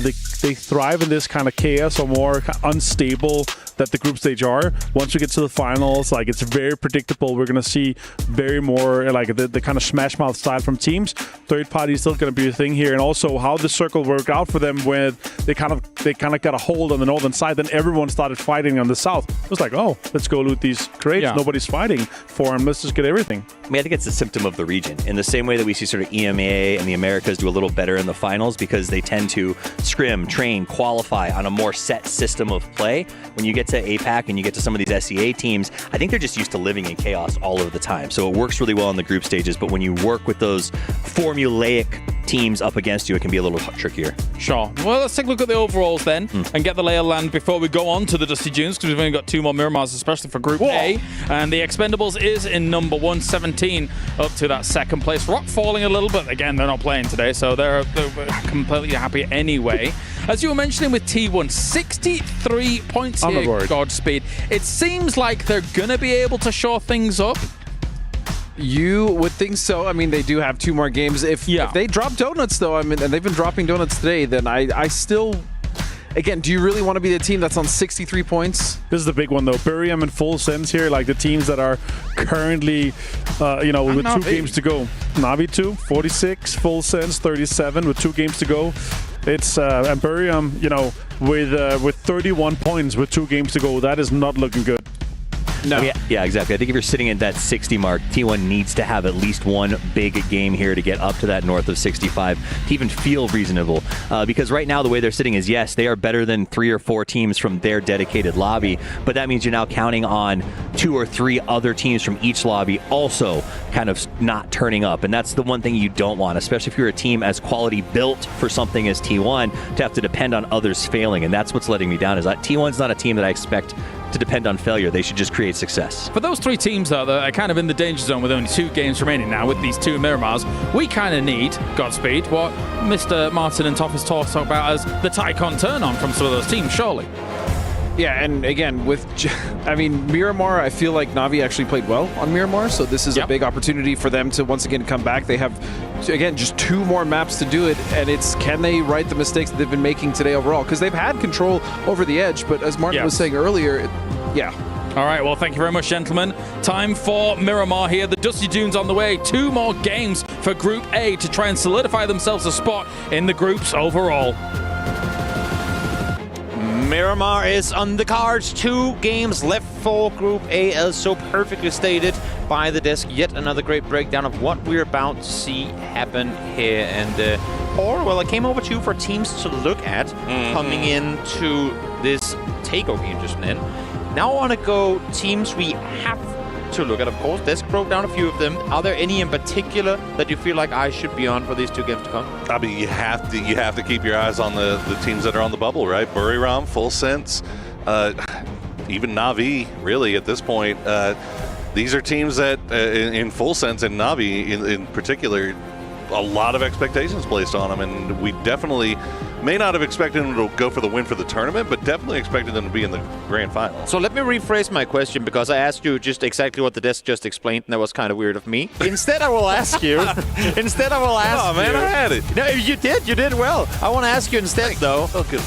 thrive in this kind of chaos or more unstable that the group stage are. Once we get to the finals, like it's very predictable. We're gonna see very more like the kind of smash mouth style from teams. Third party is still gonna be a thing here, and also how the circle worked out for them when they kind of got a hold on the northern side. Then everyone started fighting on the south. It was like, oh, let's go loot these crates. Yeah. Nobody's fighting for them. Let's just get everything. I mean, I think it's a symptom of the region. In the same way that we see sort of EMEA and the Americas do a little better in the finals because they tend to scrim, train, qualify on a more set system of play. When you get to APAC and you get to some of these SEA teams, I think they're just used to living in chaos all of the time. So it works really well in the group stages, but when you work with those formulaic teams up against you, it can be a little trickier. Sure. Well, let's take a look at the overalls then and get the lay of land before we go on to the Dusty Dunes, because we've only got 2 more Miramars, especially for Group A. And the Expendables is in number 1, 17 up to that second place. Rock falling a little bit. Again, they're not playing today, so they're completely happy anyway. As you were mentioning with T1, 63 points here, Godspeed. It seems like they're going to be able to shore things up. You would think so. I mean, they do have 2 more games. If they drop donuts, though, I mean, and they've been dropping donuts today, then I still... Again, do you really want to be the team that's on 63 points? This is the big one, though. Buriam in full sense here, like the teams that are currently, with 2 games to go. Na'Vi 2, 46, full sense, 37 with 2 games to go. It's and Buriam, with 31 points with 2 games to go. That is not looking good. No. Yeah, exactly. I think if you're sitting at that 60 mark, T1 needs to have at least one big game here to get up to that north of 65 to even feel reasonable. Because right now the way they're sitting is, yes, they are better than 3 or 4 teams from their dedicated lobby, but that means you're now counting on 2 or 3 other teams from each lobby also kind of not turning up. And that's the one thing you don't want, especially if you're a team as quality built for something as T1, to have to depend on others failing. And that's what's letting me down, is that T1's not a team that I expect to depend on failure. They should just create success. For those 3 teams, though, that are kind of in the danger zone with only 2 games remaining now with these 2 Miramars, we kind of need, Godspeed, what Mr. Martin and Toffers talk about as the Tycon turn-on from some of those teams, surely. Yeah, and again, Miramar, I feel like Na'Vi actually played well on Miramar, so this is a big opportunity for them to once again come back. They have, again, just 2 more maps to do it, and it's can they right the mistakes that they've been making today overall? Because they've had control over the edge, but as Martin was saying earlier, All right, well, thank you very much, gentlemen. Time for Miramar here. The Dusty Dunes on the way. 2 more games for Group A to try and solidify themselves a spot in the groups overall. Miramar is on the cards. 2 games left for Group A, as so perfectly stated by the desk. Yet another great breakdown of what we're about to see happen here. And well, I came over to you for teams to look at coming into this takeover game just then. Now I want to go teams we have to look at, of course. Desk broke down a few of them. Are there any in particular that you feel like I should be on for these 2 games to come? I mean, you have to keep your eyes on the teams that are on the bubble, right? Buriram, Full Sense, even Na'Vi, really, at this point. These are teams that, in Full Sense and Na'Vi in particular, a lot of expectations placed on them, and we definitely may not have expected them to go for the win for the tournament, but definitely expected them to be in the grand final. So let me rephrase my question, because I asked you just exactly what the desk just explained, and that was kind of weird of me. Instead, I will ask you. Oh, man, I had it. No, you did well. I want to ask you instead, though. Oh, good.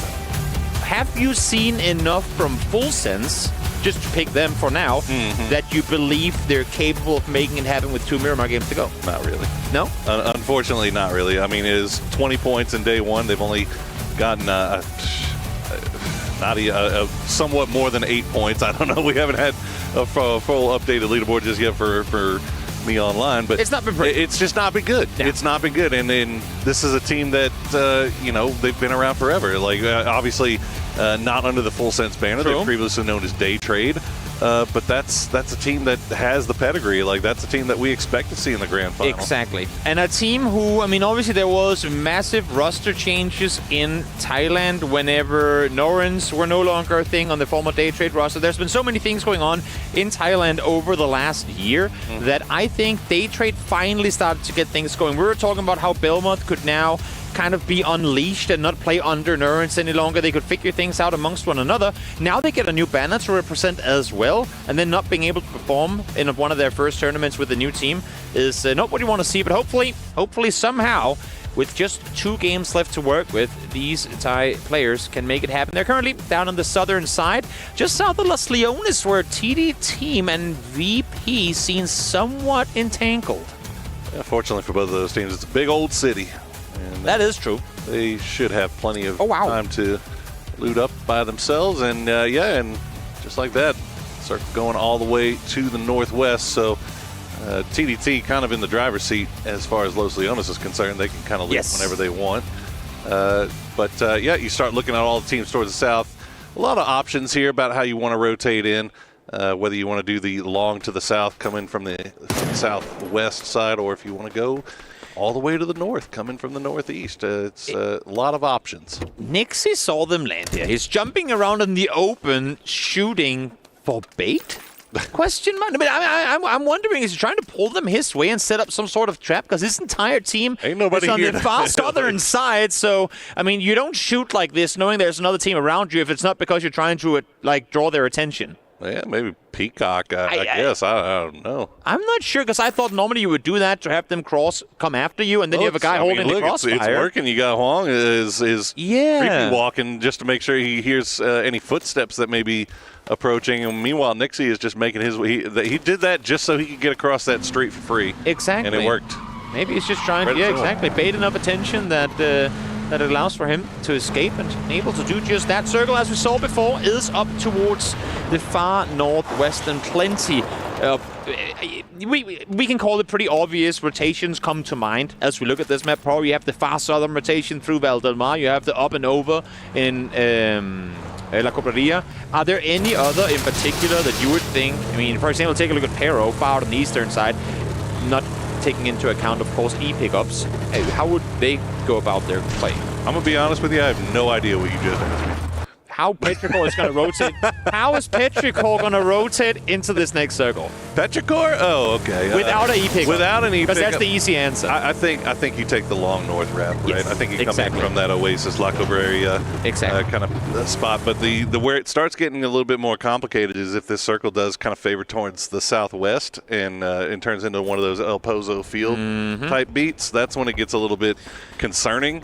Have you seen enough from Full Sense, just to pick them for now, that you believe they're capable of making it happen with 2 Miramar games to go? Not really. No? Unfortunately, not really. I mean, it is 20 points in day 1. They've only gotten somewhat more than 8 points. I don't know. We haven't had a full updated leaderboard just yet for me online, but it's not been pretty. It's just not been good. Yeah. It's not been good, and this is a team that they've been around forever. Like obviously, not under the Full Sense banner. True. They're previously known as Day Trade. But that's a team that has the pedigree. Like, that's a team that we expect to see in the grand final. Exactly. And a team who, I mean, obviously there was massive roster changes in Thailand whenever Norrøns were no longer a thing on the former day trade roster. There's been so many things going on in Thailand over the last year that I think day trade finally started to get things going. We were talking about how Belmont could now kind of be unleashed and not play under Norrøns any longer. They could figure things out amongst one another. Now they get a new banner to represent as well, and then not being able to perform in one of their first tournaments with the new team is not what you want to see, but hopefully somehow, with just 2 games left to work with, these Thai players can make it happen. They're currently down on the southern side, just south of Las Leones, where TD Team and VP seem somewhat entangled. Yeah, fortunately for both of those teams, it's a big old city. And that is true. They should have plenty of time to loot up by themselves. And and just like that, start going all the way to the northwest. So TDT kind of in the driver's seat as far as Los Leones is concerned. They can kind of leave whenever they want. But you start looking at all the teams towards the south. A lot of options here about how you want to rotate in. Whether you want to do the long to the south, coming from the southwest side, or if you want to go all the way to the north, coming from the northeast. It's a lot of options. Nixie saw them land here. He's jumping around in the open, shooting for bait? Question mark. I mean, I'm wondering, is he trying to pull them his way and set up some sort of trap? Because his entire team is on the far southern side. So, I mean, you don't shoot like this knowing there's another team around you if it's not because you're trying to, like, draw their attention. Yeah, maybe Peacock, I guess. I don't know. I'm not sure, because I thought normally you would do that to have them come after you, and then you have a guy holding the crossfire. It's working. You got Huang is creepy walking just to make sure he hears any footsteps that may be approaching. And meanwhile, Nixie is just making his way. He did that just so he could get across that street for free. Exactly. And it worked. Maybe he's just trying to, bait enough attention that that allows for him to escape, and able to do just that. Circle, as we saw before, is up towards the far northwest, and plenty we can call it pretty obvious rotations come to mind as we look at this map. Probably you have the far southern rotation through Val del Mar, you have the up and over in La Cobreria. Are there any other in particular that you would think, I mean, for example, take a look at Pero, far out on the eastern side, not taking into account, of course, E-pickups. How would they go about their play? I'm going to be honest with you, I have no idea what you just asked me. How Petrichor is going to rotate? How is Petrichor going to rotate into this next circle? Petrichor? Oh, okay. Without an E-pickup. Without an E-pickup. Because that's the easy answer. I think you take the long north route, right? Yes, I think you come in from that Oasis, La Cobreria kind of spot. But the where it starts getting a little bit more complicated is if this circle does kind of favor towards the southwest and it turns into one of those El Pozo field type beats. That's when it gets a little bit concerning.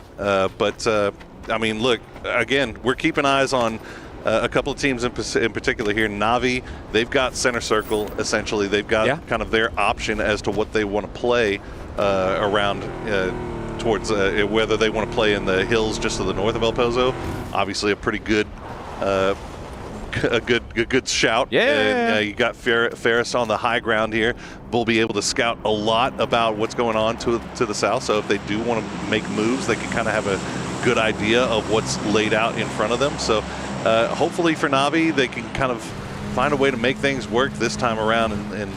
I mean, look, again, we're keeping eyes on a couple of teams in particular here. Na'Vi, they've got center circle, essentially. They've got kind of their option as to what they want to play around towards whether they want to play in the hills just to the north of El Pozo. Obviously a pretty good a good shout. Yeah. You got Ferris on the high ground here. We'll be able to scout a lot about what's going on to the south. So if they do want to make moves, they can kind of have a good idea of what's laid out in front of them. So hopefully for Na'Vi, they can kind of find a way to make things work this time around and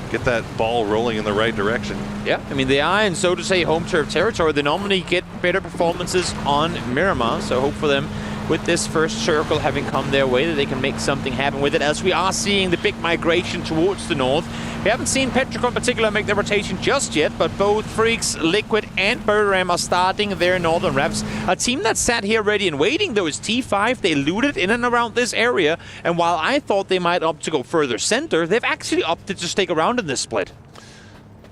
get that ball rolling in the right direction. Yeah, I mean, they are in, so to say, home turf territory. They normally get better performances on Miramar, so hope for them with this first circle having come their way that they can make something happen with it, as we are seeing the big migration towards the north. We haven't seen Petrichor in particular make their rotation just yet, but both Freaks, Liquid, and Birderam are starting their northern reps. A team that sat here ready and waiting, though, is T5. They looted in and around this area, and while I thought they might opt to go further center, they've actually opted to stick around in this split.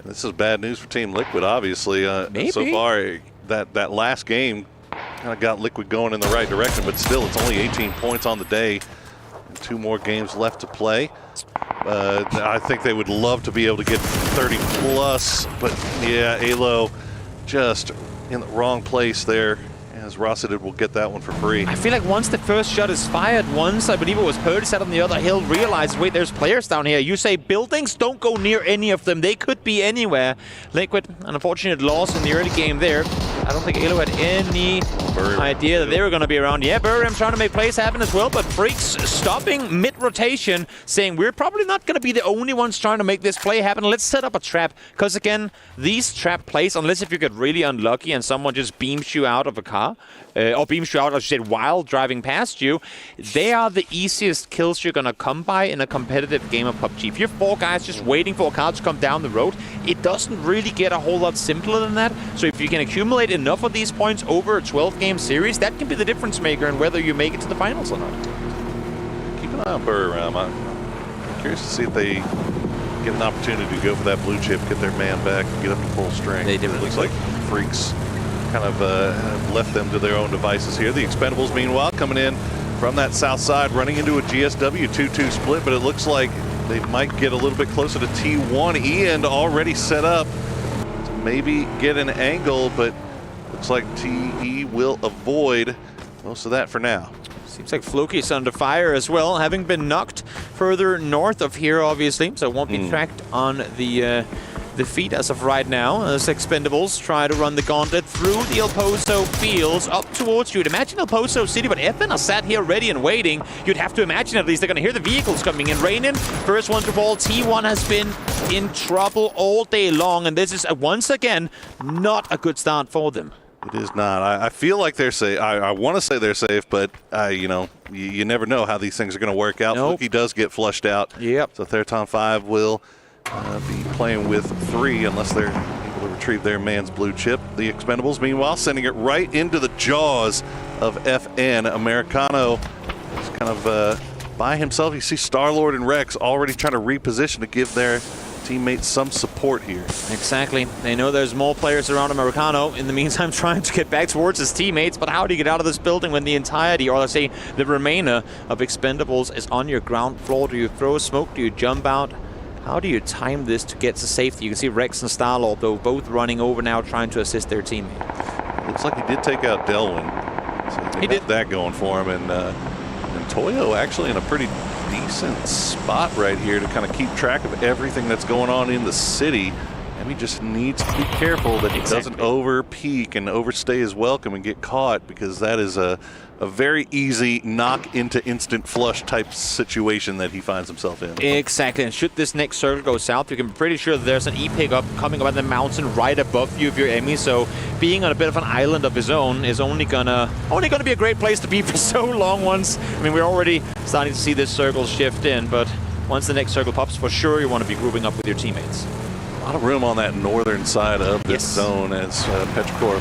This is bad news for Team Liquid, obviously. So far, that last game kind of got Liquid going in the right direction, but still, it's only 18 points on the day. And 2 more games left to play. I think they would love to be able to get 30 plus, but yeah, Alo just in the wrong place there. as Rossiter will get that one for free. I feel like once the first shot is fired, once I believe it was Purdy sat on the other hill, realizes, wait, there's players down here. You say buildings, don't go near any of them. They could be anywhere. Liquid, an unfortunate loss in the early game there. I don't think Elo had any idea that they were going to be around. Yeah, Burham trying to make plays happen as well, but Freaks stopping mid-rotation, saying we're probably not going to be the only ones trying to make this play happen. Let's set up a trap, because again, these trap plays, unless if you get really unlucky and someone just beams you out of a car, or beams you out, I should say, while driving past you, they are the easiest kills you're going to come by in a competitive game of PUBG. If you're 4 guys just waiting for a car to come down the road, it doesn't really get a whole lot simpler than that. So if you can accumulate enough of these points over a 12-game series, that can be the difference maker in whether you make it to the finals or not. Keep an eye on Burham. I'm curious to see if they get an opportunity to go for that blue chip, get their man back, and get up to full strength. They did. It looks like Freaks kind of left them to their own devices here. The Expendables, meanwhile, coming in from that south side, running into a GSW 2-2 split, but it looks like they might get a little bit closer to T1. Ian already set up to maybe get an angle, but looks like TE will avoid most of that for now. Seems like Floki's under fire as well, having been knocked further north of here, obviously, so it won't be tracked on the feet as of right now. As Expendables try to run the gauntlet through the El Pozo fields up towards you. You'd imagine El Pozo City, but FN are sat here ready and waiting. You'd have to imagine at least they're going to hear the vehicles coming in. Raining, first one to fall. T1 has been in trouble all day long, and this is once again not a good start for them. It is not. I feel like they're safe. I want to say they're safe, but you know, you never know how these things are going to work out. Nope. He does get flushed out. Yep. So Therton 5 will be playing with 3 unless they're able to retrieve their man's blue chip. The Expendables, meanwhile, sending it right into the jaws of FN. Americano is kind of by himself. You see Star-Lord and Rex already trying to reposition to give their teammates some support here. Exactly. They know there's more players around Americano. In the meantime, trying to get back towards his teammates. But how do you get out of this building when the entirety, or let's say the remainder of Expendables is on your ground floor? Do you throw a smoke? Do you jump out? How do you time this to get to safety? You can see Rex and Star-Lord, though, both running over now, trying to assist their teammate. Looks like he did take out Delwyn. So he did that going for him. And Toyo actually in a pretty decent spot right here to kind of keep track of everything that's going on in the city. And he just needs to be careful that he doesn't over-peak and overstay his welcome and get caught, because that is a very easy knock into instant flush type situation that he finds himself in. Exactly, and should this next circle go south, you can be pretty sure that there's an E-pickup coming up on the mountain right above you if you're Emmy, so being on a bit of an island of his own is only gonna be a great place to be for so long once. I mean, we're already starting to see this circle shift in, but once the next circle pops, for sure you want to be grouping up with your teammates. A lot of room on that northern side of this zone as Petrichor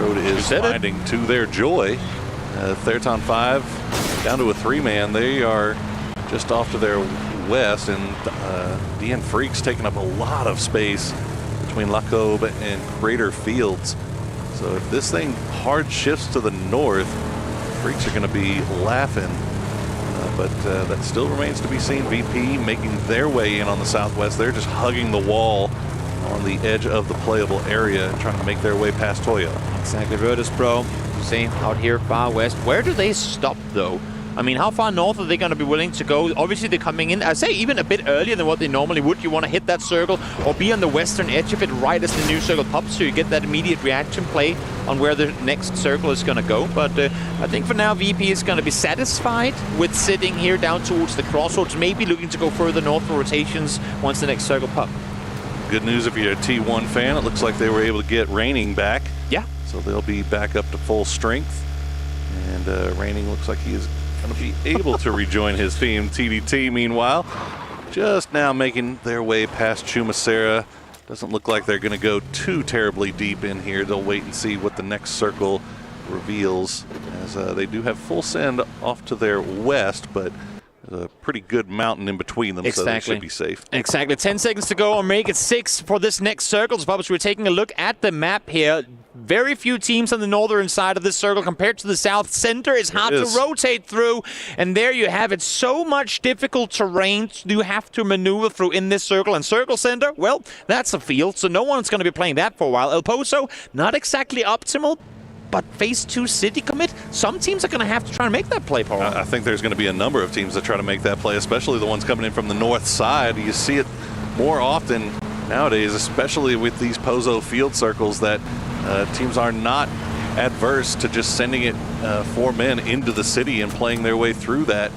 Road is finding to their joy. Therton 5 down to a 3-man. They are just off to their west, and DN Freaks taking up a lot of space between Lacobe and Crater Fields. So if this thing hard shifts to the north, Freaks are going to be laughing. But that still remains to be seen. VP making their way in on the southwest. They're just hugging the wall on the edge of the playable area, trying to make their way past Toyo. Exactly, Virtus Pro. See, out here far west. Where do they stop, though? I mean, how far north are they going to be willing to go? Obviously, they're coming in, I'd say, even a bit earlier than what they normally would. You want to hit that circle or be on the western edge of it right as the new circle pops, so you get that immediate reaction play on where the next circle is going to go. But I think for now, VP is going to be satisfied with sitting here down towards the crossroads, maybe looking to go further north for rotations once the next circle pops. Good news if you're a T1 fan. It looks like they were able to get Raining back. Yeah. So they'll be back up to full strength. And Raining looks like he is going to be able to rejoin his team. TDT, meanwhile, just now making their way past Chumacera. Doesn't look like they're going to go too terribly deep in here. They'll wait and see what the next circle reveals, as they do have full send off to their west, but a pretty good mountain in between them, so they should be safe. Exactly. 10 seconds to go, or make it 6 for this next circle. So we're taking a look at the map here. Very few teams on the northern side of this circle compared to the south. Center is hard to rotate through, and there you have it. So much difficult terrain you have to maneuver through in this circle. And circle center, well, that's a field, so no one's going to be playing that for a while. El Pozo, not exactly optimal. but phase 2 city commit, some teams are going to have to try and make that play, Paul. I think there's going to be a number of teams that try to make that play, especially the ones coming in from the north side. You see it more often nowadays, especially with these Pozo field circles, that teams are not adverse to just sending it 4 men into the city and playing their way through that.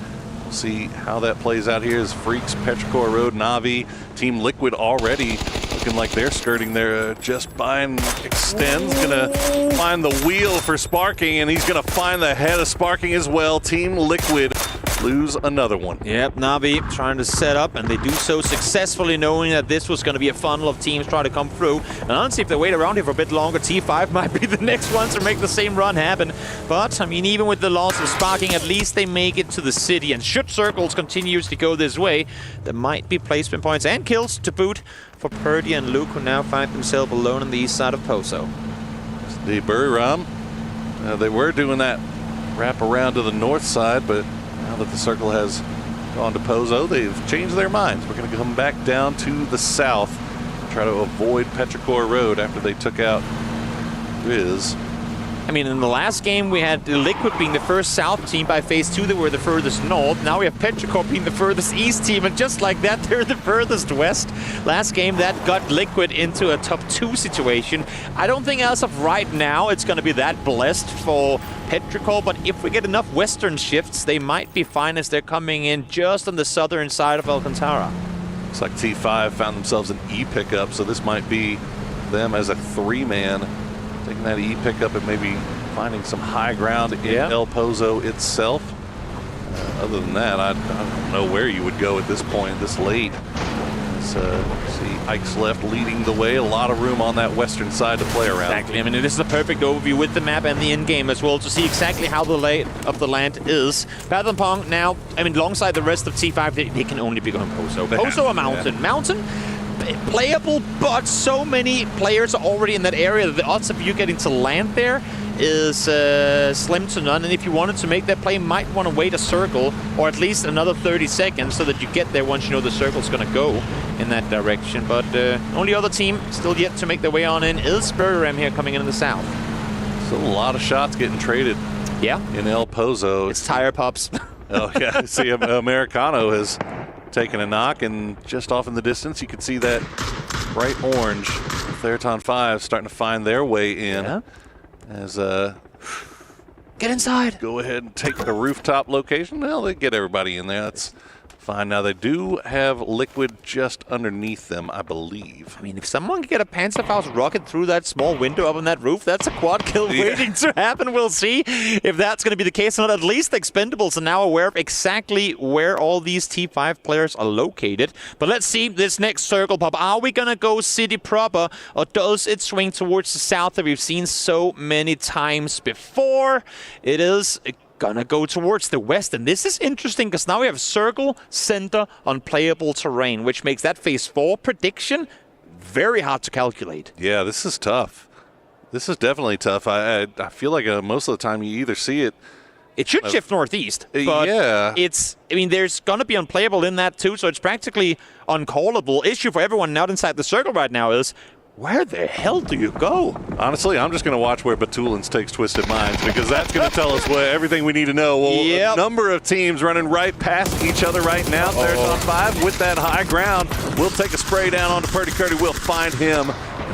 We'll see how that plays out here as Freaks, Petrichor Road, Na'Vi, Team Liquid already looking like they're skirting their just bind extends. Gonna find the wheel for Sparking, and he's gonna find the head of Sparking as well. Team Liquid lose another one. Yep, Na'Vi trying to set up, and they do so successfully, knowing that this was going to be a funnel of teams trying to come through. And honestly, if they wait around here for a bit longer, T5 might be the next ones to make the same run happen. But, I mean, even with the loss of Sparking, at least they make it to the city. And should Circles continues to go this way, there might be placement points and kills to boot for Purdy and Luke, who now find themselves alone on the east side of Pozo. The Buriram, they were doing that wrap around to the north side, but now that the circle has gone to Pozo, they've changed their minds. We're going to come back down to the south, try to avoid Petrichor Road after they took out Riz. I mean, in the last game, we had Liquid being the first south team. By phase 2, they were the furthest north. Now we have Petrichor being the furthest east team, and just like that, they're the furthest west. Last game, that got Liquid into a top 2 situation. I don't think as of right now, it's going to be that blessed for Petrichor, but if we get enough western shifts, they might be fine as they're coming in just on the southern side of Alcantara. Looks like T5 found themselves an E pickup, so this might be them as a 3-man. Taking that E pickup and maybe finding some high ground in El Pozo itself. Other than that, I don't know where you would go at this point, this late. See Ike's left leading the way. A lot of room on that western side to play around. Exactly. I mean, this is a perfect overview with the map and the in-game as well to see exactly how the lay of the land is. Pathapong now, I mean, alongside the rest of T5, they can only be going Pozo. Pozo or Mountain. Mountain, playable, but so many players are already in that area that the odds of you getting to land there is slim to none. And if you wanted to make that play, you might want to wait a circle or at least another 30 seconds so that you get there once you know the circle's going to go in that direction. But only other team still yet to make their way on in is Buriram here coming in the south. So a lot of shots getting traded. Yeah. In El Pozo. It's tire pups. Oh yeah. See, Americano has taken a knock, and just off in the distance you can see that bright orange Theraton 5 starting to find their way in. Yeah. As get inside. Go ahead and take the rooftop location. Well, they get everybody in there. That's fine. Now they do have Liquid just underneath them, I believe. I mean, if someone can get a Panzerfaust rocket through that small window up on that roof, that's a quad kill waiting to happen. We'll see if that's going to be the case or not. At least the Expendables are now aware of exactly where all these T5 players are located. But let's see this next circle pop. Are we going to go city proper, or does it swing towards the south that we've seen so many times before? It is gonna go towards the west, and this is interesting because now we have circle, center, unplayable terrain, which makes that phase 4 prediction very hard to calculate. Yeah, this is tough. This is definitely tough. I feel like most of the time you either see it. It should shift northeast, but yeah. I mean, there's gonna be unplayable in that too, so it's practically uncallable. Issue for everyone not inside the circle right now is, where the hell do you go? Honestly, I'm just going to watch where Batulins takes Twisted Minds, because that's going to tell us everything we need to know. Well, a number of teams running right past each other right now. There's on 5 with that high ground. We'll take a spray down onto Purdy Curdy. We'll find him.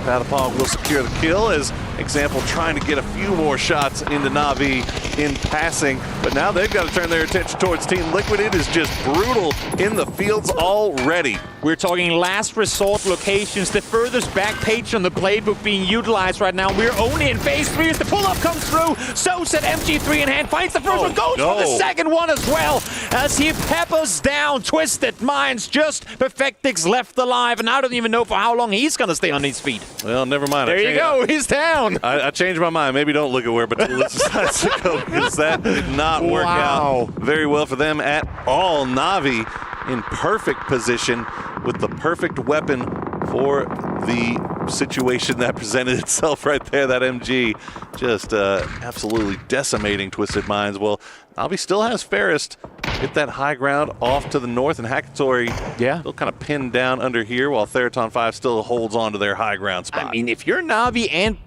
Patapong will secure the kill, as Example trying to get a few more shots into Na'Vi in passing. But now they've got to turn their attention towards Team Liquid. It is just brutal in the fields already. We're talking last resort locations, the furthest back page on the playbook being utilized right now. We're only in phase 3 as the pull-up comes through. So said MG3 in hand, finds the first one, goes for the second one as well, as he peppers down Twisted Minds. Just Perfectix left alive, and I don't even know for how long he's going to stay on his feet. Well, never mind. There you go, he's down. I changed my mind. Maybe don't look at where Batulins decides to go, because that did not work out very well for them at all. Na'Vi in perfect position with the perfect weapon for the situation that presented itself right there. That MG just absolutely decimating Twisted Minds. Well, Na'Vi still has Fairest hit that high ground off to the north, and Hackatory still kind of pinned down under here while Theraton 5 still holds on to their high ground spot. I mean, if you're Na'Vi and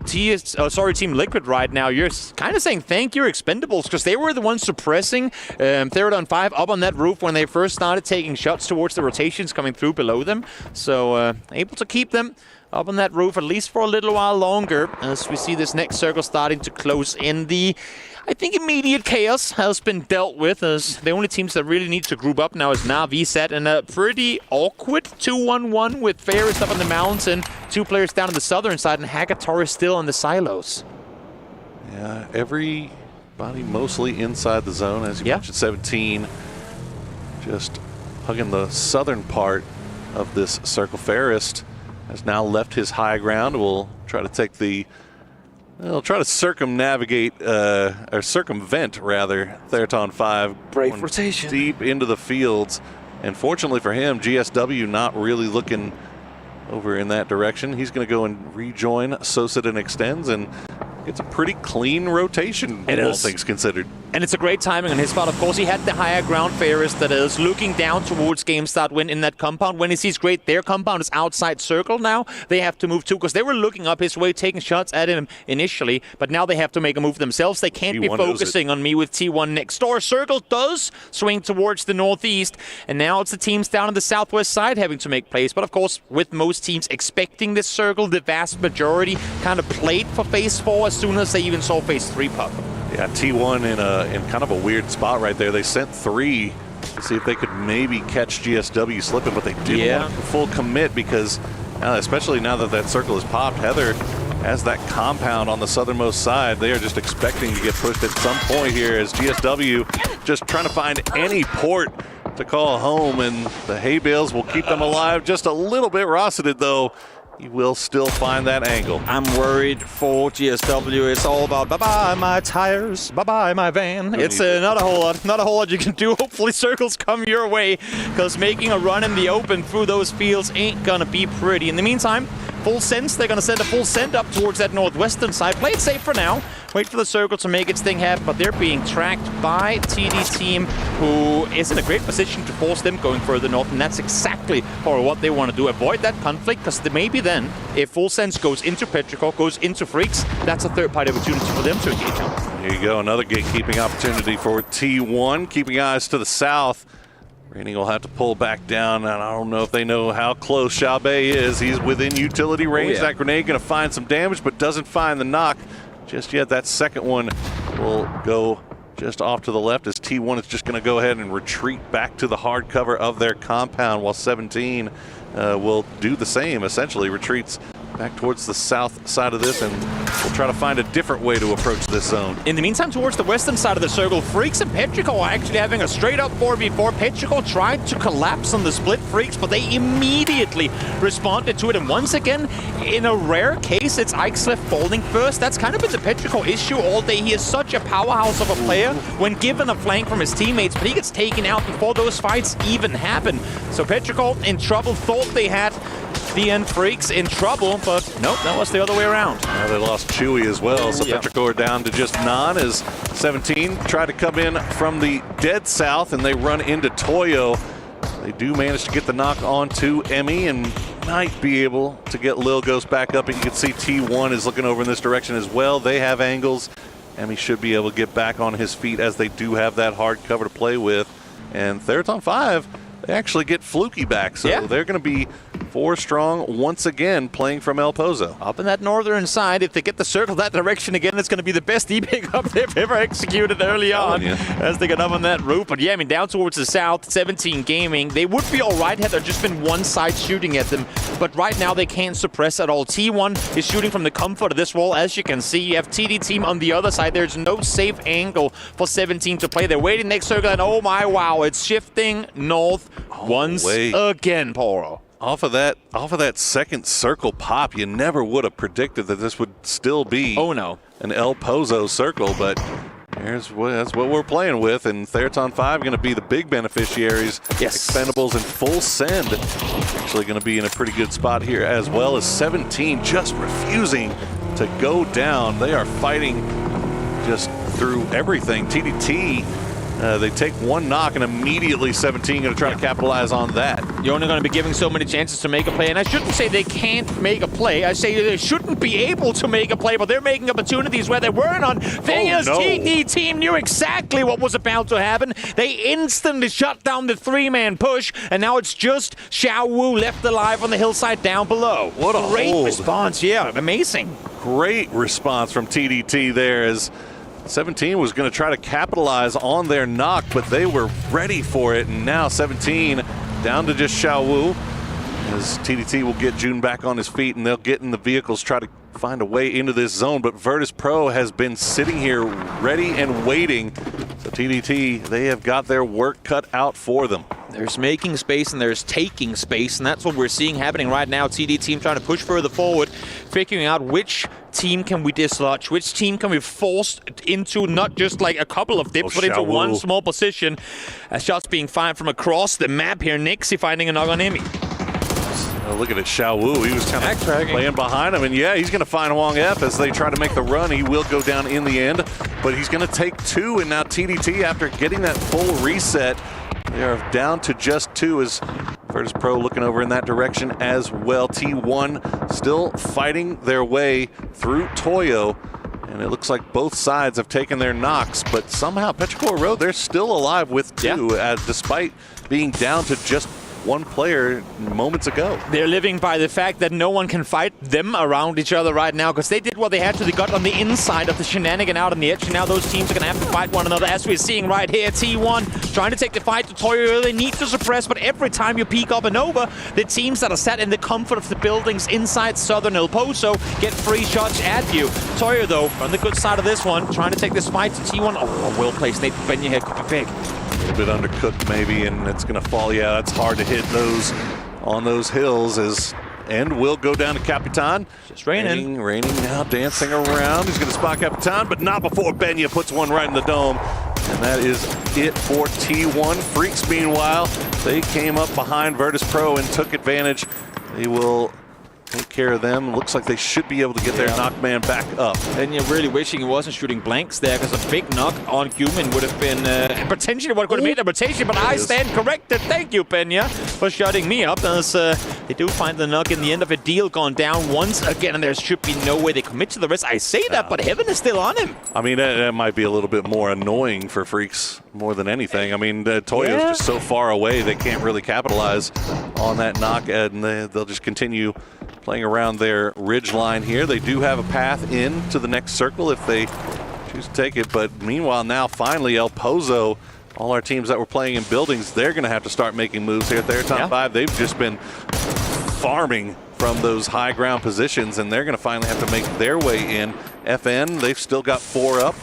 Team Liquid right now, you're kind of saying thank your Expendables, because they were the ones suppressing Theraton 5 up on that roof when they first started taking shots towards the rotations coming through below them. So able to keep them up on that roof at least for a little while longer as we see this next circle starting to close in. I think immediate chaos has been dealt with, as the only teams that really need to group up now is Na'Vi set in a pretty awkward 2-1-1 with Ferris up on the mountain, 2 players down on the southern side, and Hackatory still on the silos. Yeah, everybody mostly inside the zone, as you mentioned. 17 just hugging the southern part of this circle. Ferris has now left his high ground. We'll try to take the They'll try to circumvent rather Theraton 5. Brave rotation. Deep into the fields. And fortunately for him, GSW not really looking over in that direction. He's going to go and rejoin Sosit Extends, and it's a pretty clean rotation, all things considered. And it's a great timing on his part. Of course, he had the higher ground Ferris that is looking down towards GameStart Win in that compound. When he sees great, their compound is outside circle now. They have to move too, because they were looking up his way, taking shots at him initially, but now they have to make a move themselves. They can't be focusing on me with T1 next door. Circle does swing towards the northeast, and now it's the teams down on the southwest side having to make plays. But of course, with most teams expecting this circle, the vast majority kind of played for Phase 4 as soon as they even saw Phase 3 pop. Yeah, T1 in kind of a weird spot right there. They sent 3 to see if they could maybe catch GSW slipping, but they didn't want full commit, because especially now that that circle is popped, Heather has that compound on the southernmost side. They are just expecting to get pushed at some point here, as GSW just trying to find any port to call home, and the hay bales will keep them alive just a little bit. Rossiter, though, he will still find that angle. I'm worried for GSW. It's all about bye-bye my tires, bye-bye my van. It's not a whole lot you can do. Hopefully circles come your way, because making a run in the open through those fields ain't gonna be pretty. In the meantime, full sense, they're gonna send a full send up towards that northwestern side. Play it safe for now. Wait for the circle to make its thing happen, but they're being tracked by TD Team, who is in a great position to force them going further north, and that's exactly for what they want to do. Avoid that conflict, because maybe then, if Full Sense goes into Petrichor, goes into Freaks, that's a third-party opportunity for them to engage on. Here you go, another gatekeeping opportunity for T1, keeping eyes to the south. Rainey will have to pull back down, and I don't know if they know how close Xiaobei is. He's within utility range. That grenade going to find some damage, but doesn't find the knock just yet. That second one will go just off to the left, as T1 is just going to go ahead and retreat back to the hard cover of their compound, while 17 will do the same, essentially retreats back towards the south side of this, and we'll try to find a different way to approach this zone. In the meantime, towards the western side of the circle, Freaks and Petrichor are actually having a straight-up 4v4. Petrichor tried to collapse on the split Freaks, but they immediately responded to it. And once again, in a rare case, it's Ixlef falling first. That's kind of been the Petrichor issue all day. He is such a powerhouse of a player when given a flank from his teammates, but he gets taken out before those fights even happen. So Petrichor in trouble, thought they had the end Freaks in trouble, but nope, that was the other way around. Now they lost Chewy as well, so Petrichor down to just Nan, as 17 tried to come in from the dead south, and they run into Toyo. They do manage to get the knock onto Emmy, and might be able to get Lil Ghost back up, and you can see T1 is looking over in this direction as well. They have angles. Emmy should be able to get back on his feet, as they do have that hard cover to play with. And Theraton 5, they actually get Fluky back, so they're going to be 4 strong once again, playing from El Pozo. Up in that northern side, if they get the circle that direction again, it's going to be the best E-pick up they've ever executed early on as they get up on that roof. But yeah, I mean, down towards the south, 17 Gaming, they would be all right had there just been one side shooting at them. But right now, they can't suppress at all. T1 is shooting from the comfort of this wall. As you can see, you have TD Team on the other side. There's no safe angle for 17 to play. They're waiting next circle, and oh my wow, it's shifting north once again, Poro. Off of that second circle pop, you never would have predicted that this would still be an El Pozo circle, but that's what we're playing with, and Theraton 5 going to be the big beneficiaries. Expendables in full send, actually going to be in a pretty good spot here, as well as 17 just refusing to go down. They are fighting just through everything. TDT They take one knock and immediately 17 going to try to capitalize on that. You're only going to be giving so many chances to make a play. And I shouldn't say they can't make a play. I say they shouldn't be able to make a play, but they're making opportunities where they weren't on. Thing is, TD team knew exactly what was about to happen. They instantly shut down the three-man push, and now it's just Xiao Wu left alive on the hillside down below. What a great response. Yeah, amazing. Great response from TDT there as 17 was going to try to capitalize on their knock, but they were ready for it. And now 17 down to just Xiao Wu as TDT will get June back on his feet and they'll get in the vehicles, try to find a way into this zone. But Virtus Pro has been sitting here ready and waiting. So TDT, they have got their work cut out for them. There's making space and there's taking space, and that's what we're seeing happening right now. TD team trying to push further forward, figuring out which team can we dislodge, which team can we force into not just like a couple of dips, but into one small position. Shots being fired from across the map here. Nixie finding a knock on him. Look at it, Xiao Wu. He was kind of playing behind him, and yeah, he's going to find Wong F as they try to make the run. He will go down in the end, but he's going to take two, and now TDT, after getting that full reset, they are down to just two as Virtus Pro looking over in that direction as well. T1 still fighting their way through Toyo, and it looks like both sides have taken their knocks, but somehow Petrichor Road, they're still alive with two, despite being down to just one player moments ago. They're living by the fact that no one can fight them around each other right now, because they did what they had to. They got on the inside of the shenanigan out on the edge, and now those teams are going to have to fight one another, as we're seeing right here. T1 trying to take the fight to Toyo. They need to suppress, but every time you peek up and over, the teams that are sat in the comfort of the buildings inside Southern El Poso get free shots at you. Toyo, though, on the good side of this one, trying to take this fight to T1. Oh, well placed. Nate Benya here could be big. A little bit undercooked maybe, and it's going to fall. Yeah, it's hard to hit those on those hills and will go down to Capitan. Just raining now, dancing around. He's going to spot Capitan, but not before Benya puts one right in the dome. And that is it for T1. Freaks, meanwhile, they came up behind Virtus Pro and took advantage. They will take care of them. Looks like they should be able to get their knockman back up. And you're really wishing he wasn't shooting blanks there, because a big knock on Cumin would have been potentially what could have made a rotation, but I stand corrected. Thank you, Pena, for shutting me up, as they do find the knock in the end of a deal gone down once again, and there should be no way they commit to the rest. I say that, but Heaven is still on him. I mean, that might be a little bit more annoying for Freaks more than anything. I mean, Toyo's just so far away, they can't really capitalize on that knock, and they'll just continue playing around their ridge line here. They do have a path in to the next circle if they choose to take it, but meanwhile now finally El Poso, all our teams that were playing in buildings, they're going to have to start making moves here at their top five. They've just been farming from those high ground positions, and they're going to finally have to make their way in. FN, they've still got 4 up.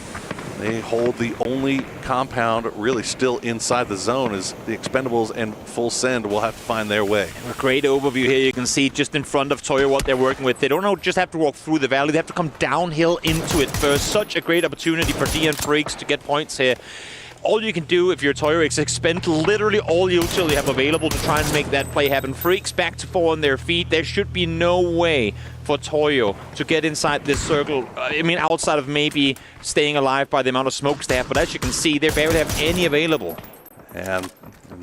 They hold the only compound really still inside the zone, as the Expendables and Full Send will have to find their way. A great overview here. You can see just in front of Toyo what they're working with. They don't just have to walk through the valley. They have to come downhill into it first. Such a great opportunity for DN Freaks to get points here. All you can do if you're Toyo is expend literally all you usually have available to try and make that play happen. Freaks back to 4 on their feet. There should be no way for Toyo to get inside this circle. I mean, outside of maybe staying alive by the amount of smokes they have, but as you can see, they barely have any available. And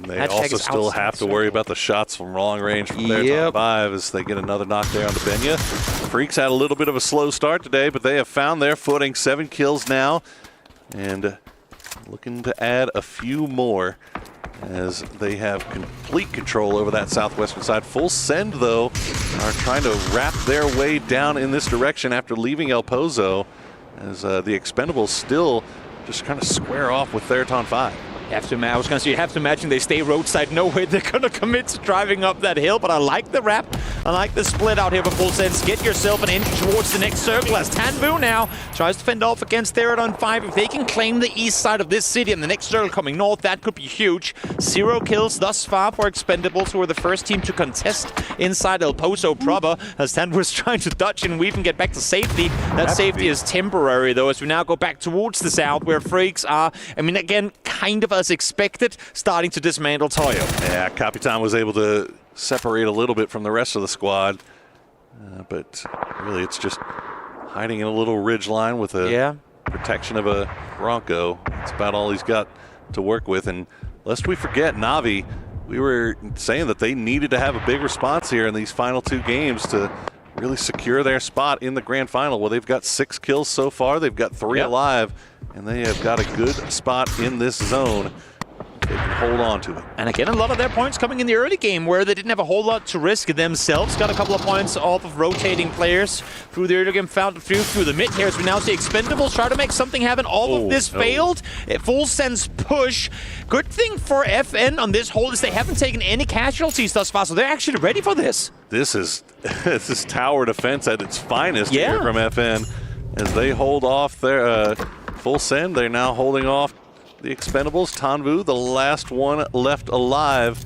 they also still have to worry about the shots from long range from their top 5 as they get another knock there on the Benya. Freaks had a little bit of a slow start today, but they have found their footing. 7 kills now, and looking to add a few more as they have complete control over that southwestern side. Full Send, though, are trying to wrap their way down in this direction after leaving El Poso, as the Expendables still just kind of square off with Theraton 5. I was going to say, you have to imagine they stay roadside. No way they're going to commit to driving up that hill, but I like the wrap. I like the split out here for Full Sense. Get yourself an inch towards the next circle as Tanvu now tries to fend off against Theraton 5. If they can claim the east side of this city and the next circle coming north, that could be huge. 0 kills thus far for Expendables, who are the first team to contest inside El Poso proper, as Tanvu is trying to dodge and weave and get back to safety. That safety is temporary, though, as we now go back towards the south, where Freaks are, I mean, again, kind of as expected, starting to dismantle Toyo. Yeah, Capitan was able to separate a little bit from the rest of the squad, but really it's just hiding in a little ridge line with a protection of a Bronco. That's about all he's got to work with. And lest we forget, Na'Vi, we were saying that they needed to have a big response here in these final 2 games to really secure their spot in the grand final. Well, they've got 6 kills so far. They've got 3 alive, and they have got a good spot in this zone. They can hold on to it. And again, a lot of their points coming in the early game where they didn't have a whole lot to risk themselves. Got a couple of points off of rotating players through the early game, found a few through the mid here as we now see Expendables try to make something happen. All of this failed. Full sense push. Good thing for FN on this hold is they haven't taken any casualties thus far, so they're actually ready for this. This is tower defense at its finest here from FN as they hold off their full send. They're now holding off the Expendables. Tanvu, the last one left alive,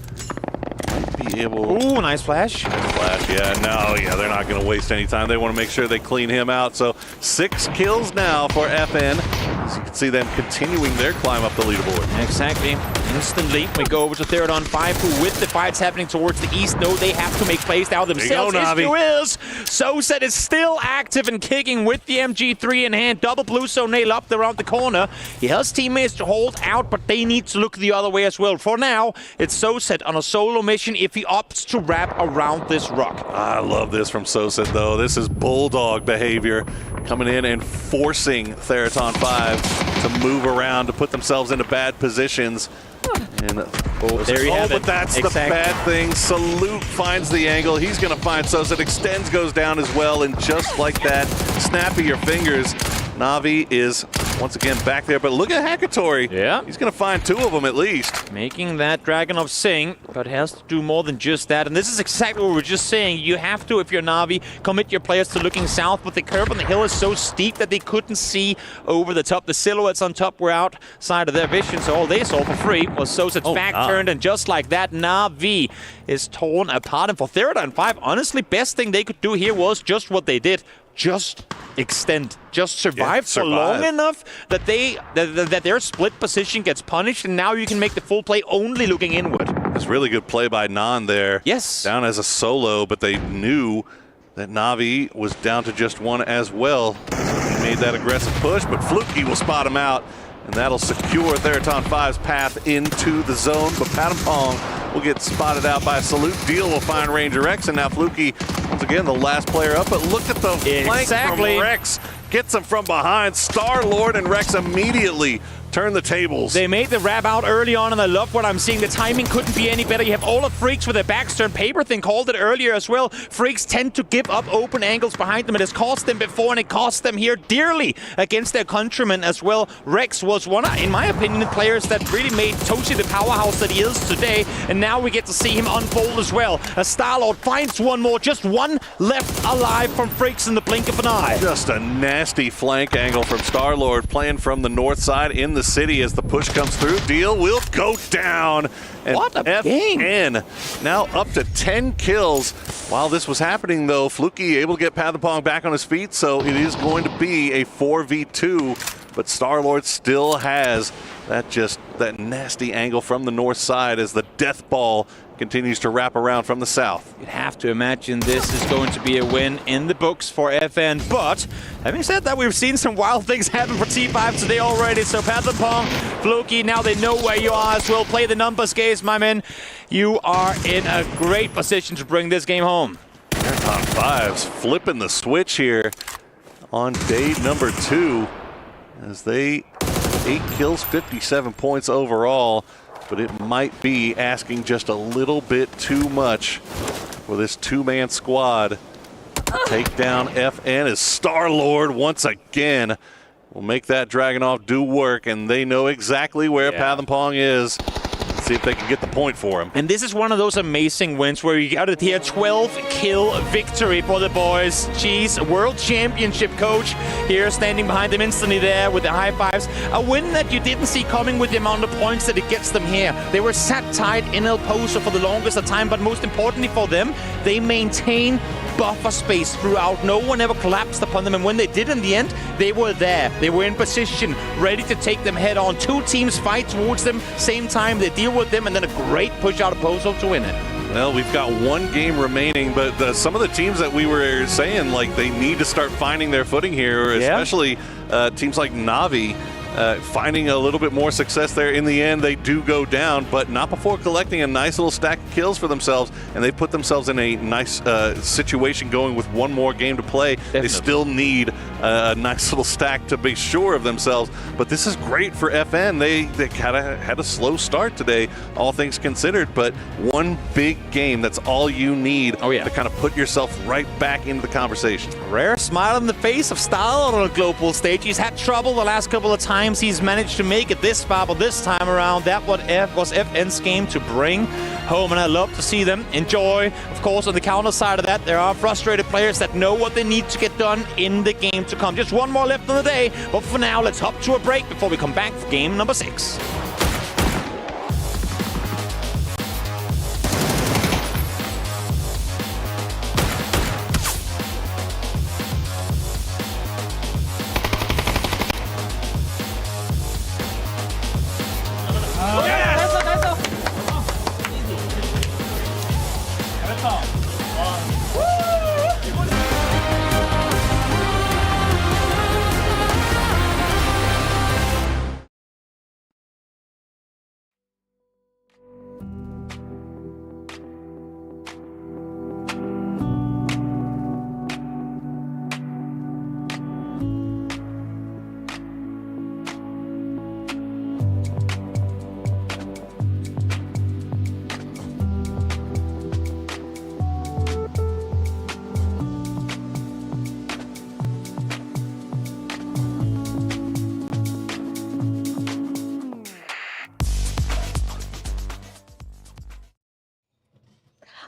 might be able... Ooh, nice flash. Nice flash, they're not going to waste any time. They want to make sure they clean him out. So 6 kills now for FN. As you can see them continuing their climb up the leaderboard. Exactly. Instantly, we go over to third on 5, who with the fights happening towards the east know they have to make plays now themselves. Issue is, Soset is still active and kicking with the MG3 in hand. Double blue, so nail up around the corner. He has teammates to hold out, but they need to look the other way as well. For now, it's Soset on a solo mission if he opts to wrap around this rock. I love this from Soset, though. This is bulldog behavior, coming in and forcing Theraton 5 to move around, to put themselves into bad positions. And there you have it. But that's the bad thing. Salute finds the angle. He's going to find Soset. Extends goes down as well, and just like that, snap of your fingers, Na'Vi is once again back there. But look at Hackatory. Yeah. He's going to find 2 of them at least. Making that Dragunov sing, but has to do more than just that. And this is exactly what we were just saying. You have to, if you're Na'Vi, commit your players to looking south, but the curve on the hill is so steep that they couldn't see over the top. The silhouettes on top were outside of their vision, so all they saw for free was Soset's back turned, and just like that, Na'Vi is torn apart. And for Theraton 5, honestly, best thing they could do here was just what they did. Just extend, just survive for long enough that that their split position gets punished, and now you can make the full play only looking inward. It's really good play by Nan there. Yes. Down as a solo, but they knew that Na'Vi was down to just 1 as well. So he made that aggressive push, but Fluky will spot him out, and that'll secure Theraton 5's path into the zone. But Patampong will get spotted out by Salute. Deal will find Ranger X, and now Fluky, once again, the last player up. But look at the flank from Rex. Gets him from behind. Star-Lord and Rex immediately turn the tables. They made the wrap out early on, and I love what I'm seeing. The timing couldn't be any better. You have all of Freaks with their backs turned. Paperthing called it earlier as well. Freaks tend to give up open angles behind them. It has cost them before, and it cost them here dearly against their countrymen as well. Rex was one, in my opinion, the players that really made Toshi the powerhouse that he is today, and now we get to see him unfold as well. As Star-Lord finds one more, just 1 left alive from Freaks in the blink of an eye. Just a nasty flank angle from Star-Lord, playing from the north side in the city as the push comes through. Deal will go down. And what a FN now up to 10 kills. While this was happening, though, Fluky able to get Patampong back on his feet, so it is going to be a 4v2. But Star-Lord still has that nasty angle from the north side as the death ball continues to wrap around from the south. You'd have to imagine this is going to be a win in the books for FN. But having said that, we've seen some wild things happen for T5 today already. So Patampong, Fluky, now they know where you are as well. Play the numbers, guys, my men. You are in a great position to bring this game home. Top 5's flipping the switch here on day number 2 as they 8 kills, 57 points overall. But it might be asking just a little bit too much for this 2-man squad. Take down FN as Star-Lord once again will make that Dragunov do work, and they know exactly where Patampong is. Let's see if they can get the point for him. And this is one of those amazing wins where you got it here, 12-kill victory for the boys. Jeez, World Championship coach here standing behind them instantly there with the high fives. A win that you didn't see coming with the amount of points that it gets them here. They were sat tight in El Poso for the longest of time, but most importantly for them, they maintain buffer space throughout. No one ever collapsed upon them, and when they did in the end, they were there. They were in position, ready to take them head on. 2 teams fight towards them, same time they deal with them, and then a great push out of Poso to win it. Well, we've got 1 game remaining, but some of the teams that we were saying, like, they need to start finding their footing here, especially teams like Na'Vi. finding a little bit more success there. In the end, they do go down, but not before collecting a nice little stack of kills for themselves, and they put themselves in a nice situation going with one more game to play. Definitely. They still need a nice little stack to be sure of themselves, but this is great for FN. They kind of had a slow start today, all things considered, but one big game, that's all you need to kind of put yourself right back into the conversation. Rare smile on the face of Style on a global stage. He's had trouble the last couple of times. He's managed to make it this far, but this time around, that was FN's game to bring home, and I love to see them enjoy. Of course, on the counter side of that, there are frustrated players that know what they need to get done in the game to come. Just one more left in the day, but for now, let's hop to a break before we come back for game number 6.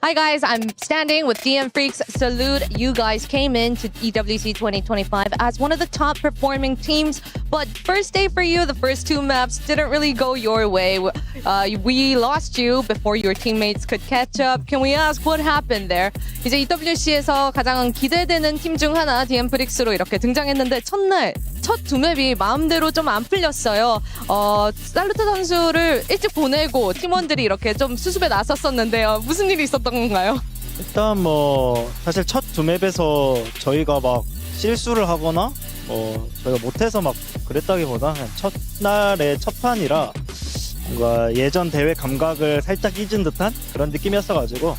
Hi guys, I'm standing with DM Freaks. Salute, you guys came into EWC 2025 as one of the top performing teams, but first day for you, the first 2 maps didn't really go your way. We lost you before your teammates could catch up. Can we ask what happened there? 이제 EWC에서 가장 기대되는 팀 중 하나 DM Freaks로 이렇게 등장했는데 첫날 첫 2맵이 마음대로 좀 안 풀렸어요. 살루트 선수를 일찍 보내고 팀원들이 이렇게 좀 수습에 나섰었는데요. 무슨 일이 있었던 건가요? 일단 뭐 사실 첫 2맵에서 저희가 막 실수를 하거나 저희가 못해서 막 그랬다기보다 그냥 첫날의 첫 판이라 뭔가 예전 대회 감각을 살짝 잊은 듯한 그런 느낌이었어가지고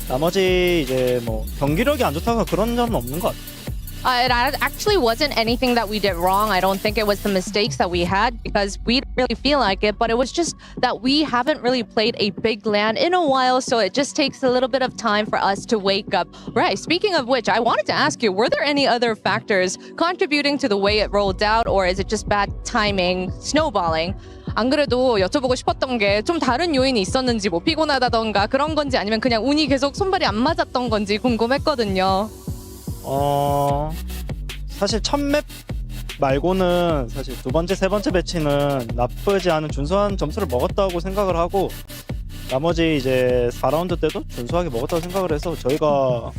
나머지 이제 뭐 경기력이 안 좋다가 그런 점은 없는 것 같아요. It actually wasn't anything that we did wrong. I don't think it was the mistakes that we had because we didn't really feel like it, but it was just that we haven't really played a big LAN in a while, so it just takes a little bit of time for us to wake up. Right, speaking of which, I wanted to ask you, were there any other factors contributing to the way it rolled out, or is it just bad timing, snowballing? 안 그래도 여쭤보고 싶었던 게 좀 다른 요인이 있었는지 뭐 피곤하다던가 그런 건지 아니면 그냥 운이 계속 손발이 안 맞았던 건지 궁금했거든요. 사실 첫 맵 말고는 사실 두 번째, 세 번째 배치는 나쁘지 않은 준수한 점수를 먹었다고 생각을 하고 나머지 이제 4라운드 때도 준수하게 먹었다고 생각을 해서 저희가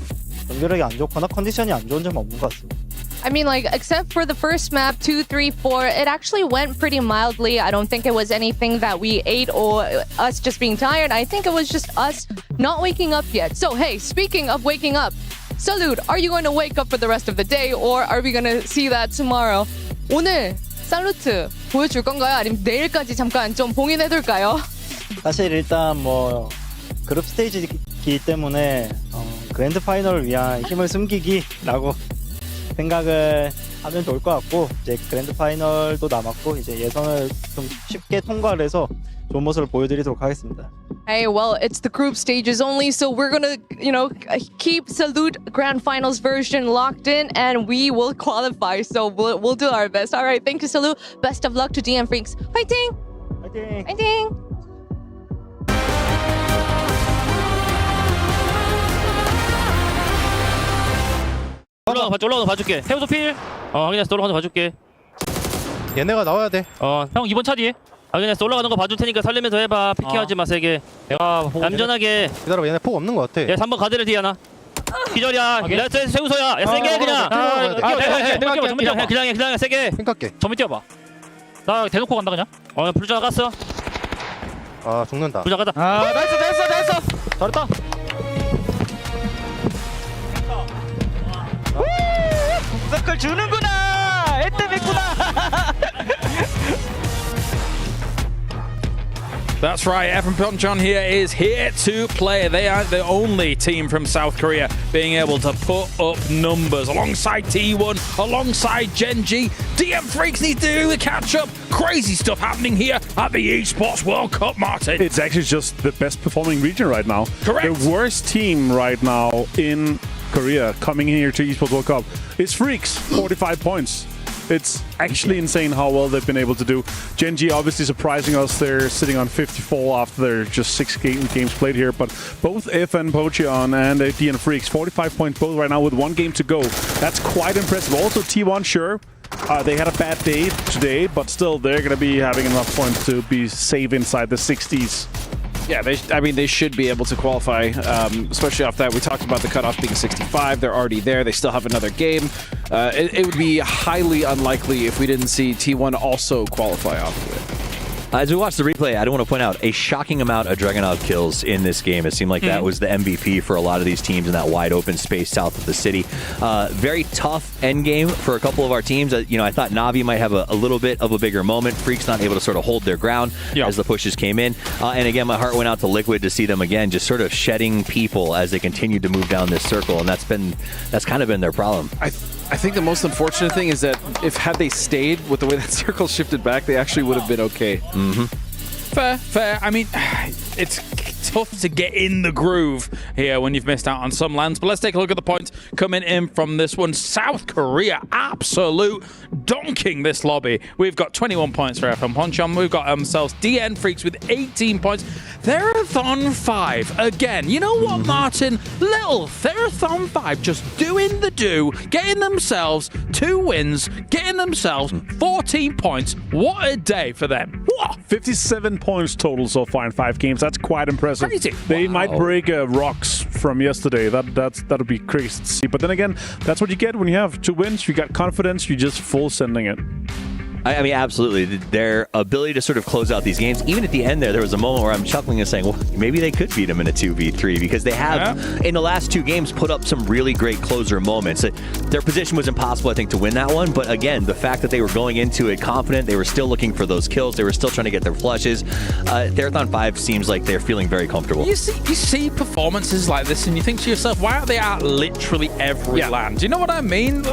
경기력이 안 좋거나 컨디션이 안 좋은 점은 없는 것 같습니다. I mean, like, except for the first map, 2, 3, 4, it actually went pretty mildly. I don't think it was anything that we ate or us just being tired. I think it was just us not waking up yet. So, hey, speaking of waking up, Salute, are you going to wake up for the rest of the day or are we going to see that tomorrow? 오늘 살루트 보여줄 건가요? 아니면 내일까지 잠깐 좀 봉인해둘까요? 사실 일단 뭐 그룹 스테이지이기 때문에 그랜드 파이널을 위한 힘을 숨기기라고 생각을 하면 좋을 것 같고 이제 그랜드 파이널도 남았고 이제 예선을 좀 쉽게 통과를 해서 좋은 모습을 보여드리도록 하겠습니다. Hey, well, it's the group stages only, so we're gonna, keep Salute Grand Finals version locked in, and we will qualify. So we'll do our best. All right, thank you, Salute. Best of luck to DM Freaks. Fighting! Fighting! Fighting! 올라가 봐줄게. 태우소 필. 확인했어. 올라가서 봐줄게. 얘네가 나와야 돼. 형 2번 차 뒤에. 확인했어. 올라가는 거 봐줄 테니까 살리면서 해봐. 피케하지 마 세게. 내가 얌전하게. 기다려, 얘네 폭 없는 거 같아. 얘 3번 가드를 뒤하나. 기절이야. 레스 세우소야. 야 세게 그냥. 그냥 세게. 생각해. 점이 뛰어봐. 나 대놓고 간다 그냥. 불자 갔어. 죽는다. 불자 가자. 나이스. 잘했다. 무사클 주는구나. 애때밌구나. That's right, F and Pyeongchang here is here to play. They are the only team from South Korea being able to put up numbers alongside T1, alongside Gen.G. DM Freaks need to do the catch-up. Crazy stuff happening here at the Esports World Cup, Martin. It's actually just the best performing region right now. Correct. The worst team right now in Korea coming in here to Esports World Cup is Freaks, 45 points. It's actually insane how well they've been able to do. Gen.G obviously surprising us. They're sitting on 54 after their just 6 games played here. But both FN Pocheon and DN Freaks, 45 points both right now with 1 game to go. That's quite impressive. Also T1, sure. They had a bad day today, but still they're going to be having enough points to be safe inside the 60s. Yeah, they should be able to qualify, especially off that. We talked about the cutoff being 65. They're already there. They still have another game. It would be highly unlikely if we didn't see T1 also qualify off of it. As we watch the replay, I do want to point out a shocking amount of Dragunov kills in this game. It seemed like that was the MVP for a lot of these teams in that wide open space south of the city. Very tough end game for a couple of our teams. I thought Na'Vi might have a little bit of a bigger moment. Freaks not able to sort of hold their ground as the pushes came in. And again, my heart went out to Liquid to see them again just sort of shedding people as they continued to move down this circle, and that's kind of been their problem. I think the most unfortunate thing is that had they stayed with the way that circle shifted back, they actually would have been okay. Mm-hmm. Fair. I mean, it's tough to get in the groove here when you've missed out on some lands. But let's take a look at the points coming in from this one. South Korea, absolute donking this lobby. We've got 21 points for FM Pyeongchang. We've got themselves DN Freaks with 18 points. Therathon 5. Again, you know what, Martin? Little Therathon 5 just doing the do, getting themselves 2 wins, getting themselves 14 points. What a day for them. What? 57 points total so far in 5 games. That's quite impressive. Crazy. They might break rocks from yesterday. That'll be crazy to see. But then again, that's what you get when you have 2 wins. You got confidence. You just full sending it. I mean, absolutely. Their ability to sort of close out these games, even at the end there was a moment where I'm chuckling and saying, well, maybe they could beat them in a 2v3 because they have, in the last 2 games, put up some really great closer moments. Their position was impossible, I think, to win that one. But again, the fact that they were going into it confident, they were still looking for those kills, they were still trying to get their flushes. Therathon 5 seems like they're feeling very comfortable. You see performances like this and you think to yourself, why aren't they at literally every land? Do you know what I mean?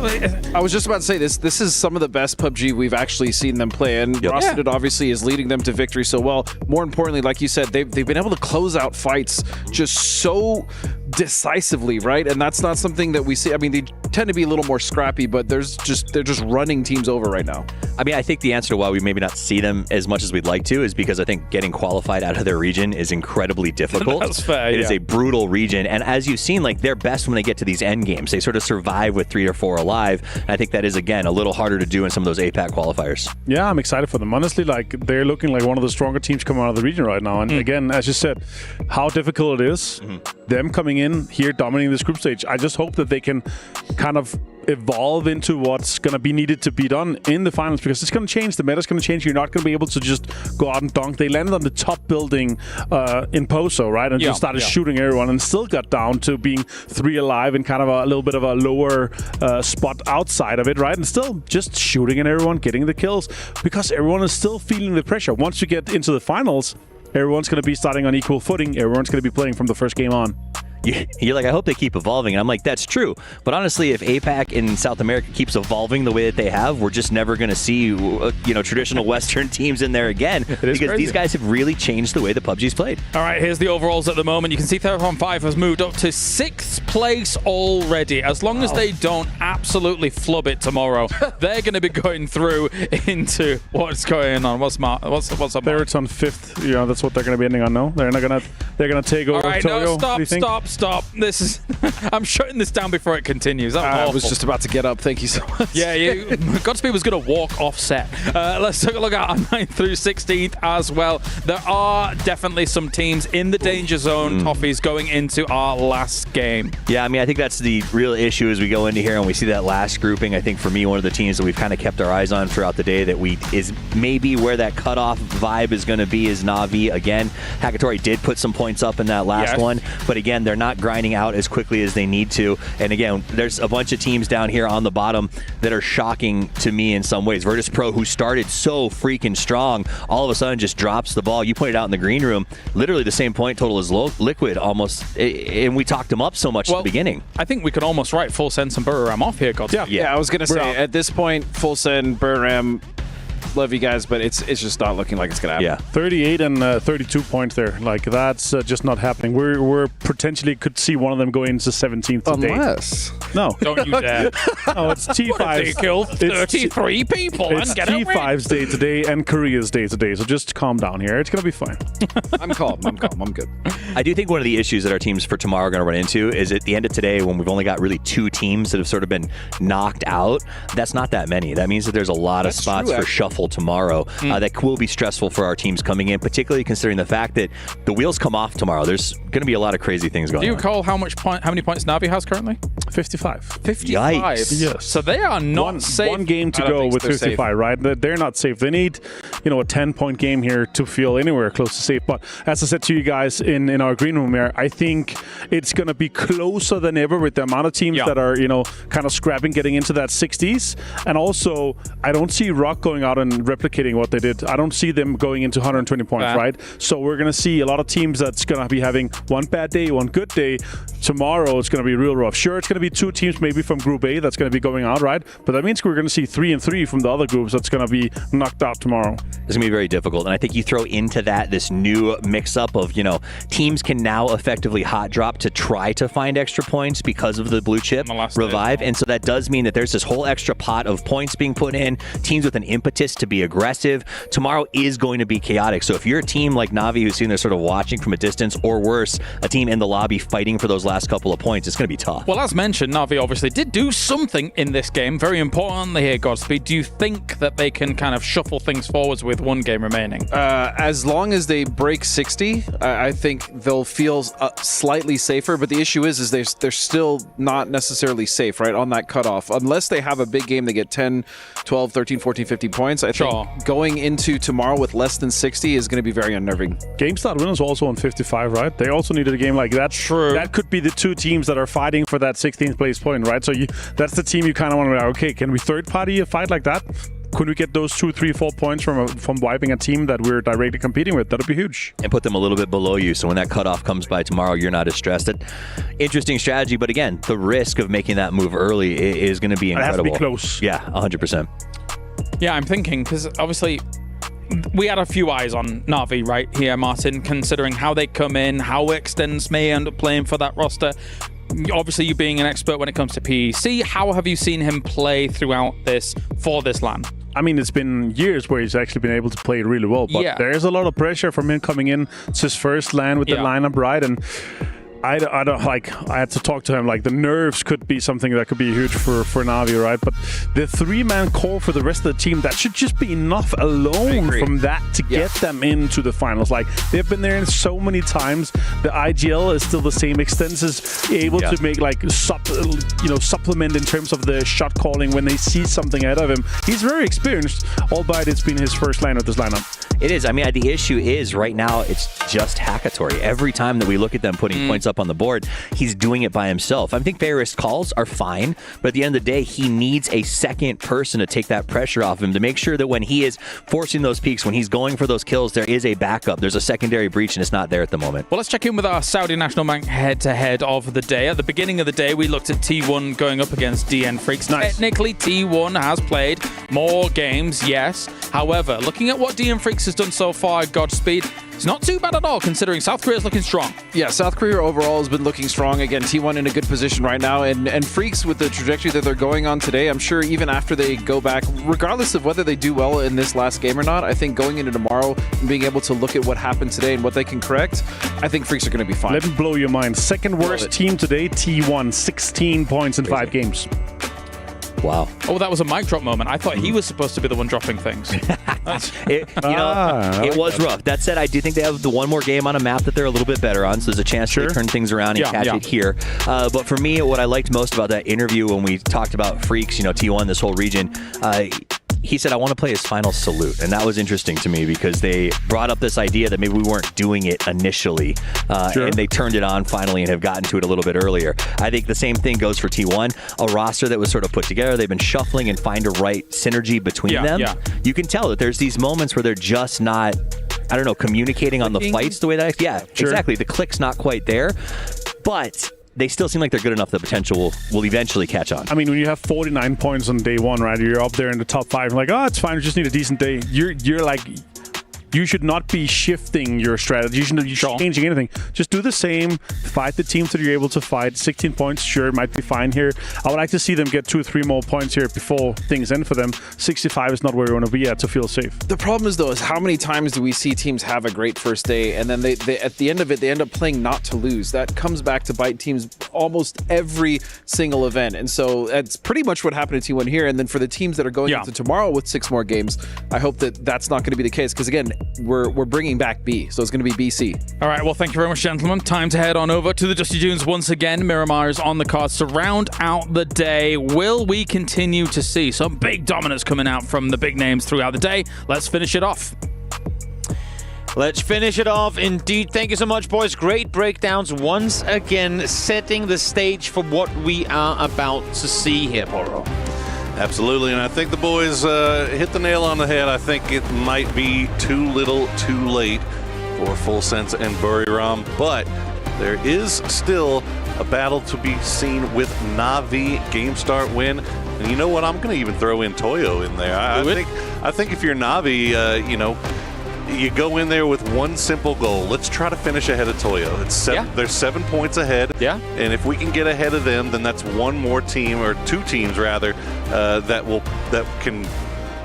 I was just about to say this is some of the best PUBG we've actually seen them play, and Rosted obviously is leading them to victory so well. More importantly, like you said, they've been able to close out fights just so decisively, right? And that's not something that we see. I mean, they tend to be a little more scrappy, but they're just running teams over right now. I mean, I think the answer to why we maybe not see them as much as we'd like to is because I think getting qualified out of their region is incredibly difficult. That's fair. It is a brutal region, and as you've seen, like, they're best when they get to these end games. They sort of survive with 3 or 4 alive, and I think that is, again, a little harder to do in some of those APAC qualifiers. Yeah, I'm excited for them. Honestly, like, they're looking like one of the stronger teams coming out of the region right now. And again, as you said, how difficult it is, them coming in here, dominating this group stage. I just hope that they can kind of evolve into what's going to be needed to be done in the finals, because it's going to change. The meta's going to change. You're not going to be able to just go out and dunk. They landed on the top building in Poso, right? And just started shooting everyone and still got down to being 3 alive and kind of a little bit of a lower spot outside of it, right? And still just shooting at everyone, getting the kills, because everyone is still feeling the pressure. Once you get into the finals, everyone's going to be starting on equal footing. Everyone's going to be playing from the first game on. You're like, I hope they keep evolving. And I'm like, that's true. But honestly, if APAC in South America keeps evolving the way that they have, we're just never going to see, traditional Western teams in there again. Because these guys have really changed the way the PUBG's played. All right, here's the overalls at the moment. You can see Therathon 5 has moved up to 6th place already. As long as they don't absolutely flub it tomorrow, they're going to be going through into what's going on. What's up? It's on 5th. That's what they're going to be ending on. No, they're going to take over. All right, Toyo. No, stop. This is I'm shutting this down before it continues. I was just about to get up. Thank you so much. Yeah, Godspeed was going to walk off set. Let's take a look at our 9th through 16th as well. There are definitely some teams in the danger zone, Toffees, going into our last game. Yeah, I mean, I think that's the real issue as we go into here and we see that last grouping. I think for me, one of the teams that we've kind of kept our eyes on throughout the day that is maybe where that cutoff vibe is going to be is Na'Vi. Again, Hakatori did put some points up in that last one, but again, they're not not grinding out as quickly as they need to. And again, there's a bunch of teams down here on the bottom that are shocking to me in some ways. Virtus Pro, who started so freaking strong, all of a sudden just drops the ball. You pointed out in the green room, literally the same point total as Liquid almost, and we talked them up so much at the beginning. I think we could almost write Full Sense and Buriram off here, God. Yeah, I was going to say, at this point, Full Send, Buriram, love you guys, but it's just not looking like it's going to happen. 38 and 32 points there. Like, that's just not happening. We're potentially could see one of them going into 17th today. Unless. No. Don't you dare. No, it's T5. They killed 33 people It's and get a win. T5's day today and Korea's day today. So just calm down here. It's going to be fine. I'm calm. I'm good. I do think one of the issues that our teams for tomorrow are going to run into is at the end of today, when we've only got really 2 teams that have sort of been knocked out, that's not that many. That means that there's a lot of spots for shuffle tomorrow that will be stressful for our teams coming in, particularly considering the fact that the wheels come off tomorrow. There's going to be a lot of crazy things going on. Do you recall how many points Na'Vi has currently? 55. 55? Yikes. Yes. So they are not safe. One game to go with 55, safe. Right? They're not safe. They need, a 10-point game here to feel anywhere close to safe. But as I said to you guys in our green room here, I think it's going to be closer than ever with the amount of teams that are, kind of scrapping, getting into that 60s. And also, I don't see Rock going out and replicating what they did. I don't see them going into 120 points, right? So we're going to see a lot of teams that's going to be having one bad day, one good day. Tomorrow, it's going to be real rough. Sure, it's going to be 2 teams maybe from Group A that's going to be going out, right? But that means we're going to see 3 and 3 from the other groups that's going to be knocked out tomorrow. It's going to be very difficult. And I think you throw into that this new mix-up of, teams can now effectively hot drop to try to find extra points because of the blue chip revive. And so that does mean that there's this whole extra pot of points being put in, teams with an impetus to be aggressive. Tomorrow is going to be chaotic. So if you're a team like Na'Vi who's sitting there sort of watching from a distance, or worse, a team in the lobby fighting for those last couple of points, it's going to be tough. Well, as mentioned, Na'Vi obviously did do something in this game. Very importantly here, Godspeed. Do you think that they can kind of shuffle things forwards with one game remaining? As long as they break 60, I think they'll feel slightly safer. But the issue is they're still not necessarily safe, right, on that cutoff. Unless they have a big game, they get 10, 12, 13, 14, 15 points. I think going into tomorrow with less than 60 is going to be very unnerving. GameStart winners also on 55, right? They also needed a game like that. True. That could be the 2 teams that are fighting for that 16th place point, right? So that's the team you kind of want to know, okay, can we third party a fight like that? Could we get those 2, 3, 4 points from wiping a team that we're directly competing with? That'd be huge. And put them a little bit below you, so when that cutoff comes by tomorrow, you're not as stressed. Interesting strategy, but again, the risk of making that move early is going to be incredible. It has to be close. Yeah, 100%. Yeah, I'm thinking, because obviously we had a few eyes on Na'Vi right here, Martin, considering how they come in, how Extends may end up playing for that roster. Obviously, you being an expert when it comes to PEC, how have you seen him play throughout this for this LAN? I mean, it's been years where he's actually been able to play really well, but there is a lot of pressure from him coming in. It's his first LAN with the lineup, right? And I don't I had to talk to him. Like, the nerves could be something that could be huge for Na'Vi, right? But the 3-man core for the rest of the team, that should just be enough alone from that to get them into the finals. Like, they've been there so many times. The IGL is still the same. Extends is able to make supplement in terms of the shot calling when they see something ahead of him. He's very experienced, albeit it's been his first LAN with this lineup. It is. I mean, the issue is right now it's just Hackatory. Every time that we look at them putting points up on the board, he's doing it by himself. I think various calls are fine, but at the end of the day, he needs a second person to take that pressure off him, to make sure that when he is forcing those peaks, when he's going for those kills, there is a backup. There's a secondary breach, and it's not there at the moment. Well, let's check in with our Saudi National Bank head-to-head of the day. At the beginning of the day, we looked at T1 going up against DN Freaks. Technically, T1 has played more games, yes. However, looking at what DN Freaks has done so far, Godspeed, it's not too bad at all, considering South Korea's looking strong. Yeah, South Korea overall has been looking strong. Again, T1 in a good position right now. And Freaks, with the trajectory that they're going on today, I'm sure even after they go back, regardless of whether they do well in this last game or not, I think going into tomorrow and being able to look at what happened today and what they can correct, I think Freaks are going to be fine. Let me blow your mind. Second worst team today, T1, 16 points in 5 games. Wow. Oh, that was a mic drop moment. I thought he was supposed to be the one dropping things. It was rough. That said, I do think they have the one more game on a map that they're a little bit better on, so there's a chance to turn things around and catch it here. But for me, what I liked most about that interview when we talked about Freaks, T1, this whole region, he said, I want to play his final salute. And that was interesting to me because they brought up this idea that maybe we weren't doing it initially. And they turned it on finally and have gotten to it a little bit earlier. I think the same thing goes for T1, a roster that was sort of put together. They've been shuffling and find a right synergy between them. Yeah. You can tell that there's these moments where they're just not, I don't know, communicating on the fights the way that exactly. The click's not quite there. But they still seem like they're good enough that potential will eventually catch on. I mean, when you have 49 points on day one, right? You're up there in the top 5. Like, oh, it's fine. We just need a decent day. You're like, you should not be shifting your strategy. You shouldn't be changing anything. Just do the same. Fight the teams that you're able to fight. 16 points, sure, might be fine here. I would like to see them get 2 or 3 more points here before things end for them. 65 is not where we want to be at to feel safe. The problem is, though, is how many times do we see teams have a great first day and then they at the end of it, they end up playing not to lose. That comes back to bite teams almost every single event. And so that's pretty much what happened to T1 here. And then for the teams that are going into tomorrow with 6 more games, I hope that that's not going to be the case. Because, again, we're bringing back B, so it's going to be BC. All right, well, thank you very much, gentlemen. Time to head on over to the Dusty Dunes once again. Miramar is on the cards to round out the day. Will we continue to see some big dominance coming out from the big names throughout the day? Let's finish it off. Let's finish it off. Indeed, thank you so much, boys. Great breakdowns once again, setting the stage for what we are about to see here, Poro. Absolutely, and I think the boys hit the nail on the head. I think it might be too little, too late for Full Sense and Buriram, but there is still a battle to be seen with Na'Vi. Game start win, and you know what? I'm going to even throw in Toyo in there. I think if you're Na'Vi, you know, you go in there with one simple goal. Let's try to finish ahead of Toyo. There's 7 points ahead. Yeah. And if we can get ahead of them, then that's one more team, or 2 teams rather, that can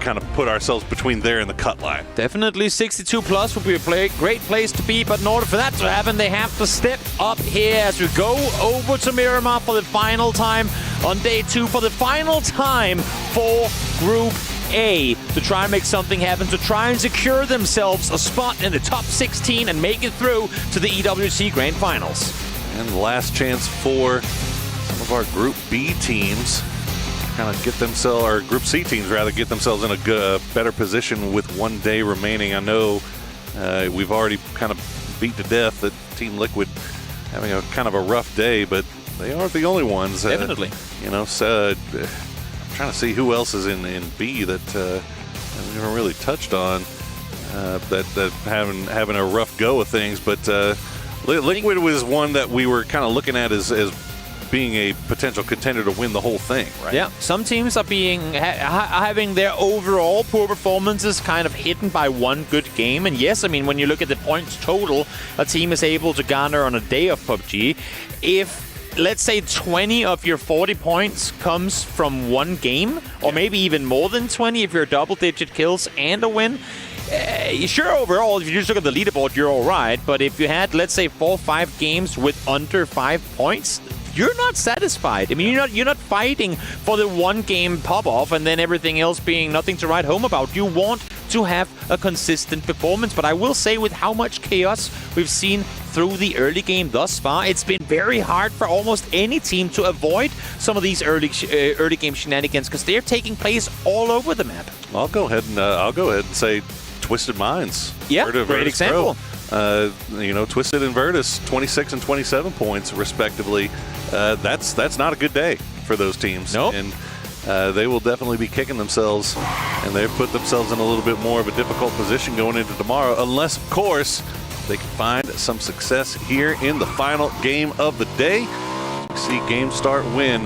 kind of put ourselves between there and the cut line. Definitely 62 plus would be a great place to be, but in order for that to happen, they have to step up here as we go over to Miramar for the final time on day 2, for the final time for Group A, to try and make something happen, to try and secure themselves a spot in the top 16 and make it through to the EWC Grand Finals. And the last chance for some of our Group B teams, kind of get themselves, or Group C teams rather, get themselves in a better position with 1 day remaining. I know we've already kind of beat to death that Team Liquid having a kind of a rough day, but they aren't the only ones. Definitely. You know, so, trying to see who else is in B that we haven't really touched on, that having a rough go of things. But Liquid was one that we were kind of looking at as being a potential contender to win the whole thing, right? Yeah, some teams are having their overall poor performances kind of hidden by one good game. And yes, I mean, when you look at the points total a team is able to garner on a day of PUBG, if let's say 20 of your 40 points comes from one game, or maybe even more than 20 if you're double-digit kills and a win. Sure, overall, if you just look at the leaderboard, you're all right. But if you had, let's say, 4 or 5 games with under 5 points, you're not satisfied. I mean, you're not fighting for the one game pop-off and then everything else being nothing to write home about. You want to have a consistent performance. But I will say, with how much chaos we've seen through the early game thus far, it's been very hard for almost any team to avoid some of these early game shenanigans, because they're taking place all over the map. I'll go ahead and say Twisted Minds. Yeah, great example. You know, Twisted and Virtus, 26 and 27 points respectively. That's not a good day for those teams. Nope. And they will definitely be kicking themselves, and they've put themselves in a little bit more of a difficult position going into tomorrow, unless, of course, they can find some success here in the final game of the day. You see Game Start win.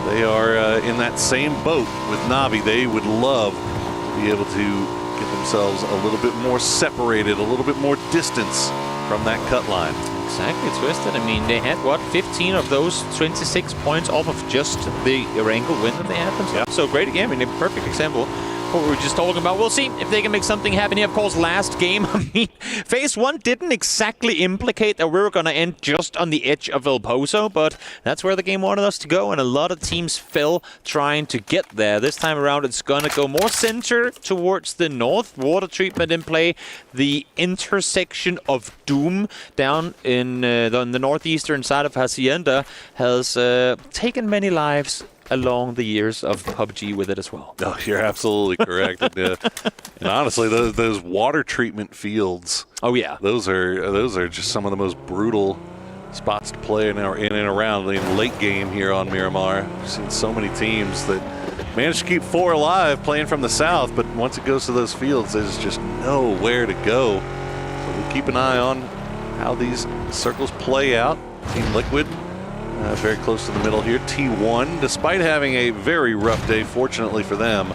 They are in that same boat with Na'Vi. They would love to be able to get themselves a little bit more separated, a little bit more distance from that cut line. Exactly, Twisted. I mean, they had, 15 of those 26 points off of just the Erangel win that they had themselves. Yeah. So great again. I mean, a perfect example of what we were just talking about. We'll see if they can make something happen here. Of course, last game, I mean, phase 1 didn't exactly implicate that we were going to end just on the edge of El Pozo, but that's where the game wanted us to go, and a lot of teams fell trying to get there. This time around, it's going to go more center towards the north. Water treatment in play. The intersection of Doom down in the northeastern side of Hacienda has taken many lives along the years of PUBG with it as well. No, you're absolutely correct. And honestly, those water treatment fields. Oh yeah, those are just some of the most brutal spots to play in and around the late game here on Miramar. I've seen so many teams that manage to keep 4 alive playing from the south, but once it goes to those fields, there's just nowhere to go. So we'll keep an eye on how these circles play out. Team Liquid very close to the middle here. T1, despite having a very rough day, fortunately for them,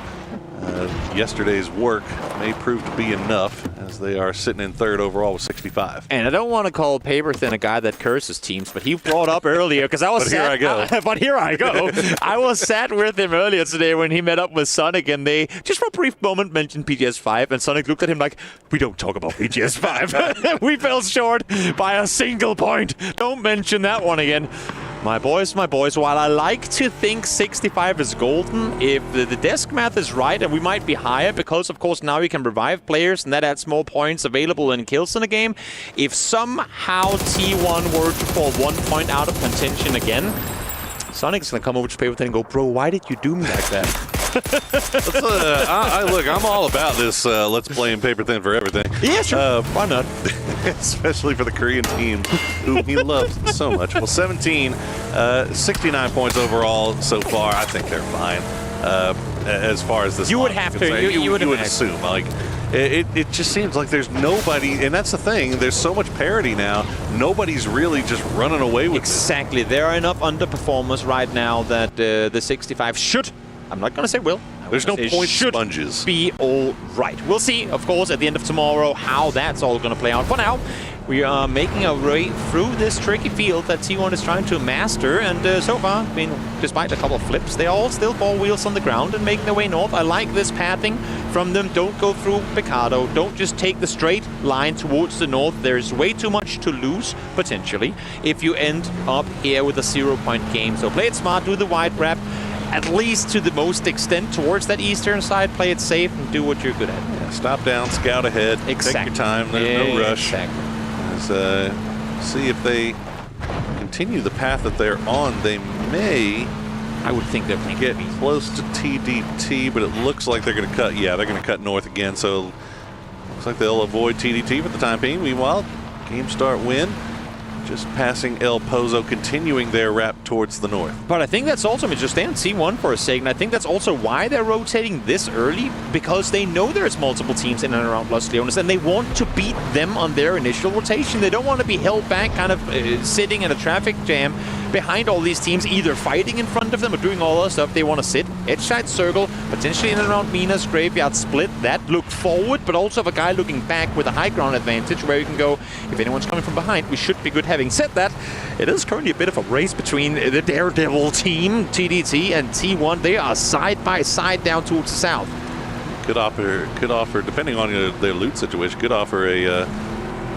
yesterday's work may prove to be enough, as they are sitting in 3rd overall with 65. And I don't want to call Paperthin a guy that curses teams, but he brought up earlier because I was but here I go. But here I go. I was sat with him earlier today when he met up with Sonic, and they just for a brief moment mentioned PGS5, and Sonic looked at him like, "We don't talk about PGS5. We fell short by a single point. Don't mention that one again." My boys, while I like to think 65 is golden, if the desk math is right, and we might be higher because, of course, now you can revive players and that adds more points available in kills in a game. If somehow T1 were to fall 1 point out of contention again, Sonic's going to come over to Paperthin and go, "Bro, why did you do me like that?" Look, I'm all about this let's play in Paperthin for everything. Yeah, sure. Why not? Especially for the Korean team, whom he loves so much. Well, 17, 69 points overall so far. I think they're fine. As far as this, you would have to. You would assume. Like, it just seems like there's nobody, and that's the thing. There's so much parity now. Nobody's really just running away with exactly. There are enough underperformers right now that the 65 should. I'm not going to say will. There's no point sponges. Be all right. We'll see, of course, at the end of tomorrow how that's all going to play out. For now, we are making our way through this tricky field that T1 is trying to master. And so far, I mean, despite a couple of flips, they all still 4 wheels on the ground and making their way north. I like this pathing from them. Don't go through Picado. Don't just take the straight line towards the north. There's way too much to lose, potentially, if you end up here with a 0-point game. So play it smart, do the wide wrap. At least to the most extent towards that eastern side, play it safe and do what you're good at. Yeah, stop down, scout ahead, exactly. Take your time, there's no rush. Exactly. See if they continue the path that they're on. They may, I would think they're playing get close to TDT, but it looks like they're going to cut. Yeah, they're going to cut north again, so looks like they'll avoid TDT for the time being. Meanwhile, game start win. Just passing El Pozo, continuing their wrap towards the north. But I think that's also, I mean, just stay on C1 for a second. I think that's also why they're rotating this early, because they know there's multiple teams in and around Los Leones, and they want to beat them on their initial rotation. They don't want to be held back, kind of sitting in a traffic jam behind all these teams, either fighting in front of them or doing all that stuff. They want to sit, edge side circle, potentially in and around Mina's graveyard split. That look forward, but also have a guy looking back with a high ground advantage where you can go, if anyone's coming from behind, we should be good. Having said that, it is currently a bit of a race between the Daredevil team, TDT, and T1. They are side by side down towards the south. Could offer, depending on their loot situation, could offer an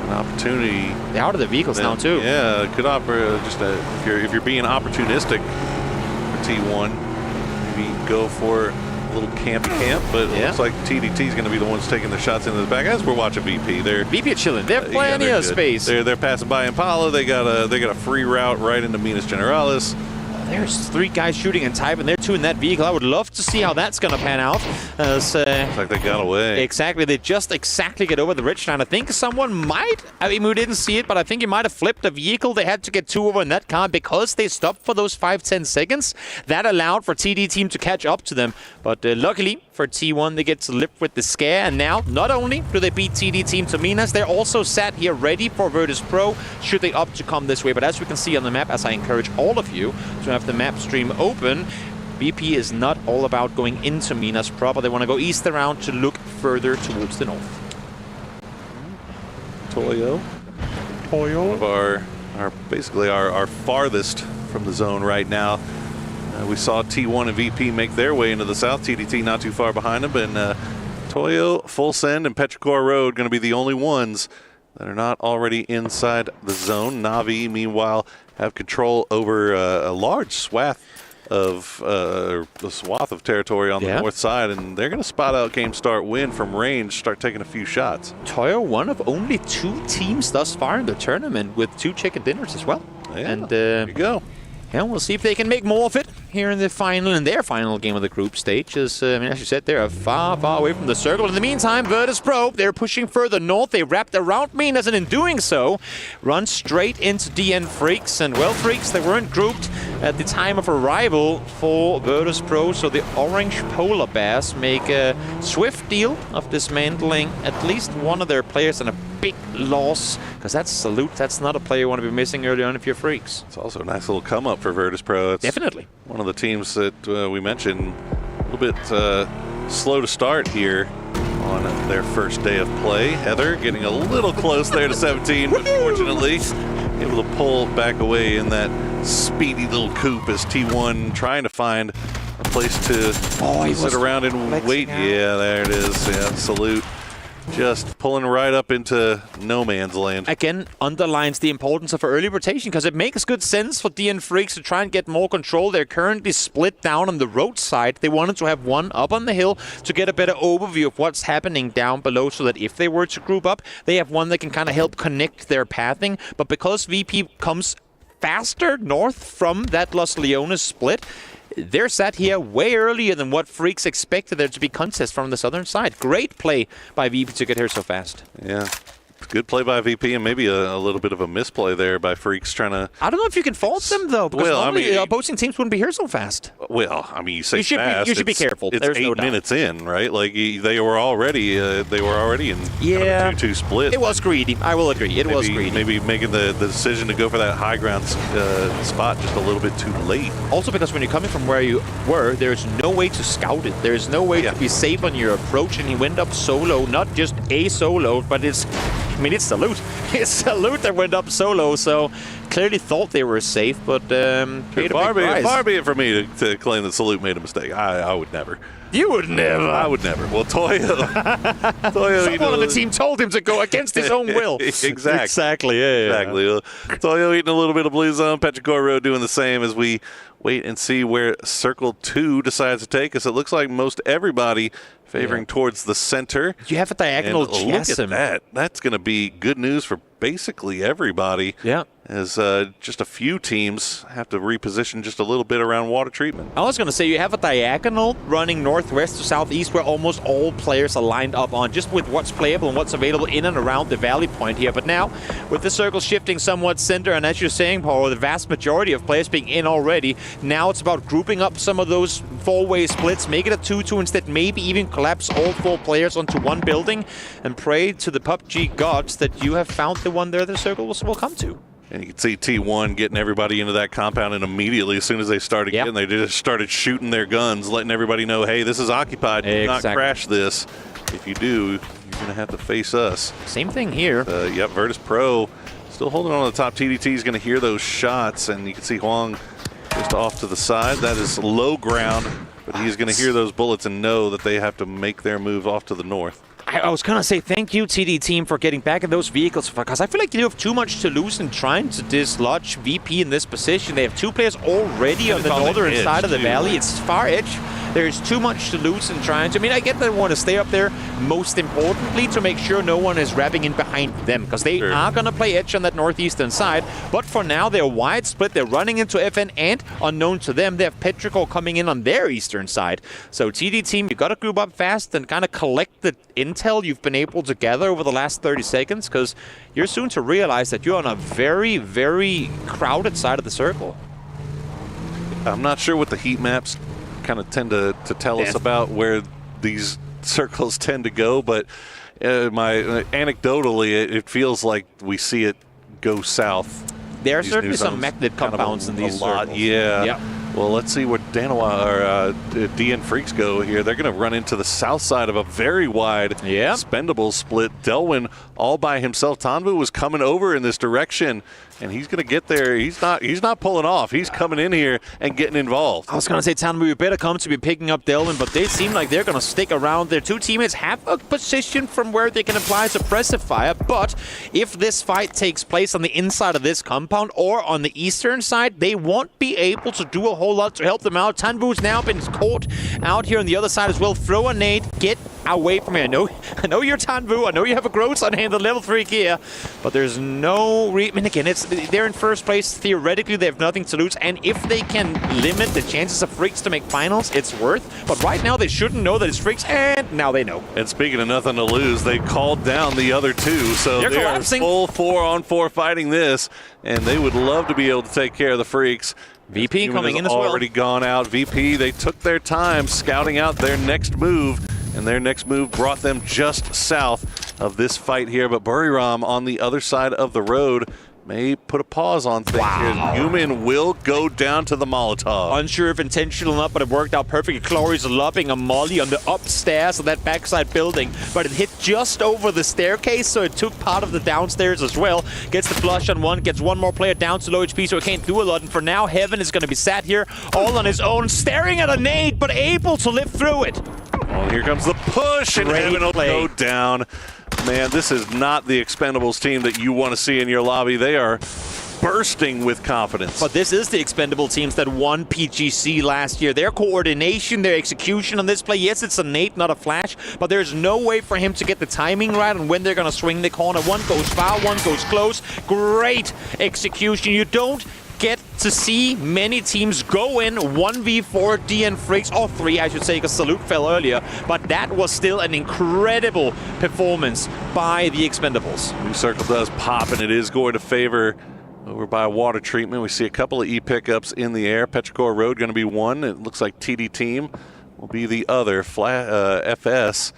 opportunity. They're out of the vehicles now too. Yeah, could offer just if you're being opportunistic for T1, maybe go for a little campy camp, but it looks like TDT is going to be the ones taking the shots into the back. As we're watching VP, VP chilling. They have plenty of space. They're passing by Impala. They got a free route right into Minas Generalis. There's 3 guys shooting in type, and they're 2 in that vehicle. I would love to see how that's going to pan out. Looks like they got away. Exactly. They just exactly get over the ridge line. I think someone might, I mean, we didn't see it, but I think he might have flipped a vehicle. They had to get 2 over in that car because they stopped for those 5-10 seconds. That allowed for TD team to catch up to them. But luckily for T1, they get to live with the scare. And now, not only do they beat TD team to Minas, they're also sat here ready for Virtus Pro should they opt to come this way. But as we can see on the map, as I encourage all of you to have the map stream open, BP is not all about going into Minas proper. They want to go east around to look further towards the north. Toyo. One of basically our farthest from the zone right now. We saw T1 and VP make their way into the south. TDT not too far behind them, and Toyo, Full Send, and Petrichor Road going to be the only ones that are not already inside the zone. Na'Vi, meanwhile, have control over a large swath of territory on the north side, and they're going to spot out game start win from range, start taking a few shots. Toyo, one of only 2 teams thus far in the tournament with 2 chicken dinners as well. Yeah, and there you go. Yeah, we'll see if they can make more of it here in their final game of the group stage. As you said, they're far, far away from the circle. In the meantime, Virtus.pro, they're pushing further north. They wrapped around Minas, and in doing so, run straight into DN Freaks. And well, Freaks, they weren't grouped at the time of arrival for Virtus.pro, so the orange polar bears make a swift deal of dismantling at least one of their players, and a big loss, because that's Salute. That's not a player you want to be missing early on if you're Freaks. It's also a nice little come up for Virtus.pro. It's definitely one of the teams that we mentioned a little bit slow to start here on their first day of play. Heather getting a little close there to 17, but fortunately able to pull back away in that speedy little coupe as T1 trying to find a place to sit around and wait. Yeah, there it is. Yeah, Salute. Just pulling right up into no man's land. Again, underlines the importance of early rotation, because it makes good sense for DN Freaks to try and get more control. They're currently split down on the road side. They wanted to have one up on the hill to get a better overview of what's happening down below, so that if they were to group up, they have one that can kind of help connect their pathing. But because VP comes faster north from that Los Leones split, they're sat here way earlier than what Freaks expected there to be contest from the southern side. Great play by VP to get here so fast. Yeah. Good play by VP, and maybe a little bit of a misplay there by Freaks trying to... I don't know if you can fault them, though, because normally opposing teams wouldn't be here so fast. Well, I mean, you say fast. You should be careful. It's There's 8 no doubt. minutes in, right? Like, they were already in kind of a 2-2 split. It was greedy. I will agree. It was greedy. Maybe making the decision to go for that high ground spot just a little bit too late. Also, because when you're coming from where you were, there's no way to scout it. There's no way to be safe on your approach, and he went up solo. Not just a solo, but it's Salute. It's Salute that went up solo, so clearly thought they were safe, but far be it for me to claim that Salute made a mistake. I would never. You would never. I would never. Well, Toyo someone on the team told him to go against his own will. Exactly. Yeah. Exactly. Well, Toyo eating a little bit of blue zone. Petrichor Road doing the same as we wait and see where Circle 2 decides to take us. It looks like most everybody favoring towards the center. You have a diagonal look at that. That's going to be good news for basically everybody. Yeah. As just a few teams have to reposition just a little bit around water treatment. I was going to say, you have a diagonal running northwest to southeast where almost all players are lined up on, just with what's playable and what's available in and around the valley point here. But now, with the circle shifting somewhat center, and as you're saying, Paul, the vast majority of players being in already, now it's about grouping up some of those four-way splits, make it a 2-2 instead, maybe even collapse all 4 players onto one building, and pray to the PUBG gods that you have found the one there the circle will come to. And you can see T1 getting everybody into that compound, and immediately, as soon as they started getting, they just started shooting their guns, letting everybody know, hey, this is occupied. Do not crash this. If you do, you're going to have to face us. Same thing here. Yep, Virtus.pro still holding on to the top. TDT is going to hear those shots, and you can see Huang just off to the side. That is low ground, but he's going to hear those bullets and know that they have to make their move off to the north. I was going to say thank you, TD team, for getting back in those vehicles, because I feel like you have too much to lose in trying to dislodge VP in this position. They have 2 players already on the northern side of the valley. It's far edge. There's too much to lose in trying to... I mean, I get that they want to stay up there, most importantly, to make sure no one is wrapping in behind them, because they are going to play edge on that northeastern side. But for now, they're wide split. They're running into FN, and unknown to them, they have Petrichor coming in on their eastern side. So TD team, you got to group up fast and kind of collect the intel you've been able to gather over the last 30 seconds, because you're soon to realize that you're on a very, very crowded side of the circle. I'm not sure what the heat maps kind of tend to tell us about where these circles tend to go, but anecdotally, it feels like we see it go south. There are certainly some magnet compounds in these circles. Yeah. Yep. Well, let's see where DN Freaks go here. They're going to run into the south side of a very wide spendable split. Delwyn all by himself. Tanvu was coming over in this direction, and he's going to get there. He's not pulling off. He's coming in here and getting involved. I was going to say, Tanvu, you better come to be picking up Delwyn, but they seem like they're going to stick around. Their 2 teammates have a position from where they can apply suppressive fire, but if this fight takes place on the inside of this compound or on the eastern side, they won't be able to do a whole lot to help them out. Tanvu's now been caught out here on the other side as well. Throw a nade, get away from here. I know you're Tanvu. I know you have a Gross on hand, the level 3 gear, but there's no... I mean, again, they're in first place. Theoretically, they have nothing to lose, and if they can limit the chances of Freaks to make finals, it's worth. But right now, they shouldn't know that it's Freaks, and now they know. And speaking of nothing to lose, they called down the other two, so they're they're collapsing. Full 4-on-4 fighting this, and they would love to be able to take care of the Freaks. VP coming in as well. Already gone out. VP, they took their time scouting out their next move, and their next move brought them just south of this fight here. But Buriram on the other side of the road may put a pause on things here. Human will go down to the Molotov. Unsure if intentional or not, but it worked out perfectly. Chloe's lobbing a molly on the upstairs of that backside building, but it hit just over the staircase, so it took part of the downstairs as well. Gets the flush on one, gets one more player down to low HP, so it can't do a lot. And for now, Heaven is going to be sat here all on his own, staring at a nade, but able to live through it. Oh, here comes the push, and Heaven will go down. Man, this is not the Expendables team that you want to see in your lobby. They are bursting with confidence. But this is the Expendable teams that won PGC last year. Their coordination, their execution on this play, yes, it's a nade, not a flash, but there's no way for him to get the timing right on when they're going to swing the corner. One goes far, one goes close. Great execution. You don't get to see many teams go in 1v4 DN Freaks, or 3 I should say, because Salute fell earlier, but that was still an incredible performance by the Expendables. New circle does pop, and it is going to favor over by water treatment. We see a couple of E pickups in the air. Petrichor Road going to be one. It looks like TD Team will be the other. FS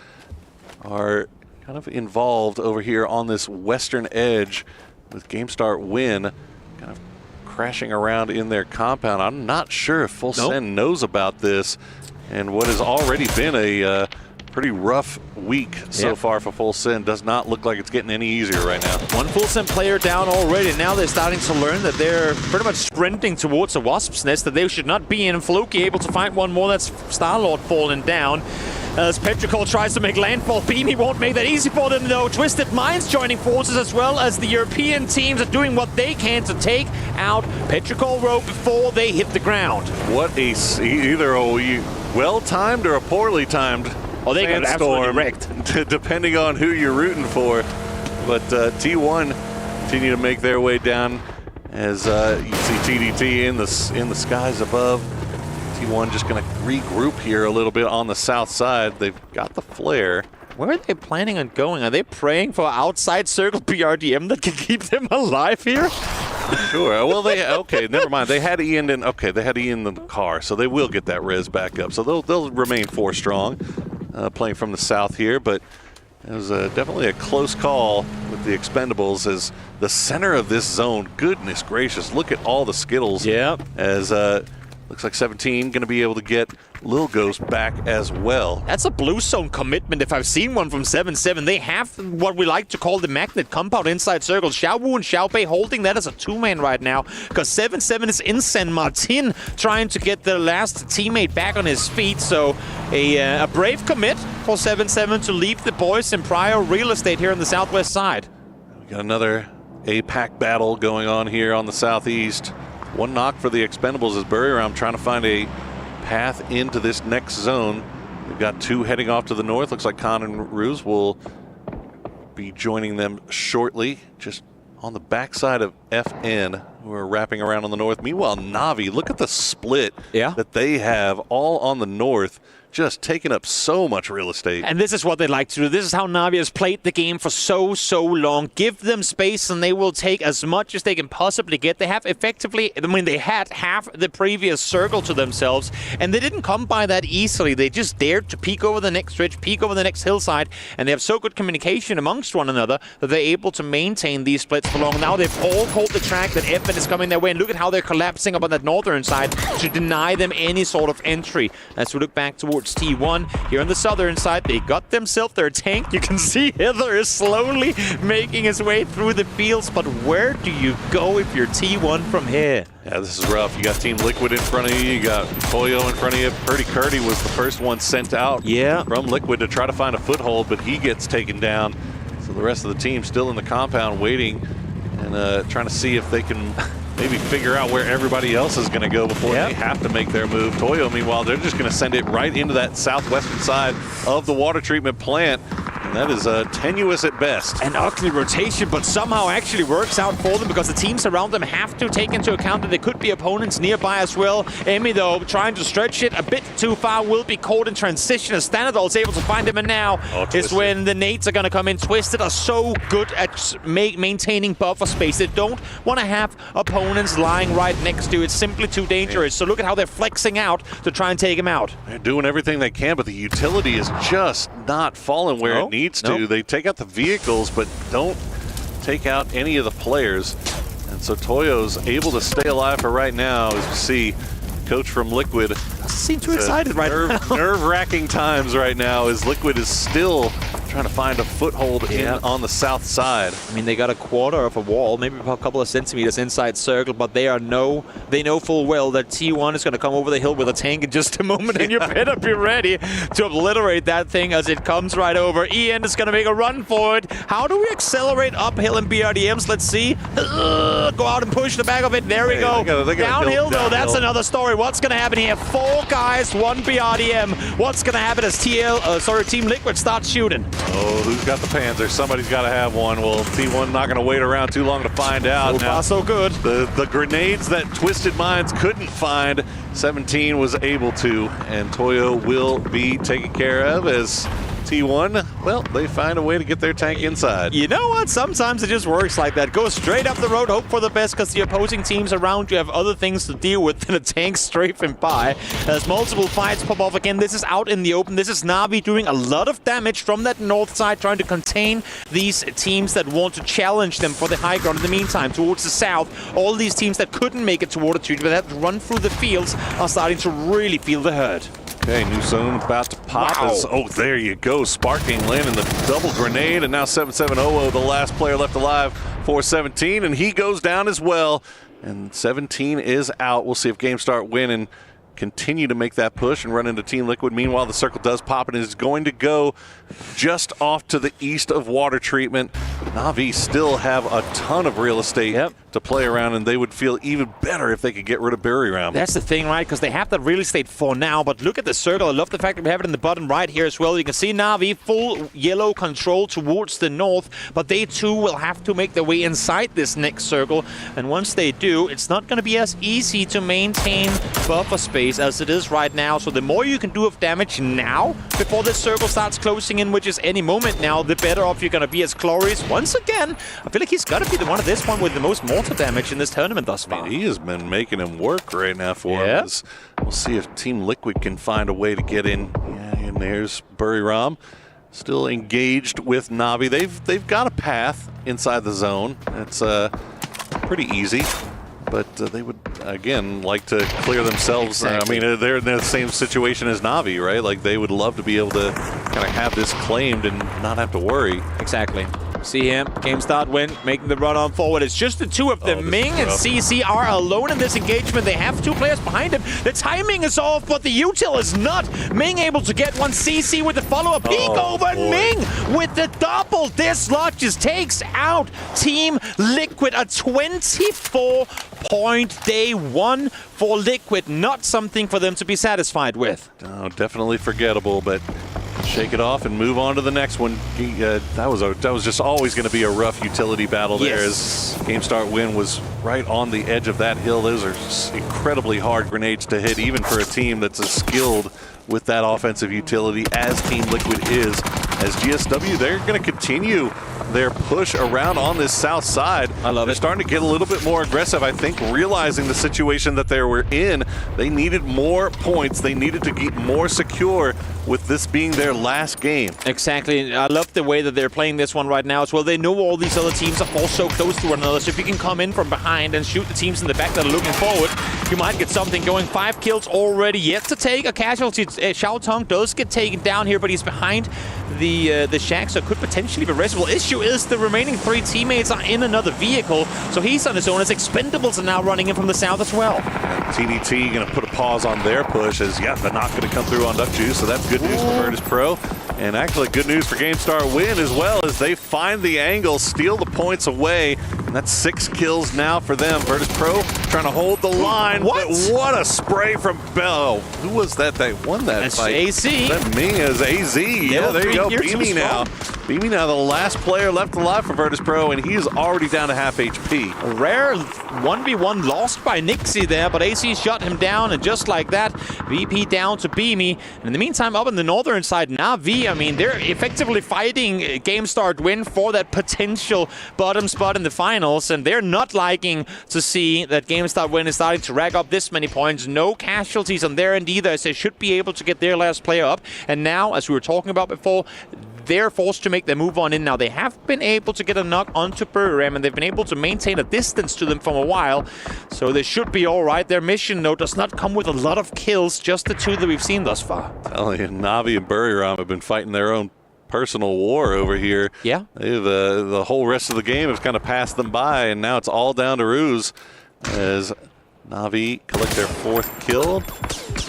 are kind of involved over here on this western edge with GameStart win kind of crashing around in their compound. I'm not sure if Full Send knows about this and what has already been a pretty rough week so far for Full Send. Does not look like it's getting any easier right now. One Full Send player down already. Now they're starting to learn that they're pretty much sprinting towards a Wasp's Nest that they should not be in. Floki able to find one more. That's Starlord falling down. As Petrichor tries to make landfall, Beamy won't make that easy for them though. Twisted Minds joining forces, as well as the European teams are doing what they can to take out Petrichor Road before they hit the ground. What either a well-timed or a poorly timed sandstorm, depending on who you're rooting for. But T1 continue to make their way down as you see TDT in the skies above. T1 just going to regroup here a little bit on the south side. They've got the flare. Where are they planning on going? Are they praying for outside circle PRDM that can keep them alive here? Sure. Well, okay, never mind. They had Ian in the car, so they will get that res back up. So they'll remain 4 strong, playing from the south here. But it was definitely a close call with the Expendables as the center of this zone. Goodness gracious, look at all the Skittles. Yeah. As looks like 17 going to be able to get Lil Ghost back as well. That's a blue zone commitment if I've seen one from 7-7. They have what we like to call the magnet compound inside circle. Xiaowu and Xiaobei holding that as a 2-man right now, because 7-7 is in San Martin trying to get their last teammate back on his feet. So a brave commit for 7-7 to leave the boys in prior real estate here on the southwest side. We got another APAC battle going on here on the southeast. One knock for the Expendables as Buriram trying to find a path into this next zone. They've got 2 heading off to the north. Looks like Khan and Ruse will be joining them shortly, just on the backside of FN, who are wrapping around on the north. Meanwhile, Navi, look at the split that they have all on the north, just taking up so much real estate. And this is what they like to do. This is how Navi has played the game for so long. Give them space and they will take as much as they can possibly get. They have effectively, I mean, they had half the previous circle to themselves, and they didn't come by that easily. They just dared to peek over the next ridge, peek over the next hillside, and they have so good communication amongst one another that they're able to maintain these splits for long. Now they've all called the track that FN is coming their way, and look at how they're collapsing up on that northern side to deny them any sort of entry. As we look back towards T1 here on the southern side, they got themselves their tank. You can see Hither is slowly making his way through the fields, but where do you go if you're T1 from here? Yeah, this is rough. You got Team Liquid in front of you. You got Koyo in front of you. Purdy Curdy was the first one sent out from Liquid to try to find a foothold, but he gets taken down. So the rest of the team still in the compound waiting and trying to see if they can maybe figure out where everybody else is going to go before they have to make their move. Toyo, meanwhile, they're just going to send it right into that southwestern side of the water treatment plant. And that is tenuous at best. An ugly rotation, but somehow actually works out for them because the teams around them have to take into account that there could be opponents nearby as well. Emmy, though, trying to stretch it a bit too far, will be caught in transition as Stanadol is able to find him, and now is when the nades are going to come in. Twisted are so good at maintaining buffer space. They don't want to have opponents lying right next to it. It's simply too dangerous. So look at how they're flexing out to try and take him out. They're doing everything they can, but the utility is just not falling where it needs to. They take out the vehicles, but don't take out any of the players. And so Toyo's able to stay alive for right now, as you see. Coach from Liquid doesn't seem too excited right now. Nerve-wracking times right now, as Liquid is still trying to find a foothold in on the south side. I mean, they got a quarter of a wall, maybe a couple of centimeters inside circle, but they know full well that T1 is going to come over the hill with a tank in just a moment, and you better be ready to obliterate that thing as it comes right over. EN is going to make a run for it. How do we accelerate uphill in BRDMs? Let's see. Go out and push the back of it. There we go. Downhill, though, that's another story. What's going to happen here? 4 guys, 1 BRDM. What's going to happen as Team Liquid starts shooting? Oh, who's got the Panzer? Somebody's got to have one. Well, T1 not going to wait around too long to find out. So far, so good. The grenades that Twisted Minds couldn't find, 17 was able to, and Toyo will be taken care of as T1, well, they find a way to get their tank inside. You know what? Sometimes it just works like that. Go straight up the road, hope for the best, because the opposing teams around you have other things to deal with than a tank strafing by. As multiple fights pop off again, this is out in the open. This is Na'Vi doing a lot of damage from that north side, trying to contain these teams that want to challenge them for the high ground. In the meantime, towards the south, all these teams that couldn't make it to water treatment, but had to run through the fields, are starting to really feel the hurt. Okay, new zone about to pop. Oh, there you go. Sparking landing the double grenade, and now 7700, the last player left alive for 17, and he goes down as well. And 17 is out. We'll see if GameStart win and continue to make that push and run into Team Liquid. Meanwhile, the circle does pop and is going to go just off to the east of water treatment. Na'Vi still have a ton of real estate to play around, and they would feel even better if they could get rid of Bury Round. That's the thing, right? Because they have that real estate for now, but look at the circle. I love the fact that we have it in the bottom right here as well. You can see Na'Vi full yellow control towards the north, but they too will have to make their way inside this next circle, and once they do, it's not going to be as easy to maintain buffer space as it is right now. So the more you can do of damage now, before this circle starts closing in, which is any moment now, the better off you're going to be as Glorious. Once again, I feel like he's got to be the one at this point with the most mortar damage in this tournament thus far. I mean, he has been making him work right now for him. We'll see if Team Liquid can find a way to get in. Yeah, and there's Bury Ram still engaged with Na'Vi. They've got a path inside the zone. It's pretty easy. But they would, again, like to clear themselves. Exactly. I mean, they're in the same situation as Na'Vi, right? Like, they would love to be able to kind of have this claimed and not have to worry. Exactly. See him, GameStart win, making the run on forward. It's just the two of them. Ming and CC are alone in this engagement. They have 2 players behind him. The timing is off, but the util is not. Ming able to get one. CC with the follow-up. Peek over, and Ming with the double. This lot just takes out Team Liquid. A 24-point day one for Liquid. Not something for them to be satisfied with. No, definitely forgettable, but shake it off and move on to the next one. That was just always going to be a rough utility battle there. As GameStart win was right on the edge of that hill. Those are incredibly hard grenades to hit, even for a team that's as skilled with that offensive utility as Team Liquid is. As GSW, they're going to continue their push around on this south side. They're starting to get a little bit more aggressive, I think, realizing the situation that they were in. They needed more points. They needed to get more secure with this being their last game. Exactly. I love the way that they're playing this one right now as well. They know all these other teams are all so close to one another, so if you can come in from behind and shoot the teams in the back that are looking forward, you might get something going. 5 kills already yet to take a casualty. Xiao Tong does get taken down here, but he's behind the the shack, so it could potentially be restable. Issue is the remaining 3 teammates are in another vehicle, so he's on his own. As Expendables are now running in from the south as well. And TDT going to put a pause on their push as, yeah, they're not going to come through on Duck Juice, so that's good news for Virtus Pro. And actually good news for GameStar Win as well, as they find the angle, steal the points away, and that's 6 kills now for them. Virtus Pro trying to hold the line. What? But what a spray from Bell. Who was that won that That's fight? AC. That Ming is AZ. Yeah, there you go. Beamy now. Beamy now the last player left alive for Virtus Pro, and he is already down to half HP. A rare 1v1 lost by Nixie there, but AC shut him down, and just like that, VP down to Beamy. And in the meantime, up in the northern side, Navi, I mean, they're effectively fighting GameStar Win for that potential bottom spot in the finals, and they're not liking to see that GameStar Win is starting to rack up this many points. No casualties on their end either, as they should be able to get their last player up. And now, as we were talking about before, they're forced to make their move on in now. They have been able to get a knock onto Buriram, and they've been able to maintain a distance to them for a while, so they should be all right. Their mission, though, does not come with a lot of kills, just the 2 that we've seen thus far. Telling you, Navi and Buriram have been fighting their own personal war over here. Yeah. The whole rest of the game has kind of passed them by, and now it's all down to Ruse as Navi collect their 4th kill.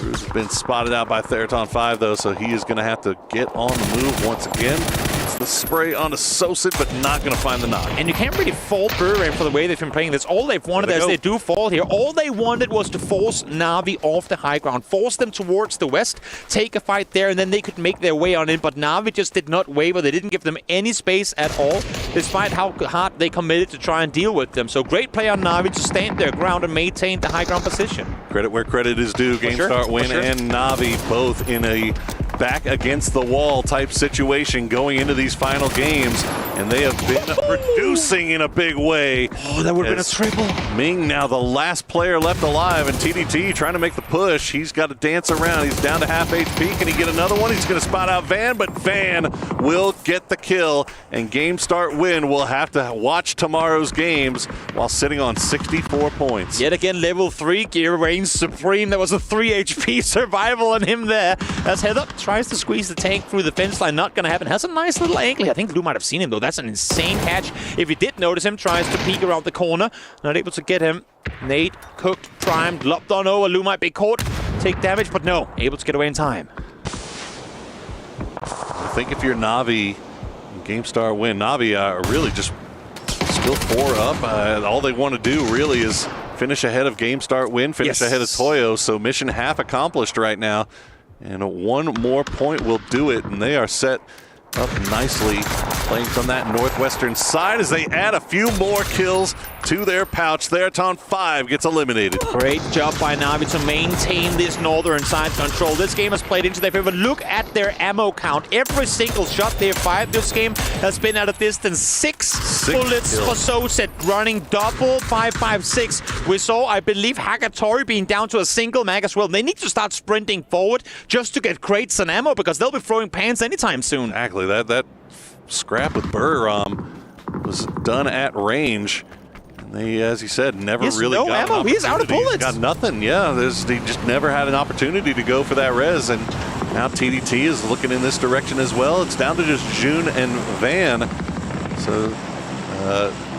Ruse has been spotted out by Theraton 5, though, so he is going to have to get on the move once again. It's the spray onto Sosit, but not going to find the knock. And you can't really fault Buriram for the way they've been playing this. All they've wanted, as they do fall here, all they wanted was to force Navi off the high ground, force them towards the west, take a fight there, and then they could make their way on in. But Navi just did not waver. They didn't give them any space at all, despite how hard they committed to try and deal with them. So great play on Navi to stand their ground and maintain the high ground position. Credit where credit is due. GameStar Win and Navi both in a back against the wall type situation going into these final games, and they have been producing in a big way. Oh, that would have been a triple. Ming now the last player left alive, and TDT trying to make the push. He's got to dance around. He's down to half HP. Can he get another one? He's going to spot out Van, but Van will get the kill, and GameStar Win will have to watch tomorrow's games while sitting on 64 points. Yet again, level 3 gear reigns supreme. There was a 3 HP survival on him there. As Heather tries to squeeze the tank through the fence line. Not going to happen. Has a nice little angle. I think Lou might have seen him, though. That's an insane catch. If he did notice him, tries to peek around the corner. Not able to get him. Nate, cooked, primed, lopped on over. Lou might be caught, take damage, but no. Able to get away in time. I think if you're Navi, GameStar Win, Navi are really just still 4 up. All they want to do really is finish ahead of GameStar Win, finish ahead of Toyo, so mission half accomplished right now. And 1 more point will do it, and they are set up nicely, playing from that northwestern side as they add a few more kills to their pouch. Theraton 5 gets eliminated. Great job by Navi to maintain this northern side control. This game has played into their favor. Look at their ammo count. Every single shot they've fired this game has been at a distance. 6 bullets for Soset, running double 5.56. We saw, I believe, Hagatori being down to a single mag as well. They need to start sprinting forward just to get crates and ammo, because they'll be throwing pans anytime soon. Exactly. That scrap with Buriram was done at range. And they, as you said, never really got ammo. an He's out of bullets. Got nothing. Yeah, they just never had an opportunity to go for that res. And now TDT is looking in this direction as well. It's down to just June and Van. So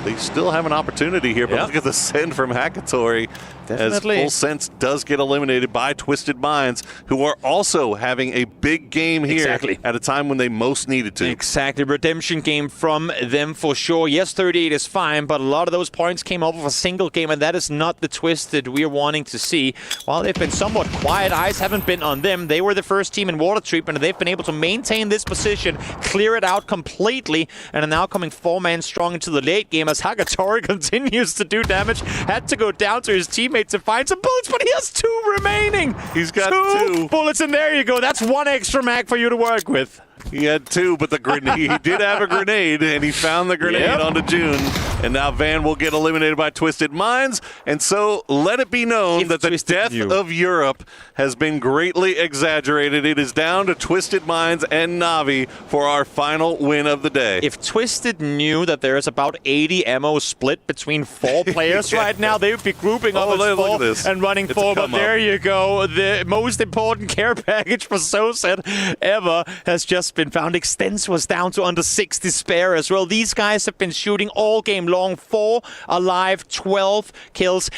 they still have an opportunity here. But look at the send from Hagatori. Definitely. As Full Sense does get eliminated by Twisted Minds, who are also having a big game here at a time when they most needed to. Exactly. Redemption game from them for sure. Yes, 38 is fine, but a lot of those points came off of a single game, and that is not the Twisted we're wanting to see. While they've been somewhat quiet, eyes haven't been on them. They were the first team in water treatment, and they've been able to maintain this position, clear it out completely, and are now coming 4-man strong into the late game as Hagatori continues to do damage. Had to go down to his teammate to find some bullets, but he has 2 remaining. He's got 2 bullets, and there you go. That's 1 extra mag for you to work with. He had 2, but the grenade, he did have a grenade, and he found the grenade onto June. And now Van will get eliminated by Twisted Minds. And so let it be known that the death of Europe has been greatly exaggerated. It is down to Twisted Minds and Navi for our final win of the day. If Twisted knew that there is about 80 ammo split between 4 players right now, they would be grouping up as 4 and running 4. But there you go. The most important care package for Soset ever has just been found. Extens was down to under 6 despair as well. These guys have been shooting all game long. 4 alive, 12 kills.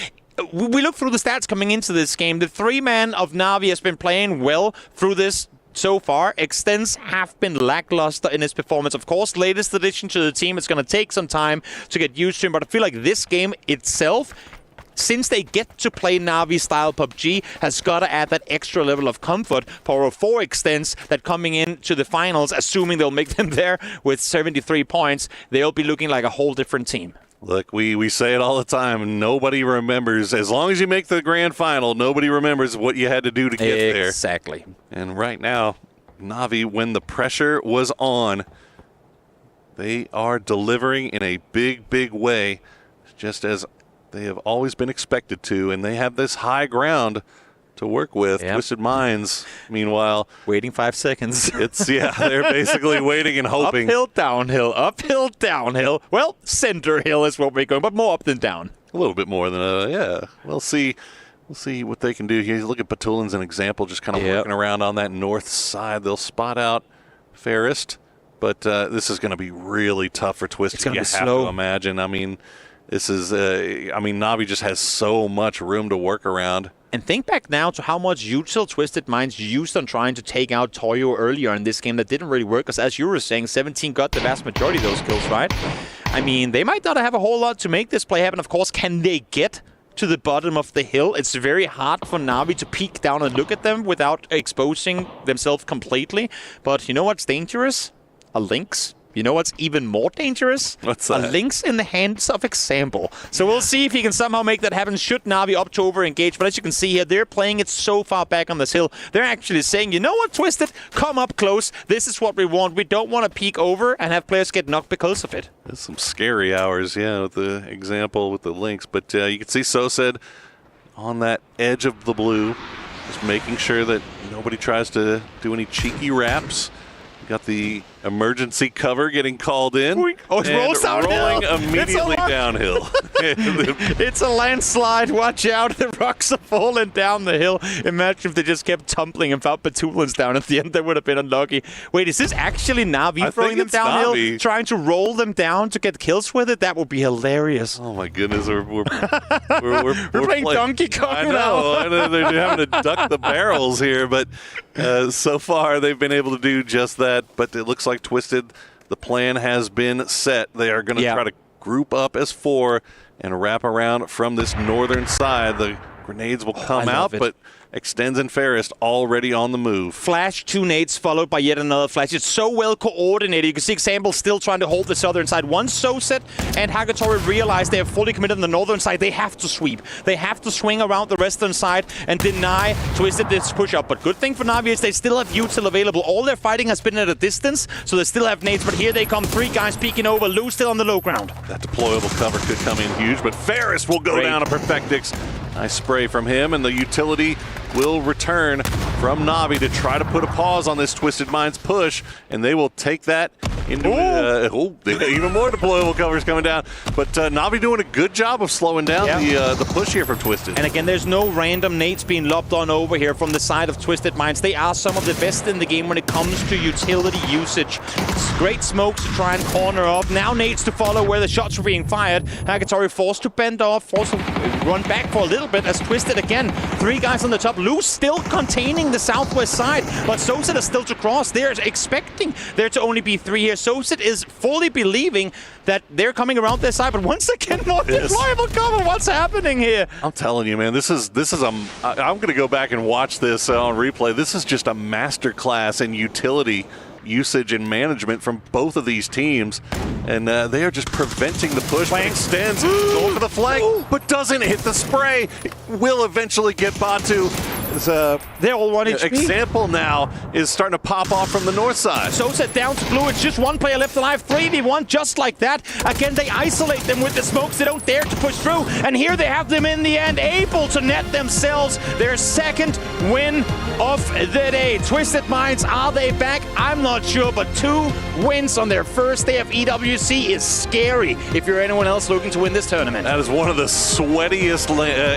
We look through the stats coming into this game. The 3-man of Na'Vi has been playing well through this so far. Extens have been lackluster in his performance. Of course, latest addition to the team. It's going to take some time to get used to him, but I feel like this game itself, since they get to play Na'Vi-style PUBG, has got to add that extra level of comfort for Extens that coming into the finals, assuming they'll make them there with 73 points, they'll be looking like a whole different team. Look, we say it all the time. Nobody remembers. As long as you make the grand final, nobody remembers what you had to do to get there. Exactly. And right now, Na'Vi, when the pressure was on, they are delivering in a big, big way, just as they have always been expected to, and they have this high ground to work with. Yep. Twisted Minds, meanwhile, waiting 5 seconds. They're basically waiting and hoping. Uphill, downhill, uphill, downhill. Well, center hill is what we're going, but more up than down. A little bit more than We'll see what they can do here. Look at Batulin's an example, just kind of working around on that north side. They'll spot out Fairest, but this is going to be really tough for Twisted. It's going to be slow. Have to imagine. I mean, this is. Na'Vi just has so much room to work around. And think back now to how much util Twisted Minds used on trying to take out Toyo earlier in this game that didn't really work, because as you were saying, 17 got the vast majority of those kills, right? I mean, they might not have a whole lot to make this play happen. Of course, can they get to the bottom of the hill? It's very hard for Na'Vi to peek down and look at them without exposing themselves completely. But you know what's dangerous? A Lynx. You know what's even more dangerous? What's that? A Lynx in the hands of Example. So we'll see if he can somehow make that happen. Should Na'Vi opt to over-engage. But as you can see here, they're playing it so far back on this hill. They're actually saying, you know what, Twisted? Come up close. This is what we want. We don't want to peek over and have players get knocked because of it. There's some scary hours, with the Example, with the Lynx. But you can see Sosed on that edge of the blue, just making sure that nobody tries to do any cheeky wraps. Got the emergency cover getting called in. Oh, it rolls downhill. Rolling immediately downhill. It's a landslide. Watch out. The rocks are falling down the hill. Imagine if they just kept tumbling and found Batulins down at the end. They would have been unlucky. Wait, is this actually Na'Vi throwing them downhill? Na'Vi. Trying to roll them down to get kills with it? That would be hilarious. Oh, my goodness. We're playing Donkey Kong I know. They're having to duck the barrels here, but so far they've been able to do just that. But it looks like Twisted, the plan has been set. They are going to try to group up as 4 and wrap around from this northern side. The grenades will come out, but Extens and Fairest already on the move. Flash, 2 nades followed by yet another flash. It's so well coordinated. You can see Example still trying to hold the southern side. Once Soset and Hagatori realize they are fully committed on the northern side, they have to sweep. They have to swing around the western side and deny Twisted this push up. But good thing for Na'Vi is they still have util available. All their fighting has been at a distance, so they still have nades. But here they come, 3 guys peeking over. Lou still on the low ground. That deployable cover could come in huge, but Fairest will go down to Perfectix. Nice spray from him, and the utility will return from Na'Vi to try to put a pause on this Twisted Minds push, and they will take that into even more deployable covers coming down. But Na'Vi doing a good job of slowing down the push here from Twisted. And again, there's no random nades being lobbed on over here from the side of Twisted Minds. They are some of the best in the game when it comes to utility usage. It's great smokes to try and corner off. Now nades to follow where the shots were being fired. Hagatori forced to bend off, forced to run back for a little bit as Twisted again. 3 guys on the top. Lou still containing the southwest side, but Soset is still to cross. They're expecting there to only be 3 here. Soset is fully believing that they're coming around their side, but once again, more deployable cover. What's happening here? I'm telling you, man, this is I'm going to go back and watch this on replay. This is just a masterclass in utility usage and management from both of these teams, and they are just preventing the push. Extends, going for the flank, but doesn't hit the spray. Will eventually get Batu. They're all 1 HP. Example now is starting to pop off from the north side. Soset down to blue. It's just 1 player left alive. 3v1 just like that. Again, they isolate them with the smokes. They don't dare to push through. And here they have them in the end, able to net themselves their 2nd win of the day. Twisted Minds, are they back? I'm not sure, but 2 wins on their first day of EWC is scary if you're anyone else looking to win this tournament. That is one of the sweatiest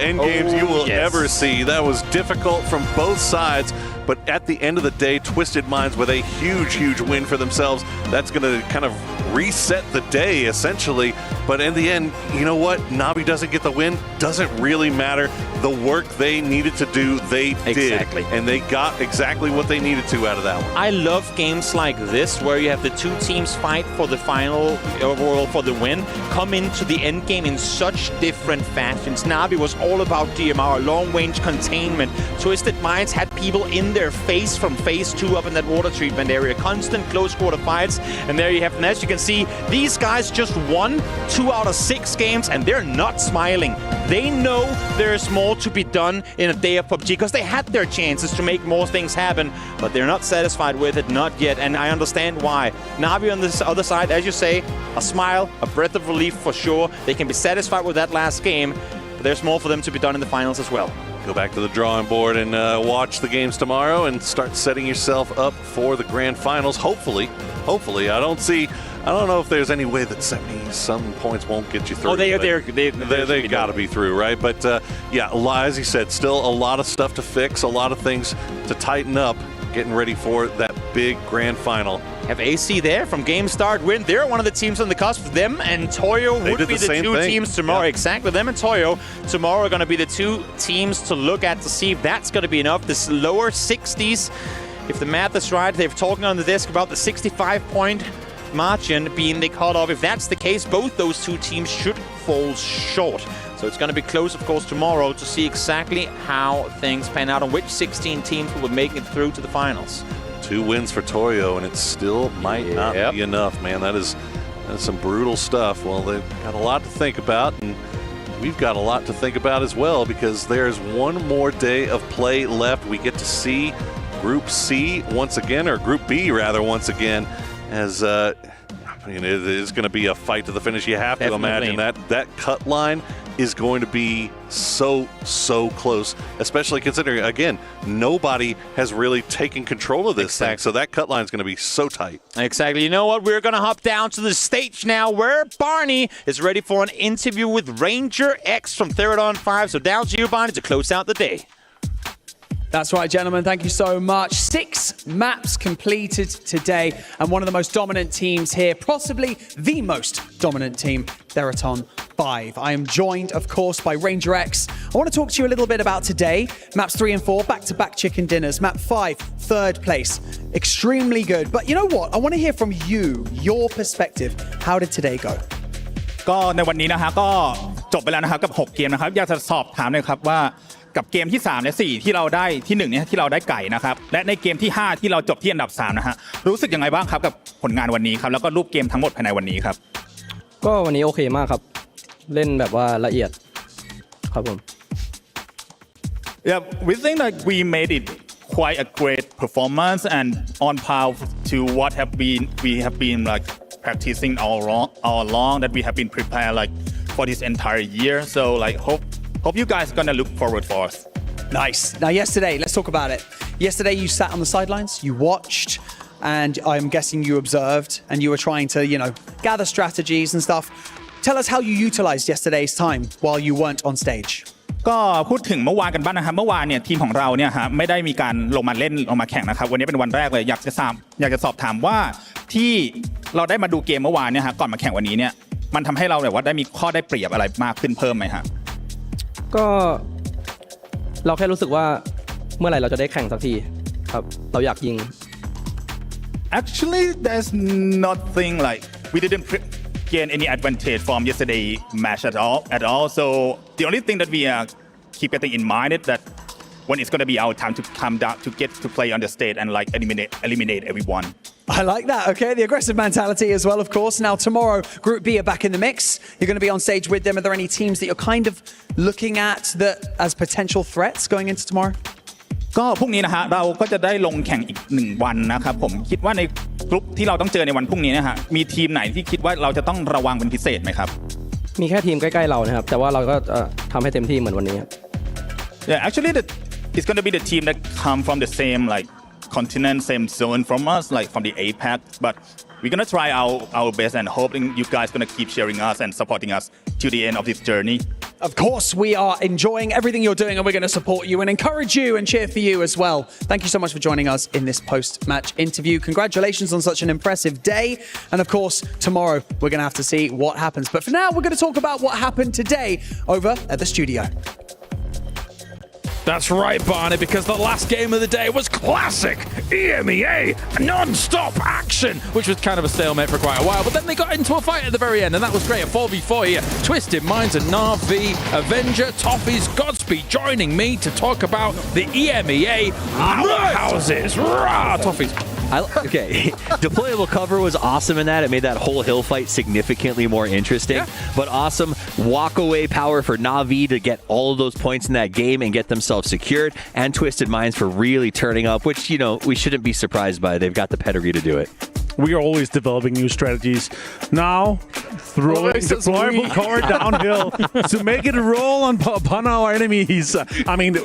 end games you will ever see. That was difficult. difficult from both sides, but at the end of the day, Twisted Minds with a huge win for themselves. That's going to kind of reset the day, essentially. But in the end, you know what? Navi doesn't get the win. Doesn't really matter. The work they needed to do, they did. Exactly. And they got exactly what they needed to out of that one. I love games like this where you have the two teams fight for the final overall for the win, come into the end game in such different fashions. Navi was all about DMR, long-range containment. Twisted Minds had people in their face from phase 2 up in that water treatment area. Constant close quarter fights. And there you have, and as you can see, these guys just won 2 out of 6 games and they're not smiling. They know there's more to be done in a day of PUBG because they had their chances to make more things happen, but they're not satisfied with it, not yet, and I understand why. Navi on this other side, as you say, a smile, a breath of relief for sure. They can be satisfied with that last game, but there's more for them to be done in the finals as well. Go back to the drawing board and watch the games tomorrow and start setting yourself up for the grand finals. Hopefully. I don't know if there's any way that 70-some points won't get you through. Oh, they got to be through, right? But yeah, as he said, still a lot of stuff to fix, a lot of things to tighten up, getting ready for that big grand final. Have AC there from game start win. They're one of the teams on the cusp. Them and Toyo would be the two teams tomorrow. Yeah. Exactly. Them and Toyo tomorrow are going to be the two teams to look at to see if that's going to be enough. This lower 60s, if the math is right, they've talking on the desk about the 65-point margin being the cutoff. If that's the case, both those two teams should fall short. So it's going to be close, of course, tomorrow to see exactly how things pan out and which 16 teams will make it through to the finals. 2 wins for Toyo, and it still might not be enough, man. That is some brutal stuff. Well, they've got a lot to think about, and we've got a lot to think about as well because there's one more day of play left. We get to see Group C once again, or Group B rather once again, as it is going to be a fight to the finish. You have to imagine that cut line is going to be so close, especially considering, again, nobody has really taken control of this thing. So that cut line is going to be so tight. Exactly. You know what? We're going to hop down to the stage now where Barney is ready for an interview with Ranger X from Third on 5. So down to you, Barney, to close out the day. That's right, gentlemen. Thank you so much. 6 maps completed today, and one of the most dominant teams here, possibly the most dominant team, Theraton 5. I am joined, of course, by Ranger X. I want to talk to you a little bit about today. Maps 3 and 4, back-to-back chicken dinners. Map 5, 3rd place. Extremely good. But you know what? I want to hear from you, your perspective. How did today go? ก็ในวันนี้นะฮะก็จบไปแล้วนะครับกับ6เกมนะครับอยากจะสอบถามเลยครับว่ากับเกมที่3และ4ที่เราได้ที่1เนี่ยที่เราได้ไก่นะครับและในเกมที่5ที่เราจบที่อันดับ3นะฮะรู้สึกยังไงบ้างครับกับผลงานวันนี้ครับแล้วก็รูปเกมทั้งหมดภายในวันนี้ครับก็วันนี้โอเคมากครับเล่นแบบว่าละเอียดครับผม Yeah, we think that we made it quite a great performance and on par to what we have been like practicing all along that we have been prepared like for this entire year. So like hope you guys are gonna look forward for us. Nice. Now yesterday, let's talk about it. Yesterday you sat on the sidelines, you watched, and I'm guessing you observed and you were trying to, gather strategies and stuff. Tell us how you utilized yesterday's time while you weren't on stage. ก็พูดถึงเมื่อวานกันบ้างนะครับเมื่อวานเนี่ยทีมของเราเนี่ยฮะไม่ได้มีการลงมาเล่นลงมาแข่งนะครับวันนี้เป็นวันแรกเลยอยากจะสอบถามว่าที่เราได้มาดูเกมเมื่อวานเนี่ยฮะก่อนมาแข่งวันนี้เนี่ยมันทำให้เราแบบว่าได้มีข้อได้เปรียบอะไรมากขึ้นเพิ่มไหมฮะก็เราแค่รู้สึกว่าเมื่อไหร่เราจะได้แข่งสักทีครับเราอยากยิง Actually there's nothing like we didn't gain any advantage from yesterday match at all so the only thing that we keep getting in mind is that when it's going to be our time to come down to get to play on the stage and like eliminate everyone. I like that. Okay, the aggressive mentality as well, of course. Now tomorrow, Group B are back in the mix. You're going to be on stage with them. Are there any teams that you're kind of looking at that as potential threats going into tomorrow? ก็พรุ่งนี้นะฮะเราก็จะได้ลงแข่งอีก1วันนะครับผมคิดว่าในกลุ่มที่เราต้องเจอในวันพรุ่งนี้นะฮะมีทีมไหนที่คิดว่าเราจะต้องระวังเป็นพิเศษไหมครับมีแค่ทีมใกล้ๆเรานะครับแต่ว่าเราก็ทำให้เต็มที่เหมือนวันนี้ Yeah, actually it's going to be the team that come from the same like continent, same zone from us, like from the APAC. But we're going to try our best and hoping you guys going to keep cheering us and supporting us to the end of this journey. Of course, we are enjoying everything you're doing, and we're going to support you and encourage you and cheer for you as well. Thank you so much for joining us in this post-match interview. Congratulations on such an impressive day. And of course, tomorrow we're going to have to see what happens. But for now, we're going to talk about what happened today over at the studio. That's right, Barney, because the last game of the day was classic EMEA non-stop action, which was kind of a stalemate for quite a while, but then they got into a fight at the very end, and that was great. A 4v4 here. Twisted Minds and Na'Vi, Avenger, Toffees, Godspeed joining me to talk about the EMEA powerhouses. Rah, Toffees. Okay, deployable cover was awesome in that. It made that whole hill fight significantly more interesting. But awesome walk-away power for Na'Vi to get all of those points in that game and get themselves secured. And Twisted Minds for really turning up, which, you know, we shouldn't be surprised by. They've got the pedigree to do it. We are always developing new strategies. Now, throwing deployable cover downhill to make it roll upon our enemies. I mean,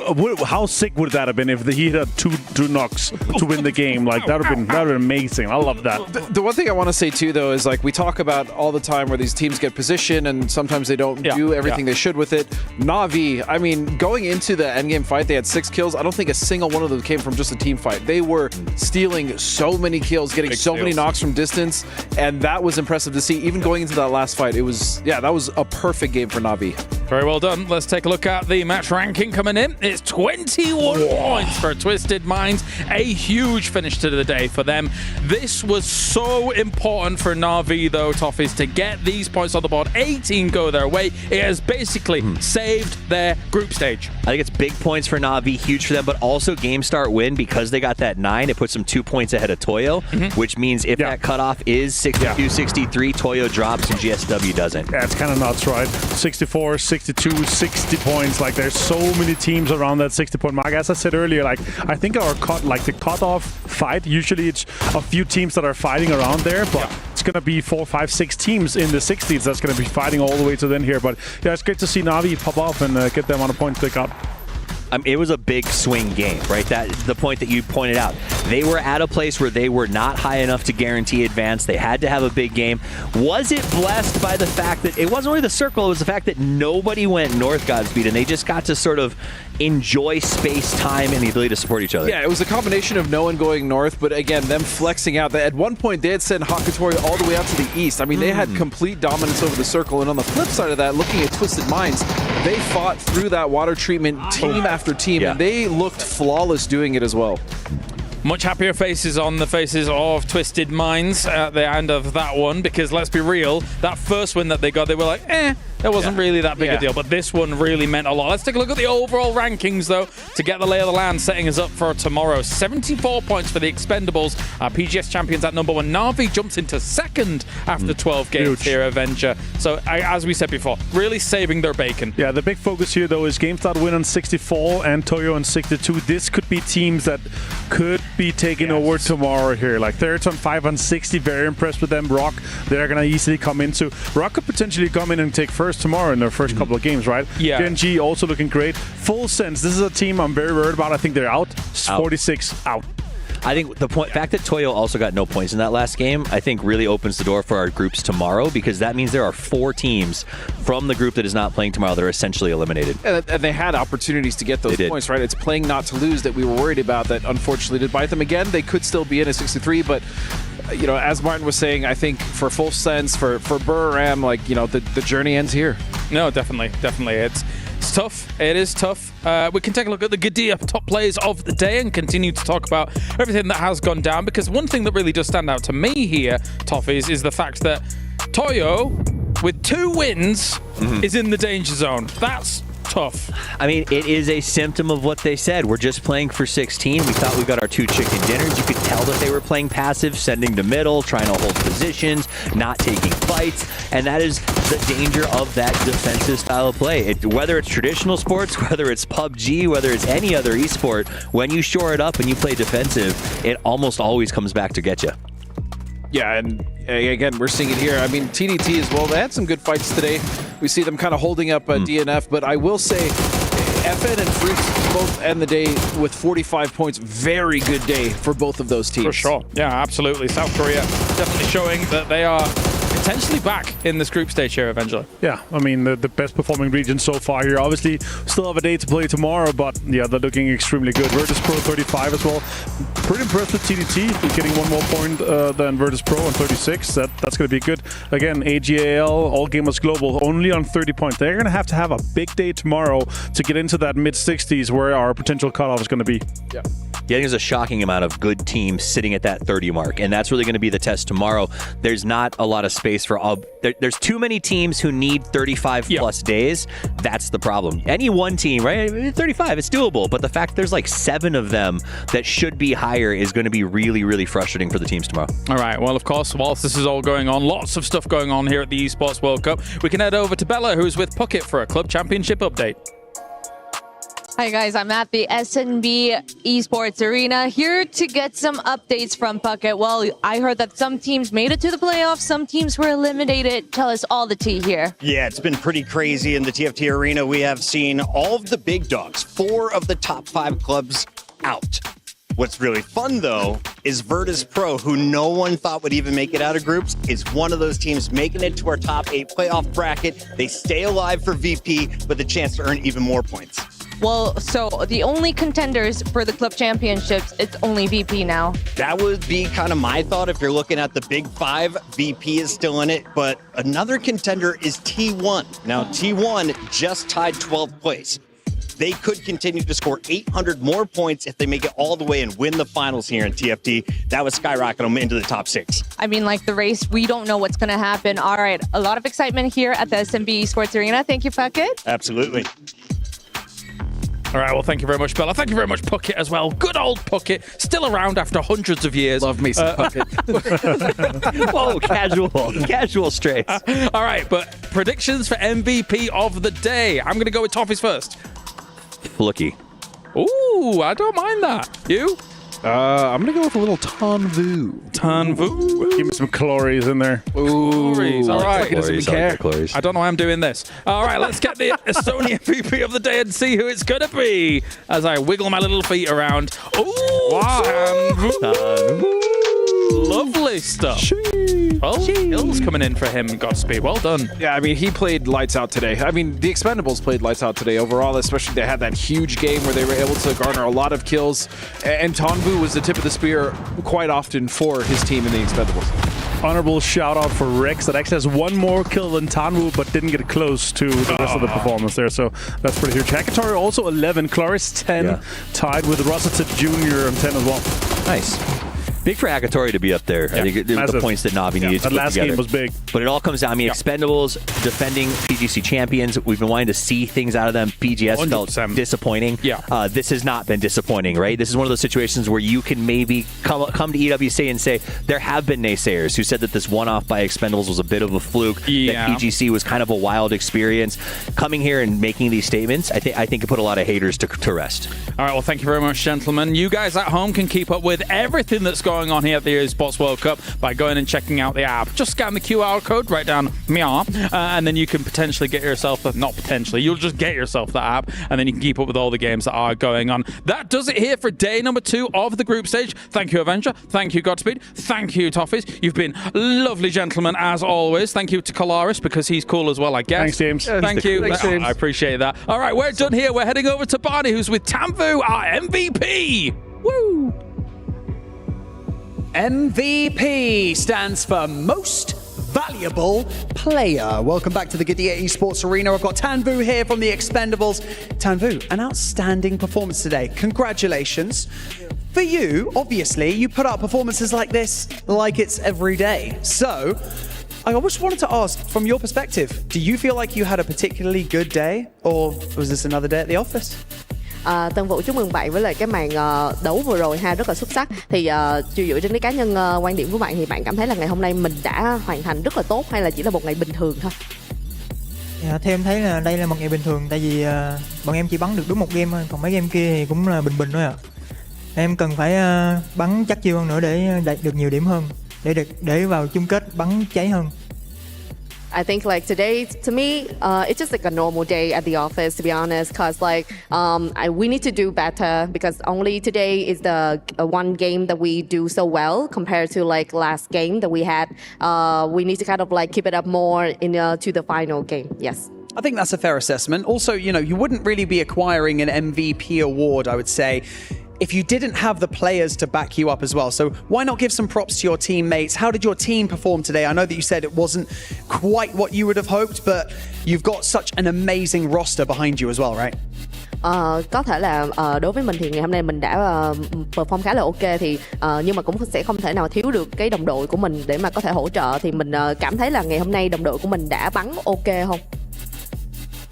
how sick would that have been if he had two knocks to win the game? Like, that would have been amazing. I love that. The one thing I want to say, too, though, is like we talk about all the time where these teams get position and sometimes they don't do everything they should with it. Na'Vi, I mean, going into the endgame fight, they had 6 kills. I don't think a single one of them came from just a team fight. They were stealing so many kills, getting so many knocks from distance, and that was impressive to see. Even going into that last fight, it was, that was a perfect game for Na'Vi. Very well done. Let's take a look at the match ranking coming in. It's 21 points for Twisted Minds. A huge finish to the day for them. This was so important for Na'Vi, though, Toffees, to get these points on the board. 18 go their way. It has basically saved their group stage. I think it's big points for Na'Vi, huge for them, but also game start win because they got that 9. It puts them 2 points ahead of Toyo, which means if that cutoff is 62-63, Toyo drops and GSW doesn't. Yeah, it's kind of nuts, right? 64, 62, 60 points. Like, there's so many teams around that 60-point mark. As I said earlier, like, I think our the cutoff fight, usually it's a few teams that are fighting around there, but it's going to be 4, 5, 6 teams in the 60s that's going to be fighting all the way to the end here. But yeah, it's great to see Na'Vi pop up and get them on a point pick up. It was a big swing game, right? The point that you pointed out. They were at a place where they were not high enough to guarantee advance. They had to have a big game. Was it blessed by the fact that it wasn't really the circle, it was the fact that nobody went north, Godspeed, and they just got to sort of enjoy space, time, and the ability to support each other? Yeah, it was a combination of no one going north, but again, them flexing out. At one point, they had sent Hakatori all the way out to the east. I mean, they had complete dominance over the circle, and on the flip side of that, looking at Twisted Minds, they fought through that water treatment team after team, and they looked flawless doing it as well. Much happier faces on the faces of Twisted Minds at the end of that one, because let's be real, that first win that they got, they were like, it wasn't really that big a deal, but this one really meant a lot. Let's take a look at the overall rankings, though, to get the lay of the land, setting us up for tomorrow. 74 points for the Expendables, our PGS champions at number 1. Na'Vi jumps into second after 12 games here, Avenger. So, as we said before, really saving their bacon. Yeah, the big focus here, though, is game start win on 64 and Toyo on 62. This could be teams that could be taking over tomorrow here. Like, Thirds on 5 on 60, very impressed with them. Rock, they're going to easily come into. Rock could potentially come in and take first tomorrow in their first couple of games, right? Yeah. Genji also looking great. Full Sense, this is a team I'm very worried about. I think they're out. 46 out. I think the fact that Toyo also got no points in that last game, I think really opens the door for our groups tomorrow, because that means there are 4 teams from the group that is not playing tomorrow that are essentially eliminated. And they had opportunities to get those points, right? It's playing not to lose that we were worried about that unfortunately did bite them again. They could still be in a 63, but you know, as Martin was saying, I think for Full Sense, for Burram, like, you know, the journey ends here. No, definitely. It's tough. It is tough. We can take a look at the Gadia top plays of the day and continue to talk about everything that has gone down, because one thing that really does stand out to me here, Toffees, is the fact that Toyo, with 2 wins, is in the danger zone. That's tough. I mean, it is a symptom of what they said. We're just playing for 16. We thought we got our 2 chicken dinners. You could tell that they were playing passive, sending to middle, trying to hold positions, not taking fights, and that is the danger of that defensive style of play. Whether it's traditional sports, whether it's PUBG, whether it's any other esport, when you shore it up and you play defensive, it almost always comes back to get you. Yeah, and again, we're seeing it here. I mean, TDT as well, they had some good fights today. We see them kind of holding up DNF, but I will say FN and Freaks both end the day with 45 points. Very good day for both of those teams. For sure. Yeah, absolutely. South Korea definitely showing that they are potentially back in this group stage here eventually. Yeah, I mean, the best performing region so far here. Obviously, still have a day to play tomorrow, but yeah, they're looking extremely good. Virtus Pro 35 as well. Pretty impressed with TDT, getting one more point than Virtus Pro on 36. That's going to be good. Again, AGAL, All Gamers Global, only on 30 points. They're going to have a big day tomorrow to get into that mid-60s where our potential cutoff is going to be. Yeah. I think there's a shocking amount of good teams sitting at that 30 mark, and that's really going to be the test tomorrow. There's not a lot of space for all. There's too many teams who need 35 plus days. That's the problem. Any one team, right? 35, it's doable, but the fact there's like 7 of them that should be higher is going to be really, really frustrating for the teams tomorrow. All right. Well, of course, whilst this is all going on, lots of stuff going on here at the Esports World Cup. We can head over to Bella, who's with Puckett for a club championship update. Hi guys, I'm at the SNB Esports Arena here to get some updates from Puckett. Well, I heard that some teams made it to the playoffs, some teams were eliminated. Tell us all the tea here. Yeah, it's been pretty crazy in the TFT Arena. We have seen all of the big dogs, 4 of the top 5 clubs out. What's really fun, though, is Virtus Pro, who no one thought would even make it out of groups, is one of those teams making it to our top 8 playoff bracket. They stay alive for VP with a chance to earn even more points. Well, so the only contenders for the club championships, it's only VP now. That would be kind of my thought if you're looking at the big 5. VP is still in it, but another contender is T1. Now, T1 just tied 12th place. They could continue to score 800 more points if they make it all the way and win the finals here in TFT. That would skyrocket them into the top 6. I mean, like the race, we don't know what's going to happen. All right, a lot of excitement here at the SMB Esports Arena. Thank you, Puckett. Absolutely. All right, well, thank you very much, Bella. Thank you very much, Puckett, as well. Good old Puckett, still around after hundreds of years. Love me some Puckett. Whoa, casual straight. All right, but predictions for MVP of the day. I'm going to go with Toffees first. Fluky. Ooh, I don't mind that. You? I'm going to go with a little Tanvu. Give me some Clories in there. Ooh, all right. He doesn't even care. I don't know why I'm doing this. All right, let's get the Estonian MVP of the day and see who it's going to be as I wiggle my little feet around. Ooh, wow. Tanvu. Lovely stuff. 12 kills coming in for him, Godspeed. Well done. Yeah, I mean, he played lights out today. I mean, the Expendables played lights out today overall, especially they had that huge game where they were able to garner a lot of kills. And Tanvu was the tip of the spear quite often for his team in the Expendables. Honorable shout out for Rex that actually has one more kill than Tanvu but didn't get close to the rest of the performance there. So that's pretty huge. Hackatori also 11, Cloris 10, tied with Rosita Jr. on 10 as well. Nice. Big for Akatori to be up there. Yeah, I think the points that Navi needed to that put last together. game was big. But it all comes down. I mean, Expendables, defending PGC champions. We've been wanting to see things out of them. PGS 100%. Felt disappointing. Yeah. This has not been disappointing, right? This is one of those situations where you can maybe come to EWC and say there have been naysayers who said that this one-off by Expendables was a bit of a fluke. Yeah. That PGC was kind of a wild experience. Coming here and making these statements, I think it put a lot of haters to rest. All right, well, thank you very much, gentlemen. You guys at home can keep up with everything that's going on here at the Esports World Cup by going and checking out the app. Just scan the QR code right down and then you can potentially get yourself, not potentially, you'll just get yourself that app, and then you can keep up with all the games that are going on. That does it here for day number 2 of the group stage. Thank you, Avenger. Thank you, Godspeed. Thank you, Toffees. You've been lovely gentlemen as always. Thank you to Colaris because he's cool as well, I guess. Thanks, James. Thank you. Thanks, James. I appreciate that. All right, we're done here. We're heading over to Barney, who's with Tanvu, our MVP. Woo! MVP stands for Most Valuable Player. Welcome back to the Gidea Esports Arena. I've got Tanvu here from the Expendables. Tanvu, an outstanding performance today. Congratulations. For you, obviously, you put out performances like this like it's every day. So, I just wanted to ask, from your perspective, do you feel like you had a particularly good day, or was this another day at the office? Tân Vũ chúc mừng bạn với lại cái màn đấu vừa rồi ha, rất là xuất sắc. Thì dựa trên cái cá nhân quan điểm của bạn thì bạn cảm thấy là ngày hôm nay mình đã hoàn thành rất là tốt hay là chỉ là một ngày bình thường thôi? Theo em thấy là đây là một ngày bình thường, tại vì bọn em chỉ bắn được đúng một game thôi, còn mấy game kia thì cũng là bình bình thôi ạ. Em cần phải bắn chắc chiêu hơn nữa để đạt được nhiều điểm hơn, để vào chung kết bắn cháy hơn. I think like today, to me, it's just like a normal day at the office, to be honest, because like we need to do better because only today is the one game that we do so well compared to like last game that we had. We need to kind of like keep it up more to the final game. Yes. I think that's a fair assessment. Also, you wouldn't really be acquiring an MVP award, I would say, if you didn't have the players to back you up as well. So why not give some props to your teammates? How did your team perform today? I know that you said it wasn't quite what you would have hoped, but you've got such an amazing roster behind you as well, right? Có thể là đối với mình thì ngày hôm nay mình đã perform khá là ok thì nhưng mà cũng sẽ không thể nào thiếu được cái đồng đội của mình để mà có thể hỗ trợ, thì mình cảm thấy là ngày hôm nay đồng đội của mình đã bắn ok không?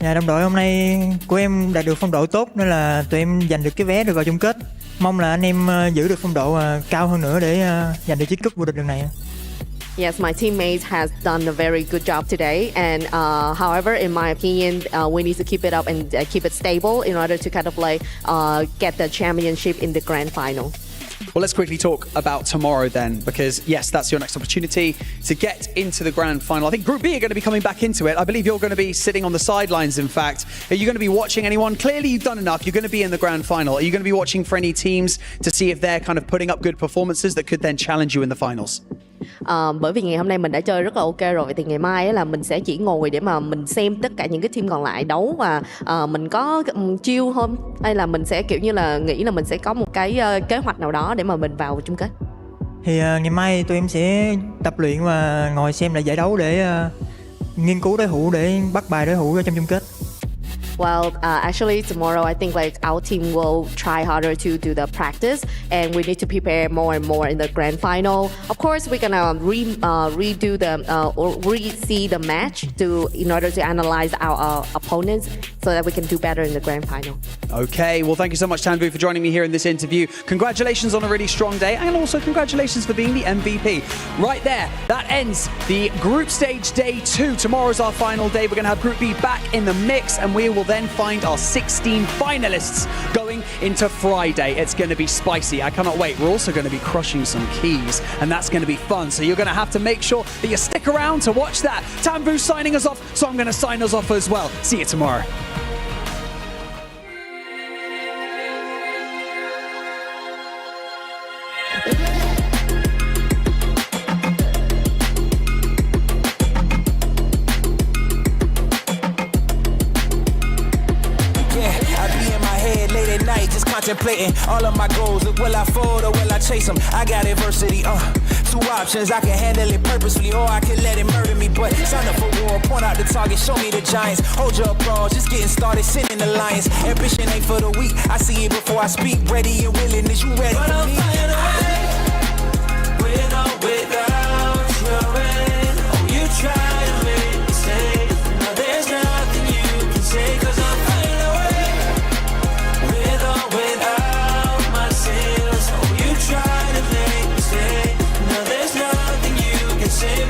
Dạ, đồng đội hôm nay của em đạt được phong độ tốt nên là tụi em giành được cái vé được vào chung kết. Mong là anh em giữ được phong độ cao hơn nữa để giành được chiếc cúp vô địch lần này. Yes, my teammates has done a very good job today, and however, in my opinion, we need to keep it up and keep it stable in order to kind of like get the championship in the grand final. Well, let's quickly talk about tomorrow then, because yes, that's your next opportunity to get into the grand final. I think Group B are going to be coming back into it. I believe you're going to be sitting on the sidelines, in fact. Are you going to be watching anyone? Clearly you've done enough. You're going to be in the grand final. Are you going to be watching for any teams to see if they're kind of putting up good performances that could then challenge you in the finals? Bởi vì ngày hôm nay mình đã chơi rất là ok rồi, thì ngày mai là mình sẽ chỉ ngồi để mà mình xem tất cả những cái team còn lại đấu và mình có chill hơn, hay là mình sẽ kiểu như là nghĩ là mình sẽ có một cái kế hoạch nào đó để mà mình vào chung kết. Thì ngày mai tụi em sẽ tập luyện và ngồi xem lại giải đấu để nghiên cứu đối thủ để bắt bài đối thủ trong chung kết. Well, actually tomorrow I think like our team will try harder to do the practice, and we need to prepare more and more in the grand final. Of course, we're gonna redo the or re-see the match in order to analyze our opponents so that we can do better in the grand final. Okay, well, thank you so much, Tanvu, for joining me here in this interview. Congratulations on a really strong day, and also congratulations for being the MVP. Right there, that ends the group stage day 2. Tomorrow's our final day. We're going to have Group B back in the mix, and we will then find our 16 finalists going into Friday. It's going to be spicy. I cannot wait. We're also going to be crushing some keys, and that's going to be fun. So you're going to have to make sure that you stick around to watch that. Tanvu's signing us off, so I'm going to sign us off as well. See you tomorrow. Contemplating all of my goals. Look, will I fold or will I chase them? I got adversity, two options. I can handle it purposefully or I can let it murder me. But sign up for war, point out the target, show me the giants. Hold your applause, just getting started, sending the lions. Ambition ain't for the weak, I see it before I speak. Ready and willing, is you ready for me? But I'm flying away, with or without your end. Oh, you try to make me stay. Now there's nothing you can say, 'cause I'm flying away.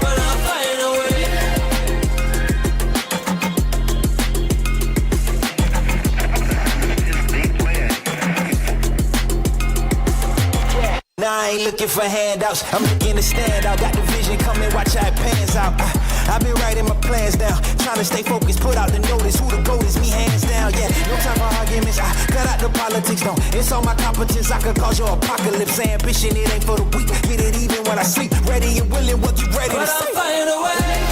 But I'm flying away. Now I ain't looking for handouts, I'm looking to stand out. Got the vision coming, watch how it pans out. I've been writing my plans down, trying to stay focused, put out the notice. Who the GOAT is, me hands down, yeah. No time for arguments, I cut out the politics, no. It's all my competence, I could cause your apocalypse. Ambition, it ain't for the weak, get it even when I sleep. Ready and willing, what you ready to say? But I'm flying away.